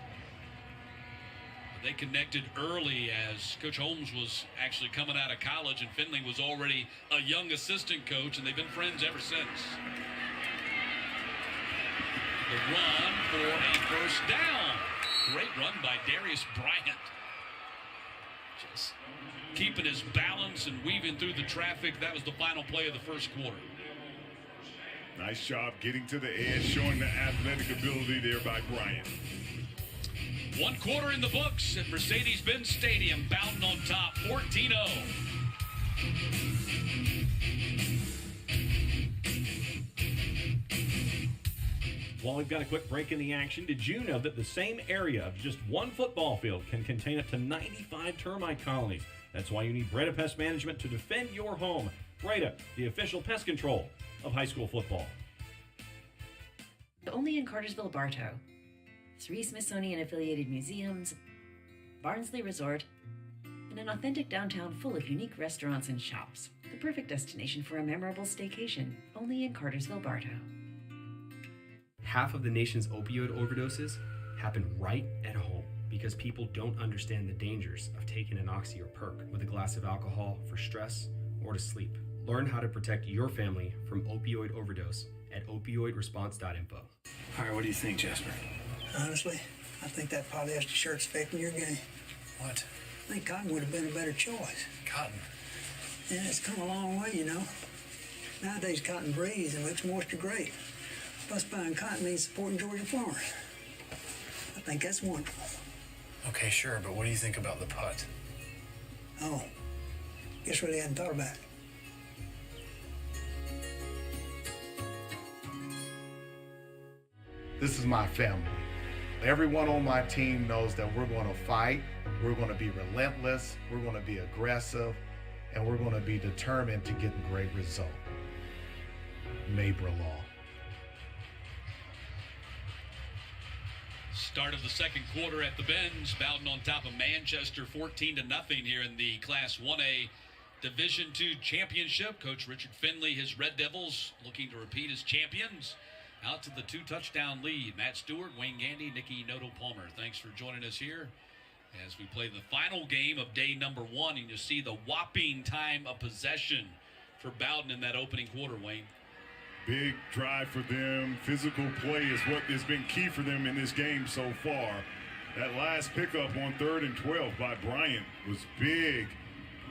They connected early as Coach Holmes was actually coming out of college, and Finley was already a young assistant coach, and they've been friends ever since. The run for a first down. Great run by Darius Bryant. Just keeping his balance and weaving through the traffic. That was the final play of the first quarter. Nice job getting to the edge, showing the athletic ability there by Bryant. 1 quarter in the books at Mercedes-Benz Stadium. Bowden on top, 14-0. While we've got a quick break in the action, did you know that the same area of just one football field can contain up to 95 termite colonies? That's why you need Breda Pest Management to defend your home. Breda, the official pest control of high school football. Only in Cartersville, Bartow. 3 Smithsonian-affiliated museums, Barnsley Resort, and an authentic downtown full of unique restaurants and shops. The perfect destination for a memorable staycation, only in Cartersville, Bartow. Half of the nation's opioid overdoses happen right at home because people don't understand the dangers of taking an oxy or perk with a glass of alcohol for stress or to sleep. Learn how to protect your family from opioid overdose at opioidresponse.info. All right, what do you think, Jasper? Honestly, I think that polyester shirt's affecting your game. What? I think cotton would have been a better choice. Cotton? Yeah, it's come a long way, you know. Nowadays, cotton breathes and makes moisture great. Plus, buying cotton means supporting Georgia farmers. I think that's wonderful. Okay, sure, but what do you think about the putt? Oh, guess really hadn't thought about it. This is my family. Everyone on my team knows that we're going to fight, we're going to be relentless, we're going to be aggressive, and we're going to be determined to get a great result. Mabra Law. Start of the second quarter at the Benz. Bowden on top of Manchester, 14-0 here in the Class 1A Division II Championship. Coach Richard Finley, his Red Devils, looking to repeat as champions. Out to the 2-touchdown lead. Matt Stewart, Wayne Gandy, Nikki Noto-Palmer. Thanks for joining us here as we play the final game of day number 1. And you see the whopping time of possession for Bowden in that opening quarter, Wayne. Big drive for them. Physical play is what has been key for them in this game so far. That last pickup on 3rd and 12 by Bryant was big.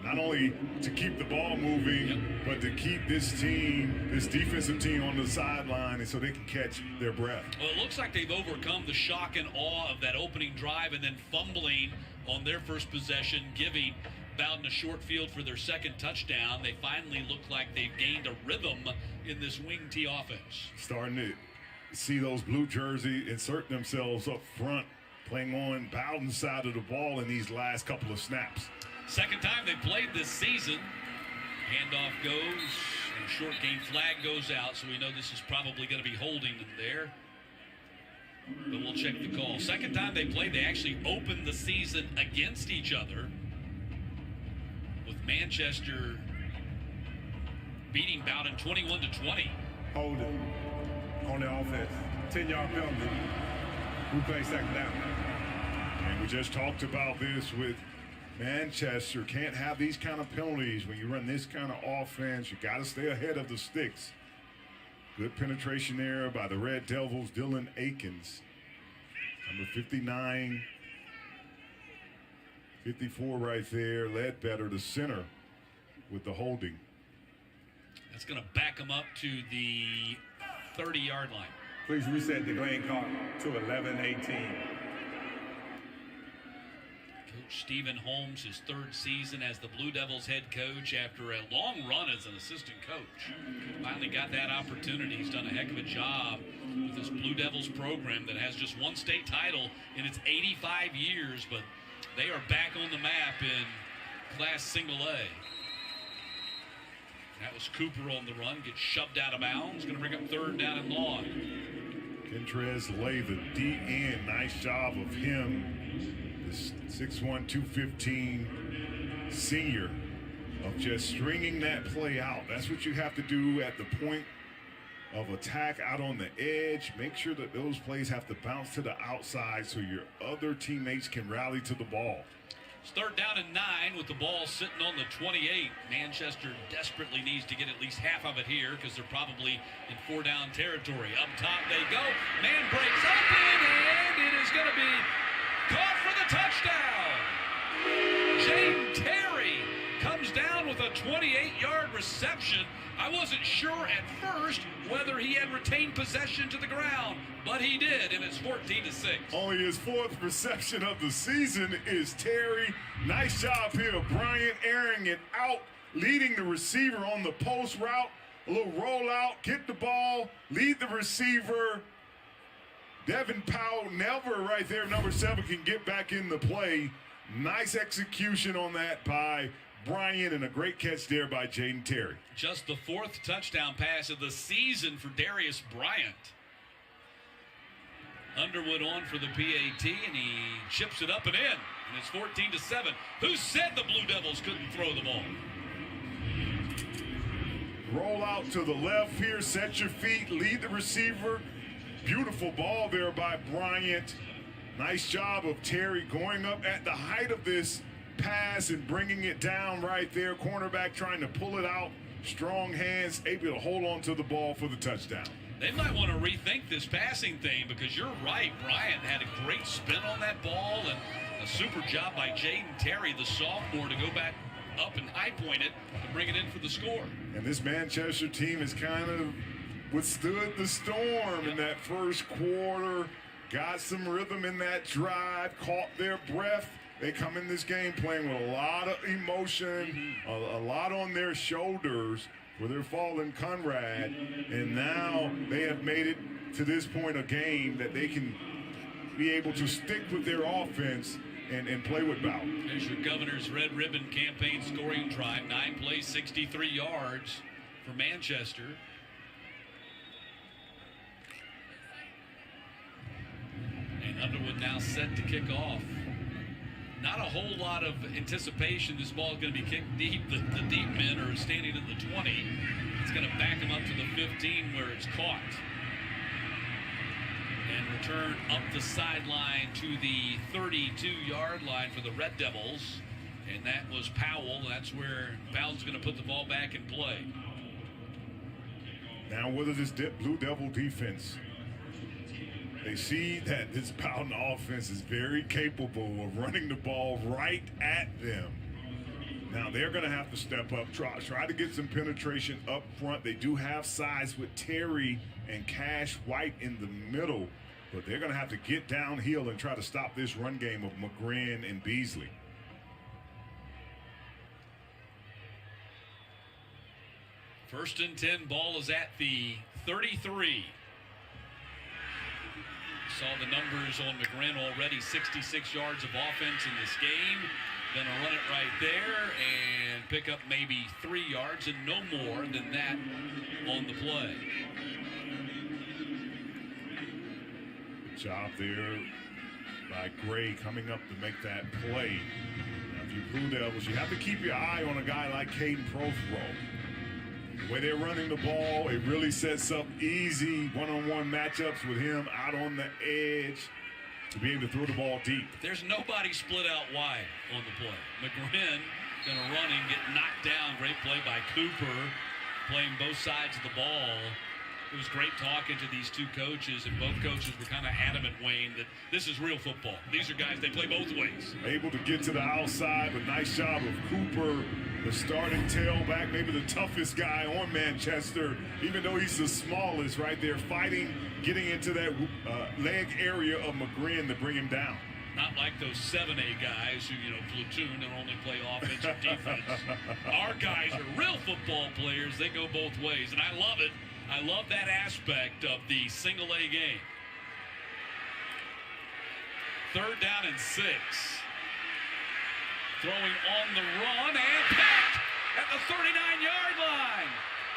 Not only to keep the ball moving, but to keep this team, this defensive team on the sideline and so they can catch their breath. Well, it looks like they've overcome the shock and awe of that opening drive and then fumbling on their first possession, giving Bowden a short field for their second touchdown. They finally look like they've gained a rhythm in this wing T offense. Starting to see those blue jerseys insert themselves up front, playing on Bowden's side of the ball in these last couple of snaps. Second time they played this season. Handoff goes, and short game flag goes out, so we know this is probably going to be holding them there. But we'll check the call. Second time they played, they actually opened the season against each other, with Manchester beating Bowden 21-20. Holding on the offense. 10-yard penalty. We play second down. And we just talked about this with Manchester. Can't have these kind of penalties when you run this kind of offense. You got to stay ahead of the sticks. Good penetration there by the Red Devils, Dylan Akins. Number 59. 54 right there. Ledbetter, the center, with the holding. That's going to back them up to the 30-yard line. Please reset the game clock to 11:18. Coach Stephen Holmes, his third season as the Blue Devils head coach after a long run as an assistant coach. Finally got that opportunity. He's done a heck of a job with this Blue Devils program that has just one state title in its 85 years, but they are back on the map in Class Single A. That was Cooper on the run, gets shoved out of bounds. Going to bring up third down and long. Kentrez lay the D in. Nice job of him. This 6'1", 215 senior of just stringing that play out. That's what you have to do at the point of attack out on the edge. Make sure that those plays have to bounce to the outside so your other teammates can rally to the ball. It's third down and 9 with the ball sitting on the 28. Manchester desperately needs to get at least half of it here because they're probably in 4-down territory. Up top they go. Man breaks open, and it is going to be caught for the touchdown. Jaden Terry comes down with a 28-yard reception. I wasn't sure at first whether he had retained possession to the ground, but he did, and it's 14-6. Only his 4th reception of the season is Terry. Nice job here of Bryant airing it out, leading the receiver on the post route. A little rollout, get the ball, lead the receiver. Devin Powell, never right there, number 7, can get back in the play. Nice execution on that by Bryant, and a great catch there by Jaden Terry. Just the 4th touchdown pass of the season for Darius Bryant. Underwood on for the PAT, and he chips it up and in. And it's 14-7. Who said the Blue Devils couldn't throw the ball? Roll out to the left here, set your feet, lead the receiver. Beautiful ball there by Bryant. Nice job of Terry going up at the height of this pass and bringing it down right there. Cornerback trying to pull it out. Strong hands, able to hold on to the ball for the touchdown. They might want to rethink this passing thing because you're right. Bryant had a great spin on that ball and a super job by Jaden Terry, the sophomore, to go back up and high point it to bring it in for the score. And this Manchester team has kind of withstood the storm in that first quarter, got some rhythm in that drive, caught their breath. They come in this game playing with a lot of emotion, a lot on their shoulders for their fallen Conrad, and now they have made it to this point a game that they can be able to stick with their offense and play with Bowden. There's your Governor's Red Ribbon Campaign scoring drive. 9 plays, 63 yards for Manchester. And Underwood now set to kick off. Not a whole lot of anticipation. This ball is going to be kicked deep. The deep men are standing at the 20. It's going to back them up to the 15 where it's caught. And return up the sideline to the 32-yard line for the Red Devils. And that was Powell. That's where Bowden's going to put the ball back in play. Now, whether this Blue Devil defense, they see that this Bowden offense is very capable of running the ball right at them. Now, they're going to have to step up, try to get some penetration up front. They do have size with Terry and Cash White in the middle, but they're going to have to get downhill and try to stop this run game of McGrin and Beasley. First and 10, ball is at the 33. Saw the numbers on McGrin already, 66 yards of offense in this game. Gonna run it right there and pick up maybe 3 yards and no more than that on the play. Good job there by Gray coming up to make that play. Now, if you Blue Devils, you have to keep your eye on a guy like Caden Prothro. The way they're running the ball, it really sets up easy one-on-one matchups with him out on the edge to be able to throw the ball deep. There's nobody split out wide on the play. McGrin gonna run and get knocked down. Great play by Cooper, playing both sides of the ball. It was great talking to these two coaches, and both coaches were kind of adamant, Wayne, that this is real football. These are guys, they play both ways. Able to get to the outside, but nice job of Cooper, the starting tailback, maybe the toughest guy on Manchester, even though he's the smallest right there, fighting, getting into that leg area of McGrin to bring him down. Not like those 7A guys who, platoon and only play offense or defense. Our guys are real football players. They go both ways, and I love it. I love that aspect of the single-A game. 3rd down and 6. Throwing on the run and picked at the 39-yard line.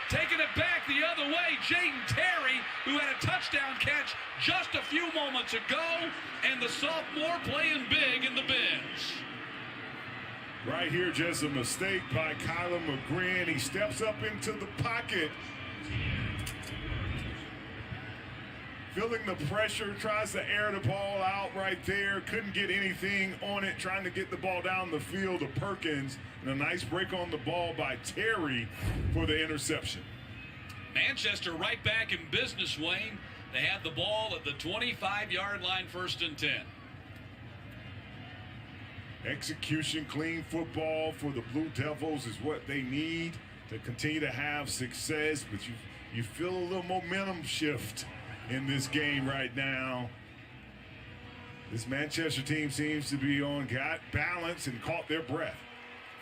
Taking it back the other way, Jaden Terry, who had a touchdown catch just a few moments ago, and the sophomore playing big in the bench. Right here, just a mistake by Kyler McGrin. He steps up into the pocket. Feeling the pressure, tries to air the ball out right there. Couldn't get anything on it, trying to get the ball down the field to Perkins. And a nice break on the ball by Terry for the interception. Manchester right back in business, Wayne. They have the ball at the 25-yard line, 1st and 10. Execution, clean football for the Blue Devils is what they need to continue to have success. But you feel a little momentum shift in this game right now. This Manchester team seems to be got balance and caught their breath.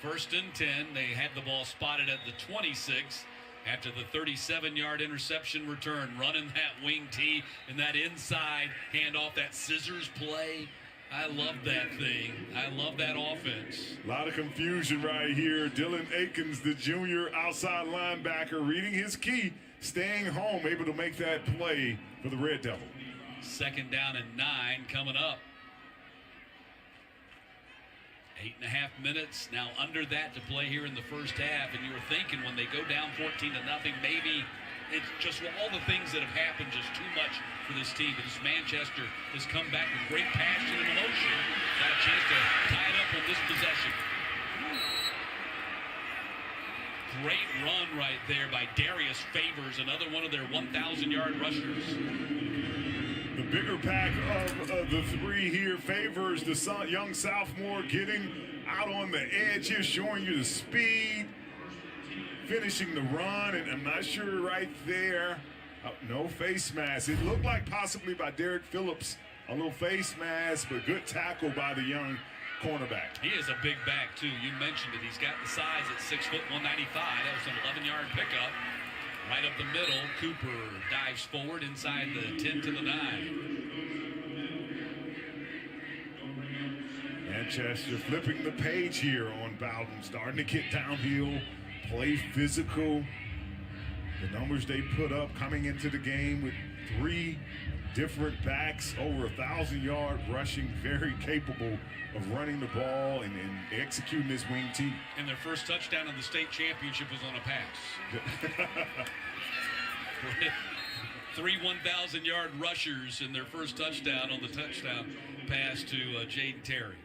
1st and 10. They had the ball spotted at the 26 after the 37-yard interception return, running that wing tee and that inside handoff, that scissors play. I love that thing. I love that offense. A lot of confusion right here. Dylan Akins, the junior outside linebacker, reading his key, staying home, able to make that play for the Red Devil. 2nd down and 9 coming up. 8.5 minutes now under that to play here in the first half, and you were thinking when they go down 14-0, maybe it's just all the things that have happened just too much for this team. But this Manchester has come back with great passion and emotion. Got a chance to tie it up on this possession. Great run right there by Darius Favors, another one of their 1,000-yard rushers. The bigger pack of the three here favors the young sophomore getting out on the edge here, showing you the speed, finishing the run, and I'm not sure right there. No face mask. It looked like possibly by Derek Phillips, a little face mask, but good tackle by the young cornerback. He is a big back, too. You mentioned it. He's got the size at 6 foot 195. That was an 11-yard pickup. Right up the middle, Cooper dives forward inside the 10 to the 9. Manchester flipping the page here on Bowden, starting to get downhill, play physical. The numbers they put up coming into the game with 3 different backs, over 1,000-yard rushing, very capable of running the ball and executing this wing tee. And their first touchdown in the state championship was on a pass. 3 1,000-yard rushers in their first touchdown on the touchdown pass to Jaden Terry.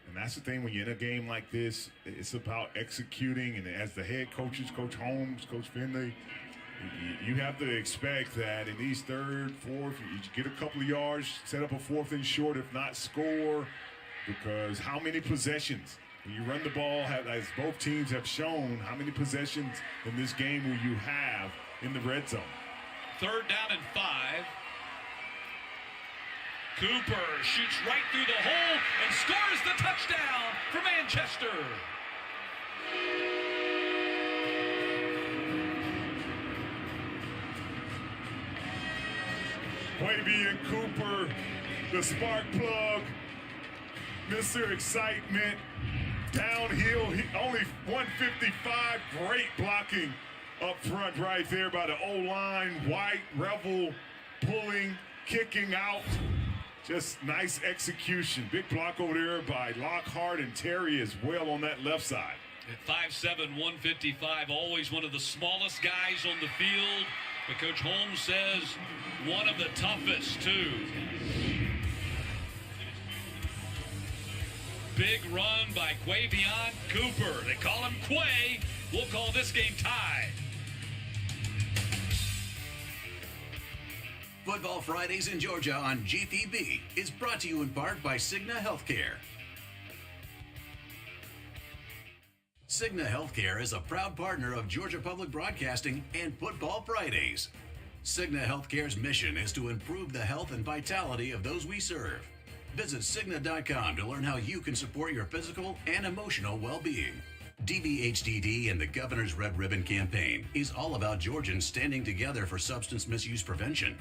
And that's the thing when you're in a game like this, it's about executing. And as the head coaches, Coach Holmes, Coach Finley, you have to expect that in these 3rd, 4th, you get a couple of yards, set up a 4th and short, if not score, because how many possessions? When you run the ball, as both teams have shown, how many possessions in this game will you have in the red zone? 3rd down and 5. Cooper shoots right through the hole and scores the touchdown for Manchester. Wavy and Cooper, the spark plug, Mr. Excitement, downhill, only 155, great blocking up front right there by the O-line. White, Revel, pulling, kicking out, just nice execution. Big block over there by Lockhart and Terry as well on that left side. At 5'7", 155, always one of the smallest guys on the field. But Coach Holmes says one of the toughest, too. Big run by Quavion Cooper. They call him Quay. We'll call this game tied. Football Fridays in Georgia on GPB is brought to you in part by Cigna Healthcare. Cigna Healthcare is a proud partner of Georgia Public Broadcasting and Football Fridays. Cigna Healthcare's mission is to improve the health and vitality of those we serve. Visit Cigna.com to learn how you can support your physical and emotional well-being. DBHDD and the Governor's Red Ribbon Campaign is all about Georgians standing together for substance misuse prevention.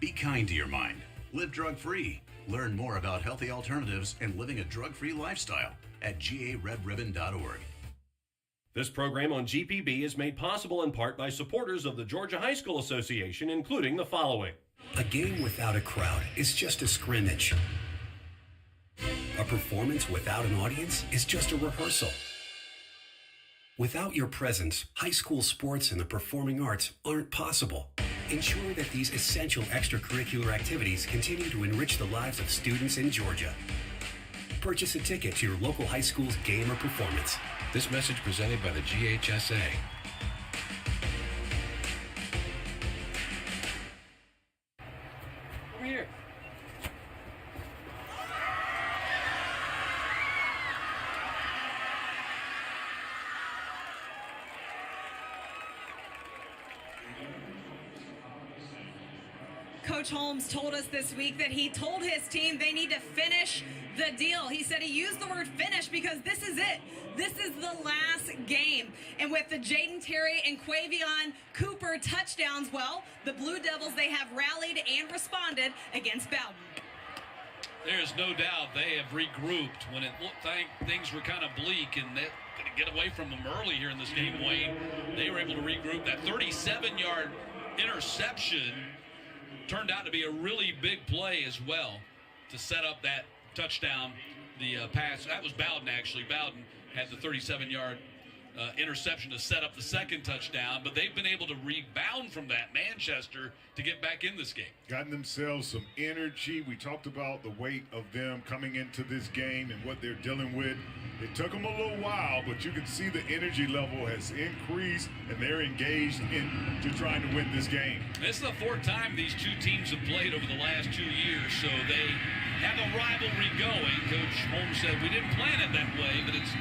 Be kind to your mind. Live drug-free. Learn more about healthy alternatives and living a drug-free lifestyle at garedribbon.org. This program on GPB is made possible in part by supporters of the Georgia High School Association, including the following. A game without a crowd is just a scrimmage. A performance without an audience is just a rehearsal. Without your presence, high school sports and the performing arts aren't possible. Ensure that these essential extracurricular activities continue to enrich the lives of students in Georgia. Purchase a ticket to your local high school's game or performance. This message presented by the GHSA. Over here. Coach Holmes told us this week that he told his team they need to finish the deal. He said he used the word finish because this is it. This is the last game. And with the Jaden Terry and Quavion Cooper touchdowns, well, the Blue Devils, they have rallied and responded against Bowden. There's no doubt they have regrouped when it looked like things were kind of bleak, and they're going to get away from them early here in this game, Wayne. They were able to regroup. That 37-yard interception turned out to be a really big play as well to set up that touchdown, the pass. That was Bowden, actually. Bowden had the 37-yard interception to set up the second touchdown, but they've been able to rebound from that, Manchester, to get back in this game. Gotten themselves some energy. We talked about the weight of them coming into this game and what they're dealing with. It took them a little while, but you can see the energy level has increased, and they're engaged into trying to win this game. This is the fourth time these two teams have played over the last 2 years, so they have a rivalry going. Coach Holmes said, we didn't plan it that way, but it's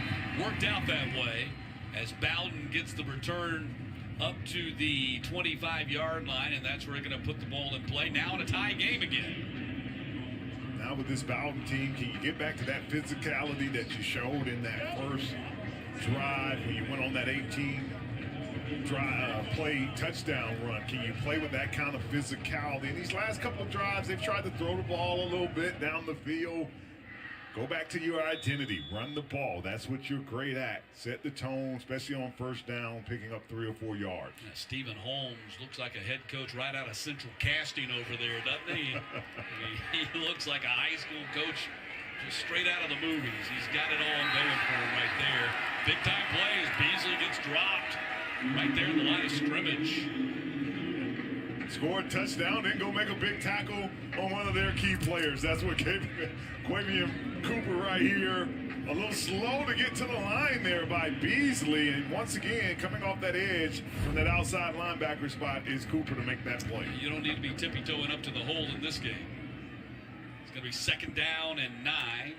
worked out that way as Bowden gets the return up to the 25-yard line, and that's where they're going to put the ball in play. Now in a tie game again. Now with this Bowden team, can you get back to that physicality that you showed in that first drive when you went on that 18-play touchdown run? Can you play with that kind of physicality? In these last couple of drives, they've tried to throw the ball a little bit down the field. Go back to your identity. Run the ball. That's what you're great at. Set the tone, especially on first down, picking up 3 or 4 yards. Yeah, Stephen Holmes looks like a head coach right out of Central Casting over there, doesn't he? He looks like a high school coach just straight out of the movies. He's got it all going for him right there. Big-time plays. Beasley gets dropped right there in the line of scrimmage. Score a touchdown, then go make a big tackle on one of their key players. That's what Quavion Cooper right here. A little slow to get to the line there by Beasley. And once again, coming off that edge from that outside linebacker spot is Cooper to make that play. You don't need to be tippy-toeing up to the hole in this game. It's going to be 2nd down and 9.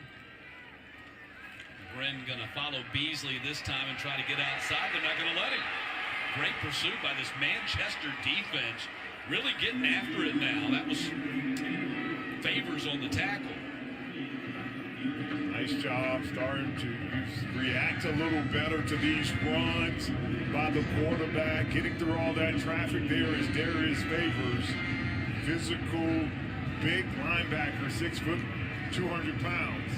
Gren going to follow Beasley this time and try to get outside. They're not going to let him. Great pursuit by this Manchester defense. Really getting after it now. That was Favors on the tackle. Nice job starting to react a little better to these runs by the quarterback. Getting through all that traffic there is Darius Favors. Physical, big linebacker, 6 foot, 200 pounds.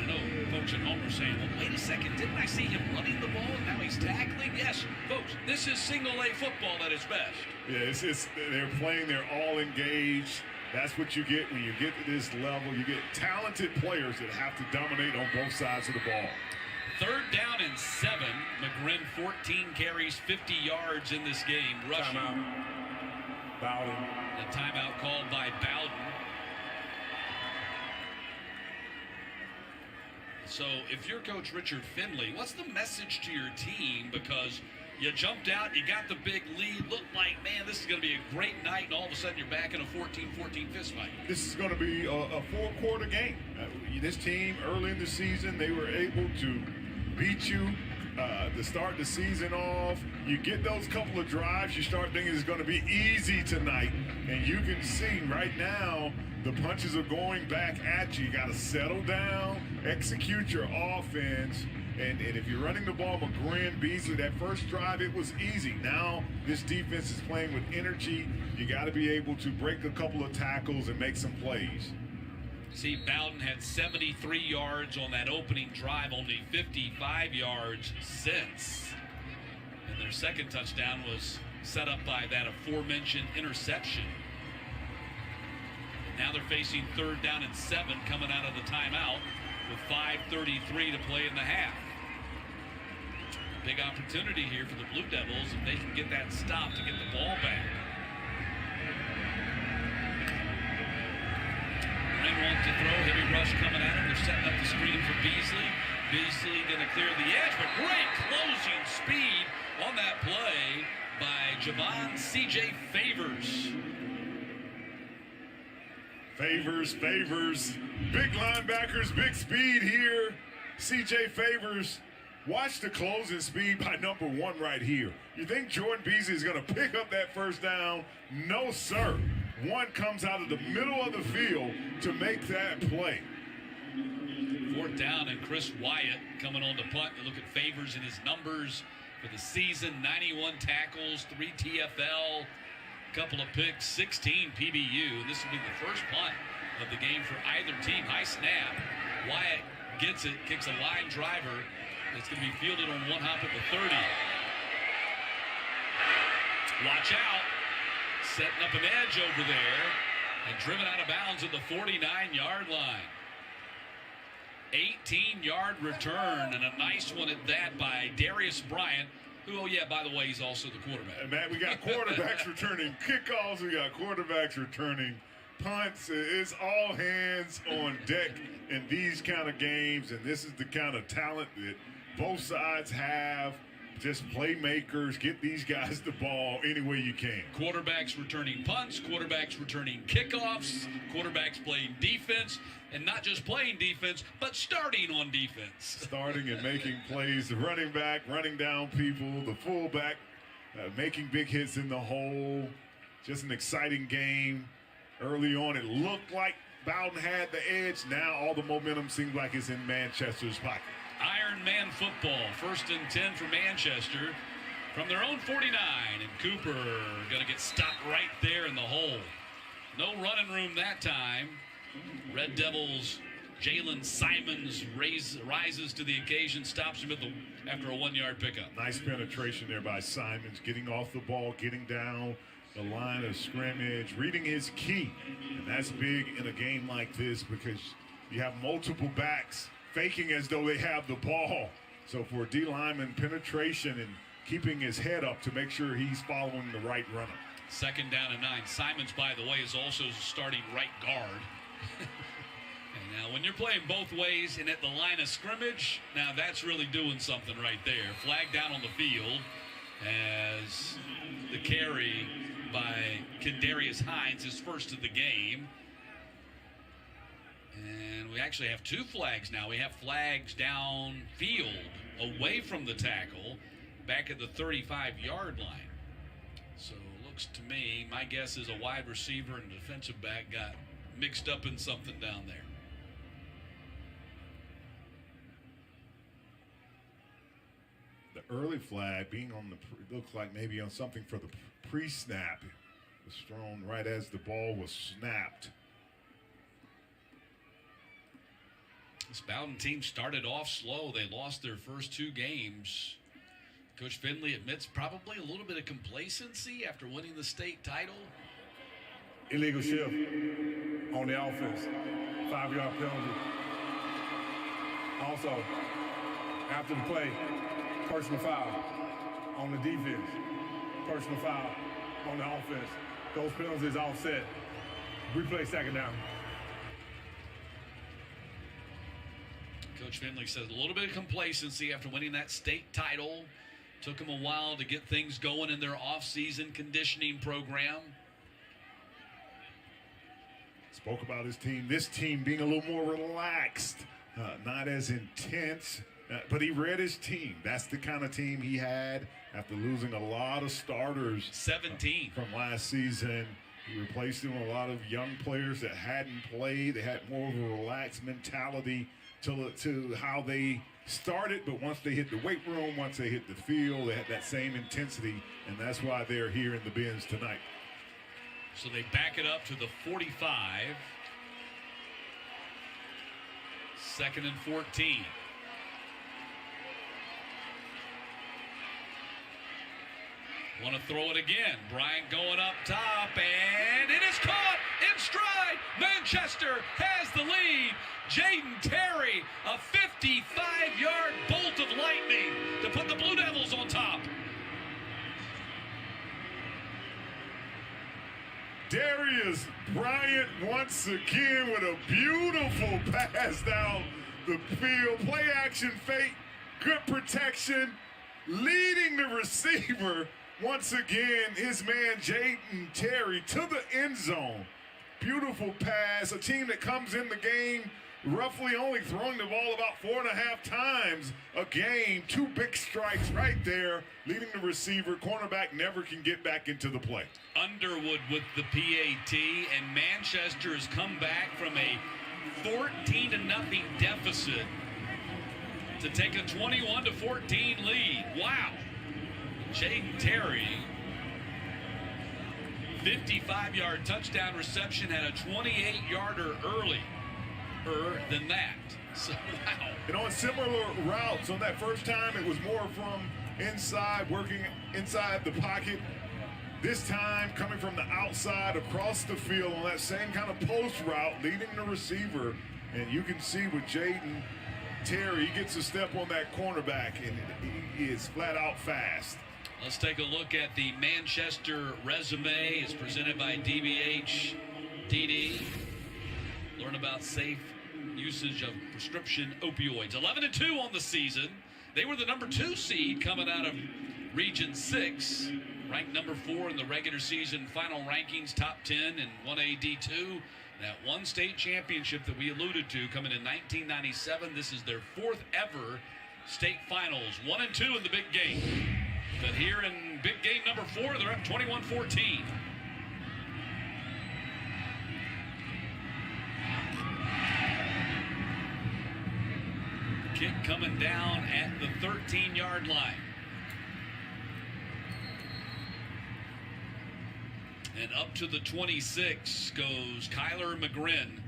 I know folks at home are saying, well, wait a second, didn't I see him running the ball and now he's tackling? Yes, folks, this is single-A football at its best. Yeah, they're playing, they're all engaged. That's what you get when you get to this level. You get talented players that have to dominate on both sides of the ball. 3rd down and 7. McGrin 14 carries, 50 yards in this game. Rushing. Timeout. Bowden. The timeout called by Bowden. So if you're Coach Richard Finley, what's the message to your team? Because You jumped out, you got the big lead, looked like, man, this is going to be a great night, and all of a sudden you're back in a 14-14 fist fight. This is going to be a four-quarter game. This team, early in the season, they were able to beat you to start the season off. You get those couple of drives, you start thinking it's going to be easy tonight, and you can see right now the punches are going back at you. You got to settle down, execute your offense. And if you're running the ball, McGrin, Beasley, that first drive, it was easy. Now this defense is playing with energy. You got to be able to break a couple of tackles and make some plays. See, Bowden had 73 yards on that opening drive, only 55 yards since. And their second touchdown was set up by that aforementioned interception. Now they're facing 3rd down and 7 coming out of the timeout with 5:33 to play in the half. Big opportunity here for the Blue Devils if they can get that stop to get the ball back. Green wants to throw, heavy rush coming at him. They're setting up the screen for Beasley. Beasley going to clear the edge, but great closing speed on that play by Javon C.J. Favors. Favors. Big linebackers, big speed here. C.J. Favors. Watch the closing speed by number 1 right here. You think Jordan Beasley is going to pick up that first down? No, sir. One comes out of the middle of the field to make that play. 4th down, and Chris Wyatt coming on the punt. You look at Favors and his numbers for the season: 91 tackles, 3 TFL, couple of picks, 16 PBU. And this will be the first punt of the game for either team. High snap. Wyatt gets it, kicks a line driver. It's going to be fielded on one hop at the 30. Watch out. Setting up an edge over there and driven out of bounds at the 49-yard line. 18-yard return, and a nice one at that by Darius Bryant, who, oh yeah, by the way, he's also the quarterback. And Matt, we got quarterbacks returning kickoffs. We got quarterbacks returning punts. It's all hands on deck in these kind of games, and this is the kind of talent that both sides have. Just playmakers, get these guys the ball any way you can. Quarterbacks returning punts, quarterbacks returning kickoffs, quarterbacks playing defense, and not just playing defense, but starting on defense. Starting and making plays. The running back running down people, the fullback making big hits in the hole. Just an exciting game. Early on, it looked like Bowden had the edge. Now all the momentum seems like it's in Manchester's pocket. Iron Man football, 1st and 10 for Manchester from their own 49, and Cooper going to get stopped right there in the hole. No running room that time. Red Devils, Jalen Simons rises to the occasion, stops him after a 1-yard pickup. Nice penetration there by Simons, getting off the ball, getting down the line of scrimmage, reading his key. And that's big in a game like this because you have multiple backs faking as though they have the ball. So for D lineman, penetration and keeping his head up to make sure he's following the right runner. 2nd down and 9. Simons, by the way, is also starting right guard. And now when you're playing both ways and at the line of scrimmage, now that's really doing something right there. Flag down on the field as the carry by Kendarius Hines is first of the game. And we actually have 2 flags now. We have flags downfield, away from the tackle, back at the 35-yard line. So it looks to me, my guess is a wide receiver and defensive back got mixed up in something down there. The early flag being on the, looks like maybe on something for the pre-snap. It was thrown right as the ball was snapped. This Bowden team started off slow. They lost their first 2 games. Coach Finley admits probably a little bit of complacency after winning the state title. Illegal shift on the offense. 5-yard penalty. Also, after the play, personal foul on the defense. Personal foul on the offense. Those penalties offset. Replay 2nd down. Coach Finley says a little bit of complacency after winning that state title. Took them a while to get things going in their off-season conditioning program. Spoke about his team, this team being a little more relaxed, not as intense, but he read his team. That's the kind of team he had after losing a lot of starters 17 from last season. He replaced them with a lot of young players that hadn't played. They had more of a relaxed mentality to how they started, but once they hit the weight room, once they hit the field, they had that same intensity, and that's why they're here in the bins tonight. So they back it up to the 45. 2nd and 14. Want to throw it again. Bryant going up top, and it is caught in stride. Manchester has the lead. Jaden Terry, a 55-yard bolt of lightning to put the Blue Devils on top. Darius Bryant once again with a beautiful pass down the field. Play action fake, good protection, leading the receiver. Once again, his man Jaden Terry to the end zone. Beautiful pass. A team that comes in the game roughly only throwing the ball about 4.5 times a game. 2 big strikes right there, leading the receiver. Cornerback never can get back into the play. Underwood with the PAT, and Manchester has come back from a 14-0 deficit to take a 21-14 lead. Wow. Jaden Terry, 55-yard touchdown reception, had a 28-yarder earlier than that. So, wow. And on similar routes, on that first time, it was more from inside, working inside the pocket. This time, coming from the outside across the field on that same kind of post route, leading the receiver. And you can see with Jaden Terry, he gets a step on that cornerback, and he is flat out fast. Let's take a look at the Manchester resume. It's presented by DBH TD. Learn about safe usage of prescription opioids. 11-2 on the season. They were the number 2 seed coming out of Region 6. Ranked number 4 in the regular season final rankings, top 10 in 1A D2. That one state championship that we alluded to coming in 1997. This is their 4th ever state finals. 1-2 in the big game. But here in big game number 4, they're up 21-14. Kick coming down at the 13-yard line. And up to the 26 goes Kyler McGrin.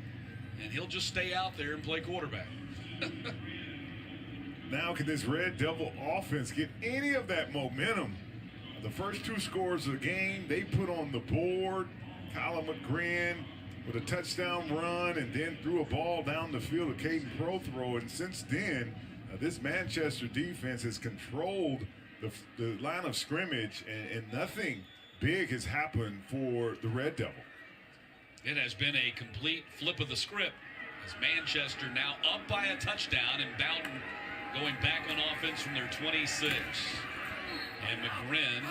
And he'll just stay out there and play quarterback. Now can this Red Devil offense get any of that momentum? The first 2 scores of the game, they put on the board. Kyler McGrin with a touchdown run and then threw a ball down the field, a Caden Pro throw. And since then, this Manchester defense has controlled the line of scrimmage, and nothing big has happened for the Red Devil. It has been a complete flip of the script as Manchester now up by a touchdown, and Bowden going back on offense from their 26. And McGrin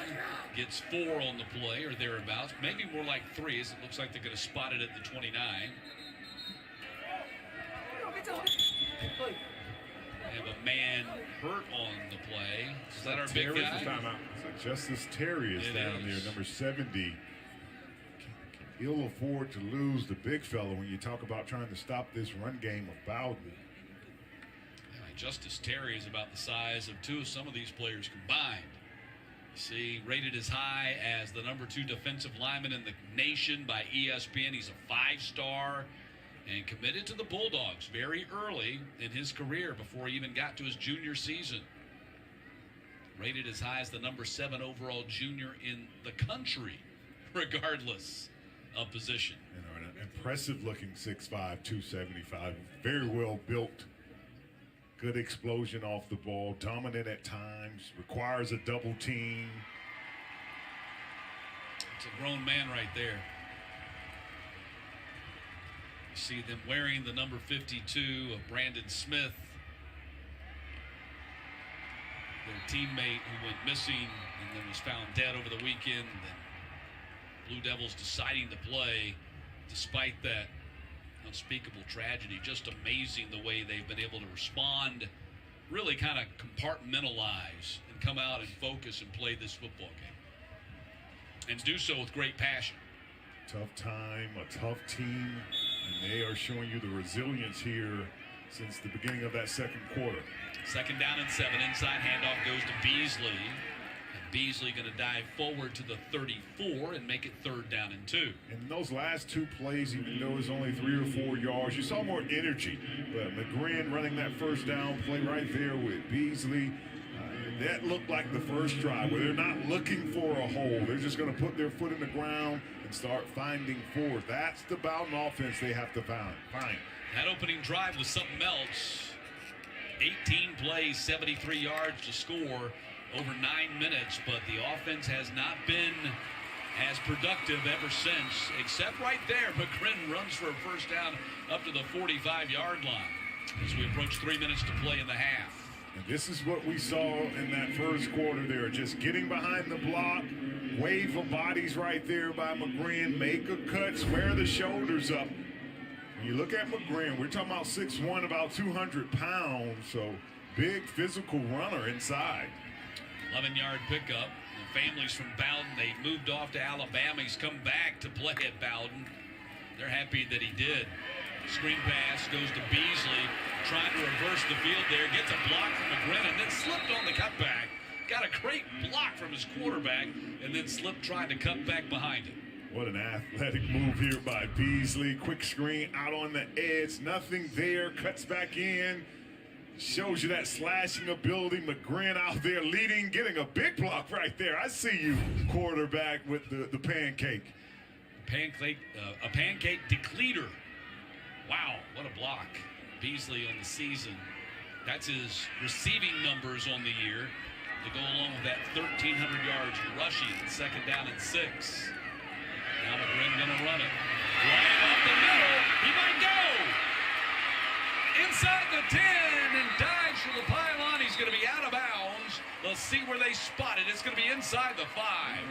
gets 4 on the play or thereabouts, maybe more like 3, as it looks like they're going to spot it at the 29. They have a man hurt on the play. Is that our big guy? So Justice Terry is down there, number 70. Can ill afford to lose the big fella when you talk about trying to stop this run game of Bowden. Justice Terry is about the size of 2 of some of these players combined. You see, rated as high as the number 2 defensive lineman in the nation by ESPN. He's a 5-star and committed to the Bulldogs very early in his career before he even got to his junior season. Rated as high as the number 7 overall junior in the country, regardless of position. An impressive looking 6'5", 275, very well built. Good explosion off the ball, dominant at times, requires a double team. It's a grown man right there. You see them wearing the number 52 of Brandon Smith. Their teammate who went missing and then was found dead over the weekend. And Blue Devils deciding to play despite that unspeakable tragedy. Just amazing the way they've been able to respond, really kind of compartmentalize and come out and focus and play this football game. And do so with great passion. Tough time, a tough team, and they are showing you the resilience here since the beginning of that second quarter. 2nd down and 7. Inside handoff goes to Beasley. And Beasley going to dive forward to the 34 and make it 3rd down and 2. And those last 2 plays, even though it's only 3 or 4 yards, you saw more energy. But McGrin running that 1st down play right there with Beasley, that looked like the first drive where they're not looking for a hole. They're just going to put their foot in the ground and start finding forward. That's the Bowden offense they have to find. That opening drive was something else. 18 plays, 73 yards to score over 9 minutes, but the offense has not been as productive ever since, except right there. McGrin runs for a 1st down up to the 45-yard line as we approach 3 minutes to play in the half. And this is what we saw in that first quarter there, just getting behind the block, wave of bodies right there by McGrin, make a cut, square the shoulders up. When you look at McGrin, we're talking about 6'1", about 200 pounds, so big physical runner inside. 11-yard pickup. The family's from Bowden. They moved off to Alabama. He's come back to play at Bowden. They're happy that he did. Screen pass goes to Beasley, trying to reverse the field there, gets a block from McGrin, and then slipped on the cutback. Got a great block from his quarterback, and then slipped trying to cut back behind him. What an athletic move here by Beasley. Quick screen out on the edge, nothing there, cuts back in. Shows you that slashing ability. McGrin out there leading, getting a big block right there. I see you, quarterback, with the pancake. A pancake decleater. Wow, what a block. Beasley on the season. That's his receiving numbers on the year to go along with that 1,300 yards rushing, 2nd down and 6. Now McGrin gonna run it. Right up the middle. He might go. Inside the 10 and dives for the pylon. He's gonna be out of bounds. Let's see where they spot it. It's gonna be inside the 5.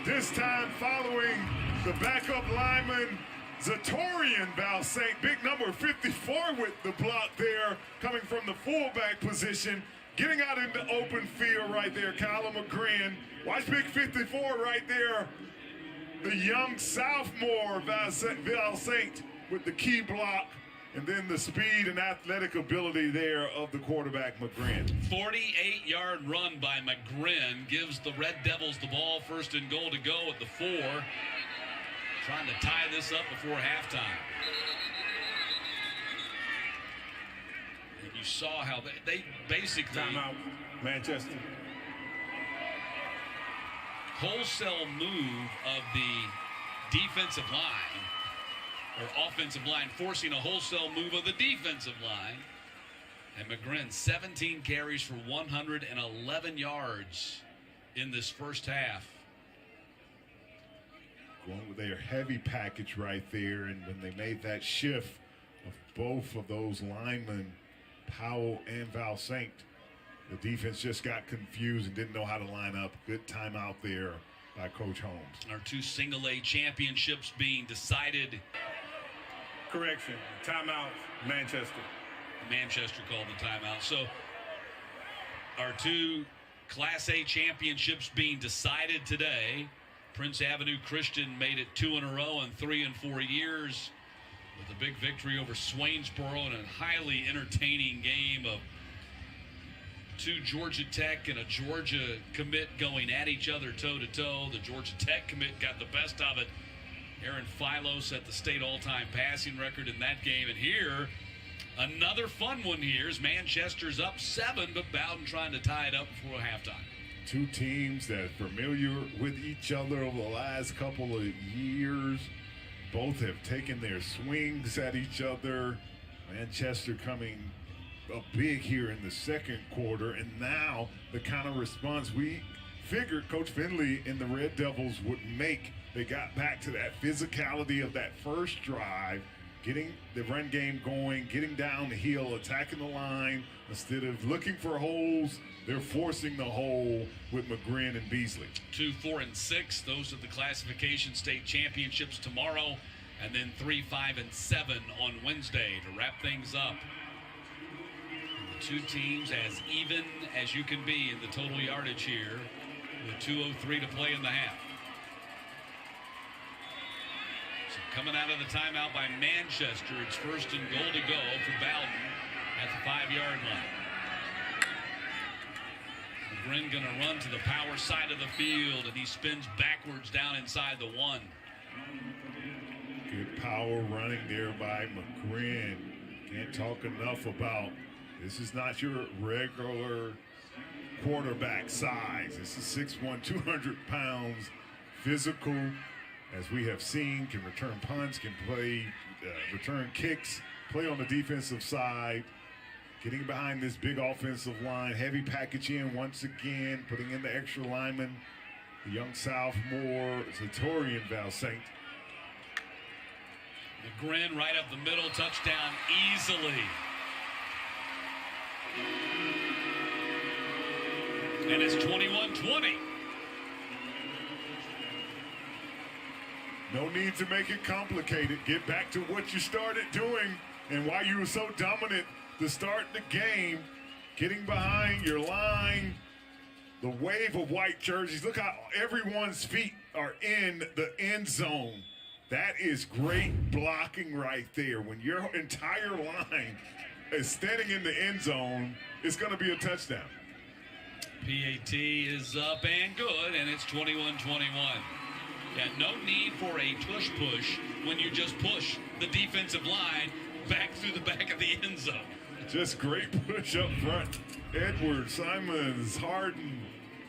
This time following the backup lineman, Zatorian Balsaint, big number 54 with the block there, coming from the fullback position, getting out into open field right there, Kyler McGrin. Watch big 54 right there. The young sophomore Balsaint with the key block, and then the speed and athletic ability there of the quarterback, McGrin. 48-yard run by McGrin gives the Red Devils the ball, 1st and goal to go at the 4. Trying to tie this up before halftime. And you saw how they basically... Timeout, Manchester. Wholesale move of the defensive line, or offensive line, forcing a wholesale move of the defensive line. And McGrin, 17 carries for 111 yards in this first half. Going with their heavy package right there, and when they made that shift of both of those linemen, Powell and Balsaint, the defense just got confused and didn't know how to line up. Good timeout there by Coach Holmes. Our 2 single-A championships being decided. Correction, timeout, Manchester. Manchester called the timeout. So our 2 Class A championships being decided today. Prince Avenue Christian made it 2 in a row in 3 and 4 years with a big victory over Swainsboro in a highly entertaining game of 2 Georgia Tech and a Georgia commit going at each other toe-to-toe. The Georgia Tech commit got the best of it. Aaron Philo set the state all-time passing record in that game. And here, another fun one here is Manchester's up 7, but Bowden trying to tie it up before halftime. 2 teams that are familiar with each other over the last couple of years. Both have taken their swings at each other. Manchester coming up big here in the second quarter, and now the kind of response we figured Coach Finley and the Red Devils would make. They got back to that physicality of that first drive, getting the run game going, getting down the hill, attacking the line. Instead of looking for holes, they're forcing the hole with McGrin and Beasley. 2, 4, and 6. Those are the classification state championships tomorrow. And then 3, 5, and 7 on Wednesday to wrap things up. And the two teams as even as you can be in the total yardage here with 2:03 to play in the half. So coming out of the timeout by Manchester, it's 1st and goal to go for Bowden at the 5-yard line. McGrin going to run to the power side of the field, and he spins backwards down inside the 1. Good power running there by McGrin. Can't talk enough about this is not your regular quarterback size. This is 6'1", 200 pounds, physical, as we have seen, can return punts, can play, return kicks, play on the defensive side, getting behind this big offensive line, heavy package in once again, putting in the extra lineman, the young sophomore, Zatorian Valsaint. McGrin right up the middle, touchdown easily. And it's 21-20. No need to make it complicated. Get back to what you started doing and why you were so dominant to start the game. Getting behind your line, the wave of white jerseys. Look how everyone's feet are in the end zone. That is great blocking right there. When your entire line is standing in the end zone, it's going to be a touchdown. PAT is up and good, and it's 21-21. Yeah, no need for a push when you just push the defensive line back through the back of the end zone. Just great push up front. Edwards, Simons, Harden,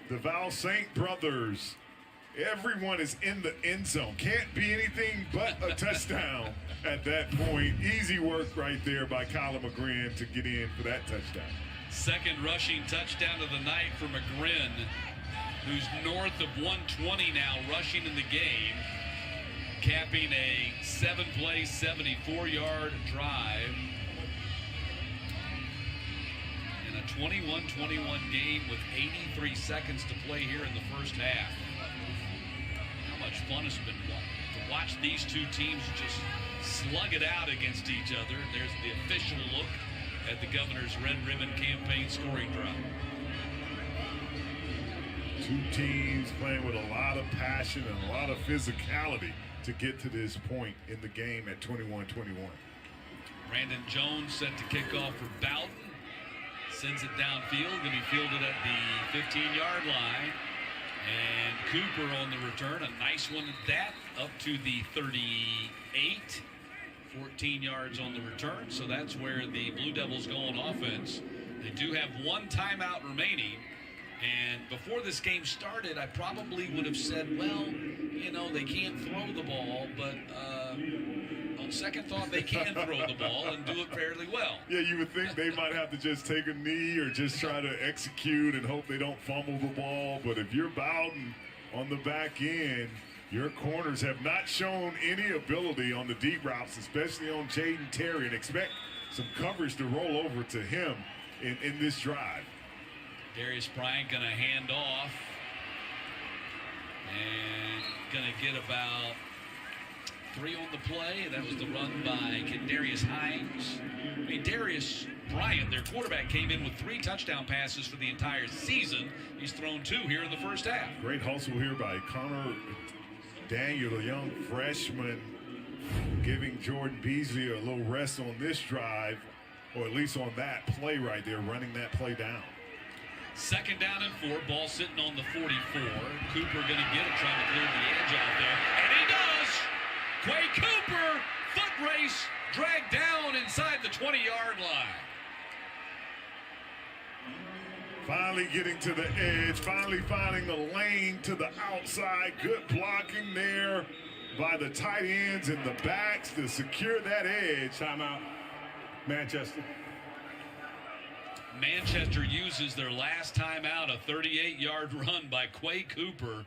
the Valsaint brothers. Everyone is in the end zone. Can't be anything but a touchdown at that point. Easy work right there by Kyler McGrin to get in for that touchdown. Second rushing touchdown of the night for McGrin, who's north of 120 now rushing in the game, capping a 7-play, 74-yard drive. In a 21-21 game with 83 seconds to play here in the first half. How much fun it's been to watch these two teams just slug it out against each other. There's the official look at the Governor's Red Ribbon Campaign scoring drive. Two teams playing with a lot of passion and a lot of physicality to get to this point in the game at 21-21. Brandon Jones set to kick off for Bowden. Sends it downfield, going to be fielded at the 15-yard line. And Cooper on the return, a nice one at that, up to the 38. 14 yards on the return, so that's where the Blue Devils go on offense. They do have one timeout remaining, and before this game started, I probably would have said, well, you know, they can't throw the ball, but on second thought, they can throw the ball and do it fairly well. Yeah, you would think they might have to just take a knee or just try to execute and hope they don't fumble the ball, but if you're Bowden on the back end, your corners have not shown any ability on the deep routes, especially on Jaden Terry, and expect some coverage to roll over to him in this drive. Darius Bryant going to hand off and going to get about 3 on the play. That was the run by Darius Hines. I mean, Darius Bryant, their quarterback, came in with 3 touchdown passes for the entire season. He's thrown 2 here in the first half. Great hustle here by Connor Daniel, a young freshman, giving Jordan Beasley a little rest on this drive, or at least on that play right there, running that play down. Second down and 4, ball sitting on the 44. Cooper going to get it, trying to clear the edge out there, and he does! Quay Cooper, foot race, dragged down inside the 20-yard line. Finally getting to the edge, finally finding the lane to the outside. Good blocking there by the tight ends and the backs to secure that edge. Timeout, Manchester. Manchester uses their last timeout, a 38-yard run by Quay Cooper.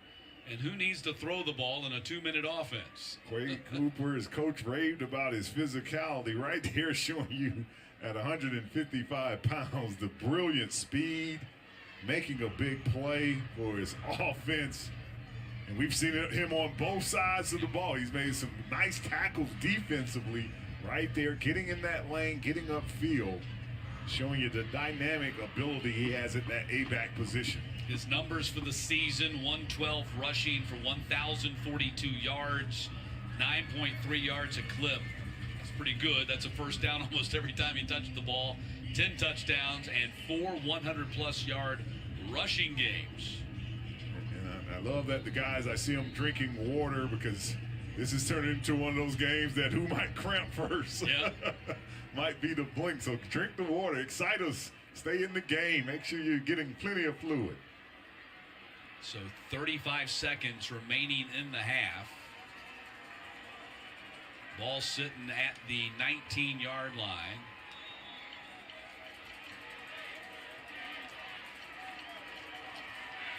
And who needs to throw the ball in a 2-minute offense? Quade Cooper, his coach raved about his physicality right there, showing you at 155 pounds, the brilliant speed, making a big play for his offense. And we've seen him on both sides of the ball. He's made some nice tackles defensively right there, getting in that lane, getting upfield, showing you the dynamic ability he has at that A-back position. His numbers for the season: 112 rushing for 1,042 yards, 9.3 yards a clip. That's pretty good. That's a first down almost every time he touched the ball. 10 touchdowns and 4 100-plus yard rushing games. And I love that the guys, I see them drinking water, because this is turning into one of those games that who might cramp first. Yeah. Might be the blink. So drink the water. Excite us. Stay in the game. Make sure you're getting plenty of fluid. So 35 seconds remaining in the half. Ball sitting at the 19-yard line.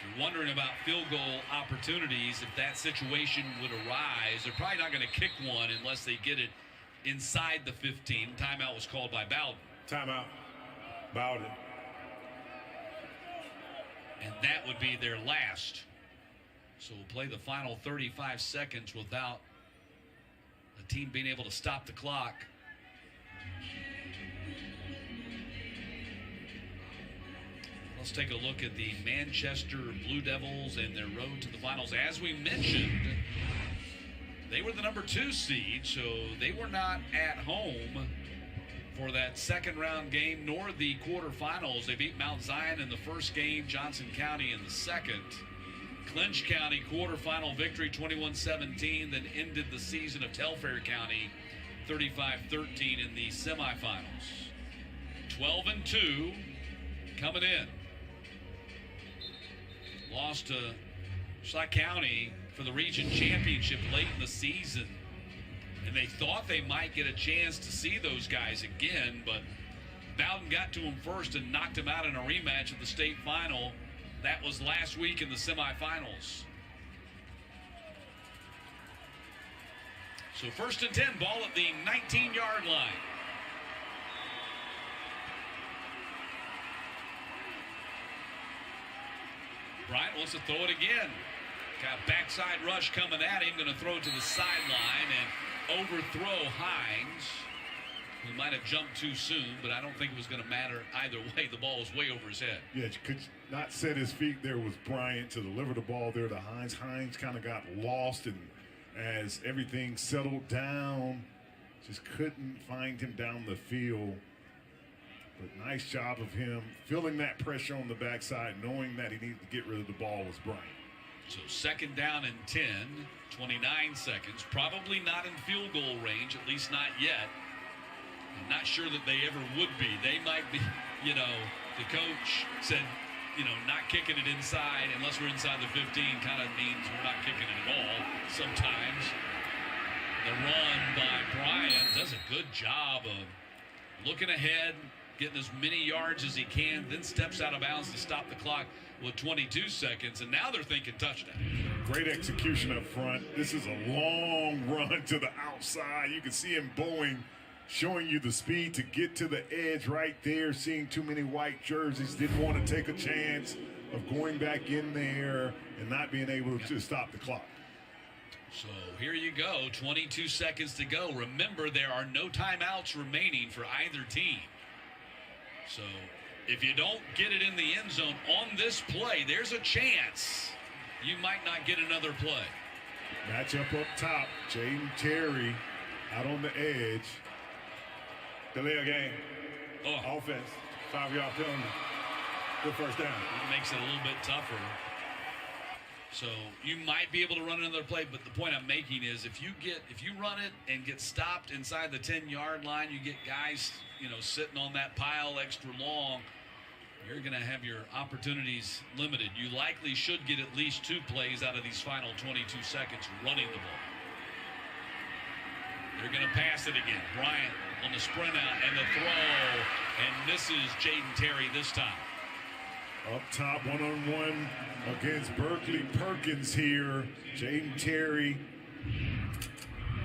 If you're wondering about field goal opportunities, if that situation would arise, they're probably not going to kick one unless they get it inside the 15. Timeout was called by Bowden. Timeout. Bowden. And that would be their last. So we'll play the final 35 seconds without the team being able to stop the clock. Let's take a look at the Manchester Blue Devils and their road to the finals. As we mentioned, they were the number 2 seed, so they were not at home for that second round game, nor the quarterfinals. They beat Mount Zion in the first game, Johnson County in the second. Clinch County quarterfinal victory 21-17, then ended the season of Telfair County 35-13 in the semifinals. 12-2 coming in. Lost to Schlatt County for the region championship late in the season. And they thought they might get a chance to see those guys again, but Bowden got to them first and knocked them out in a rematch at the state final. That was last week in the semifinals. So 1st and 10, ball at the 19-yard line. Bryant wants to throw it again. Got backside rush coming at him, going to throw it to the sideline and overthrow Hines, who might have jumped too soon, but I don't think it was going to matter either way. The ball was way over his head. Yeah, could not set his feet. There was Bryant to deliver the ball there to Hines. Hines kind of got lost, and as everything settled down, just couldn't find him down the field. But nice job of him feeling that pressure on the backside, knowing that he needed to get rid of the ball was Bryant. So 2nd down and 10, 29 seconds. Probably not in field goal range, at least not yet. I'm not sure that they ever would be. They might be, the coach said, not kicking it inside unless we're inside the 15 kind of means we're not kicking it at all sometimes. The run by Bryant does a good job of looking ahead, getting as many yards as he can, then steps out of bounds to stop the clock with 22 seconds, and now they're thinking touchdown. Great execution up front. This is a long run to the outside. You can see him bowing, showing you the speed to get to the edge right there, seeing too many white jerseys, didn't want to take a chance of going back in there and not being able to stop the clock. So here you go, 22 seconds to go. Remember, there are no timeouts remaining for either team. So if you don't get it in the end zone on this play, there's a chance you might not get another play. Matchup up top, Jaden Terry out on the edge. Delay a game. Offense, 5-yard penalty. Good first down. It makes it a little bit tougher. So you might be able to run another play, but the point I'm making is if you run it and get stopped inside the 10-yard line, you get guys, sitting on that pile extra long, you're going to have your opportunities limited. You likely should get at least 2 plays out of these final 22 seconds running the ball. They're going to pass it again. Bryant on the sprint out and the throw, and misses Jaden Terry this time. Up top, one-on-one against Berkeley Perkins here. Jaden Terry.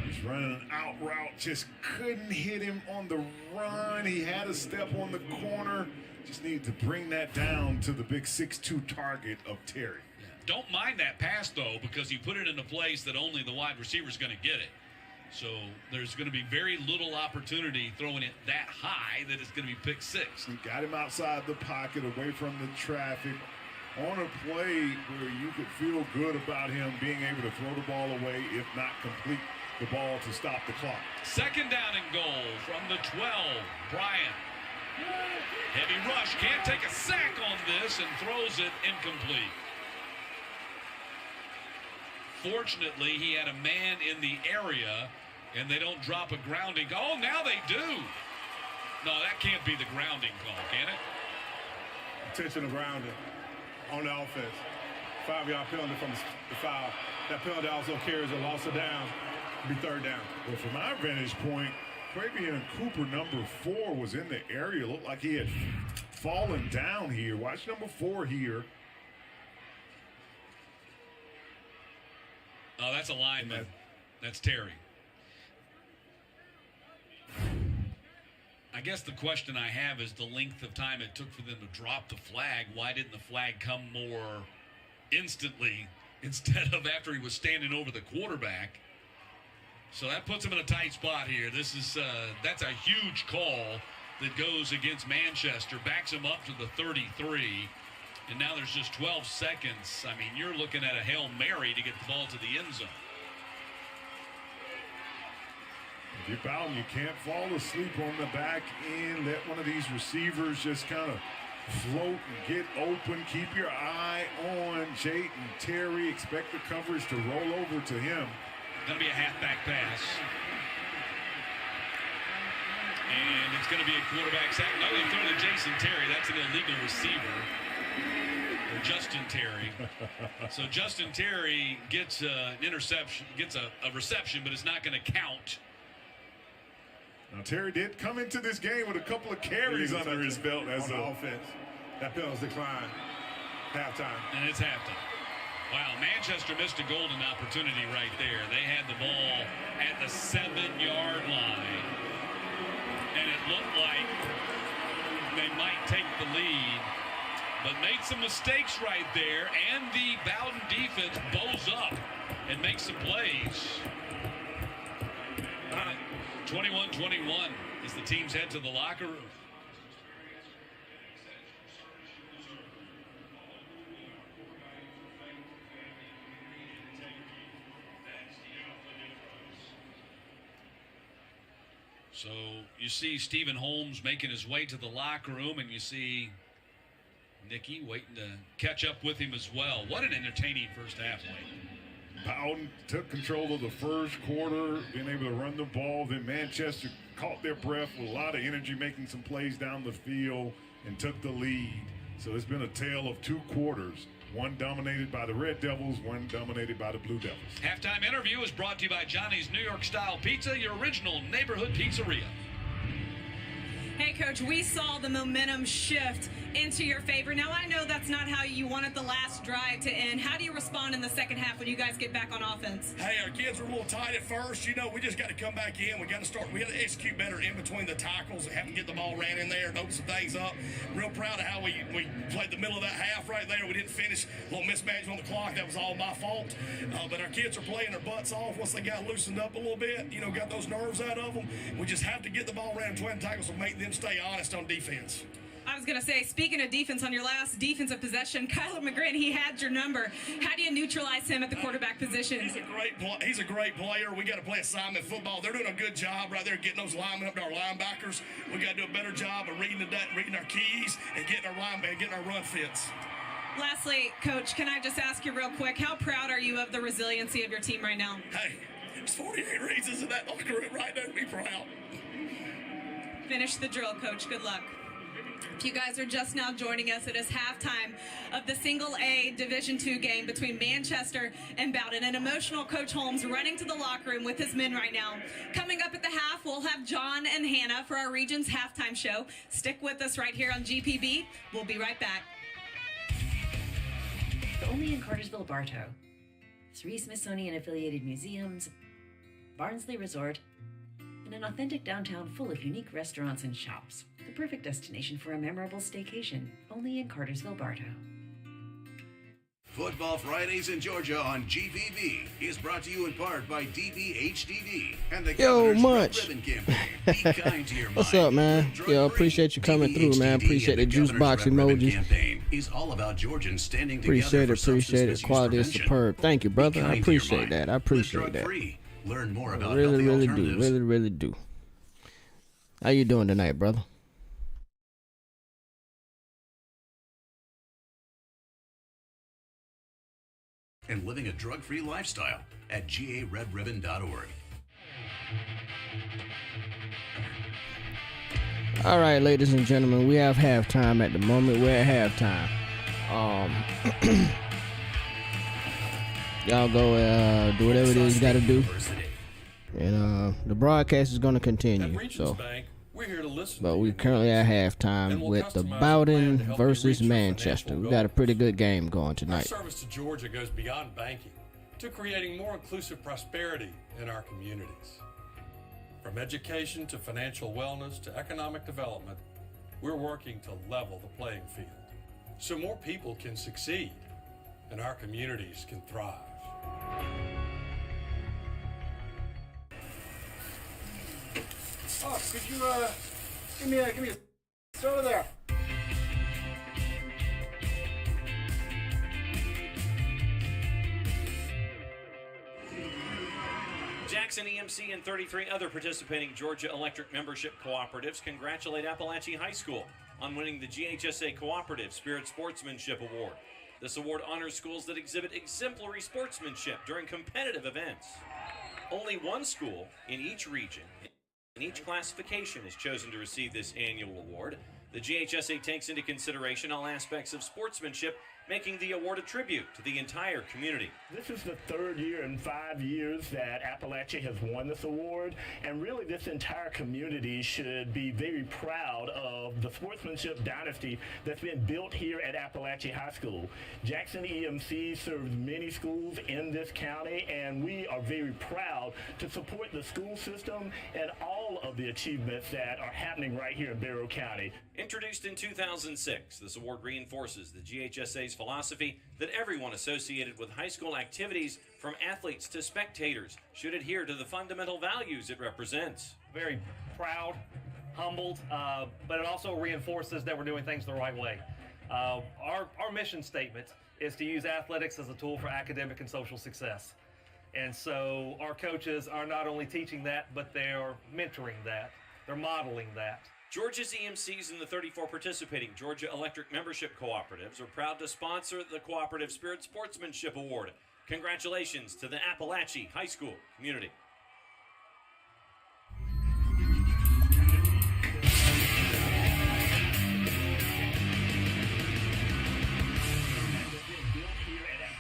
He's running an out route, just couldn't hit him on the run. He had a step on the corner. Just needed to bring that down to the big 6'2" target of Terry. Don't mind that pass, though, because you put it in a place that only the wide receiver is going to get it. So there's going to be very little opportunity throwing it that high that it's going to be pick six. He got him outside the pocket, away from the traffic, on a play where you could feel good about him being able to throw the ball away, if not complete the ball to stop the clock. Second down and goal from the 12. Bryant. Heavy rush. Can't take a sack on this and throws it incomplete. Fortunately, he had a man in the area, and they don't drop a grounding. Oh, now they do. No, that can't be the grounding call, can it? Intentional grounding on the offense. 5-yard penalty from the foul. That penalty also carries a loss of down. Be third down. Well, from our vantage point, Quavian Cooper, number 4, was in the area. Looked like he had fallen down here. Watch number 4 here. Oh, that's a lineman. That's Terry. I guess the question I have is the length of time it took for them to drop the flag. Why didn't the flag come more instantly instead of after he was standing over the quarterback? So that puts him in a tight spot here. This is that's a huge call that goes against Manchester, backs him up to the 33. And now there's just 12 seconds. I mean, you're looking at a Hail Mary to get the ball to the end zone. If you're Bowden, you can't fall asleep on the back end. Let one of these receivers just kind of float and get open. Keep your eye on Jaden Terry. Expect the coverage to roll over to him. Going to be a halfback pass. And it's going to be a quarterback sack. No, they throw to Jason Terry. That's an illegal receiver. Or Justin Terry. So Justin Terry gets an interception, gets a reception, but it's not going to count. Now Terry did come into this game with a couple of carries under his belt as an offense. That penalty's declined. Halftime. And it's halftime. Wow, Manchester missed a golden opportunity right there. They had the ball at the 7-yard line. And it looked like they might take the lead, but made some mistakes right there, and the Bowden defense bows up and makes some plays. 21-21 as the teams head to the locker room. So you see Stephen Holmes making his way to the locker room, and you see Nicky waiting to catch up with him as well. What an entertaining first half, Mike. Bowden took control of the first quarter, being able to run the ball. Then Manchester caught their breath with a lot of energy, making some plays down the field, and took the lead. So it's been a tale of 2 quarters. One dominated by the Red Devils, one dominated by the Blue Devils. Halftime interview is brought to you by Johnny's New York Style Pizza, your original neighborhood pizzeria. Hey, Coach, we saw the momentum shift into your favor. Now, I know that's not how you wanted the last drive to end. How do you respond in the second half when you guys get back on offense? Hey, our kids were a little tight at first. You know, we just got to come back in. We got to start. We got to execute better in between the tackles and have to get the ball ran in there and open some things up. Real proud of how we played the middle of that half right there. We didn't finish. A little mismanagement on the clock. That was all my fault. But our kids are playing their butts off once they got loosened up a little bit. You know, got those nerves out of them. We just have to get the ball ran between the tackles and make them stay honest on defense. I was going to say, speaking of defense, on your last defensive possession, Kyler McGrin, he had your number. How do you neutralize him at the quarterback position? He's a great player. We got to play assignment football. They're doing a good job right there getting those linemen up to our linebackers. We got to do a better job of reading our keys and getting our linemen, getting our run fits. Lastly, Coach, can I just ask you real quick, how proud are you of the resiliency of your team right now? Hey, there's 48 reasons in that locker room right there to be proud. Finish the drill, Coach. Good luck. If you guys are just now joining us, it is halftime of the Single A Division II game between Manchester and Bowden. An emotional Coach Holmes running to the locker room with his men right now. Coming up at the half, we'll have John and Hannah for our region's halftime show. Stick with us right here on GPB. We'll be right back. but only in Cartersville, Bartow. 3 Smithsonian-affiliated museums, Barnsley Resort, and an authentic downtown full of unique restaurants and shops. The perfect destination for a memorable staycation, only in Cartersville, Bartow. Football Fridays in Georgia on GVB is brought to you in part by DBHDD and the Governor's Munch. Red Ribbon Campaign. Be kind to your What's mind. up, man? Yo, appreciate you coming through, man. Appreciate the juice box emojis. Campaign is all about Georgians standing together Appreciate it. Quality is superb. Thank you, brother. I appreciate that. I appreciate that. Learn more about Really healthy do. alternatives. Really do. How you doing tonight, brother? And living a drug-free lifestyle at garedribbon.org. All right, ladies and gentlemen, we have halftime at the moment. We're at halftime. Y'all go do whatever it is you got to do. And the broadcast is going to continue. So, but we currently at halftime with the Bowden versus Manchester. We got a pretty good game going Our tonight. service to Georgia goes beyond banking to creating more inclusive prosperity in our communities. From education to financial wellness to economic development, we're working to level the playing field so more people can succeed and our communities can thrive. Oh, could you give me a soda there? Jackson EMC and 33 other participating Georgia Electric membership cooperatives congratulate Appalachian High School on winning the GHSA Cooperative Spirit Sportsmanship Award. This award honors schools that exhibit exemplary sportsmanship during competitive events. Only one school in each region, in each classification, is chosen to receive this annual award. The GHSA takes into consideration all aspects of sportsmanship, making the award a tribute to the entire community. This is the third year in 5 years that Appalachia has won this award, and really this entire community should be very proud of the sportsmanship dynasty that's been built here at Appalachia High School. Jackson EMC serves many schools in this county, and we are very proud to support the school system and all of the achievements that are happening right here in Barrow County. Introduced in 2006, this award reinforces the GHSA's philosophy that everyone associated with high school activities, from athletes to spectators, should adhere to the fundamental values it represents. Very proud, humbled, but it also reinforces that we're doing things the right way. Our mission statement is to use athletics as a tool for academic and social success. And so our coaches are not only teaching that, but they're mentoring that. They're modeling that. Georgia's EMCs and the 34 participating Georgia Electric membership cooperatives are proud to sponsor the Cooperative Spirit Sportsmanship Award. Congratulations to the Appalachia High School community.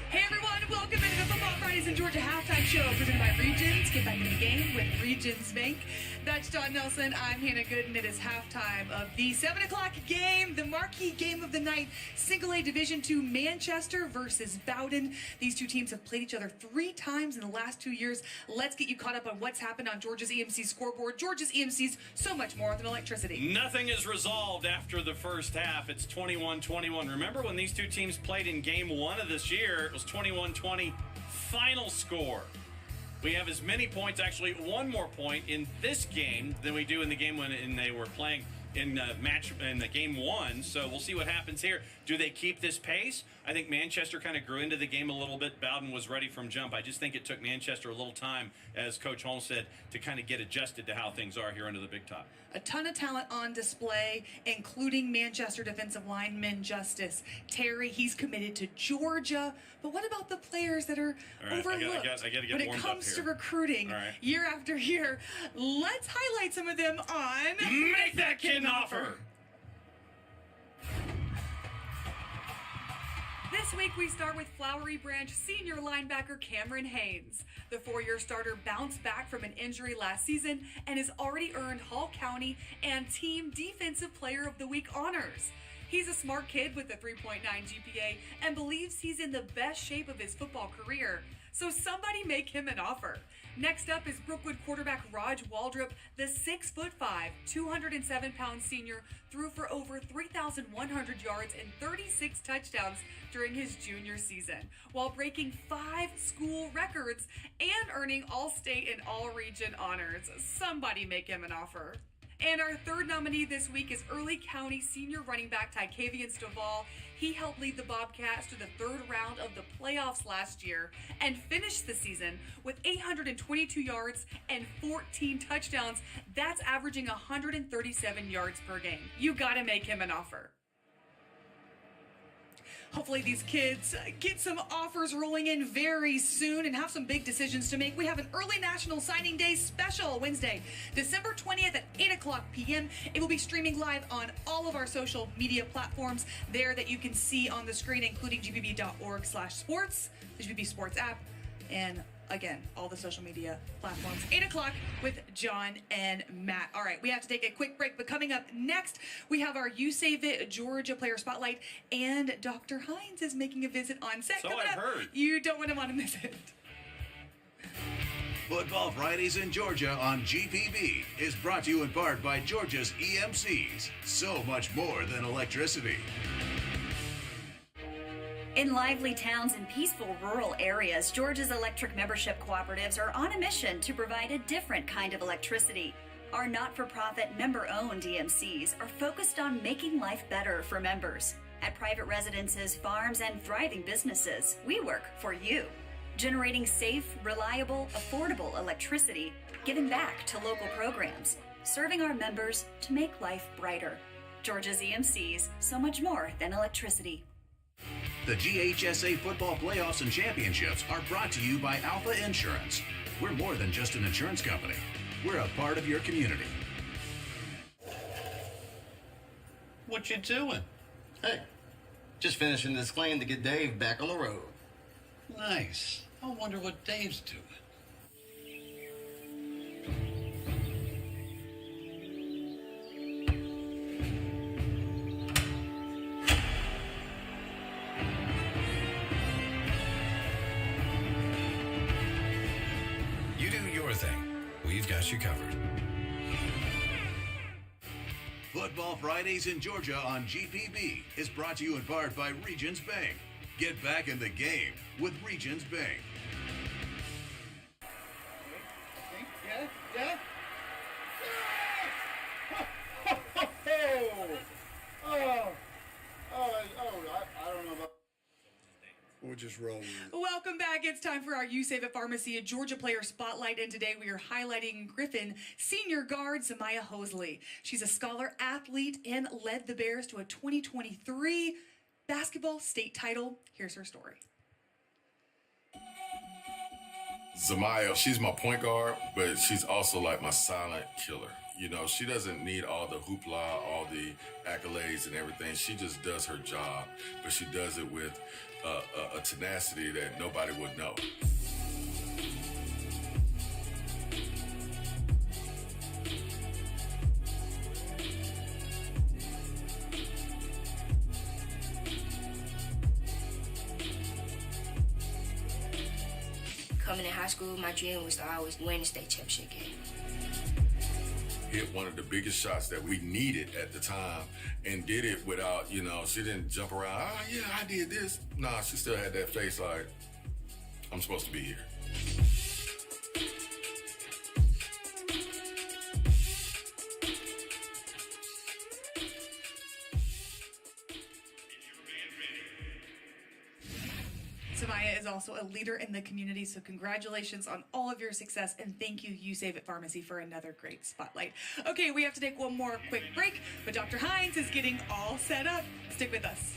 Hey everyone, welcome into the Football Fridays in Georgia halftime show presented by Regions. Get back in the game with Regions Bank. That's John Nelson. I'm Hannah Gooden. It is halftime of the 7 o'clock game, the marquee game of the night. Single A Division II Manchester versus Bowden. These two teams have played each other 3 times in the last 2 years. Let's get you caught up on what's happened on Georgia's EMC scoreboard. Georgia's EMC's so much more than electricity. Nothing is resolved after the first half. It's 21-21. Remember when these two teams played in game 1 of this year? It was 21-20 final score. We have as many points, actually one more point in this game than we do in the game when they were playing in the game 1. So we'll see what happens here. Do they keep this pace? I think Manchester kind of grew into the game a little bit. Bowden was ready from jump. I just think it took Manchester a little time, as Coach Holmes said, to kind of get adjusted to how things are here under the Big Top. A ton of talent on display, including Manchester defensive lineman Justice Terry. He's committed to Georgia. But what about the players that are overlooked I gotta get when it warmed comes up to here. recruiting year after year? Let's highlight some of them on Make That Kid an Offer. This week we start with Flowery Branch senior linebacker Cameron Haynes. The 4-year starter bounced back from an injury last season and has already earned Hall County and Team Defensive Player of the Week honors. He's a smart kid with a 3.9 GPA and believes he's in the best shape of his football career. So somebody make him an offer. Next up is Brookwood quarterback Raj Waldrop, the 6'5", 207-pound senior, threw for over 3,100 yards and 36 touchdowns during his junior season, while breaking 5 school records and earning All-State and All-Region honors. Somebody make him an offer. And our third nominee this week is Early County senior running back Tykavian Stovall. He helped lead the Bobcats to the third round of the playoffs last year and finished the season with 822 yards and 14 touchdowns. That's averaging 137 yards per game. You gotta make him an offer. Hopefully these kids get some offers rolling in very soon and have some big decisions to make. We have an early National Signing Day special Wednesday, December 20th at 8:00 p.m. It will be streaming live on all of our social media platforms there that you can see on the screen, including gpb.org/sports, the GPB Sports app, and again, all the social media platforms. 8:00 with John and Matt. All right, we have to take a quick break, but coming up next, we have our You Save It Georgia Player Spotlight, and Dr. Hines is making a visit on set. So Coming I've up. heard. You don't want to miss it. Football Fridays in Georgia on GPB is brought to you in part by Georgia's EMCs. So much more than electricity. In lively towns and peaceful rural areas, Georgia's electric membership cooperatives are on a mission to provide a different kind of electricity. Our not-for-profit, member-owned EMCs are focused on making life better for members. At private residences, farms, and thriving businesses, we work for you, generating safe, reliable, affordable electricity, giving back to local programs, serving our members to make life brighter. Georgia's EMCs, so much more than electricity. The GHSA football playoffs and championships are brought to you by Alpha Insurance. We're more than just an insurance company. We're a part of your community. What you doing? Hey, just finishing this claim to get Dave back on the road. Nice. I wonder what Dave's doing. You do your thing. We've got you covered. Football Fridays in Georgia on GPB is brought to you in part by Regions Bank. Get back in the game with Regions Bank. Yeah. I don't know about. We'll just roll with it. Welcome back. It's time for our You Save It Pharmacy, a Georgia Player Spotlight, and today we are highlighting Griffin senior guard Samaya Hosley. She's a scholar athlete and led the Bears to a 2023 basketball state title. Here's her story. Zamaya, she's my point guard, but she's also like my silent killer. You know, she doesn't need all the hoopla, all the accolades and everything. She just does her job, but she does it with a tenacity that nobody would know. Coming in high school, my dream was to always win the state championship game. Hit one of the biggest shots that we needed at the time and did it without, you know, she didn't jump around, oh yeah, I did this. Nah, she still had that face like, I'm supposed to be here. Samaya is also a leader in the community, so congratulations on all of your success, and thank you, You Save It Pharmacy, for another great spotlight. Okay, we have to take one more quick break, but Dr. Hines is getting all set up. Stick with us.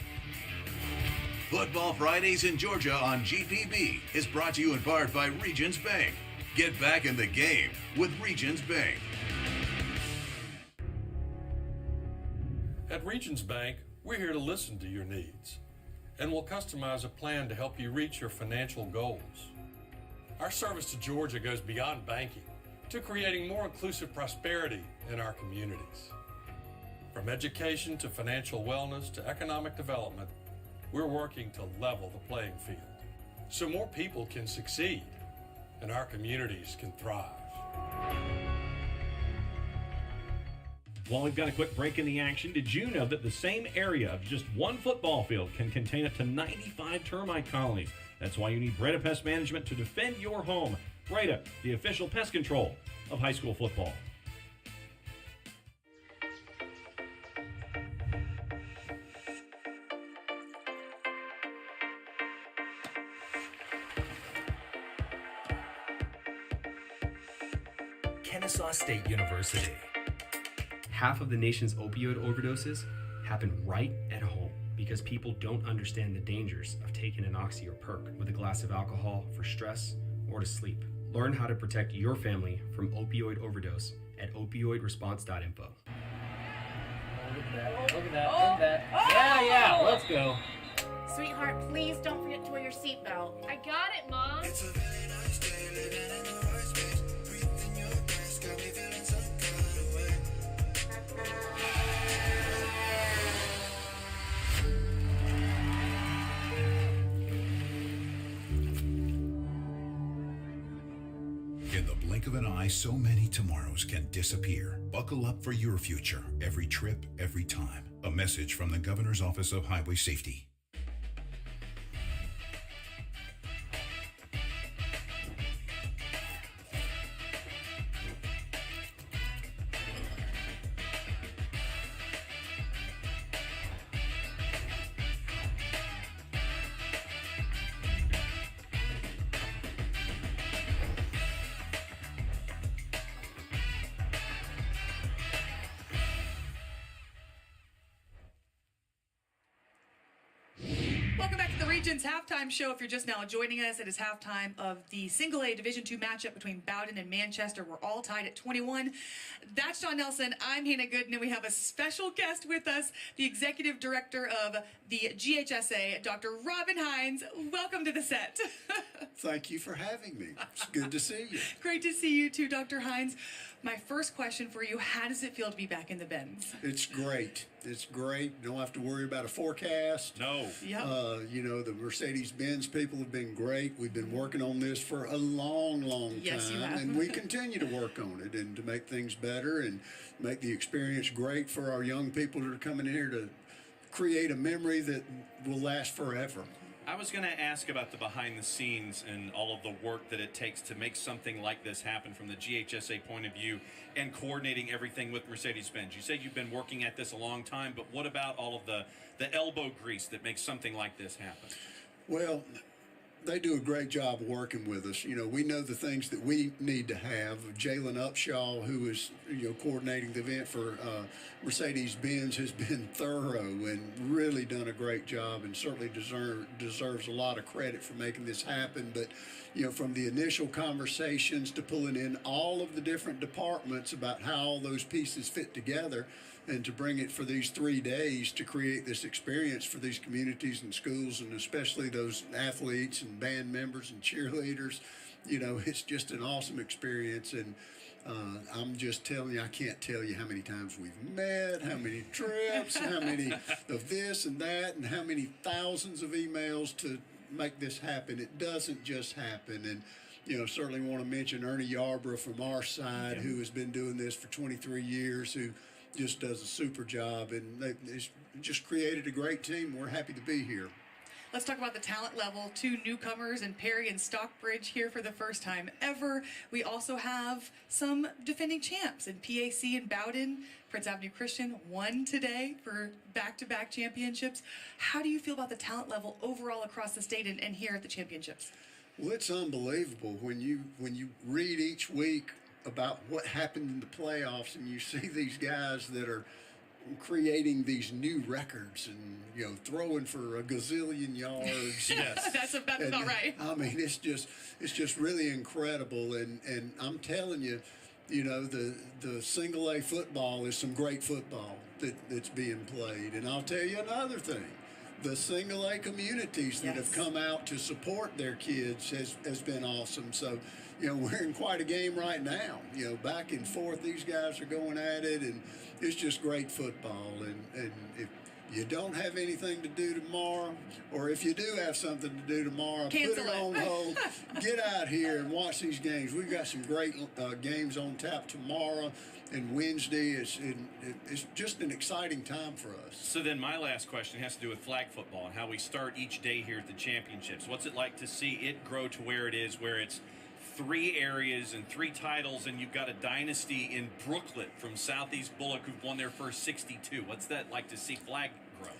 Football Fridays in Georgia on GPB is brought to you in part by Regions Bank. Get back in the game with Regions Bank. At Regions Bank, we're here to listen to your needs, and we'll customize a plan to help you reach your financial goals. Our service to Georgia goes beyond banking to creating more inclusive prosperity in our communities. From education to financial wellness to economic development, we're working to level the playing field so more people can succeed and our communities can thrive. While we've got a quick break in the action, did you know that the same area of just one football field can contain up to 95 termite colonies? That's why you need Breda Pest Management to defend your home. Breda, the official pest control of high school football. Kennesaw State University. Half of the nation's opioid overdoses happen right at home because people don't understand the dangers of taking an oxy or perk with a glass of alcohol for stress or to sleep. Learn how to protect your family from opioid overdose at opioidresponse.info. Look at that, look at that. Yeah, let's go. Sweetheart, please don't forget to wear your seatbelt. I got it, Mom. It's a very nice day, living in the right space. Breathing your gas, got me feeling some kind of way. In the blink of an eye, so many tomorrows can disappear. Buckle up for your future, every trip, every time. A message from the Governor's Office of Highway Safety. Welcome back to the Regions Halftime Show. If you're just now joining us, it is halftime of the Single A Division II matchup between Bowden and Manchester. We're all tied at 21. That's John Nelson. I'm Hannah Gooden, and we have a special guest with us, the Executive Director of the GHSA, Dr. Robin Hines. Welcome to the set. Thank you for having me. It's good to see you. Great to see you too, Dr. Hines. My first question for you, how does it feel to be back in the Benz? It's great. It's great. Don't have to worry about a forecast. No. Yep. You know, the Mercedes-Benz people have been great. We've been working on this for a long, long Yes, you time. have. And we continue to work on it and to make things better and make the experience great for our young people that are coming in here to create a memory that will last forever. I was going to ask about the behind the scenes and all of the work that it takes to make something like this happen from the GHSA point of view and coordinating everything with Mercedes-Benz. You said you've been working at this a long time, but what about all of the elbow grease that makes something like this happen? Well, they do a great job of working with us. You know, we know the things that we need to have. Jalen Upshaw, who is, coordinating the event for Mercedes-Benz, has been thorough and really done a great job and certainly deserves a lot of credit for making this happen. But, from the initial conversations to pulling in all of the different departments about how all those pieces fit together, and to bring it for these 3 days to create this experience for these communities and schools, and especially those athletes and band members and cheerleaders, it's just an awesome experience. And I'm just telling you, I can't tell you how many times we've met, how many trips, how many of this and that, and how many thousands of emails to make this happen. It doesn't just happen. And certainly want to mention Ernie Yarborough from our side, who has been doing this for 23 years, who just does a super job, and they've just created a great team. We're happy to be here. Let's talk about the talent level. 2 newcomers in Perry and Stockbridge here for the first time ever. We also have some defending champs in PAC and Bowden. Prince Avenue Christian won today for back-to-back championships. How do you feel about the talent level overall across the state and here at the championships? Well, it's unbelievable when you read each week about what happened in the playoffs, and you see these guys that are creating these new records and throwing for a gazillion yards. Yes, that's about right. I mean, it's just really incredible, and I'm telling you, the single A football is some great football that's being played. And I'll tell you another thing. the single A communities that have come out to support their kids has been awesome. So, we're in quite a game right now. Back and forth, these guys are going at it, and it's just great football. And if you don't have anything to do tomorrow, or if you do have something to do tomorrow, Cancel put it on hold. Get out here and watch these games. We've got some great games on tap tomorrow and Wednesday. It's just an exciting time for us. So then my last question has to do with flag football and how we start each day here at the championships. What's it like to see it grow to where it is, where it's 3 areas and 3 titles, and you've got a dynasty in Brooklyn from Southeast Bullock who've won their first 62. What's that like to see flag grow?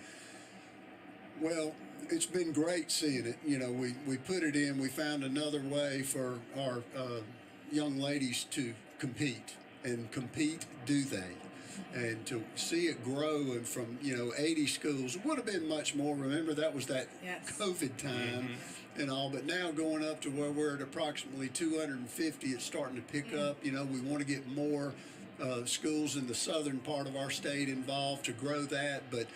Well, it's been great seeing it. We put it in. We found another way for our young ladies to compete, and compete do they. And to see it grow, and from 80 schools, it would have been much more. Remember, that was that COVID time and all, but now going up to where we're at approximately 250, it's starting to pick up. We want to get more schools in the southern part of our state involved to grow that. But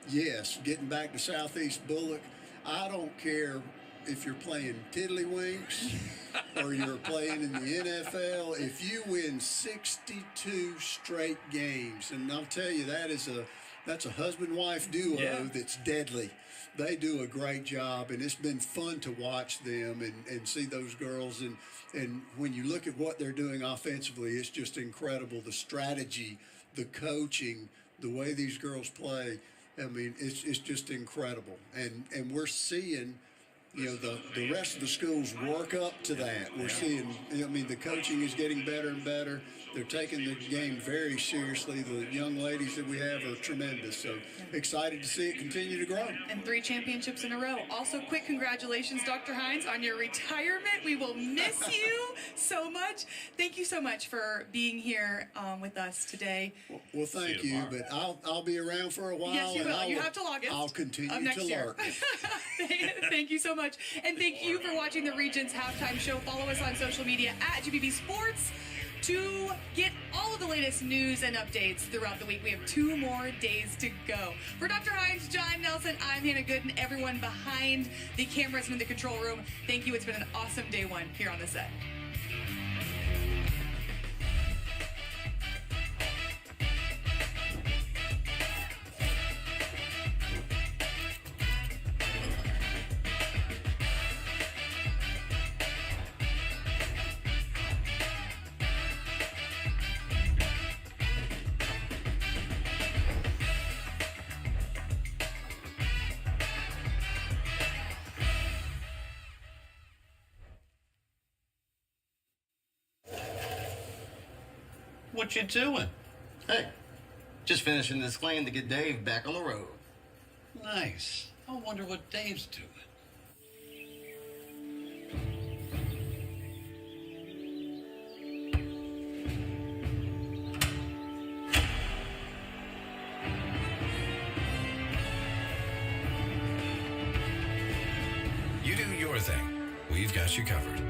yes, getting back to Southeast Bullock, I don't care if you're playing tiddlywinks or you're playing in the NFL. If you win 62 straight games, and I'll tell you, that's a husband-wife duo that's deadly. They do a great job, and it's been fun to watch them and see those girls. And when you look at what they're doing offensively, it's just incredible. The strategy, the coaching, the way these girls play, I mean, it's just incredible. And we're seeing the rest of the schools work up to that. We're seeing, the coaching is getting better and better. They're taking the game very seriously. The young ladies that we have are tremendous. So excited to see it continue to grow. And 3 championships in a row. Also, quick congratulations, Dr. Hines, on your retirement. We will miss you so much. Thank you so much for being here with us today. Well, thank you, but I'll be around for a while. Yes, you will. You have till August. I'll continue to lurk. Thank you so much. And thank you for watching the Regions Halftime Show. Follow us on social media at GPB Sports to get all of the latest news and updates throughout the week. We have 2 more days to go. For Dr. Hines, John Nelson, I'm Hannah Gooden, everyone behind the cameras and in the control room. Thank you. It's been an awesome day 1 here on the set. What you doing? Hey, just finishing this claim to get Dave back on the road. Nice. I wonder what Dave's doing. You do your thing. We've got you covered.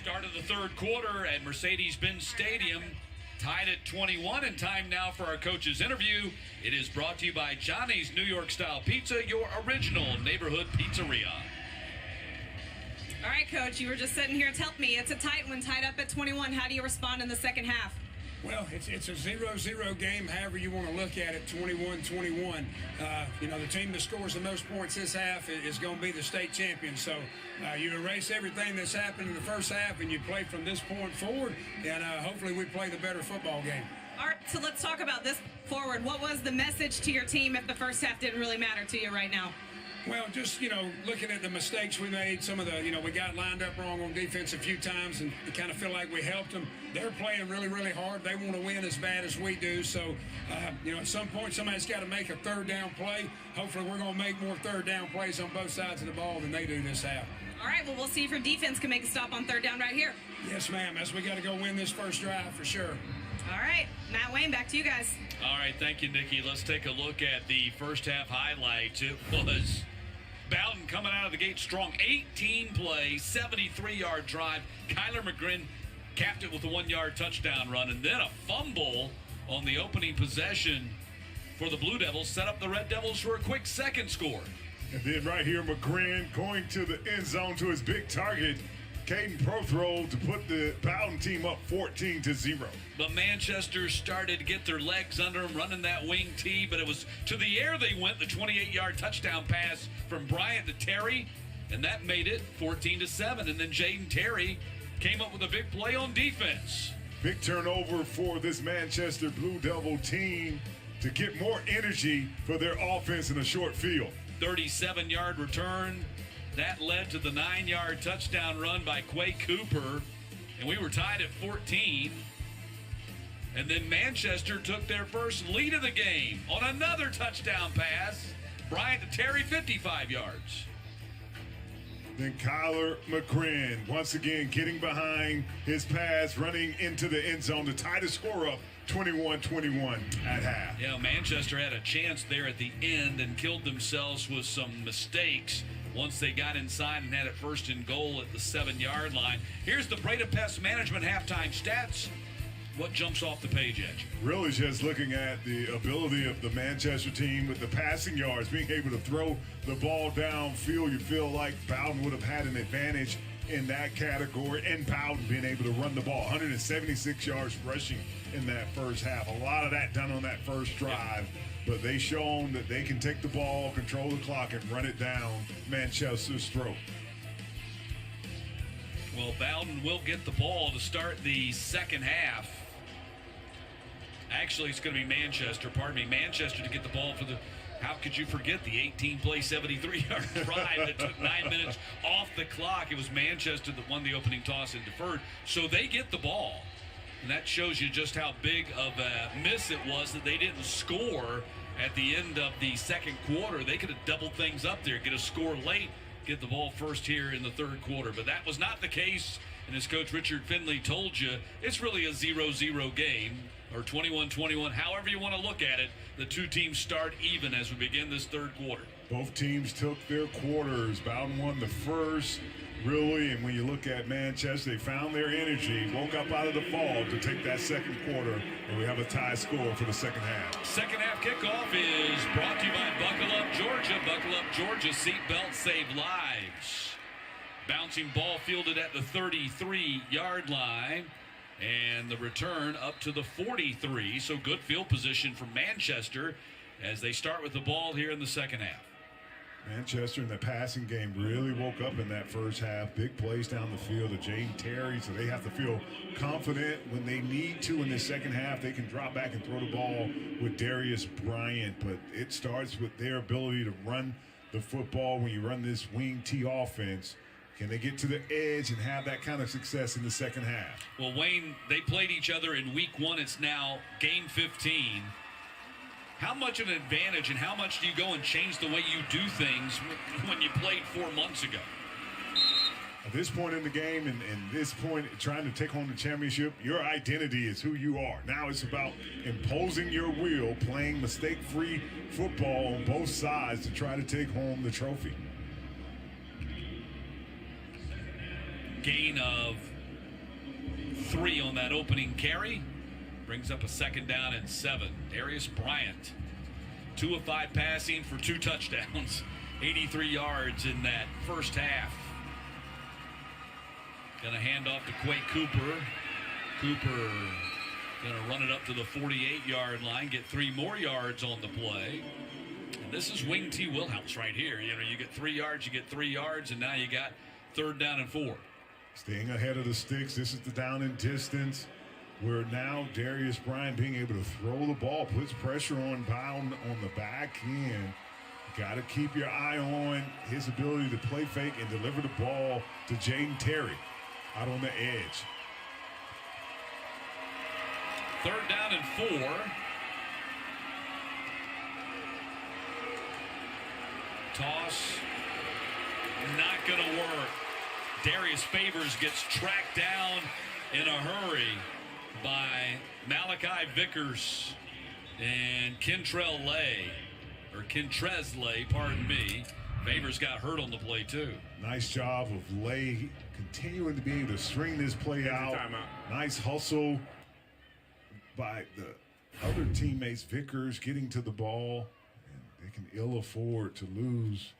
Start of the 3rd quarter at Mercedes-Benz Stadium. Tied at 21, and time now for our coach's interview. It is brought to you by Johnny's New York Style Pizza, your original neighborhood pizzeria. All right, Coach, you were just sitting here. Tell me, it's a tight one, tied up at 21. How do you respond in the second half? Well, it's a 0-0 game, however you want to look at it, 21-21. The team that scores the most points this half is going to be the state champion. So you erase everything that's happened in the first half and you play from this point forward, and hopefully we play the better football game. All right, so let's talk about this forward. What was the message to your team if the first half didn't really matter to you right now? Well, just, looking at the mistakes we made, some of the, we got lined up wrong on defense a few times, and we kind of feel like we helped them. They're playing really, really hard. They want to win as bad as we do. So, at some point, somebody's got to make a 3rd down play. Hopefully, we're going to make more 3rd down plays on both sides of the ball than they do this half. All right, well, we'll see if your defense can make a stop on 3rd down right here. Yes, ma'am. We got to go win this first drive for sure. All right, Matt Wayne, back to you guys. All right, thank you, Nikki. Let's take a look at the first half highlights. It was Bowden coming out of the gate strong. 18 play, 73-yard drive. Kyler McGrin capped it with a 1-yard touchdown run, and then a fumble on the opening possession for the Blue Devils set up the Red Devils for a quick second score. And then right here, McGrin going to the end zone to his big target, Caden Prothrow, to put the Bowden team up 14-0. But Manchester started to get their legs under them, running that wing T, but it was to the air they went, the 28-yard touchdown pass from Bryant to Terry, and that made it 14-7. And then Jaden Terry came up with a big play on defense. Big turnover for this Manchester Blue Devil team to get more energy for their offense in a short field. 37-yard return. That led to the 9-yard touchdown run by Quay Cooper, and we were tied at 14. And then Manchester took their first lead of the game on another touchdown pass. Bryant to Terry, 55 yards. Then Kyler McGrin, once again getting behind his pass, running into the end zone to tie the score up 21-21 at half. Yeah, Manchester had a chance there at the end and killed themselves with some mistakes once they got inside and had it first and goal at the 7-yard line. Here's the Breda Pest Management halftime stats. What jumps off the page at you? Really just looking at the ability of the Manchester team with the passing yards, being able to throw the ball downfield. You feel like Bowden would have had an advantage in that category, and Bowden being able to run the ball. 176 yards rushing in that first half. A lot of that done on that first drive. But they shown that they can take the ball, control the clock, and run it down Manchester's throat. Well, Bowden will get the ball to start the second half. Actually, it's going to be Manchester to get the ball for the, how could you forget the 18-play, 73-yard drive that took 9 minutes off the clock. It was Manchester that won the opening toss and deferred. So they get the ball. And that shows you just how big of a miss it was that they didn't score at the end of the second quarter. They could have doubled things up there, get a score late, get the ball first here in the third quarter. But that was not the case. And as Coach Richard Finley told you, it's really a 0-0 game, or 21-21, however you want to look at it. The two teams start even as we begin this third quarter. Both teams took their quarters. Bowden won the first, really, and when you look at Manchester, they found their energy, woke up out of the fall to take that second quarter, and we have a tie score for the second half. Second half kickoff is brought to you by Buckle Up Georgia. Buckle Up Georgia, seatbelts save lives. Bouncing ball fielded at the 33-yard line, and the return up to the 43, so good field position for Manchester as they start with the ball here in the second half. Manchester in the passing game really woke up in that first half. Big plays down the field to Jaden Terry, so they have to feel confident when they need to in the second half. They can drop back and throw the ball with Darius Bryant, but it starts with their ability to run the football. When you run this wing T offense, can they get to the edge and have that kind of success in the second half? Well, Wayne, they played each other in week 1. It's now game 15. How much of an advantage and how much do you go and change the way you do things when you played 4 months ago? At this point in the game and this point trying to take home the championship, your identity is who you are. Now it's about imposing your will, playing mistake-free football on both sides to try to take home the trophy. Gain of 3 on that opening carry. Brings up a second down and 7. Darius Bryant, 2 of 5 passing for 2 touchdowns, 83 yards in that first half. Going to hand off to Quay Cooper. Cooper going to run it up to the 48-yard line, get 3 more yards on the play. And this is Wing T. Willhouse right here. You know, you get 3 yards, you get 3 yards, and now you got 3rd down and 4. Staying ahead of the sticks. This is the down and distance, where now Darius Bryant being able to throw the ball puts pressure on Bowden on the back end. Got to keep your eye on his ability to play fake and deliver the ball to Jaden Terry out on the edge. 3rd down and 4. Toss, not going to work. Darius Favors gets tracked down in a hurry by Malachi Vickers and Kentrell Lay. or Kentresley, pardon me. Favors got hurt on the play, too. Nice job of Lay continuing to be able to string this play out. Nice hustle by the other teammates. Vickers getting to the ball. And they can ill afford to lose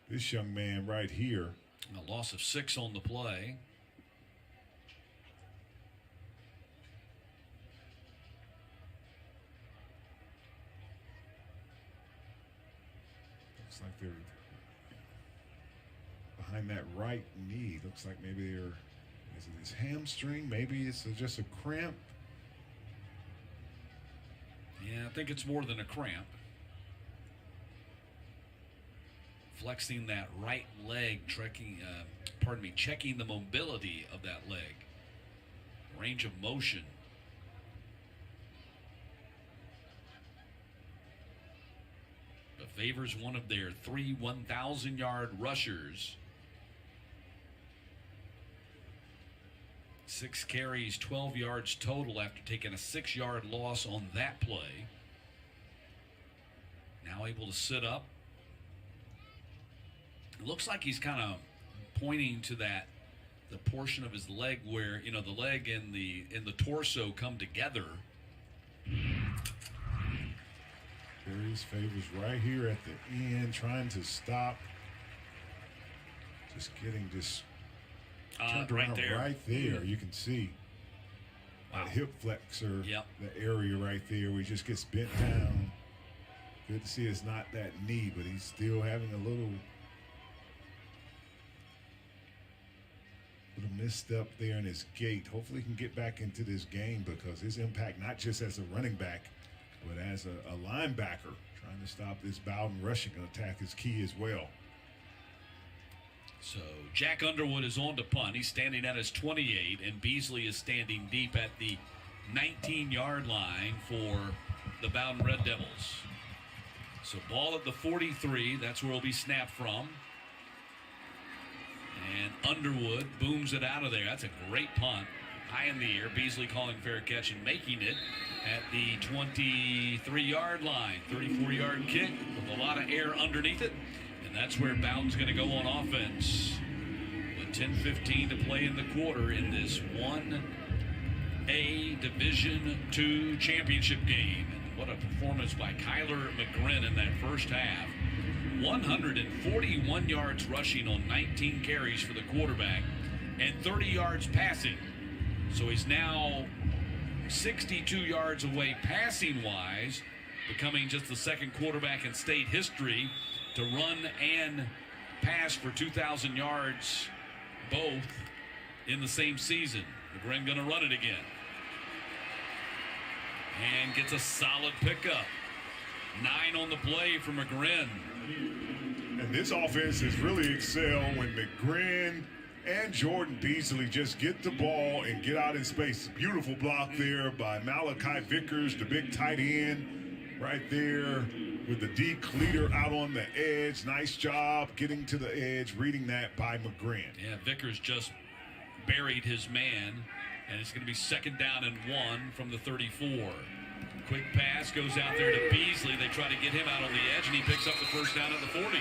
this young man right here. A loss of 6 on the play. Looks like they're behind that right knee. Looks like maybe is it his hamstring? Maybe it's just a cramp. Yeah, I think it's more than a cramp. Flexing that right leg, checking the mobility of that leg. Range of motion. But favors one of their 3 1,000-yard rushers. 6 carries, 12 yards total after taking a 6-yard loss on that play. Now able to sit up. It looks like he's kind of pointing to the portion of his leg where, the leg and the torso come together. Various favors right here at the end, trying to stop. Just getting turned right around there. right there. You can see that hip flexor, the area right there where he just gets bent down. Good to see it's not that knee, but he's still having a little misstep there in his gait. Hopefully he can get back into this game because his impact, not just as a running back, but as a linebacker, trying to stop this Bowden rushing attack is key as well. So Jack Underwood is on to punt. He's standing at his 28, and Beasley is standing deep at the 19-yard line for the Bowden Red Devils. So ball at the 43. That's where it'll be snapped from. And Underwood booms it out of there. That's a great punt. High in the air. Beasley calling fair catch and making it at the 23-yard line. 34-yard kick with a lot of air underneath it. And that's where Bowden's going to go on offense. With 10:15 to play in the quarter in this 1A Division II championship game. And what a performance by Kyler McGrin in that first half. 141 yards rushing on 19 carries for the quarterback and 30 yards passing. So he's now 62 yards away passing-wise, becoming just the second quarterback in state history to run and pass for 2,000 yards both in the same season. McGrin going to run it again. And gets a solid pickup. 9 on the play for McGrin. And this offense has really excelled when McGrin and Jordan Beasley just get the ball and get out in space. Beautiful block there by Malachi Vickers, the big tight end right there with the deep leader out on the edge. Nice job getting to the edge, reading that by McGrin. Yeah, Vickers just buried his man, and it's going to be 2nd down and 1 from the 34. Quick pass goes out there to Beasley. They try to get him out on the edge, and he picks up the first down at the 40.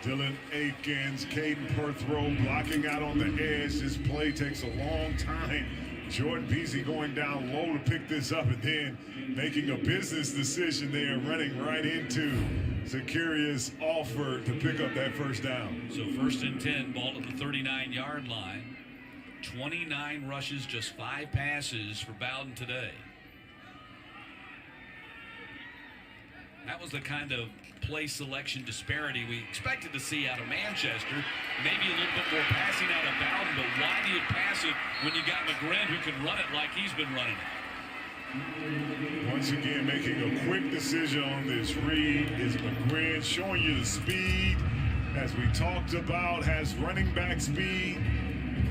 Dylan Akins, Caden Perthrow blocking out on the edge. This play takes a long time. Jordan Beasley going down low to pick this up and then making a business decision there, running right into Zacharias Alford to pick up that first down. So 1st and 10, ball at the 39-yard line. 29 rushes, just 5 passes for Bowden today. That was the kind of play selection disparity we expected to see out of Manchester. Maybe a little bit more passing out of Bowden, but why do you pass it when you got McGrin who can run it like he's been running it? Once again, making a quick decision on this read is McGrin, showing you the speed. As we talked about, has running back speed,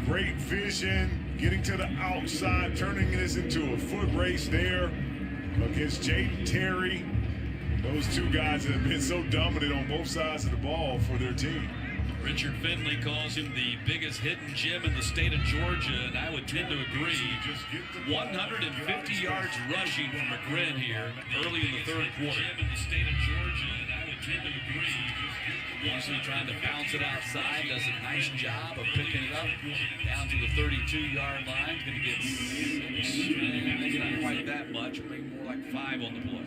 great vision, getting to the outside, turning this into a foot race there against Jaden Terry. Those two guys have been so dominant on both sides of the ball for their team. Richard Finley calls him the biggest hidden gem in the state of Georgia, and I would tend to agree. 150 yards rushing from McGrin here early in the third quarter. Beasley trying to bounce it outside, does a nice job of picking it up down to the 32-yard line. Going to get 6, maybe not quite that much, maybe more like 5 on the play.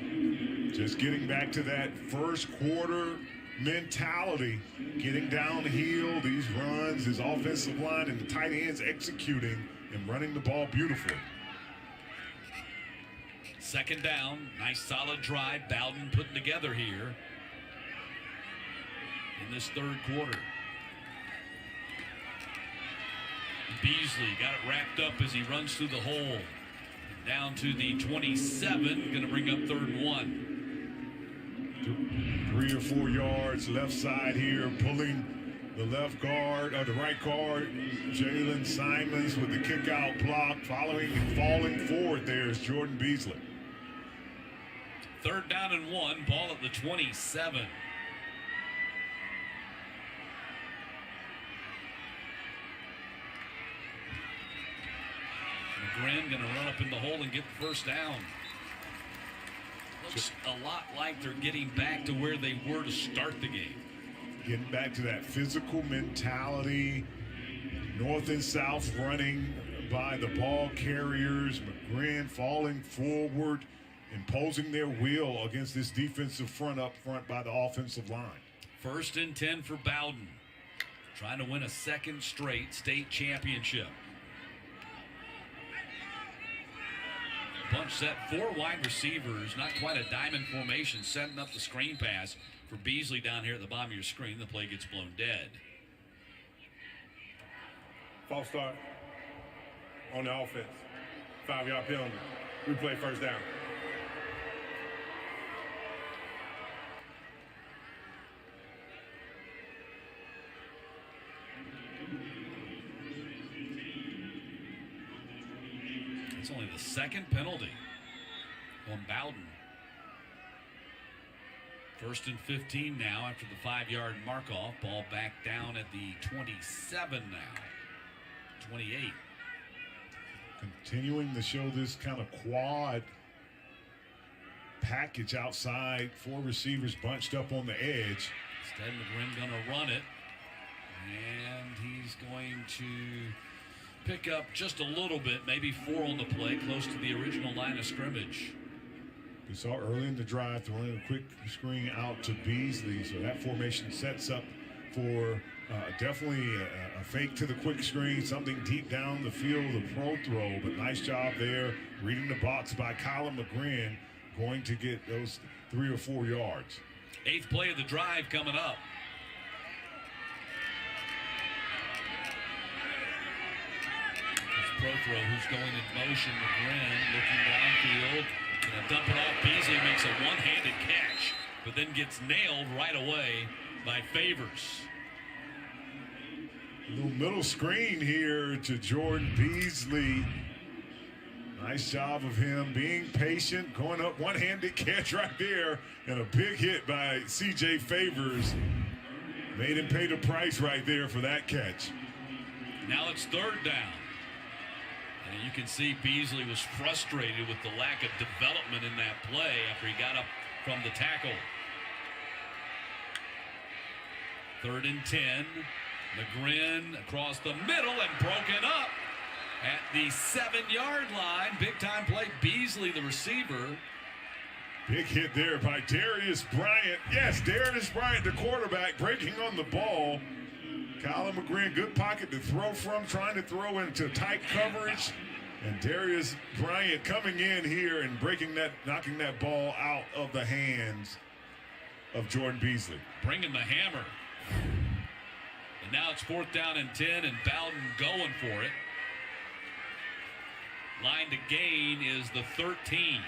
Just getting back to that first quarter mentality, getting downhill, these runs, his offensive line and the tight ends executing and running the ball beautifully. Second down, nice solid drive Bowden putting together here in this third quarter. Beasley got it wrapped up as he runs through the hole. Down to the 27, going to bring up 3rd and 1. 3 or 4 yards left side here, pulling the left guard, or the right guard, Jalen Simons with the kick out block, following and falling forward there is Jordan Beasley. 3rd down and 1, ball at the 27. McGrin going to run up in the hole and get the first down. Looks a lot like they're getting back to where they were to start the game. Getting back to that physical mentality, north and south running by the ball carriers. McGrin falling forward, imposing their will against this defensive front up front by the offensive line. 1st and 10 for Bowden, trying to win a 2nd straight state championship. Bunch set, 4 wide receivers, not quite a diamond formation, setting up the screen pass for Beasley down here at the bottom of your screen. The play gets blown dead. False start on the offense. 5-yard penalty. We play first down. It's only the 2nd penalty on Bowden. 1st and 15 now after the 5-yard mark off. Ball back down at the 27 now. 28. Continuing to show this kind of quad package outside. 4 receivers bunched up on the edge. Instead, McGrin going to run it. And he's going to pick up just a little bit, maybe 4 on the play, close to the original line of scrimmage. We saw early in the drive throwing a quick screen out to Beasley, so that formation sets up for definitely a fake to the quick screen, something deep down the field, the pro throw, but nice job there, reading the box by Colin McGrin, going to get those 3 or 4 yards. 8th play of the drive coming up. Pro throw who's going in motion. McGrin looking downfield. Gonna dump it off. Beasley makes a one-handed catch, but then gets nailed right away by Favors. A little middle screen here to Jordan Beasley. Nice job of him being patient, going up, one-handed catch right there, and a big hit by C.J. Favors. Made him pay the price right there for that catch. Now it's 3rd down. And you can see Beasley was frustrated with the lack of development in that play after he got up from the tackle. 3rd and 10. McGrin across the middle and broken up at the 7-yard line. Big time play. Beasley, the receiver. Big hit there by Darius Bryant. Yes, Darius Bryant, the quarterback, breaking on the ball. Colin McGrin, good pocket to throw from, trying to throw into tight coverage. And Darius Bryant coming in here and knocking that ball out of the hands of Jordan Beasley. Bringing the hammer. And now it's 4th down and 10, and Bowden going for it. Line to gain is the 13.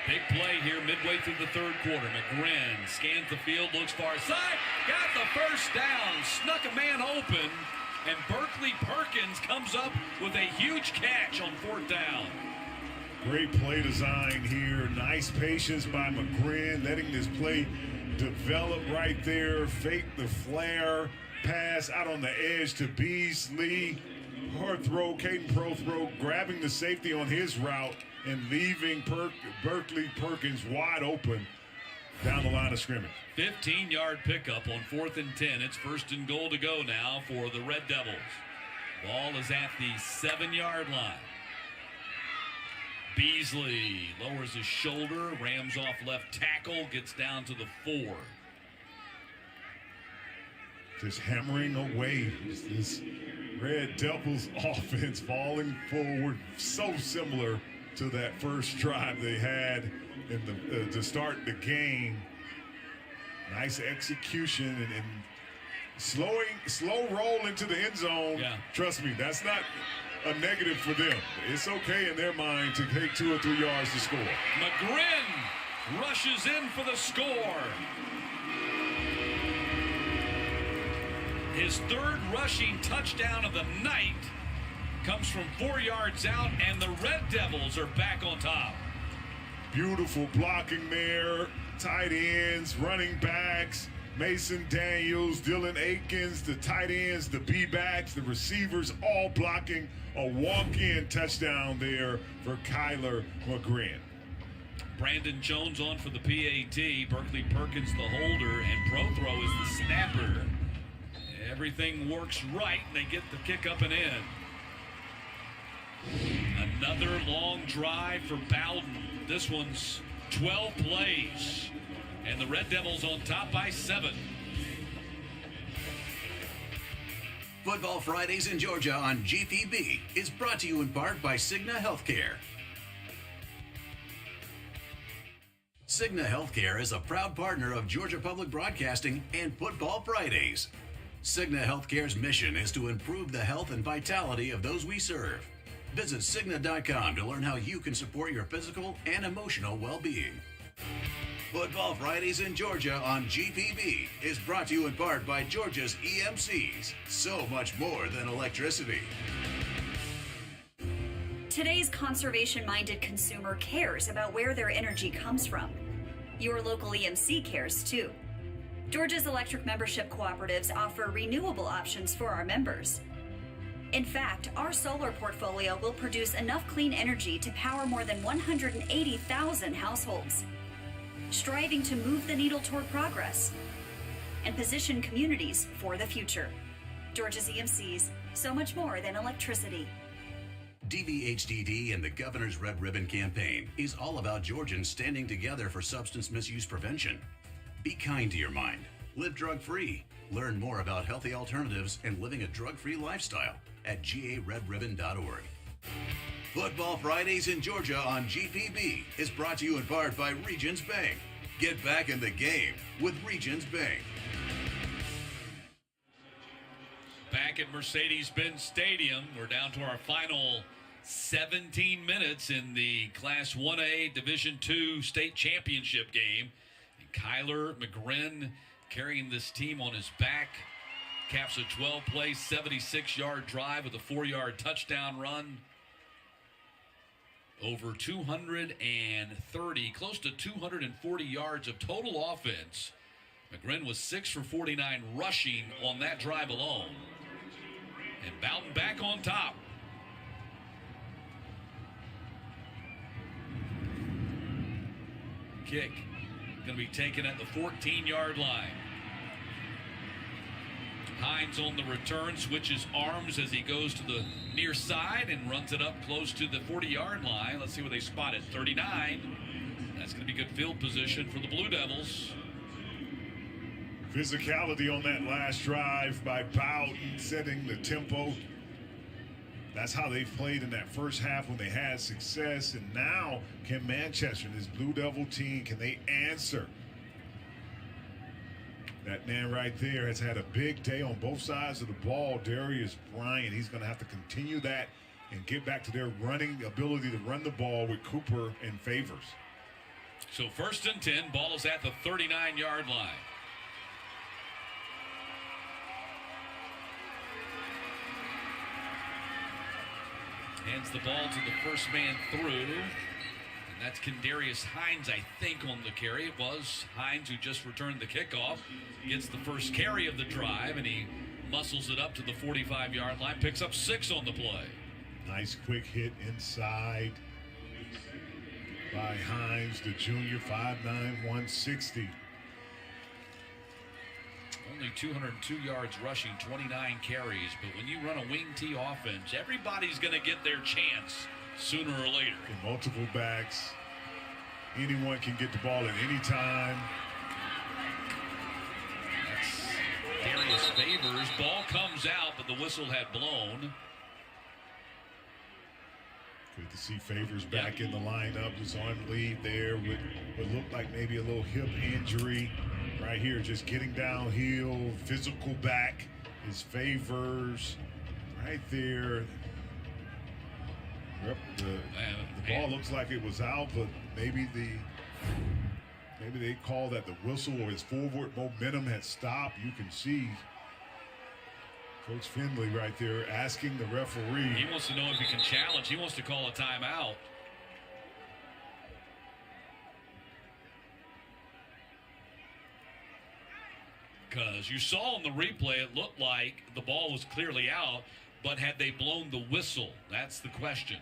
Big play here midway through the 3rd quarter. McGrin scans the field, looks far side, got the first down, snuck a man open, And Berkeley Perkins comes up with a huge catch on 4th down. Great play design here. Nice patience by McGrin, letting this play develop right there. Fake the flare. Pass out on the edge to Beasley. Hard throw, Caden Prothrow grabbing the safety on his route and leaving Berkeley Perkins wide open down the line of scrimmage. 15-yard pickup on 4th and 10. It's 1st and goal to go now for the Red Devils. Ball is at the 7-yard line. Beasley lowers his shoulder, rams off left tackle, gets down to the 4. Just hammering away. This Red Devils offense falling forward, so similar to that first drive they had in the to start the game. Nice execution and slow roll into the end zone. Yeah. Trust me, that's not a negative for them. It's okay in their mind to take 2 or 3 yards to score. McGrin rushes in for the score. His 3rd rushing touchdown of the night comes from 4 yards out, and the Red Devils are back on top. Beautiful blocking there. Tight ends, running backs, Mason Daniels, Dylan Akins, the tight ends, the B-backs, the receivers, all blocking a walk-in touchdown there for Kyler McGrin. Brandon Jones on for the PAT. Berkeley Perkins the holder, and Prothrow is the snapper. Everything works right, and they get the kick up and in. Another long drive for Bowden. This one's 12 plays, and the Red Devils on top by 7. Football Fridays in Georgia on GPB is brought to you in part by Cigna Healthcare. Cigna Healthcare is a proud partner of Georgia Public Broadcasting and Football Fridays. Cigna Healthcare's mission is to improve the health and vitality of those we serve. Visit Cigna.com to learn how you can support your physical and emotional well-being. Football Fridays in Georgia on GPB is brought to you in part by Georgia's EMCs. So much more than electricity. Today's conservation-minded consumer cares about where their energy comes from. Your local EMC cares too. Georgia's electric membership cooperatives offer renewable options for our members. In fact, our solar portfolio will produce enough clean energy to power more than 180,000 households, striving to move the needle toward progress and position communities for the future. Georgia's EMCs, so much more than electricity. DVHDD and the Governor's Red Ribbon Campaign is all about Georgians standing together for substance misuse prevention. Be kind to your mind. Live drug-free. Learn more about healthy alternatives and living a drug-free lifestyle at garedribbon.org. Football Fridays in Georgia on GPB is brought to you in part by Regions Bank. Get back in the game with Regions Bank. Back at Mercedes-Benz Stadium, we're down to our final 17 minutes in the Class 1A Division II State Championship game. And Kyler McGrin carrying this team on his back. Caps a 12-play, 76-yard drive with a 4-yard touchdown run. Over 230, close to 240 yards of total offense. McGrin was 6 for 49 rushing on that drive alone. And Bowden back on top. Kick going to be taken at the 14-yard line. Hines on the return, switches arms as he goes to the near side and runs it up close to the 40-yard line. Let's see where they spot it. 39. That's going to be good field position for the Blue Devils. Physicality on that last drive by Bowden, setting the tempo. That's how they played in that first half when they had success. And now, can Manchester, this Blue Devil team, can they answer? That man right there has had a big day on both sides of the ball, Darius Bryant. He's going to have to continue that and get back to their running ability to run the ball with Cooper and Favors. So 1st and 10, ball is at the 39-yard line. Hands the ball to the first man through. And that's Kendarius Hines, I think, on the carry. It was Hines who just returned the kickoff. Gets the first carry of the drive, and he muscles it up to the 45-yard line. Picks up 6 on the play. Nice quick hit inside by Hines, the junior, 5'9", 160. Only 202 yards rushing, 29 carries. But when you run a wing T offense, everybody's going to get their chance sooner or later. And multiple backs. Anyone can get the ball at any time. That's Darius Favors. Ball comes out, but the whistle had blown. Good to see Favors back in the lineup. Just on lead there with what looked like maybe a little hip injury. Right here, just getting downhill, physical back is Favors. Right there. Yep, the ball looks like it was out, but maybe they call that the whistle or his forward momentum had stopped. You can see Coach Finley right there asking the referee. He wants to know if he can challenge. He wants to call a timeout. Because you saw in the replay, it looked like the ball was clearly out, but had they blown the whistle? That's the question.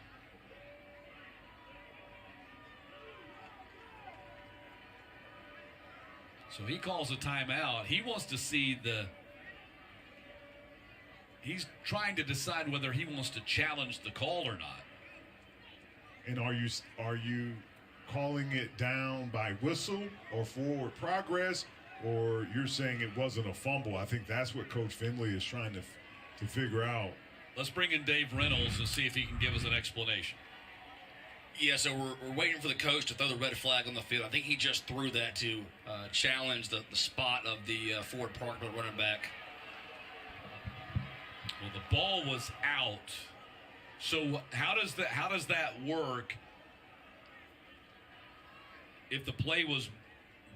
So he calls a timeout. He wants to see he's trying to decide whether he wants to challenge the call or not. And are you calling it down by whistle or forward progress, or you're saying it wasn't a fumble? I think that's what Coach Finley is trying to figure out. Let's bring in Dave Reynolds and see if he can give us an explanation. Yeah, so we're waiting for the coach to throw the red flag on the field. I think he just threw that to challenge the spot of the forward progress running back. Well, the ball was out. So how does that work if the play was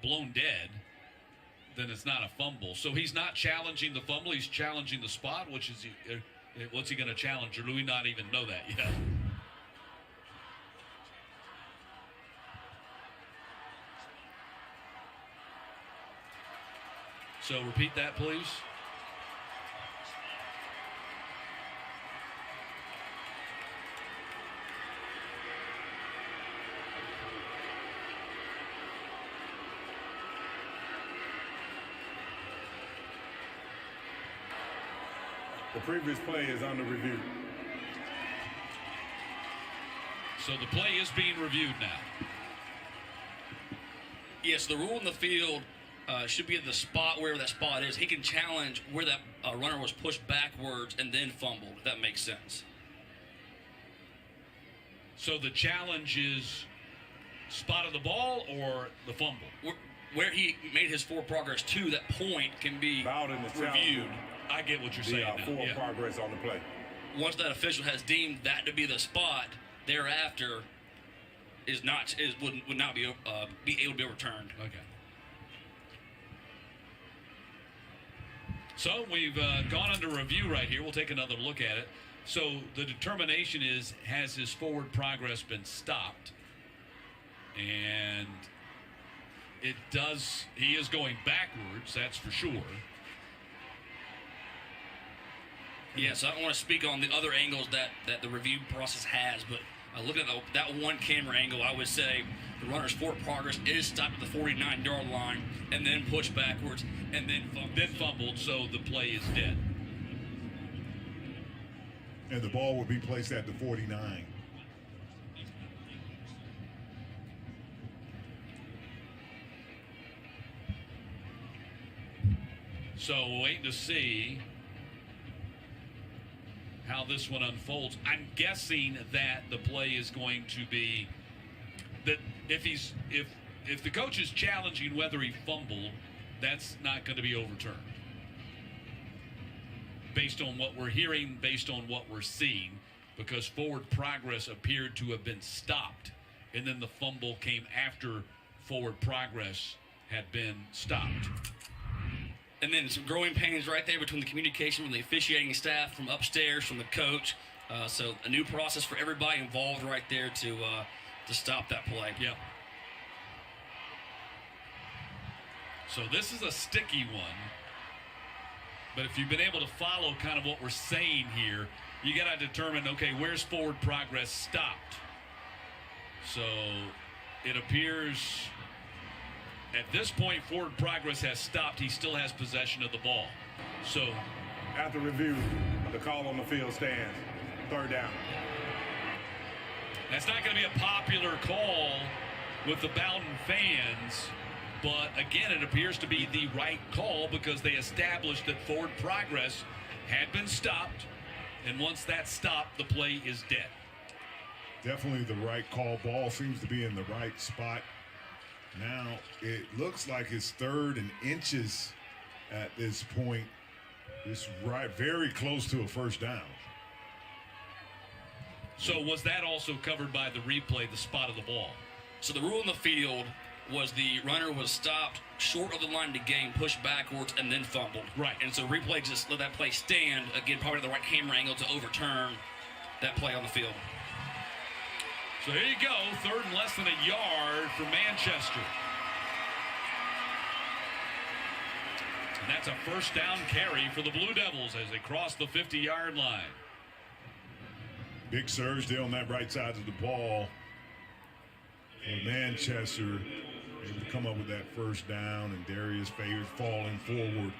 blown dead? Then it's not a fumble. So he's not challenging the fumble. He's challenging the spot, which is what's he going to challenge? Or do we not even know that yet? So repeat that, please. The previous play is under review. So the play is being reviewed now. Yes, the rule in the field should be at the spot, wherever that spot is. He can challenge where that runner was pushed backwards and then fumbled, if that makes sense. So the challenge is spot of the ball or the fumble? Where he made his forward progress to, that point can be Bowden is reviewed. I get what you're saying now. Forward progress on the play. Once that official has deemed that to be the spot, thereafter would not be able to be overturned. Okay. So we've gone under review right here. We'll take another look at it. So the determination is, has his forward progress been stopped? And it does. He is going backwards, that's for sure. Yes, I don't want to speak on the other angles that the review process has, but looking at that one camera angle, I would say the runner's forward progress is stopped at the 49-yard line and then pushed backwards and then fumbled, so the play is dead. And the ball will be placed at the 49. So waiting to see how this one unfolds. I'm guessing that the play is going to be that if the coach is challenging whether he fumbled, that's not going to be overturned. Based on what we're hearing, based on what we're seeing, because forward progress appeared to have been stopped, and then the fumble came after forward progress had been stopped. And then some growing pains right there between the communication from the officiating staff, from upstairs, from the coach, So a new process for everybody involved right there to stop that play. Yep. So this is a sticky one. But if you've been able to follow kind of what we're saying here, you got to determine, okay, where's forward progress stopped? So it appears at this point forward progress has stopped. He still has possession of the ball. So after review, the call on the field stands. 3rd down. That's not going to be a popular call with the Bowden fans. But again, it appears to be the right call because they established that forward progress had been stopped. And once that's stopped, the play is dead. Definitely the right call. Ball seems to be in the right spot. Now it looks like it's 3rd and inches at this point. It's right, very close to a 1st down. So was that also covered by the replay, the spot of the ball? So the rule in the field was the runner was stopped short of the line of the game, pushed backwards, and then fumbled. Right. And so replay just let that play stand. Again, probably the right camera angle to overturn that play on the field. So here you go, 3rd and less than a yard for Manchester. And that's a 1st down carry for the Blue Devils as they cross the 50-yard line. Big surge there on that right side of the ball for Manchester. Able to come up with that 1st down, and Darius Favors falling forward.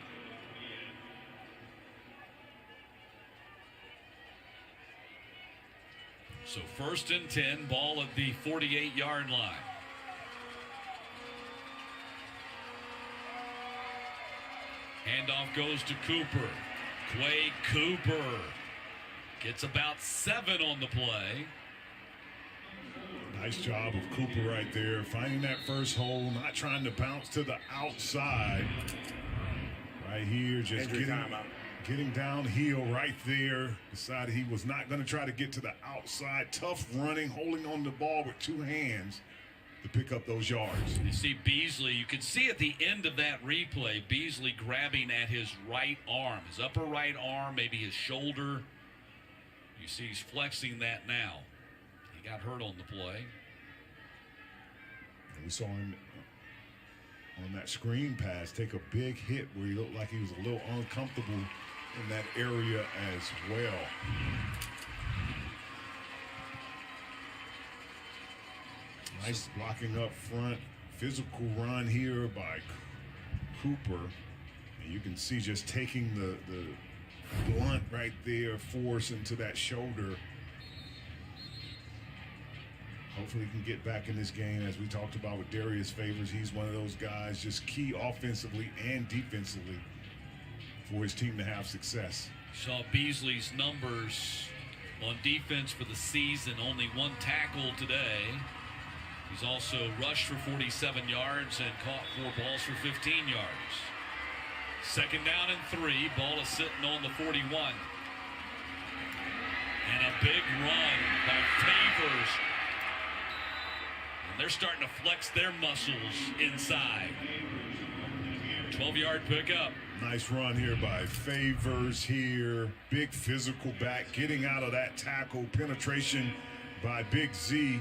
So 1st and 10, ball at the 48-yard line. Handoff goes to Cooper. Quay Cooper gets about 7 on the play. Nice job of Cooper right there, finding that first hole, not trying to bounce to the outside. Right here, just getting downhill right there. Decided he was not going to try to get to the outside. Tough running, holding on the ball with 2 hands to pick up those yards. You see Beasley, you can see at the end of that replay, Beasley grabbing at his right arm, his upper right arm, maybe his shoulder. You see he's flexing that now. He got hurt on the play. And we saw him on that screen pass take a big hit where he looked like he was a little uncomfortable in that area as well. Nice blocking up front. Physical run here by Cooper. And you can see just taking the blunt right there, force into that shoulder. Hopefully he can get back in this game. As we talked about with Darius Favors, he's one of those guys just key offensively and defensively for his team to have success. Saw Beasley's numbers on defense for the season, only 1 tackle today. He's also rushed for 47 yards and caught 4 balls for 15 yards. 2nd down and 3, ball is sitting on the 41. And a big run by Favors. And they're starting to flex their muscles inside. 12-yard pickup. Nice run here by Favors here. Big physical back, getting out of that tackle. Penetration by Big Z.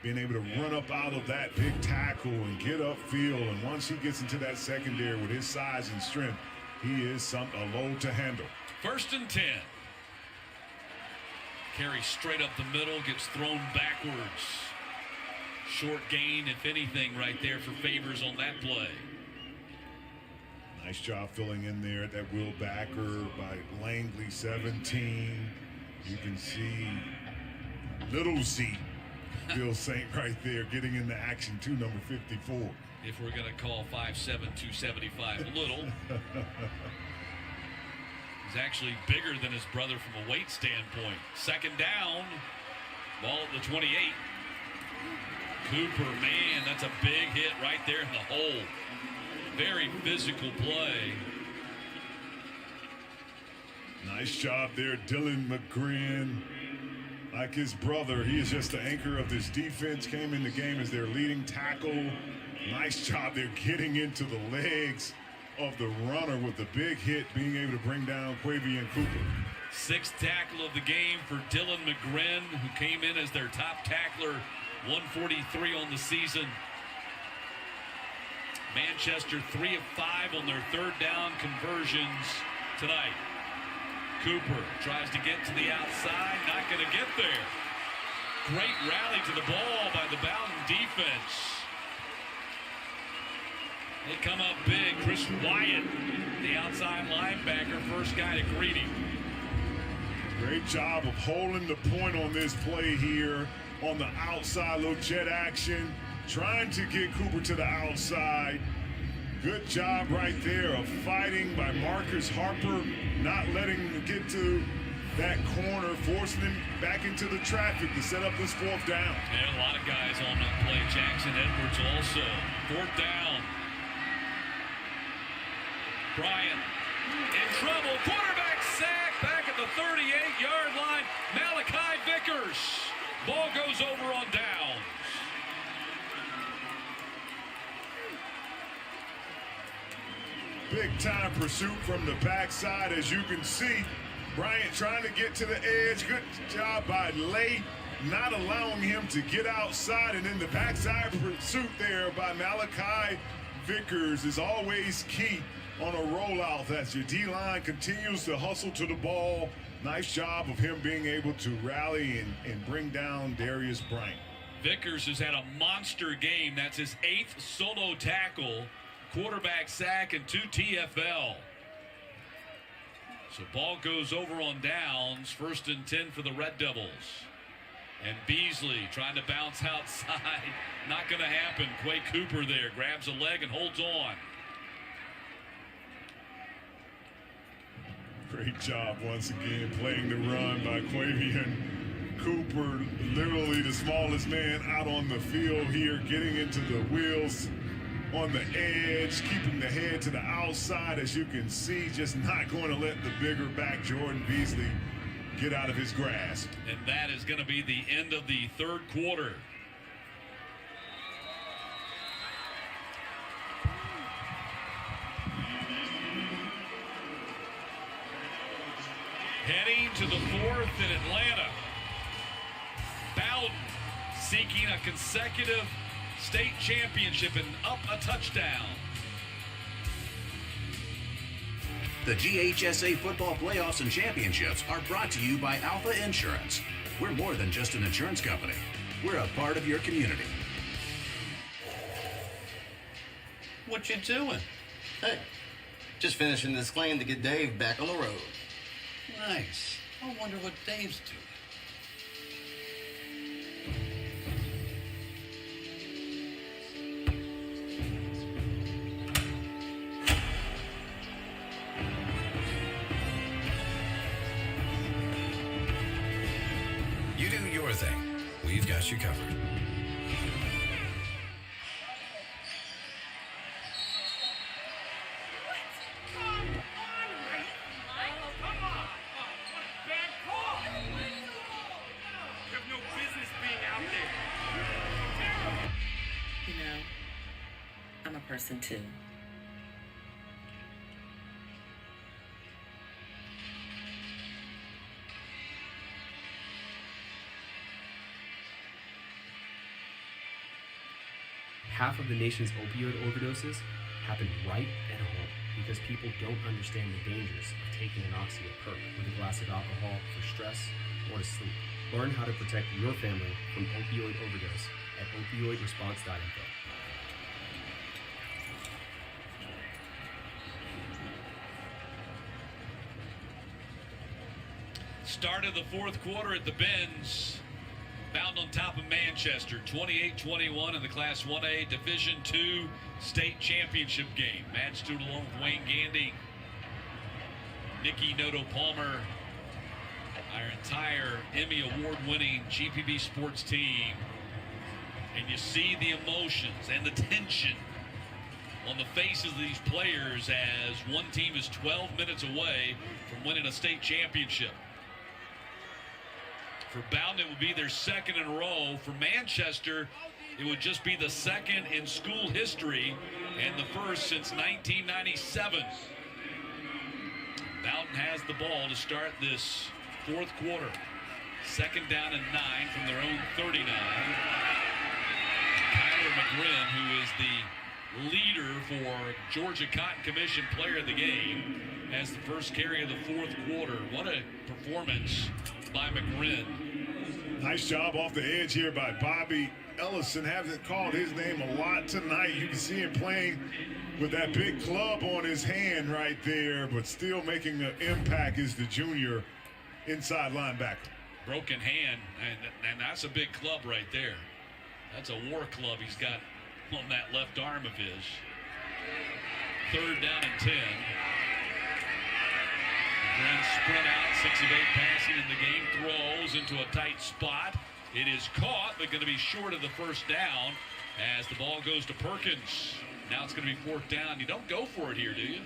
Being able to run up out of that big tackle and get upfield. And once he gets into that secondary with his size and strength, he is a load to handle. 1st and 10. Carry straight up the middle, gets thrown backwards. Short gain, if anything, right there for Favors on that play. Nice job filling in there at that wheel backer by Langley, 17. You can see Little Z, Bill Saint right there getting into action too, number 54. If we're going to call 5'7", 275 little. He's actually bigger than his brother from a weight standpoint. 2nd down, ball at the 28. Cooper, man, that's a big hit right there in the hole. Very physical play. Nice job there, Dylan McGrin. Like his brother, he is just the anchor of this defense. Came in the game as their leading tackle. Nice job there getting into the legs of the runner with the big hit, being able to bring down Quavian Cooper. Sixth tackle of the game for Dylan McGrin, who came in as their top tackler, 143 on the season. Manchester 3 of 5 on their third down conversions tonight. Cooper tries to get to the outside, not going to get there. Great rally to the ball by the Bowden defense. They come up big. Chris Wyatt, the outside linebacker, first guy to greet him. Great job of holding the point on this play here on the outside, little jet action, trying to get Cooper to the outside. Good job right there of fighting by Marcus Harper, not letting him get to that corner, forcing him back into the traffic to set up this fourth down. And a lot of guys on that play. Jackson Edwards also. Fourth down. Bryant in trouble. Quarterback sack back at the 38-yard line. Malachi Vickers. Ball goes over on downs. Big time pursuit from the backside, as you can see. Bryant trying to get to the edge. Good job by Lay, not allowing him to get outside. And then the backside pursuit there by Malachi Vickers is always key on a rollout as your D-line continues to hustle to the ball. Nice job of him being able to rally and bring down Darius Bryant. Vickers has had a monster game. That's his 8th solo tackle, quarterback sack, and 2 TFL. So ball goes over on downs. 1st and 10 for the Red Devils. And Beasley trying to bounce outside. Not going to happen. Quay Cooper there grabs a leg and holds on. Great job once again playing the run by Quavian Cooper, literally the smallest man out on the field here, getting into the wheels on the edge, keeping the head to the outside, as you can see, just not going to let the bigger back Jordan Beasley get out of his grasp. And that is going to be the end of the third quarter. Heading to the fourth in Atlanta. Bowden seeking a consecutive state championship and up a touchdown. The GHSA football playoffs and championships are brought to you by Alpha Insurance. We're more than just an insurance company. We're a part of your community. What you doing? Hey, just finishing this claim to get Dave back on the road. Nice. I wonder what Dave's doing. You do your thing. We've got you covered. I'm a person too. Half of the nation's opioid overdoses happen right at home because people don't understand the dangers of taking an oxy or perk with a glass of alcohol for stress or to sleep. Learn how to protect your family from opioid overdose at opioidresponse.info. Start of the fourth quarter at the Benz. Bound on top of Manchester, 28-21 in the Class 1A Division II state championship game. Matt Stewart along with Wayne Gandy, Nikki Noto-Palmer, our entire Emmy Award-winning GPB sports team. And you see the emotions and the tension on the faces of these players as one team is 12 minutes away from winning a state championship. For Bowden, it would be their second in a row. For Manchester, it would just be the second in school history and the first since 1997. Bowden Bowden has the ball to start this fourth quarter. 2nd down and 9 from their own 39. Kyler McGrin, who is the leader for Georgia Cotton Commission Player of the Game, has the first carry of the fourth quarter. What a performance by McGrin. Nice job off the edge here by Bobby Ellison. Hasn't called his name a lot tonight. You can see him playing with that big club on his hand right there, but still making an impact is the junior inside linebacker. Broken hand, and that's a big club right there. That's a war club he's got on that left arm of his. 3rd down and 10. McGrin sprint out, 6 of 8 passing in the game, throws into a tight spot. It is caught, but going to be short of the first down as the ball goes to Perkins. Now it's going to be 4th down. You don't go for it here, do you?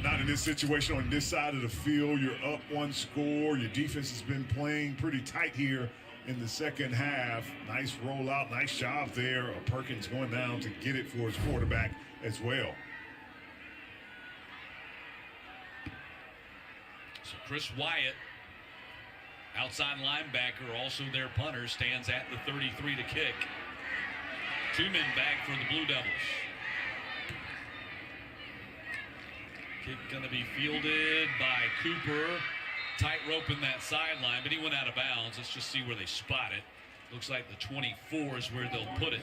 Not in this situation on this side of the field. You're up 1 score. Your defense has been playing pretty tight here in the second half. Nice rollout, nice job there. Perkins going down to get it for his quarterback as well. So Chris Wyatt, outside linebacker, also their punter, stands at the 33 to kick. 2 men back for the Blue Devils. Kick going to be fielded by Cooper. Tight rope in that sideline, but he went out of bounds. Let's just see where they spot it. Looks like the 24 is where they'll put it.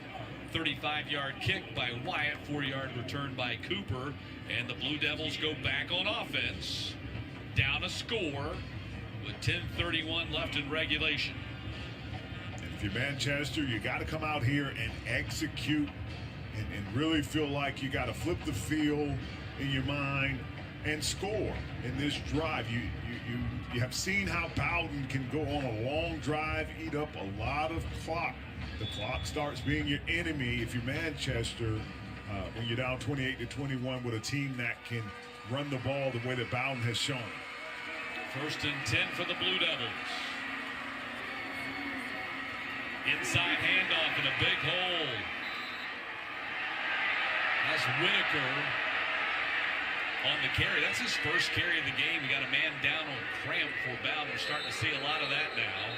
35-yard kick by Wyatt, 4-yard return by Cooper, and the Blue Devils go back on offense. Down a score with 10:31 left in regulation. If you're Manchester, you got to come out here and execute and really feel like you got to flip the field in your mind and score in this drive. You have seen how Bowden can go on a long drive, eat up a lot of clock. The clock starts being your enemy if you're Manchester when you're down 28-21 with a team that can run the ball the way that Bowden has shown. 1st and 10 for the Blue Devils. Inside handoff in a big hole. That's Whitaker on the carry. That's his first carry of the game. We got a man down on cramp for Bowden. We're starting to see a lot of that now.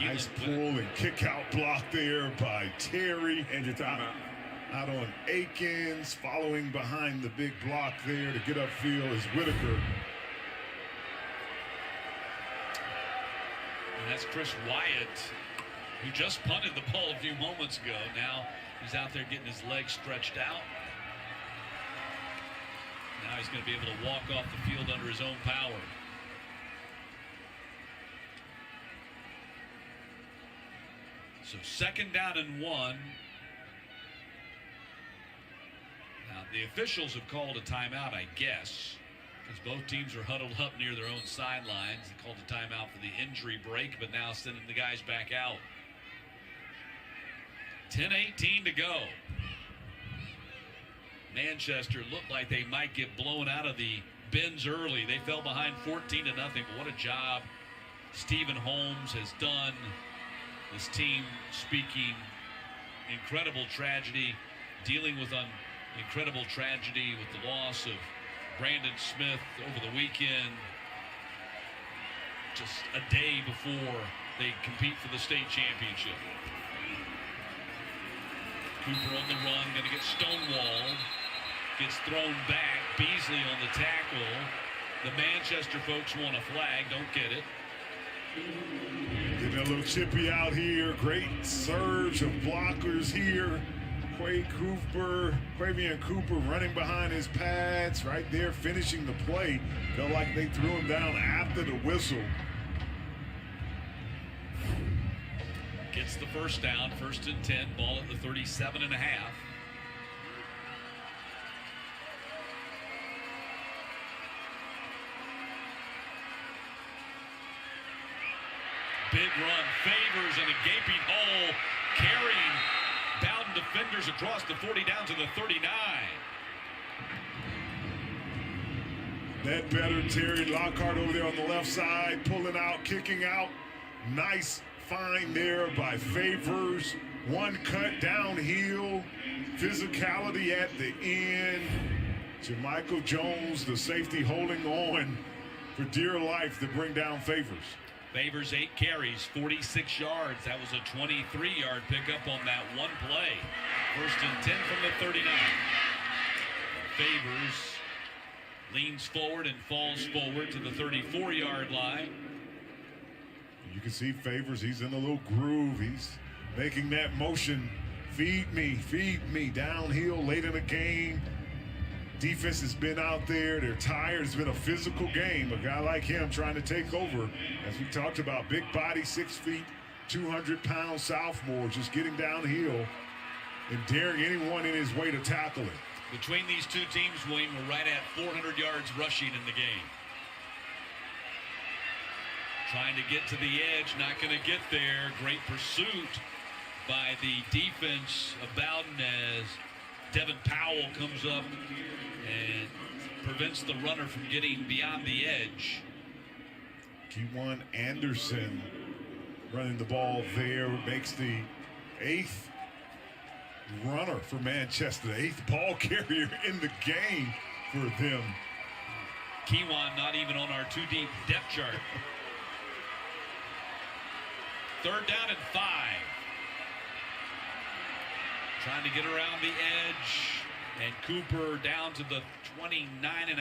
Nice pull and kick out block there by Terry. And your timeout. Out on Akins, following behind the big block there to get upfield is Whitaker. And that's Chris Wyatt, who just punted the ball a few moments ago. Now he's out there getting his legs stretched out. Now he's going to be able to walk off the field under his own power. So 2nd down and 1. Now, the officials have called a timeout, I guess, because both teams are huddled up near their own sidelines. They called a timeout for the injury break, but now sending the guys back out. 10:18 to go. Manchester looked like they might get blown out of the bins early. They fell behind 14-0, but what a job Stephen Holmes has done. This team speaking incredible tragedy, dealing with incredible tragedy with the loss of Brandon Smith over the weekend. Just a day before they compete for the state championship. Cooper on the run, going to get stonewalled. Gets thrown back. Beasley on the tackle. The Manchester folks want a flag. Don't get it. Getting a little chippy out here. Great surge of blockers here. Quavian Cooper running behind his pads right there, finishing the play. Felt like they threw him down after the whistle. Gets the first down, 1st and 10, ball at the 37.5. Big run, Favors in a gaping hole, carrying Bowden defenders across the 40 down to the 39. That better Terry Lockhart over there on the left side, pulling out, kicking out. Nice find there by Favors. One cut downhill, physicality at the end. Jermichael Jones, the safety, holding on for dear life to bring down Favors. Favors 8 carries, 46 yards. That was a 23-yard pickup on that one play. 1st and 10 from the 39. Favors leans forward and falls forward to the 34-yard line. You can see Favors, he's in a little groove. He's making that motion. Feed me downhill late in the game. Defense has been out there. They're tired. It's been a physical game. A guy like him trying to take over. As we talked about, big body, 6 feet, 200-pound sophomore, just getting downhill and daring anyone in his way to tackle it. Between these two teams, Wayne, we're right at 400 yards rushing in the game. Trying to get to the edge, not going to get there. Great pursuit by the defense of Bowden as Devin Powell comes up and prevents the runner from getting beyond the edge. Kewan Anderson running the ball there, makes the 8th runner for Manchester, the 8th ball carrier in the game for them. Kewan not even on our 2-deep depth chart. 3rd down and 5. Trying to get around the edge, and Cooper down to the 29.5.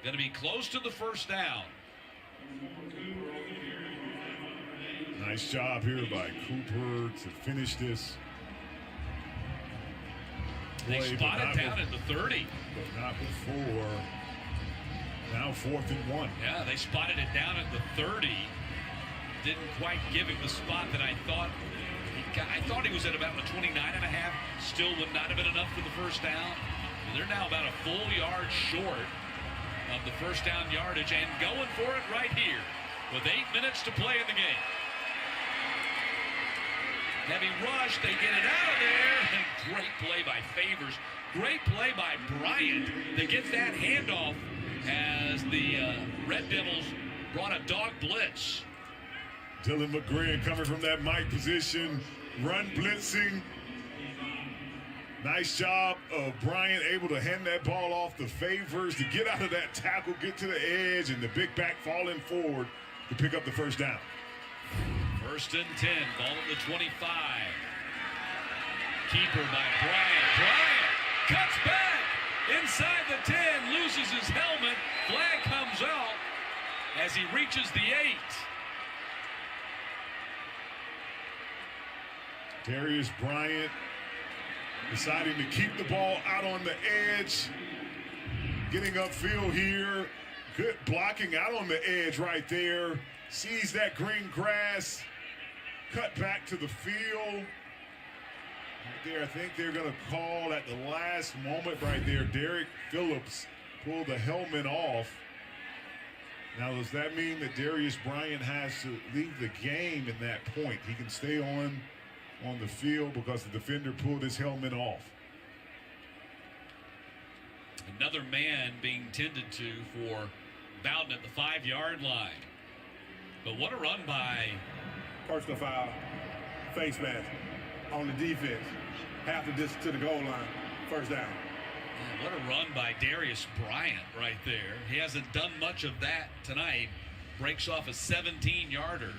Going to be close to the 1st down. Nice job here by Cooper to finish this. They spotted down at the 30. But not before. Now 4th and 1. Yeah, they spotted it down at the 30. Didn't quite give him the spot that I thought. I thought he was at about the 29.5. Still would not have been enough for the 1st down. They're now about a full yard short of the 1st down yardage and going for it right here with 8 minutes to play in the game. Heavy rush, they get it out of there, and great play by Favors. Great play by Bryant to get that handoff as the Red Devils brought a dog blitz. Dylan McGreen coming from that Mike position, run blitzing. Nice job of Bryant able to hand that ball off to Favors to get out of that tackle, get to the edge, and the big back falling forward to pick up the 1st down. 1st and 10, ball at the 25. Keeper by Bryant. Bryant cuts back inside the 10, loses his helmet. Flag comes out as he reaches the 8. Darius Bryant deciding to keep the ball out on the edge. Getting upfield here. Good blocking out on the edge right there. Sees that green grass. Cut back to the field. Right there, I think they're going to call at the last moment right there. Derek Phillips pulled the helmet off. Now, does that mean that Darius Bryant has to leave the game in that point? He can stay on the field because the defender pulled his helmet off. Another man being tended to for Bowden at the 5-yard line. But what a run by... Personal foul, face mask on the defense. Half the distance to the goal line, 1st down. What a run by Darius Bryant right there. He hasn't done much of that tonight. Breaks off a 17-yarder.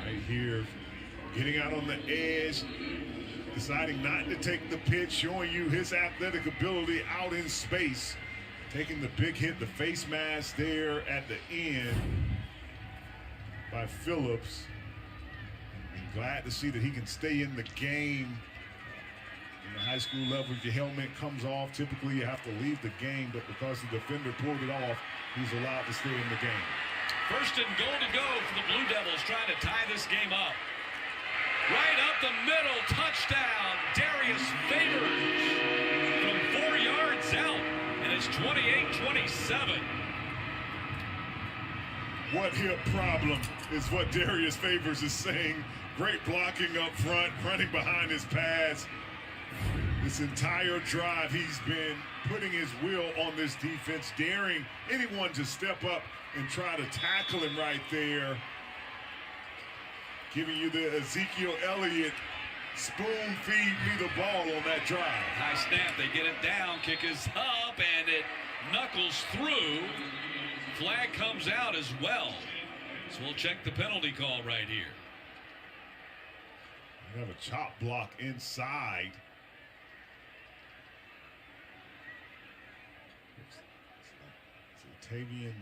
Right here, getting out on the edge, deciding not to take the pitch, showing you his athletic ability out in space. Taking the big hit, the face mask there at the end by Phillips. And glad to see that he can stay in the game. In the high school level, if your helmet comes off, typically you have to leave the game, but because the defender pulled it off, he's allowed to stay in the game. 1st and goal to go for the Blue Devils, trying to tie this game up. Right up the middle, touchdown, Darius Favors from 4 yards out, and it's 28-27. What hip problem is what Darius Favors is saying. Great blocking up front, running behind his pads. This entire drive, he's been putting his will on this defense, daring anyone to step up and try to tackle him right there. Giving you the Ezekiel Elliott spoon feed me the ball on that drive. High snap, they get it down, kick is up, and it knuckles through. Flag comes out as well. So we'll check the penalty call right here. We have a chop block inside. Tavian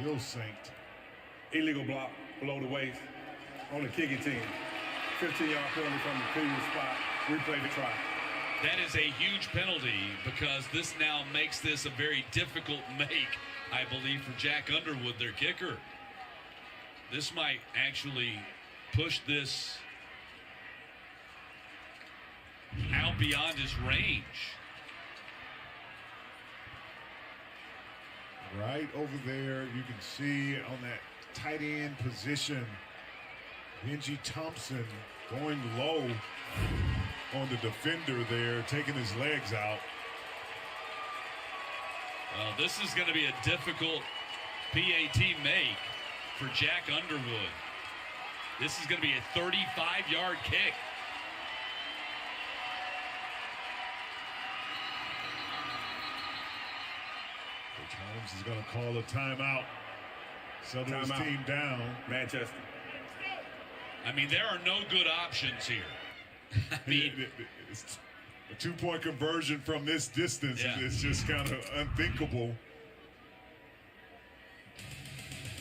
Vilsaint. Illegal block below the waist on the kicking team. 15-yard penalty from the previous spot. Replay the try. That is a huge penalty because this now makes this a very difficult make, I believe, for Jack Underwood, their kicker. This might actually push this out beyond his range. Right over there, you can see on that tight end position, Benji Thompson going low on the defender there, taking his legs out. Well, this is going to be a difficult PAT make for Jack Underwood. This is going to be a 35-yard kick. Coach Holmes is going to call a timeout. Settle his team down. Manchester. I mean, there are no good options here. I mean, a two-point conversion from this distance is just kind of unthinkable.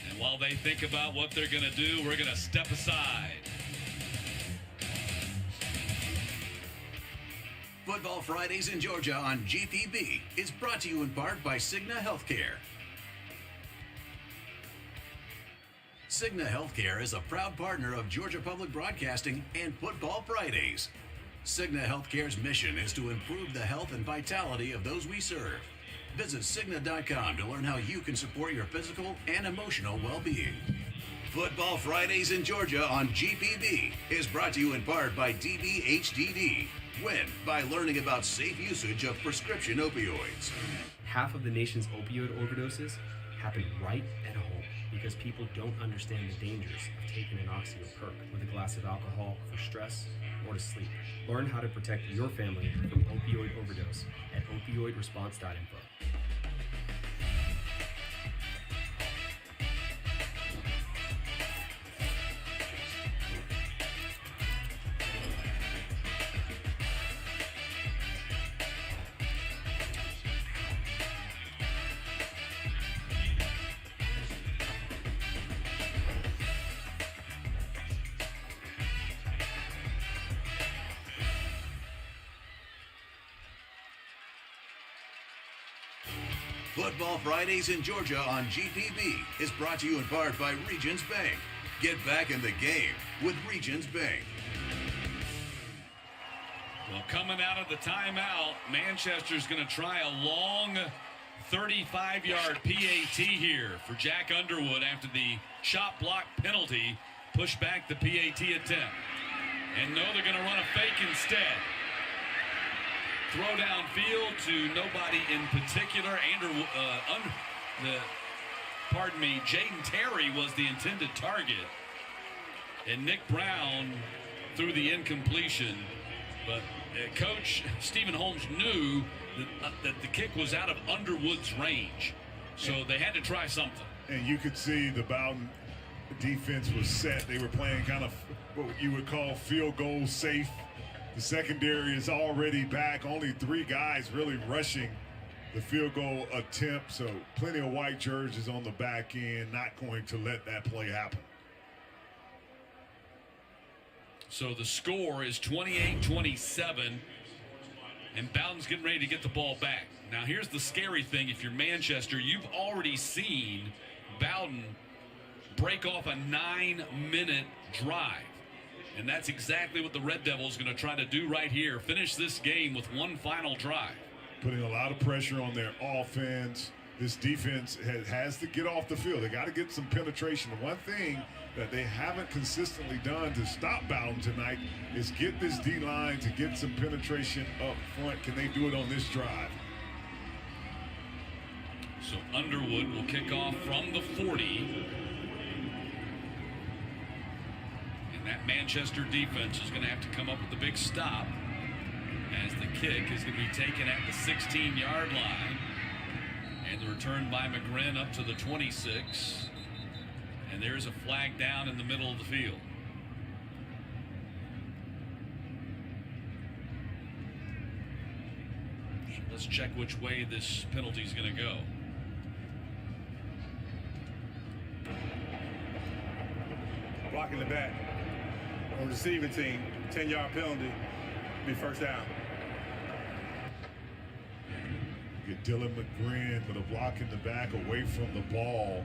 And while they think about what they're going to do, we're going to step aside. Football Fridays in Georgia on GPB is brought to you in part by Cigna Healthcare. Cigna Healthcare is a proud partner of Georgia Public Broadcasting and Football Fridays. Cigna Healthcare's mission is to improve the health and vitality of those we serve. Visit Cigna.com to learn how you can support your physical and emotional well-being. Football Fridays in Georgia on GPB is brought to you in part by DBHDD. Win by learning about safe usage of prescription opioids. Half of the nation's opioid overdoses happen right at home because people don't understand the dangers of taking an oxy or perk with a glass of alcohol for stress or to sleep. Learn how to protect your family from opioid overdose at opioidresponse.info. Football Fridays in Georgia on GPB is brought to you in part by Regions Bank. Get back in the game with Regions Bank. Well, coming out of the timeout, Manchester's going to try a long 35-yard PAT here for Jack Underwood after the shot block penalty pushed back the PAT attempt. And no, they're going to run a fake instead. Throw downfield to nobody in particular. Jaden Terry was the intended target. And Nick Brown threw the incompletion. But Coach Stephen Holmes knew that the kick was out of Underwood's range. So they had to try something. And you could see the Bowden defense was set. They were playing kind of what you would call field goal safe. The secondary is already back. Only 3 guys really rushing the field goal attempt. So plenty of white jerseys on the back end, not going to let that play happen. So the score is 28-27, and Bowden's getting ready to get the ball back. Now here's the scary thing. If you're Manchester, you've already seen Bowden break off a 9-minute drive. And that's exactly what the Red Devils are going to try to do right here. Finish this game with one final drive. Putting a lot of pressure on their offense. this defense has to get off the field. They got to get some penetration. The one thing that they haven't consistently done to stop Bowden tonight is get this D-line to get some penetration up front. Can they do it on this drive? So Underwood will kick off from the 40. And that Manchester defense is going to have to come up with a big stop as the kick is going to be taken at the 16-yard line. And the return by McGrin up to the 26. And there's a flag down in the middle of the field. So let's check which way this penalty is going to go. Blocking the back on the receiving team, 10-yard penalty, be first down. Get Dylan McGrin with a block in the back away from the ball.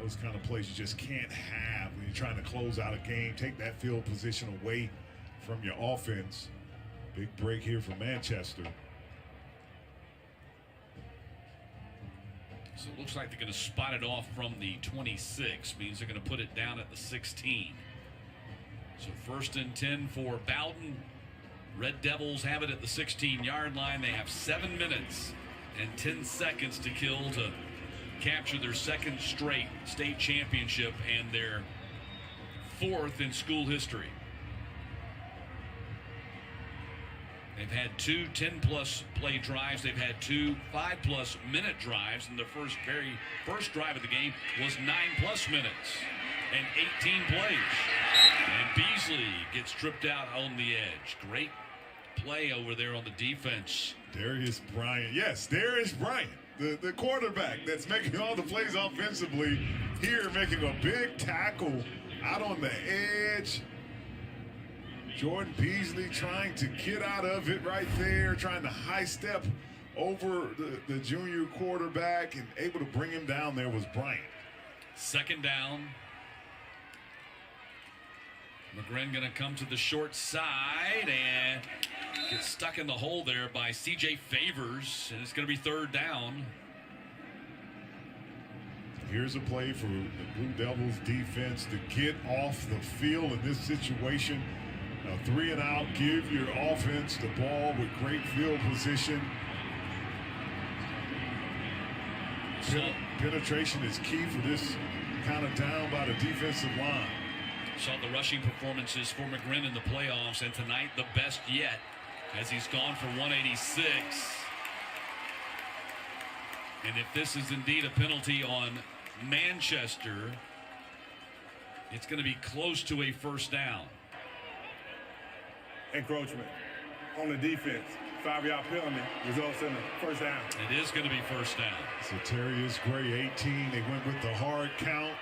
Those kind of plays you just can't have when you're trying to close out a game. Take that field position away from your offense. Big break here for Manchester. So it looks like they're going to spot it off from the 26. Means they're going to put it down at the 16. So 1st and 10 for Bowden. Red Devils have it at the 16-yard line. They have 7 minutes and 10 seconds to kill to capture their second straight state championship and their 4th in school history. They've had 2 10-plus play drives. They've had 2 5-plus minute drives, and the very first drive of the game was 9-plus minutes and 18 plays. And Beasley gets tripped out on the edge. Great play over there on the defense. Darius Bryant. Yes, Darius Bryant, the quarterback that's making all the plays offensively here, making a big tackle out on the edge. Jordan Beasley trying to get out of it right there, trying to high step over the junior quarterback, and able to bring him down there was Bryant. 2nd down. McGrin going to come to the short side and get stuck in the hole there by C.J. Favors, and it's going to be 3rd down. Here's a play for the Blue Devils defense to get off the field in this situation. A 3 and out, give your offense the ball with great field position. Penetration is key for this kind of down by the defensive line. Saw the rushing performances for McGrin in the playoffs, and tonight the best yet as he's gone for 186. And if this is indeed a penalty on Manchester, it's going to be close to a 1st down. Encroachment on the defense. 5-yard penalty results in a 1st down. It is going to be 1st down. So Terrius Gray, 18. They went with the hard count.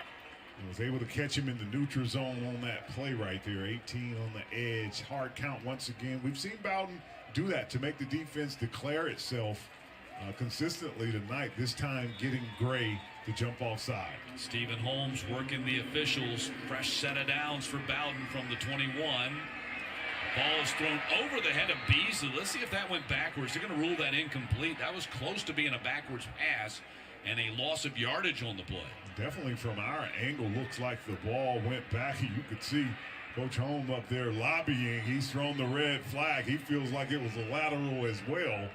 And was able to catch him in the neutral zone on that play right there. 18 on the edge. Hard count once again. We've seen Bowden do that to make the defense declare itself consistently tonight. This time getting Gray to jump offside. Stephen Holmes working the officials. Fresh set of downs for Bowden from the 21. Ball is thrown over the head of Beasley. Let's see if that went backwards. They're going to rule that incomplete. That was close to being a backwards pass and a loss of yardage on the play. Definitely from our angle, looks like the ball went back. You could see Coach Holmes up there lobbying. He's thrown the red flag. He feels like it was a lateral as well.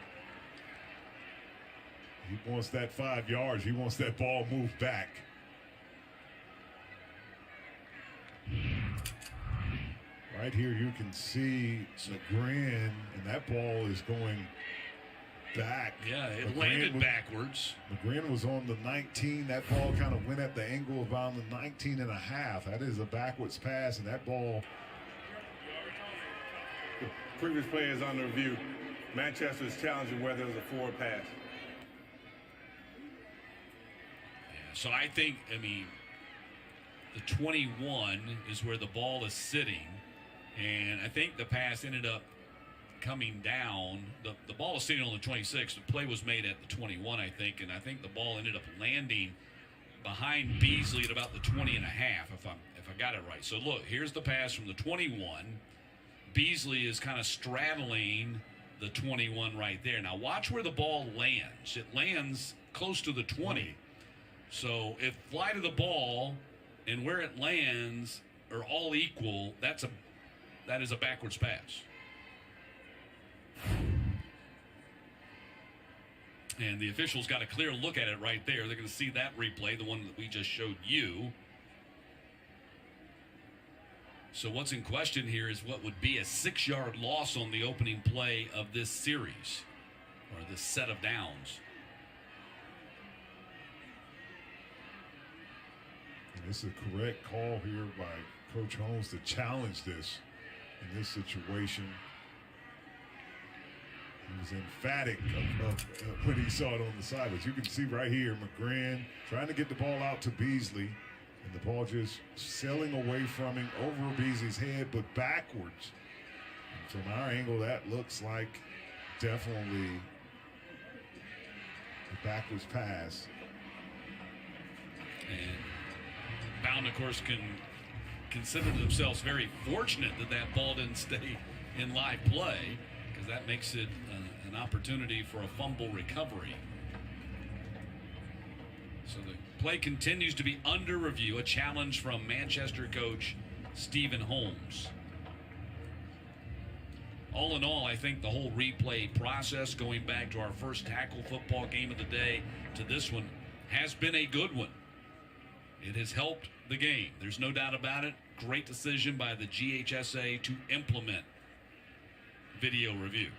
He wants that 5 yards. He wants that ball moved back. Right here you can see McGrin, and that ball is going back. Yeah, it landed backwards. McGrin was on the 19. That ball kind of went at the angle of around the 19 and a half. That is a backwards pass, and that ball. The previous play is under review. Manchester is challenging whether it was a forward pass. Yeah, so I think, the 21 is where the ball is sitting, and I think the pass ended up coming down. The ball is sitting on the 26. The play was made at the 21, I think, and I think the ball ended up landing behind Beasley at about the 20 and a half, if I got it right. So look, here's the pass from the 21. Beasley is kind of straddling the 21 right there. Now watch where the ball lands. It lands close to the 20. So if flight of the ball and where it lands are all equal, that is a backwards pass. And the officials got a clear look at it right there. They're going to see that replay, the one that we just showed you. So what's in question here is what would be a 6-yard loss on the opening play of this series, or this set of downs. And this is a correct call here by Coach Holmes to challenge this in this situation. He was emphatic of when he saw it on the side. But you can see right here, McGrin trying to get the ball out to Beasley. And the ball just sailing away from him over Beasley's head, but backwards. And from our angle, that looks like definitely a backwards pass. And Bowden, of course, can consider themselves very fortunate that ball didn't stay in live play, because that makes it an opportunity for a fumble recovery. So the play continues to be under review, a challenge from Manchester coach Stephen Holmes. All in all, I think the whole replay process, going back to our first tackle football game of the day to this one, has been a good one. It has helped the game. There's no doubt about it. Great decision by the GHSA to implement video review.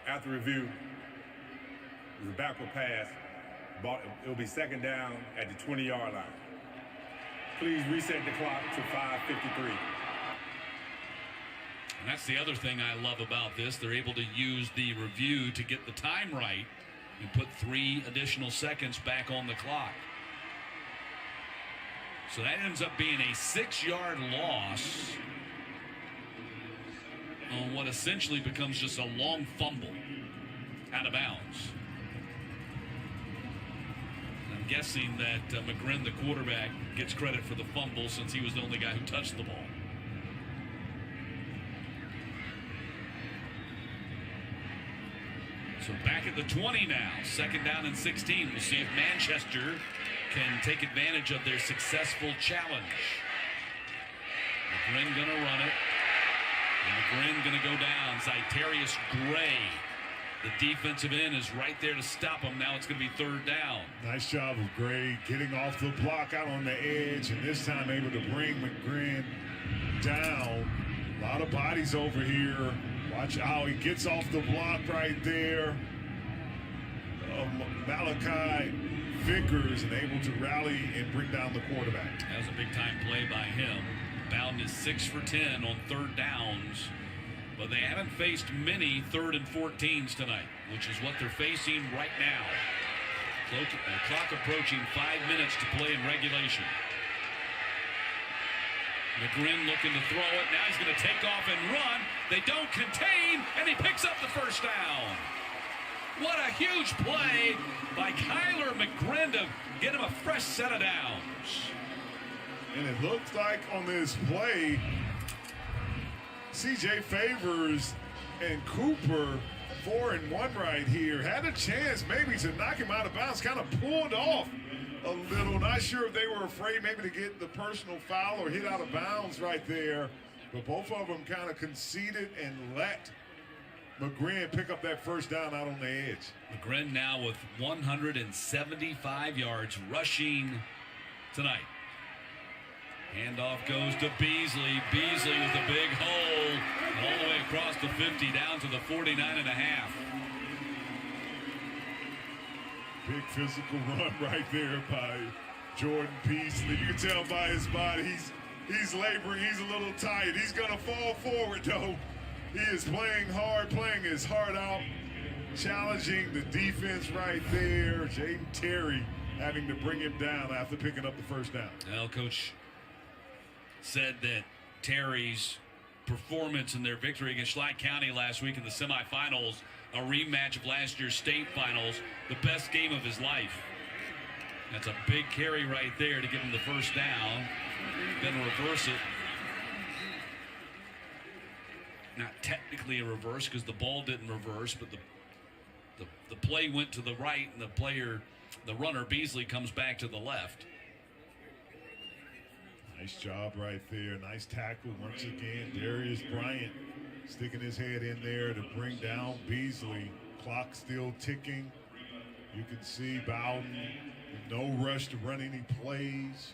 After review, it was a backward pass. It'll be second down at the 20-yard line. Please reset the clock to 5:53. And that's the other thing I love about this. They're able to use the review to get the time right and put 3 additional seconds back on the clock. So that ends up being a 6-yard loss on what essentially becomes just a long fumble out of bounds. I'm guessing that McGrin, the quarterback, gets credit for the fumble since he was the only guy who touched the ball. So back at the 20 now, second down and 16. We'll see if Manchester can take advantage of their successful challenge. McGrin gonna run it. And McGrin gonna go down. Zyterius Gray, the defensive end, is right there to stop him. Now it's gonna be third down. Nice job of Gray getting off the block out on the edge, and this time able to bring McGrin down. A lot of bodies over here. Watch how he gets off the block right there. Malachi Vickers, and able to rally and bring down the quarterback. That was a big time play by him. Bowden is 6 for 10 on third downs, but they haven't faced many 3rd and 14s tonight, which is what they're facing right now. Clock approaching 5 minutes to play in regulation. McGrin looking to throw it. Now he's going to take off and run. They don't contain, and he picks up the first down. What a huge play by Kyler McGrin to get him a fresh set of downs. And it looks like on this play, C.J. Favors and Cooper, 4-1 right here, had a chance maybe to knock him out of bounds, kind of pulled off a little. Not sure if they were afraid maybe to get the personal foul or hit out of bounds right there. But both of them kind of conceded and let McGrin pick up that first down out on the edge. McGrin now with 175 yards rushing tonight. Handoff goes to Beasley. Beasley with a big hole all the way across the 50 down to the 49.5. Big physical run right there by Jordan Beasley. You can tell by his body he's laboring. He's a little tired. He's going to fall forward, though. He is playing hard, playing his heart out, challenging the defense right there. Jaden Terry having to bring him down after picking up the first down. Well, Coach said that Terry's performance in their victory against Schley County last week in the semifinals, a rematch of last year's state finals, the best game of his life. That's a big carry right there to give him the first down. Then reverse it. not technically a reverse because the ball didn't reverse, but the play went to the right, and the runner Beasley comes back to the left. Nice job right there. Nice tackle once again. Darius Bryant sticking his head in there to bring down Beasley. Clock still ticking. You can see Bowden, no rush to run any plays.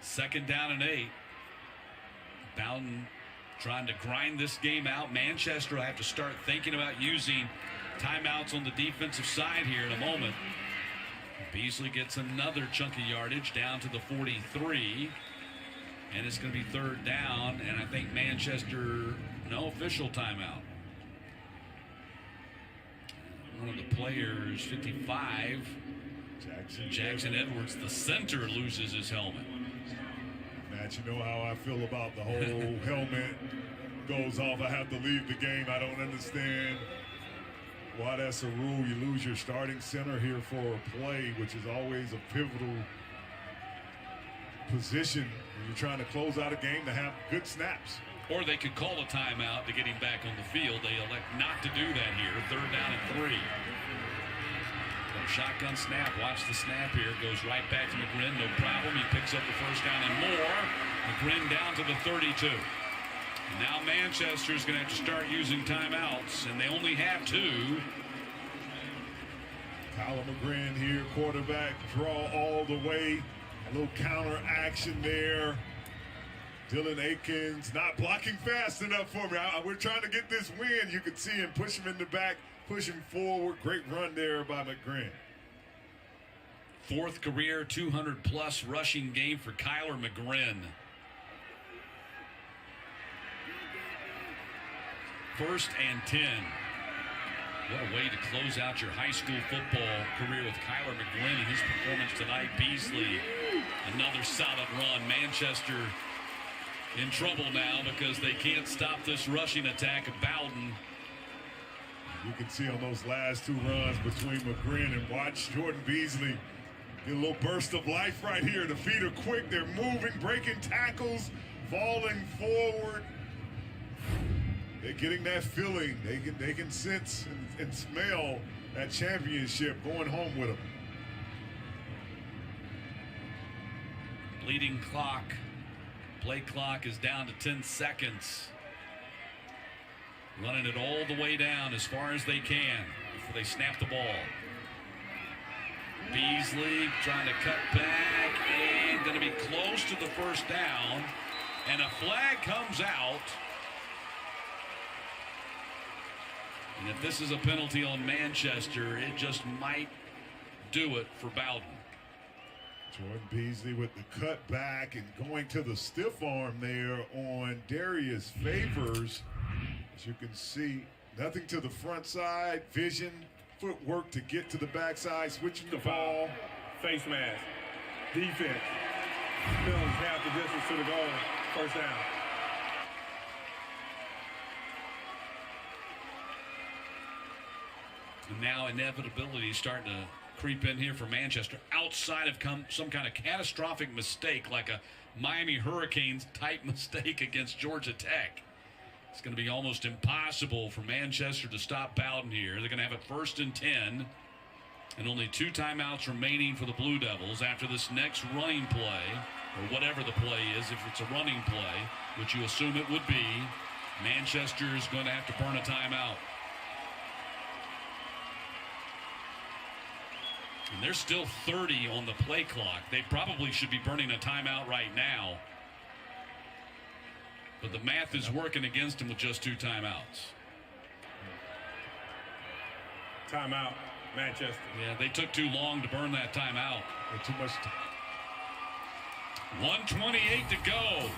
Second down and 8. Bowden trying to grind this game out. Manchester will have to start thinking about using timeouts on the defensive side here in a moment. Beasley gets another chunk of yardage down to the 43. And it's going to be third down. And I think Manchester, no official timeout. One of the players, 55, Jackson Edwards, the center, loses his helmet. Matt, you know how I feel about the whole helmet goes off. I have to leave the game. I don't understand why that's a rule. You lose your starting center here for a play, which is always a pivotal position when you're trying to close out a game to have good snaps. Or they could call a timeout to get him back on the field. They elect not to do that here. Third down and 3. Shotgun snap. Watch the snap here. Goes right back to McGrin. No problem. He picks up the first down and more. McGrin down to the 32. And now Manchester's going to have to start using timeouts, and they only have 2. Kyler McGrin here, quarterback, draw all the way. A little counter action there. Dylan Akins not blocking fast enough for me. We're trying to get this win. You can see him push him in the back, push him forward. Great run there by McGrin. 4th career 200-plus rushing game for Kyler McGrin. First and 10. What a way to close out your high school football career with Kyler McGrin and his performance tonight. Beasley, another solid run. Manchester in trouble now because they can't stop this rushing attack of Bowden. You can see on those last 2 runs between McGrin and watch Jordan Beasley get a little burst of life right here. The feet are quick. They're moving, breaking tackles, falling forward. They're getting that feeling. They can sense and smell that championship going home with them. Bleeding clock. Play clock is down to 10 seconds. Running it all the way down as far as they can before they snap the ball. Beasley trying to cut back and going to be close to the first down. And a flag comes out. And if this is a penalty on Manchester, it just might do it for Bowden. Jordan Beasley with the cut back and going to the stiff arm there on Darius Favors. As you can see, nothing to the front side, vision, footwork to get to the backside, switching the ball. Face mask, defense, films half the distance to the goal, first down. And now inevitability is starting to creep in here for Manchester outside of some kind of catastrophic mistake like a Miami Hurricanes type mistake against Georgia Tech. It's going to be almost impossible for Manchester to stop Bowden here. They're going to have it 1st and 10 and only 2 timeouts remaining for the Blue Devils after this next running play, or whatever the play is. If it's a running play, which you assume it would be, Manchester is going to have to burn a timeout. And there's still 30 on the play clock. They probably should be burning a timeout right now. But the math is working against them with just 2 timeouts. Timeout, Manchester. Yeah, they took too long to burn that timeout. Too much time. 1:28 to go.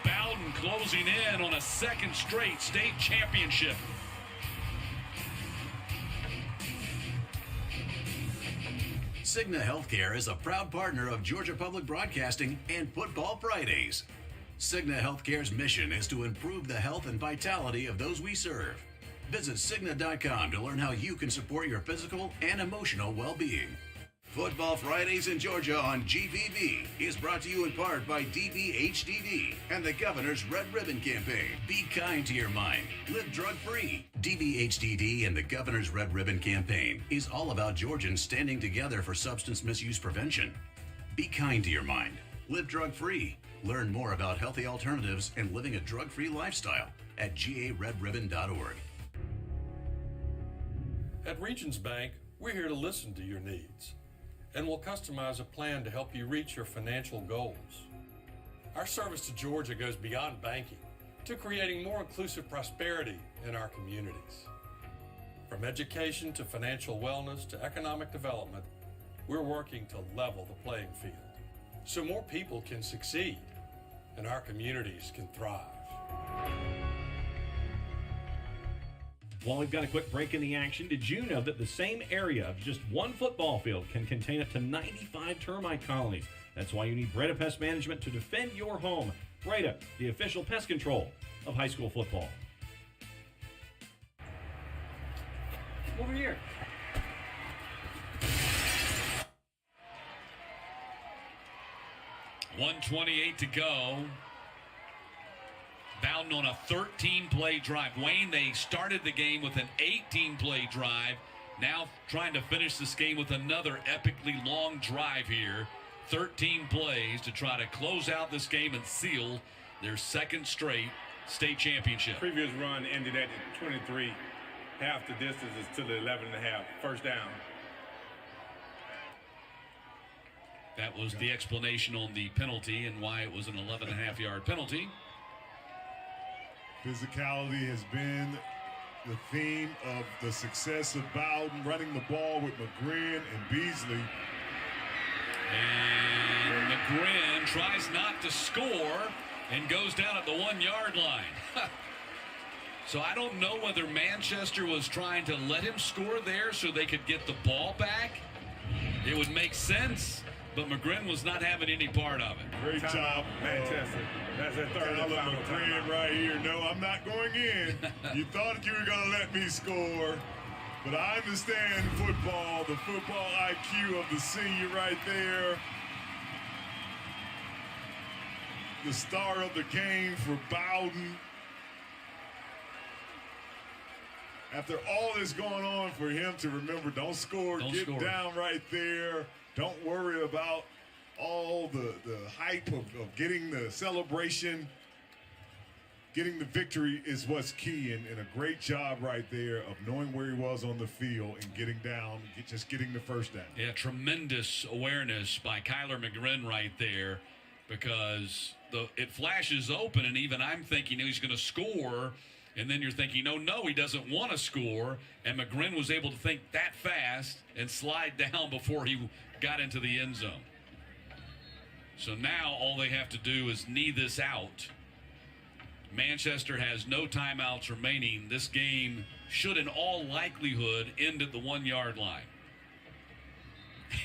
Bowden closing in on a 2nd straight state championship. Cigna Healthcare is a proud partner of Georgia Public Broadcasting and Football Fridays. Cigna Healthcare's mission is to improve the health and vitality of those we serve. Visit Cigna.com to learn how you can support your physical and emotional well-being. Football Fridays in Georgia on GPB is brought to you in part by DBHDD and the Governor's Red Ribbon Campaign. Be kind to your mind. Live drug-free. DBHDD and the Governor's Red Ribbon Campaign is all about Georgians standing together for substance misuse prevention. Be kind to your mind. Live drug-free. Learn more about healthy alternatives and living a drug-free lifestyle at garedribbon.org. At Regions Bank, we're here to listen to your needs, and we'll customize a plan to help you reach your financial goals. Our service to Georgia goes beyond banking to creating more inclusive prosperity in our communities. From education to financial wellness to economic development, we're working to level the playing field so more people can succeed and our communities can thrive. While we've got a quick break in the action, did you know that the same area of just one football field can contain up to 95 termite colonies? That's why you need Breda Pest Management to defend your home. Breda, the official pest control of high school football. Over here. .128 to go. Bowden on a 13-play drive. Wayne, they started the game with an 18-play drive. Now trying to finish this game with another epically long drive here. 13 plays to try to close out this game and seal their second straight state championship. Previous run ended at 23. Half the distance is to the 11.5. First down. That was the explanation on the penalty and why it was an 11.5-yard penalty. Physicality has been the theme of the success of Bowden, running the ball with McGrin and Beasley. And McGrin tries not to score and goes down at the 1-yard line. So I don't know whether Manchester was trying to let him score there so they could get the ball back. It would make sense, but McGrin was not having any part of it. Great job, Manchester. That's a third and final McGrin right here. No, I'm not going in. You thought you were going to let me score, but I understand football, the football IQ of the senior right there. The star of the game for Bowden. After all that's going on, for him to remember, don't score, get down right there. Don't worry about all the hype of getting the celebration. Getting the victory is what's key, and a great job right there of knowing where he was on the field and getting down, just getting the first down. Yeah, tremendous awareness by Kyler McGrin right there, because it flashes open, and even I'm thinking he's going to score, and then you're thinking, no, he doesn't want to score, and McGrin was able to think that fast and slide down before he got into the end zone. So now all they have to do is knee this out. Manchester has no timeouts remaining. This game should in all likelihood end at the 1-yard line.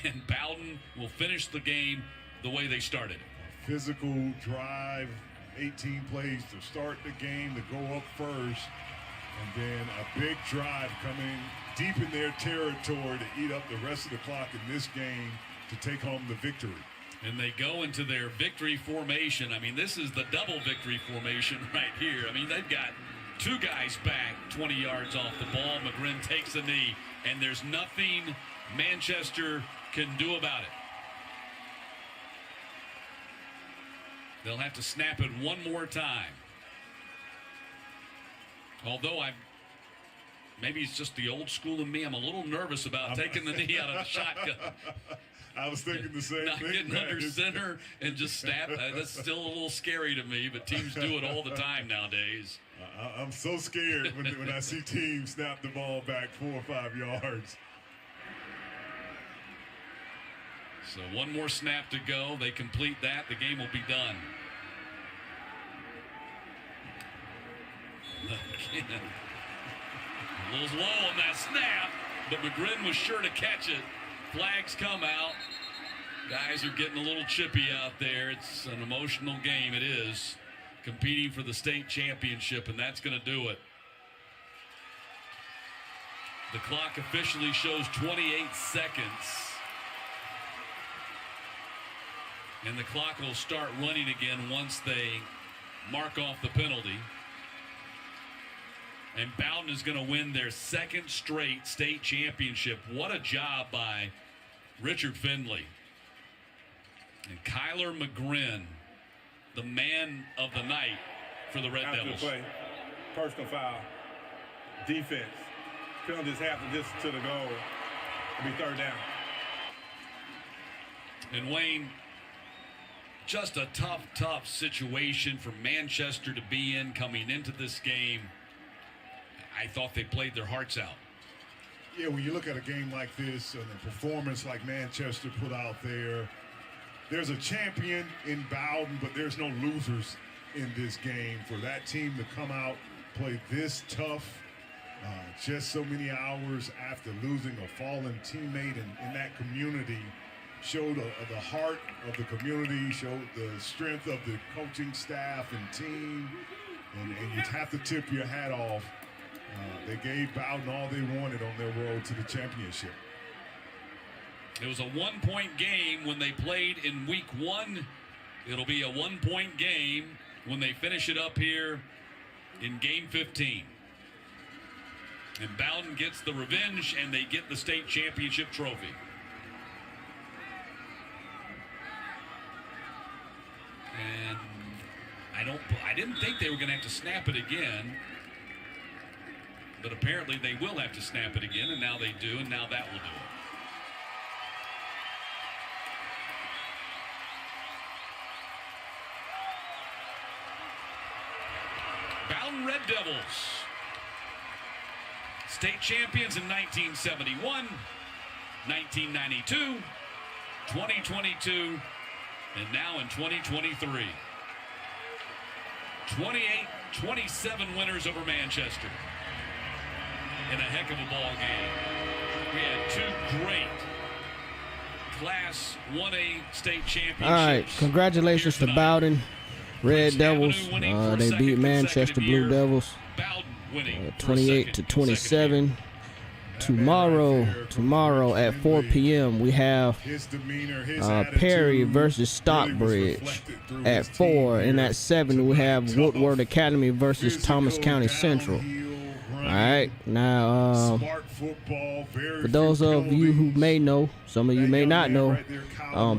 And Bowden will finish the game the way they started it. Physical drive, 18 plays to start the game, to go up first, and then a big drive coming deep in their territory to eat up the rest of the clock in this game to take home the victory. And they go into their victory formation. I mean, this is the double victory formation right here. I mean, they've got two guys back 20 yards off the ball. McGrin takes a knee, and there's nothing Manchester can do about it. They'll have to snap it one more time. Although maybe it's just the old school in me. I'm a little nervous about taking the knee out of the shotgun. I was thinking the same Not thing. getting under center and just snap. That's still a little scary to me, but teams do it all the time nowadays. I'm so scared when I see teams snap the ball back 4 or 5 yards. So one more snap to go. They complete that. The game will be done. Again, a little low on that snap, but McGrin was sure to catch it. Flags come out. Guys are getting a little chippy out there. It's an emotional game. It is. Competing for the state championship, and that's going to do it. The clock officially shows 28 seconds. And the clock will start running again once they mark off the penalty. And Bowden is going to win their second straight state championship. What a job by Richard Finley. And Kyler McGrin, the man of the night for the Red After Devils. the play, personal foul, defense, penalties half of this to the goal. It'll be third down. And Wayne, just a tough situation for Manchester to be in coming into this game. I thought they played their hearts out. Yeah, when you look at a game like this and a performance like Manchester put out there, there's a champion in Bowden, but there's no losers in this game. For that team to come out, play this tough, just so many hours after losing a fallen teammate in that community, showed the heart of the community, showed the strength of the coaching staff and team, and you have to tip your hat off. They gave Bowden all they wanted on their road to the championship. It was a one-point game when they played in week 1. It'll be a one-point game when they finish it up here in game 15. And Bowden gets the revenge, and they get the state championship trophy. And I didn't think they were going to have to snap it again. But apparently they will have to snap it again, and now they do, and now that will do it. Bowden Red Devils, state champions in 1971, 1992, 2022, and now in 2023. 28-27 winners over Manchester. In a heck of a ball game. We had two great Class 1A state championships. All right, congratulations to Bowden Red Devils. They beat Manchester Blue Devils 28-27. Tomorrow at 4 p.m. we have Perry versus Stockbridge at 4, and at 7 we have Woodward Academy versus Thomas County Central. All right, now for those of you who may know, some of you may not know,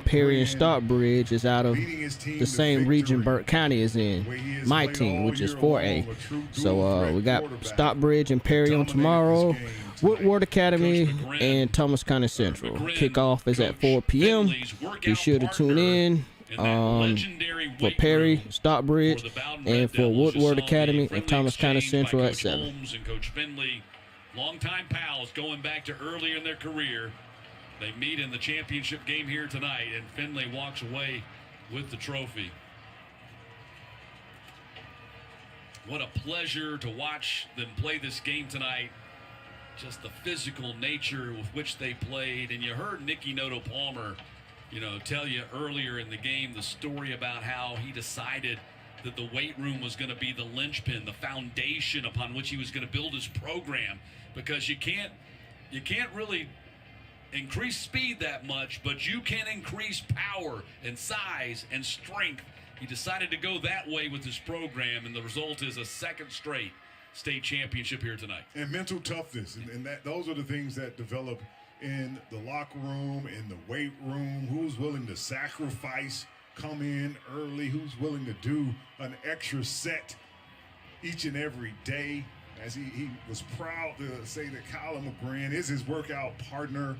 Perry and Stockbridge is out of the same region Burke County is in, my team, which is 4A. So we got Stockbridge and Perry on tomorrow, Woodward Academy and Thomas County Central. Kickoff is at 4 p.m. Be sure to tune in for Perry, Stockbridge, and for Woodward Academy and Thomas County Central at 7. Holmes and Coach Finley, longtime pals going back to early in their career. They meet in the championship game here tonight, and Finley walks away with the trophy. What a pleasure to watch them play this game tonight. Just the physical nature with which they played. And you heard Nicky Noto-Palmer, tell you earlier in the game the story about how he decided that the weight room was going to be the linchpin, the foundation upon which he was going to build his program, because you can't really increase speed that much, but you can increase power and size and strength. He decided to go that way with his program, and the result is a second straight state championship here tonight. And mental toughness, and those are the things that develop in the locker room, in the weight room. Who's willing to sacrifice, come in early, who's willing to do an extra set each and every day. As he was proud to say that Kyler McGrin is his workout partner.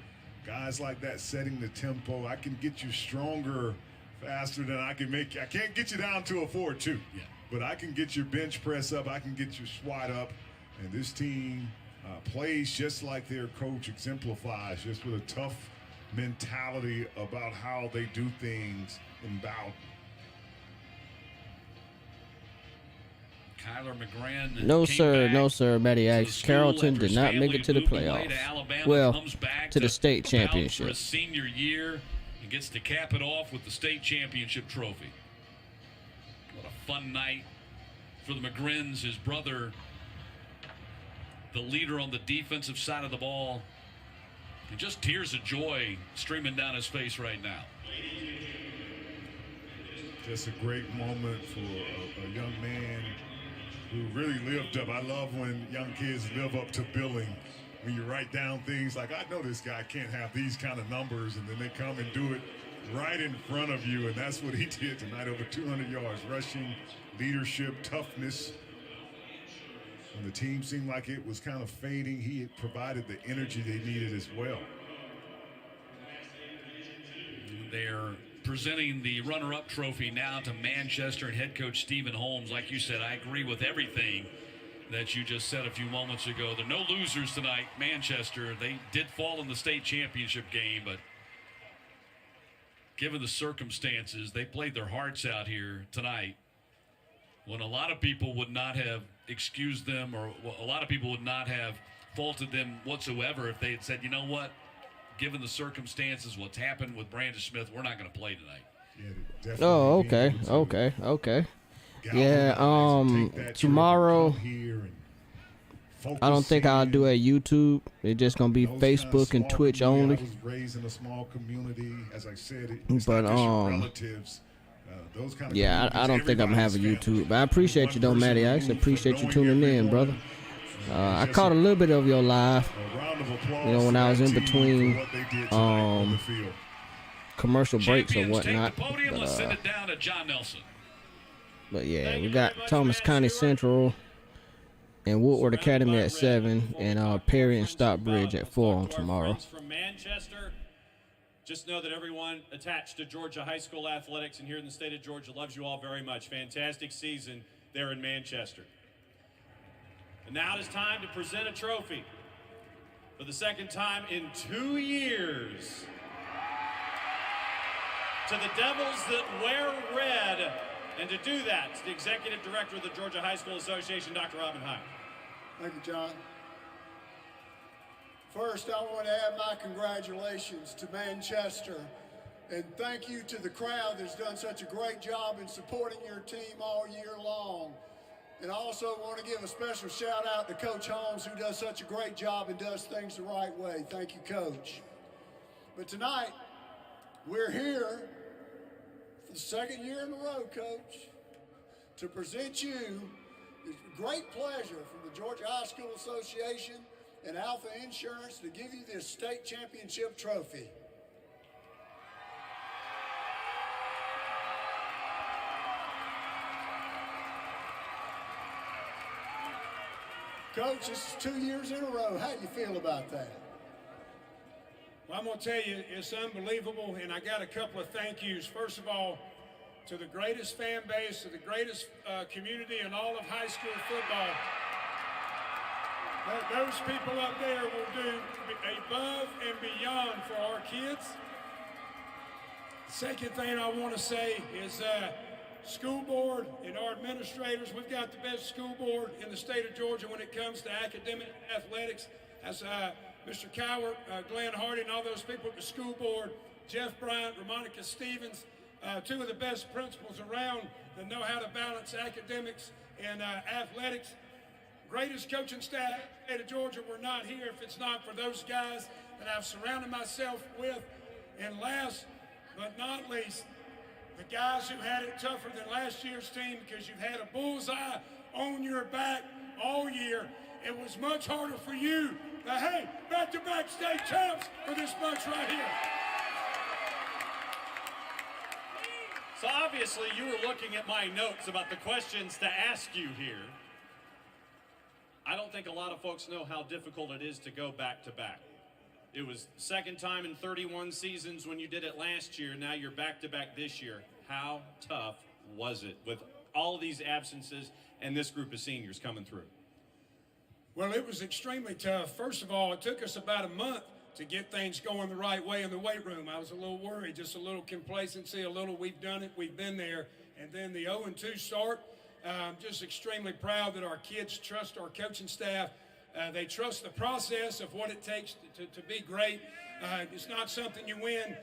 Guys like that setting the tempo. I can get you stronger faster than I can't get you down to a 4-2. Yeah. But I can get your bench press up. I can get your squat up. And this team plays just like their coach exemplifies, just with a tough mentality about how they do things in Bowden. Kyler McGrin. No, sir, Matty X. Carrollton did not make it to the playoffs. Well, to the state championship. For his senior year, and gets to cap it off with the state championship trophy. What a fun night for the McGrins. His brother, the leader on the defensive side of the ball, and just tears of joy streaming down his face right now. Just a great moment for a young man who really lived up. I love when young kids live up to billing. When you write down things like, I know this guy can't have these kind of numbers, and then they come and do it right in front of you, and that's what he did tonight. Over 200 yards, rushing, leadership, toughness. When the team seemed like it was kind of fading, he had provided the energy they needed as well. They're presenting the runner-up trophy now to Manchester and head coach Stephen Holmes. Like you said, I agree with everything that you just said a few moments ago. There are no losers tonight. Manchester, they did fall in the state championship game, but given the circumstances, they played their hearts out here tonight when a lot of people would not have excused them, or a lot of people would not have faulted them whatsoever if they had said, you know what, given the circumstances, what's happened with Brandon Smith, we're not going to play tonight. Oh, okay. Yeah, tomorrow, I don't think I'll do a YouTube. It's just going to be Facebook and Twitch only. I was raised in a small community, as I said, But, relatives. Those kind of yeah, I don't think I'm going to have a YouTube. But I appreciate you, though, Matty Ice. I appreciate you tuning in, brother. I caught a little bit of your live, when I was in between commercial breaks or whatnot. Let's send it down to John Nelson. But yeah, we got Thomas County Central and Woodward Academy at 7, and Perry and Stockbridge at 4 on tomorrow. From Manchester, just know that everyone attached to Georgia high school athletics and here in the state of Georgia loves you all very much. Fantastic season there in Manchester. And now it is time to present a trophy for the second time in 2 years to the Devils that wear red. And to do that, it's the Executive Director of the Georgia High School Association, Dr. Robin Hyde. Thank you, John. First, I want to add my congratulations to Manchester, and thank you to the crowd that's done such a great job in supporting your team all year long. And I also want to give a special shout out to Coach Holmes, who does such a great job and does things the right way. Thank you, Coach. But tonight, we're here for the second year in a row, Coach, to present you this great pleasure from the Georgia High School Association and Alpha Insurance to give you this state championship trophy. Coach, this is 2 years in a row. How do you feel about that? Well, I'm going to tell you, it's unbelievable, and I got a couple of thank yous. First of all, to the greatest fan base, to the greatest community in all of high school football. Those people up there will do above and beyond for our kids. The second thing I want to say is school board and our administrators. We've got the best school board in the state of Georgia when it comes to academic athletics. As Mr. Cowart, Glenn Hardy, and all those people at the school board, Jeff Bryant, Ramonica Stevens, two of the best principals around that know how to balance academics and athletics. Greatest coaching staff in the state of Georgia. We're not here if it's not for those guys that I've surrounded myself with. And last but not least, the guys who had it tougher than last year's team, because you've had a bullseye on your back all year. It was much harder for you. Now, hey, back-to-back state champs for this bunch right here. So obviously you were looking at my notes about the questions to ask you here. I don't think a lot of folks know how difficult it is to go back-to-back. It was second time in 31 seasons when you did it last year. Now you're back-to-back this year. How tough was it with all of these absences and this group of seniors coming through? Well, it was extremely tough. First of all, it took us about a month to get things going the right way in the weight room. I was a little worried, just a little complacency, a little we've done it, we've been there. And then the 0-2 start, I'm just extremely proud that our kids trust our coaching staff. They trust the process of what it takes to be great. It's not something you win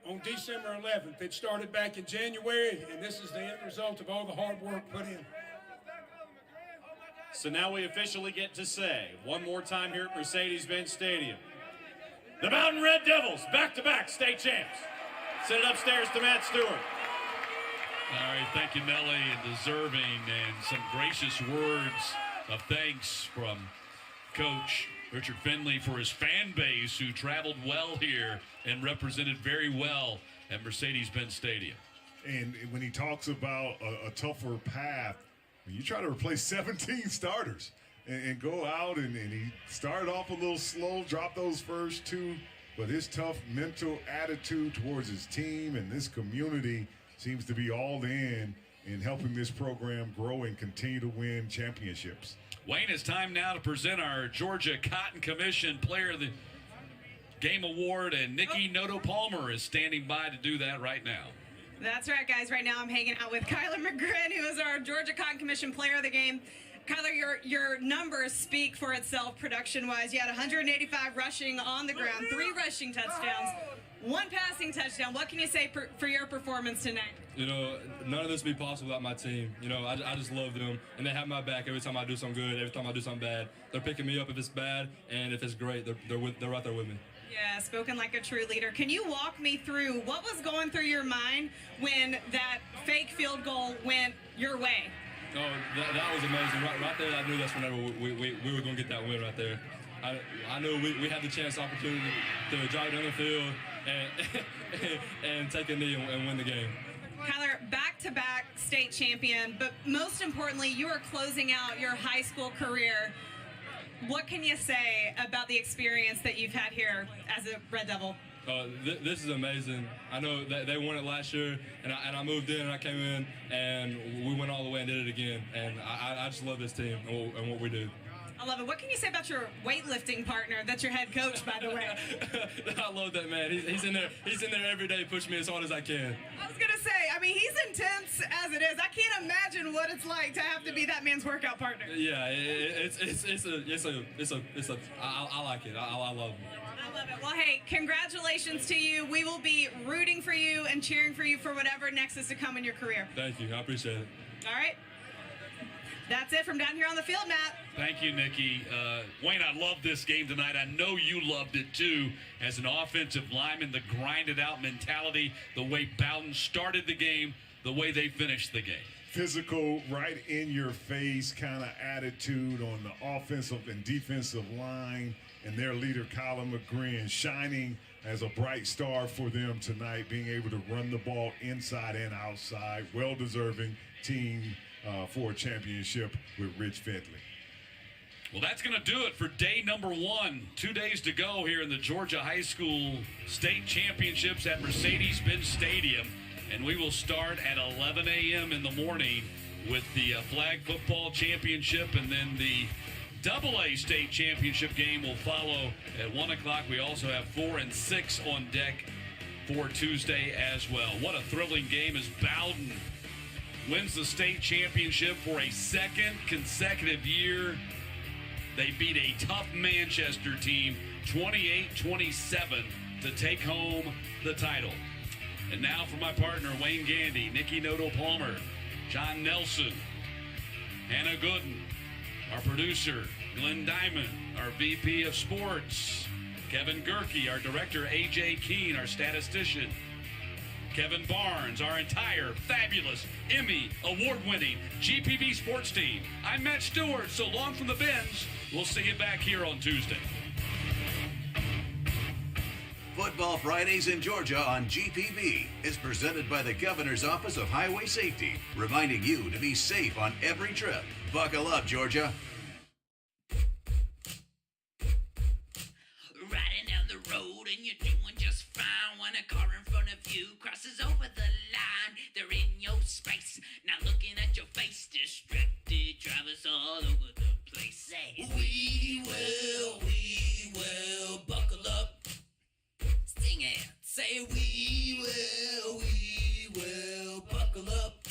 on December 11th. It started back in January, and this is the end result of all the hard work put in. So now we officially get to say, one more time here at Mercedes-Benz Stadium, the Bowden Red Devils, back-to-back state champs. Send it upstairs to Matt Stewart. All right, thank you, Nelly, and deserving, and some gracious words of thanks from Coach Richard Finley for his fan base who traveled well here and represented very well at Mercedes-Benz Stadium. And when he talks about a tougher path, you try to replace 17 starters and go out, and he started off a little slow, dropped those first two, but his tough mental attitude towards his team and this community seems to be all in helping this program grow and continue to win championships. Wayne, it's time now to present our Georgia Cotton Commission Player of the Game Award, and Nikki Noto-Palmer is standing by to do that right now. That's right, guys. Right now I'm hanging out with Kyler McGrin, who is our Georgia Cotton Commission Player of the Game. Kyler, your numbers speak for itself production-wise. You had 185 rushing on the ground, 3 rushing touchdowns, 1 passing touchdown. What can you say for your performance tonight? You know, none of this would be possible without my team. You know, I just love them, and they have my back every time I do something good, every time I do something bad. They're picking me up if it's bad, and if it's great, they're right there with me. Yeah, spoken like a true leader. Can you walk me through what was going through your mind when that fake field goal went your way? Oh, that was amazing. Right there, I knew that's whenever we were going to get that win right there. I knew we had the chance, opportunity to drive down the field and take a knee and win the game. Kyler, back-to-back state champion, but most importantly, you are closing out your high school career. What can you say about the experience that you've had here as a Red Devil? This is amazing. I know that they won it last year, and I moved in and I came in and we went all the way and did it again. And I just love this team and what we do. I love it. What can you say about your weightlifting partner? That's your head coach, by the way. I love that man. He's in there every day, pushing me as hard as I can. I was gonna say, I mean, he's intense as it is. I can't imagine what it's like to have to be that man's workout partner. Yeah, I like it. I love him. I love it. Well, hey, congratulations to you. We will be rooting for you and cheering for you for whatever next is to come in your career. Thank you. I appreciate it. All right. That's it from down here on the field, Matt. Thank you, Nikki. Wayne, I love this game tonight. I know you loved it, too, as an offensive lineman, the grinded-out mentality, the way Bowden started the game, the way they finished the game. Physical, right in your face kind of attitude on the offensive and defensive line, and their leader, Kyler McGrin, shining as a bright star for them tonight, being able to run the ball inside and outside. Well-deserving team for a championship with Rich Fentley. Well, that's going to do it for day number 1. 2 days to go here in the Georgia High School State Championships at Mercedes-Benz Stadium. And we will start at 11 a.m. in the morning with the Flag Football Championship, and then the AA State Championship game will follow at 1 o'clock. We also have 4 and 6 on deck for Tuesday as well. What a thrilling game as Bowden wins the state championship for a 2nd consecutive year. They beat a tough Manchester team 28-27 to take home the title. And now for my partner, Wayne Gandy, Nikki Noto-Palmer, John Nelson, Hannah Gooden, our producer, Glenn Diamond, our VP of Sports, Kevin Gerke, our director, AJ Keene, our statistician, Kevin Barnes, our entire fabulous Emmy award-winning GPB sports team. I'm Matt Stewart, so long from the bins. We'll see you back here on Tuesday. Football Fridays in Georgia on GPB is presented by the Governor's Office of Highway Safety, reminding you to be safe on every trip. Buckle up, Georgia. Riding down the road and you're doing just fine when a car in front of you crosses over the line. They're in your space, not looking at your face. Distracted drivers all over the place. Say, we will buckle up. Sing it. Say, we will buckle up.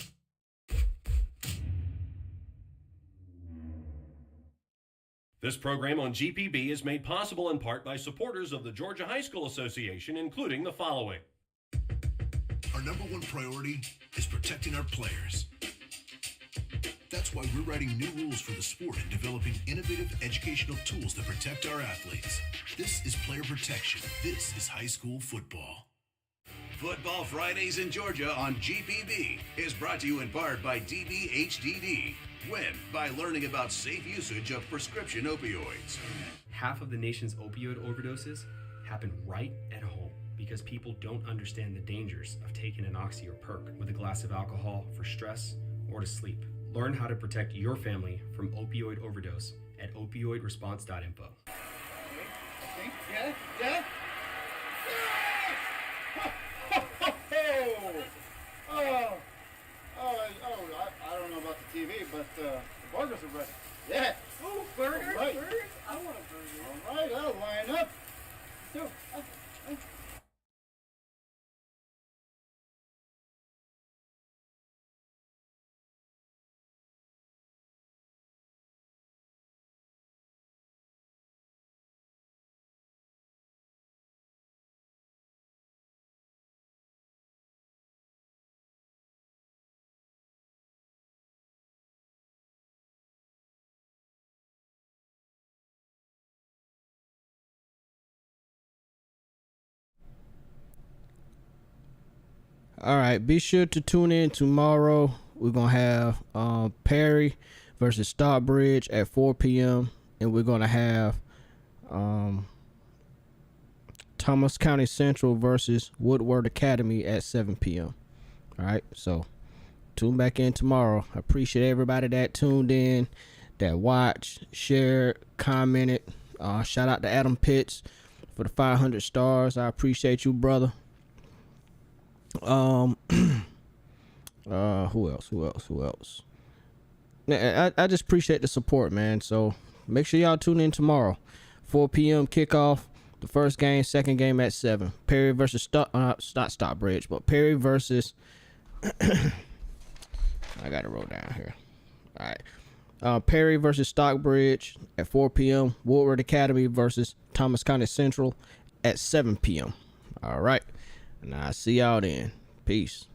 This program on GPB is made possible in part by supporters of the Georgia High School Association, including the following. Our number one priority is protecting our players. That's why we're writing new rules for the sport and developing innovative educational tools that protect our athletes. This is player protection. This is high school football. Football Fridays in Georgia on GPB is brought to you in part by DBHDD. Win by learning about safe usage of prescription opioids. Half of the nation's opioid overdoses happen right at home because people don't understand the dangers of taking an oxy or perk with a glass of alcohol for stress or to sleep. Learn how to protect your family from opioid overdose at opioidresponse.info. Yeah. I don't know about the TV, but the burgers are ready. Yeah. Oh, burgers, All right. burgers. I want a burger. All right, I'll line up. All right, be sure to tune in tomorrow. We're going to have Perry versus Stockbridge at 4 p.m. And we're going to have Thomas County Central versus Woodward Academy at 7 p.m. All right, so tune back in tomorrow. I appreciate everybody that tuned in, that watched, shared, commented. Shout out to Adam Pitts for the 500 stars. I appreciate you, brother. Who else? I just appreciate the support, man. So make sure y'all tune in tomorrow. 4 p.m. kickoff. The first game, second game at 7. Perry versus not Stockbridge, but Perry versus I got it wrote down here. All right. Perry versus Stockbridge at 4 p.m. Woodward Academy versus Thomas County Central at 7 p.m. All right. And I'll see y'all then. Peace.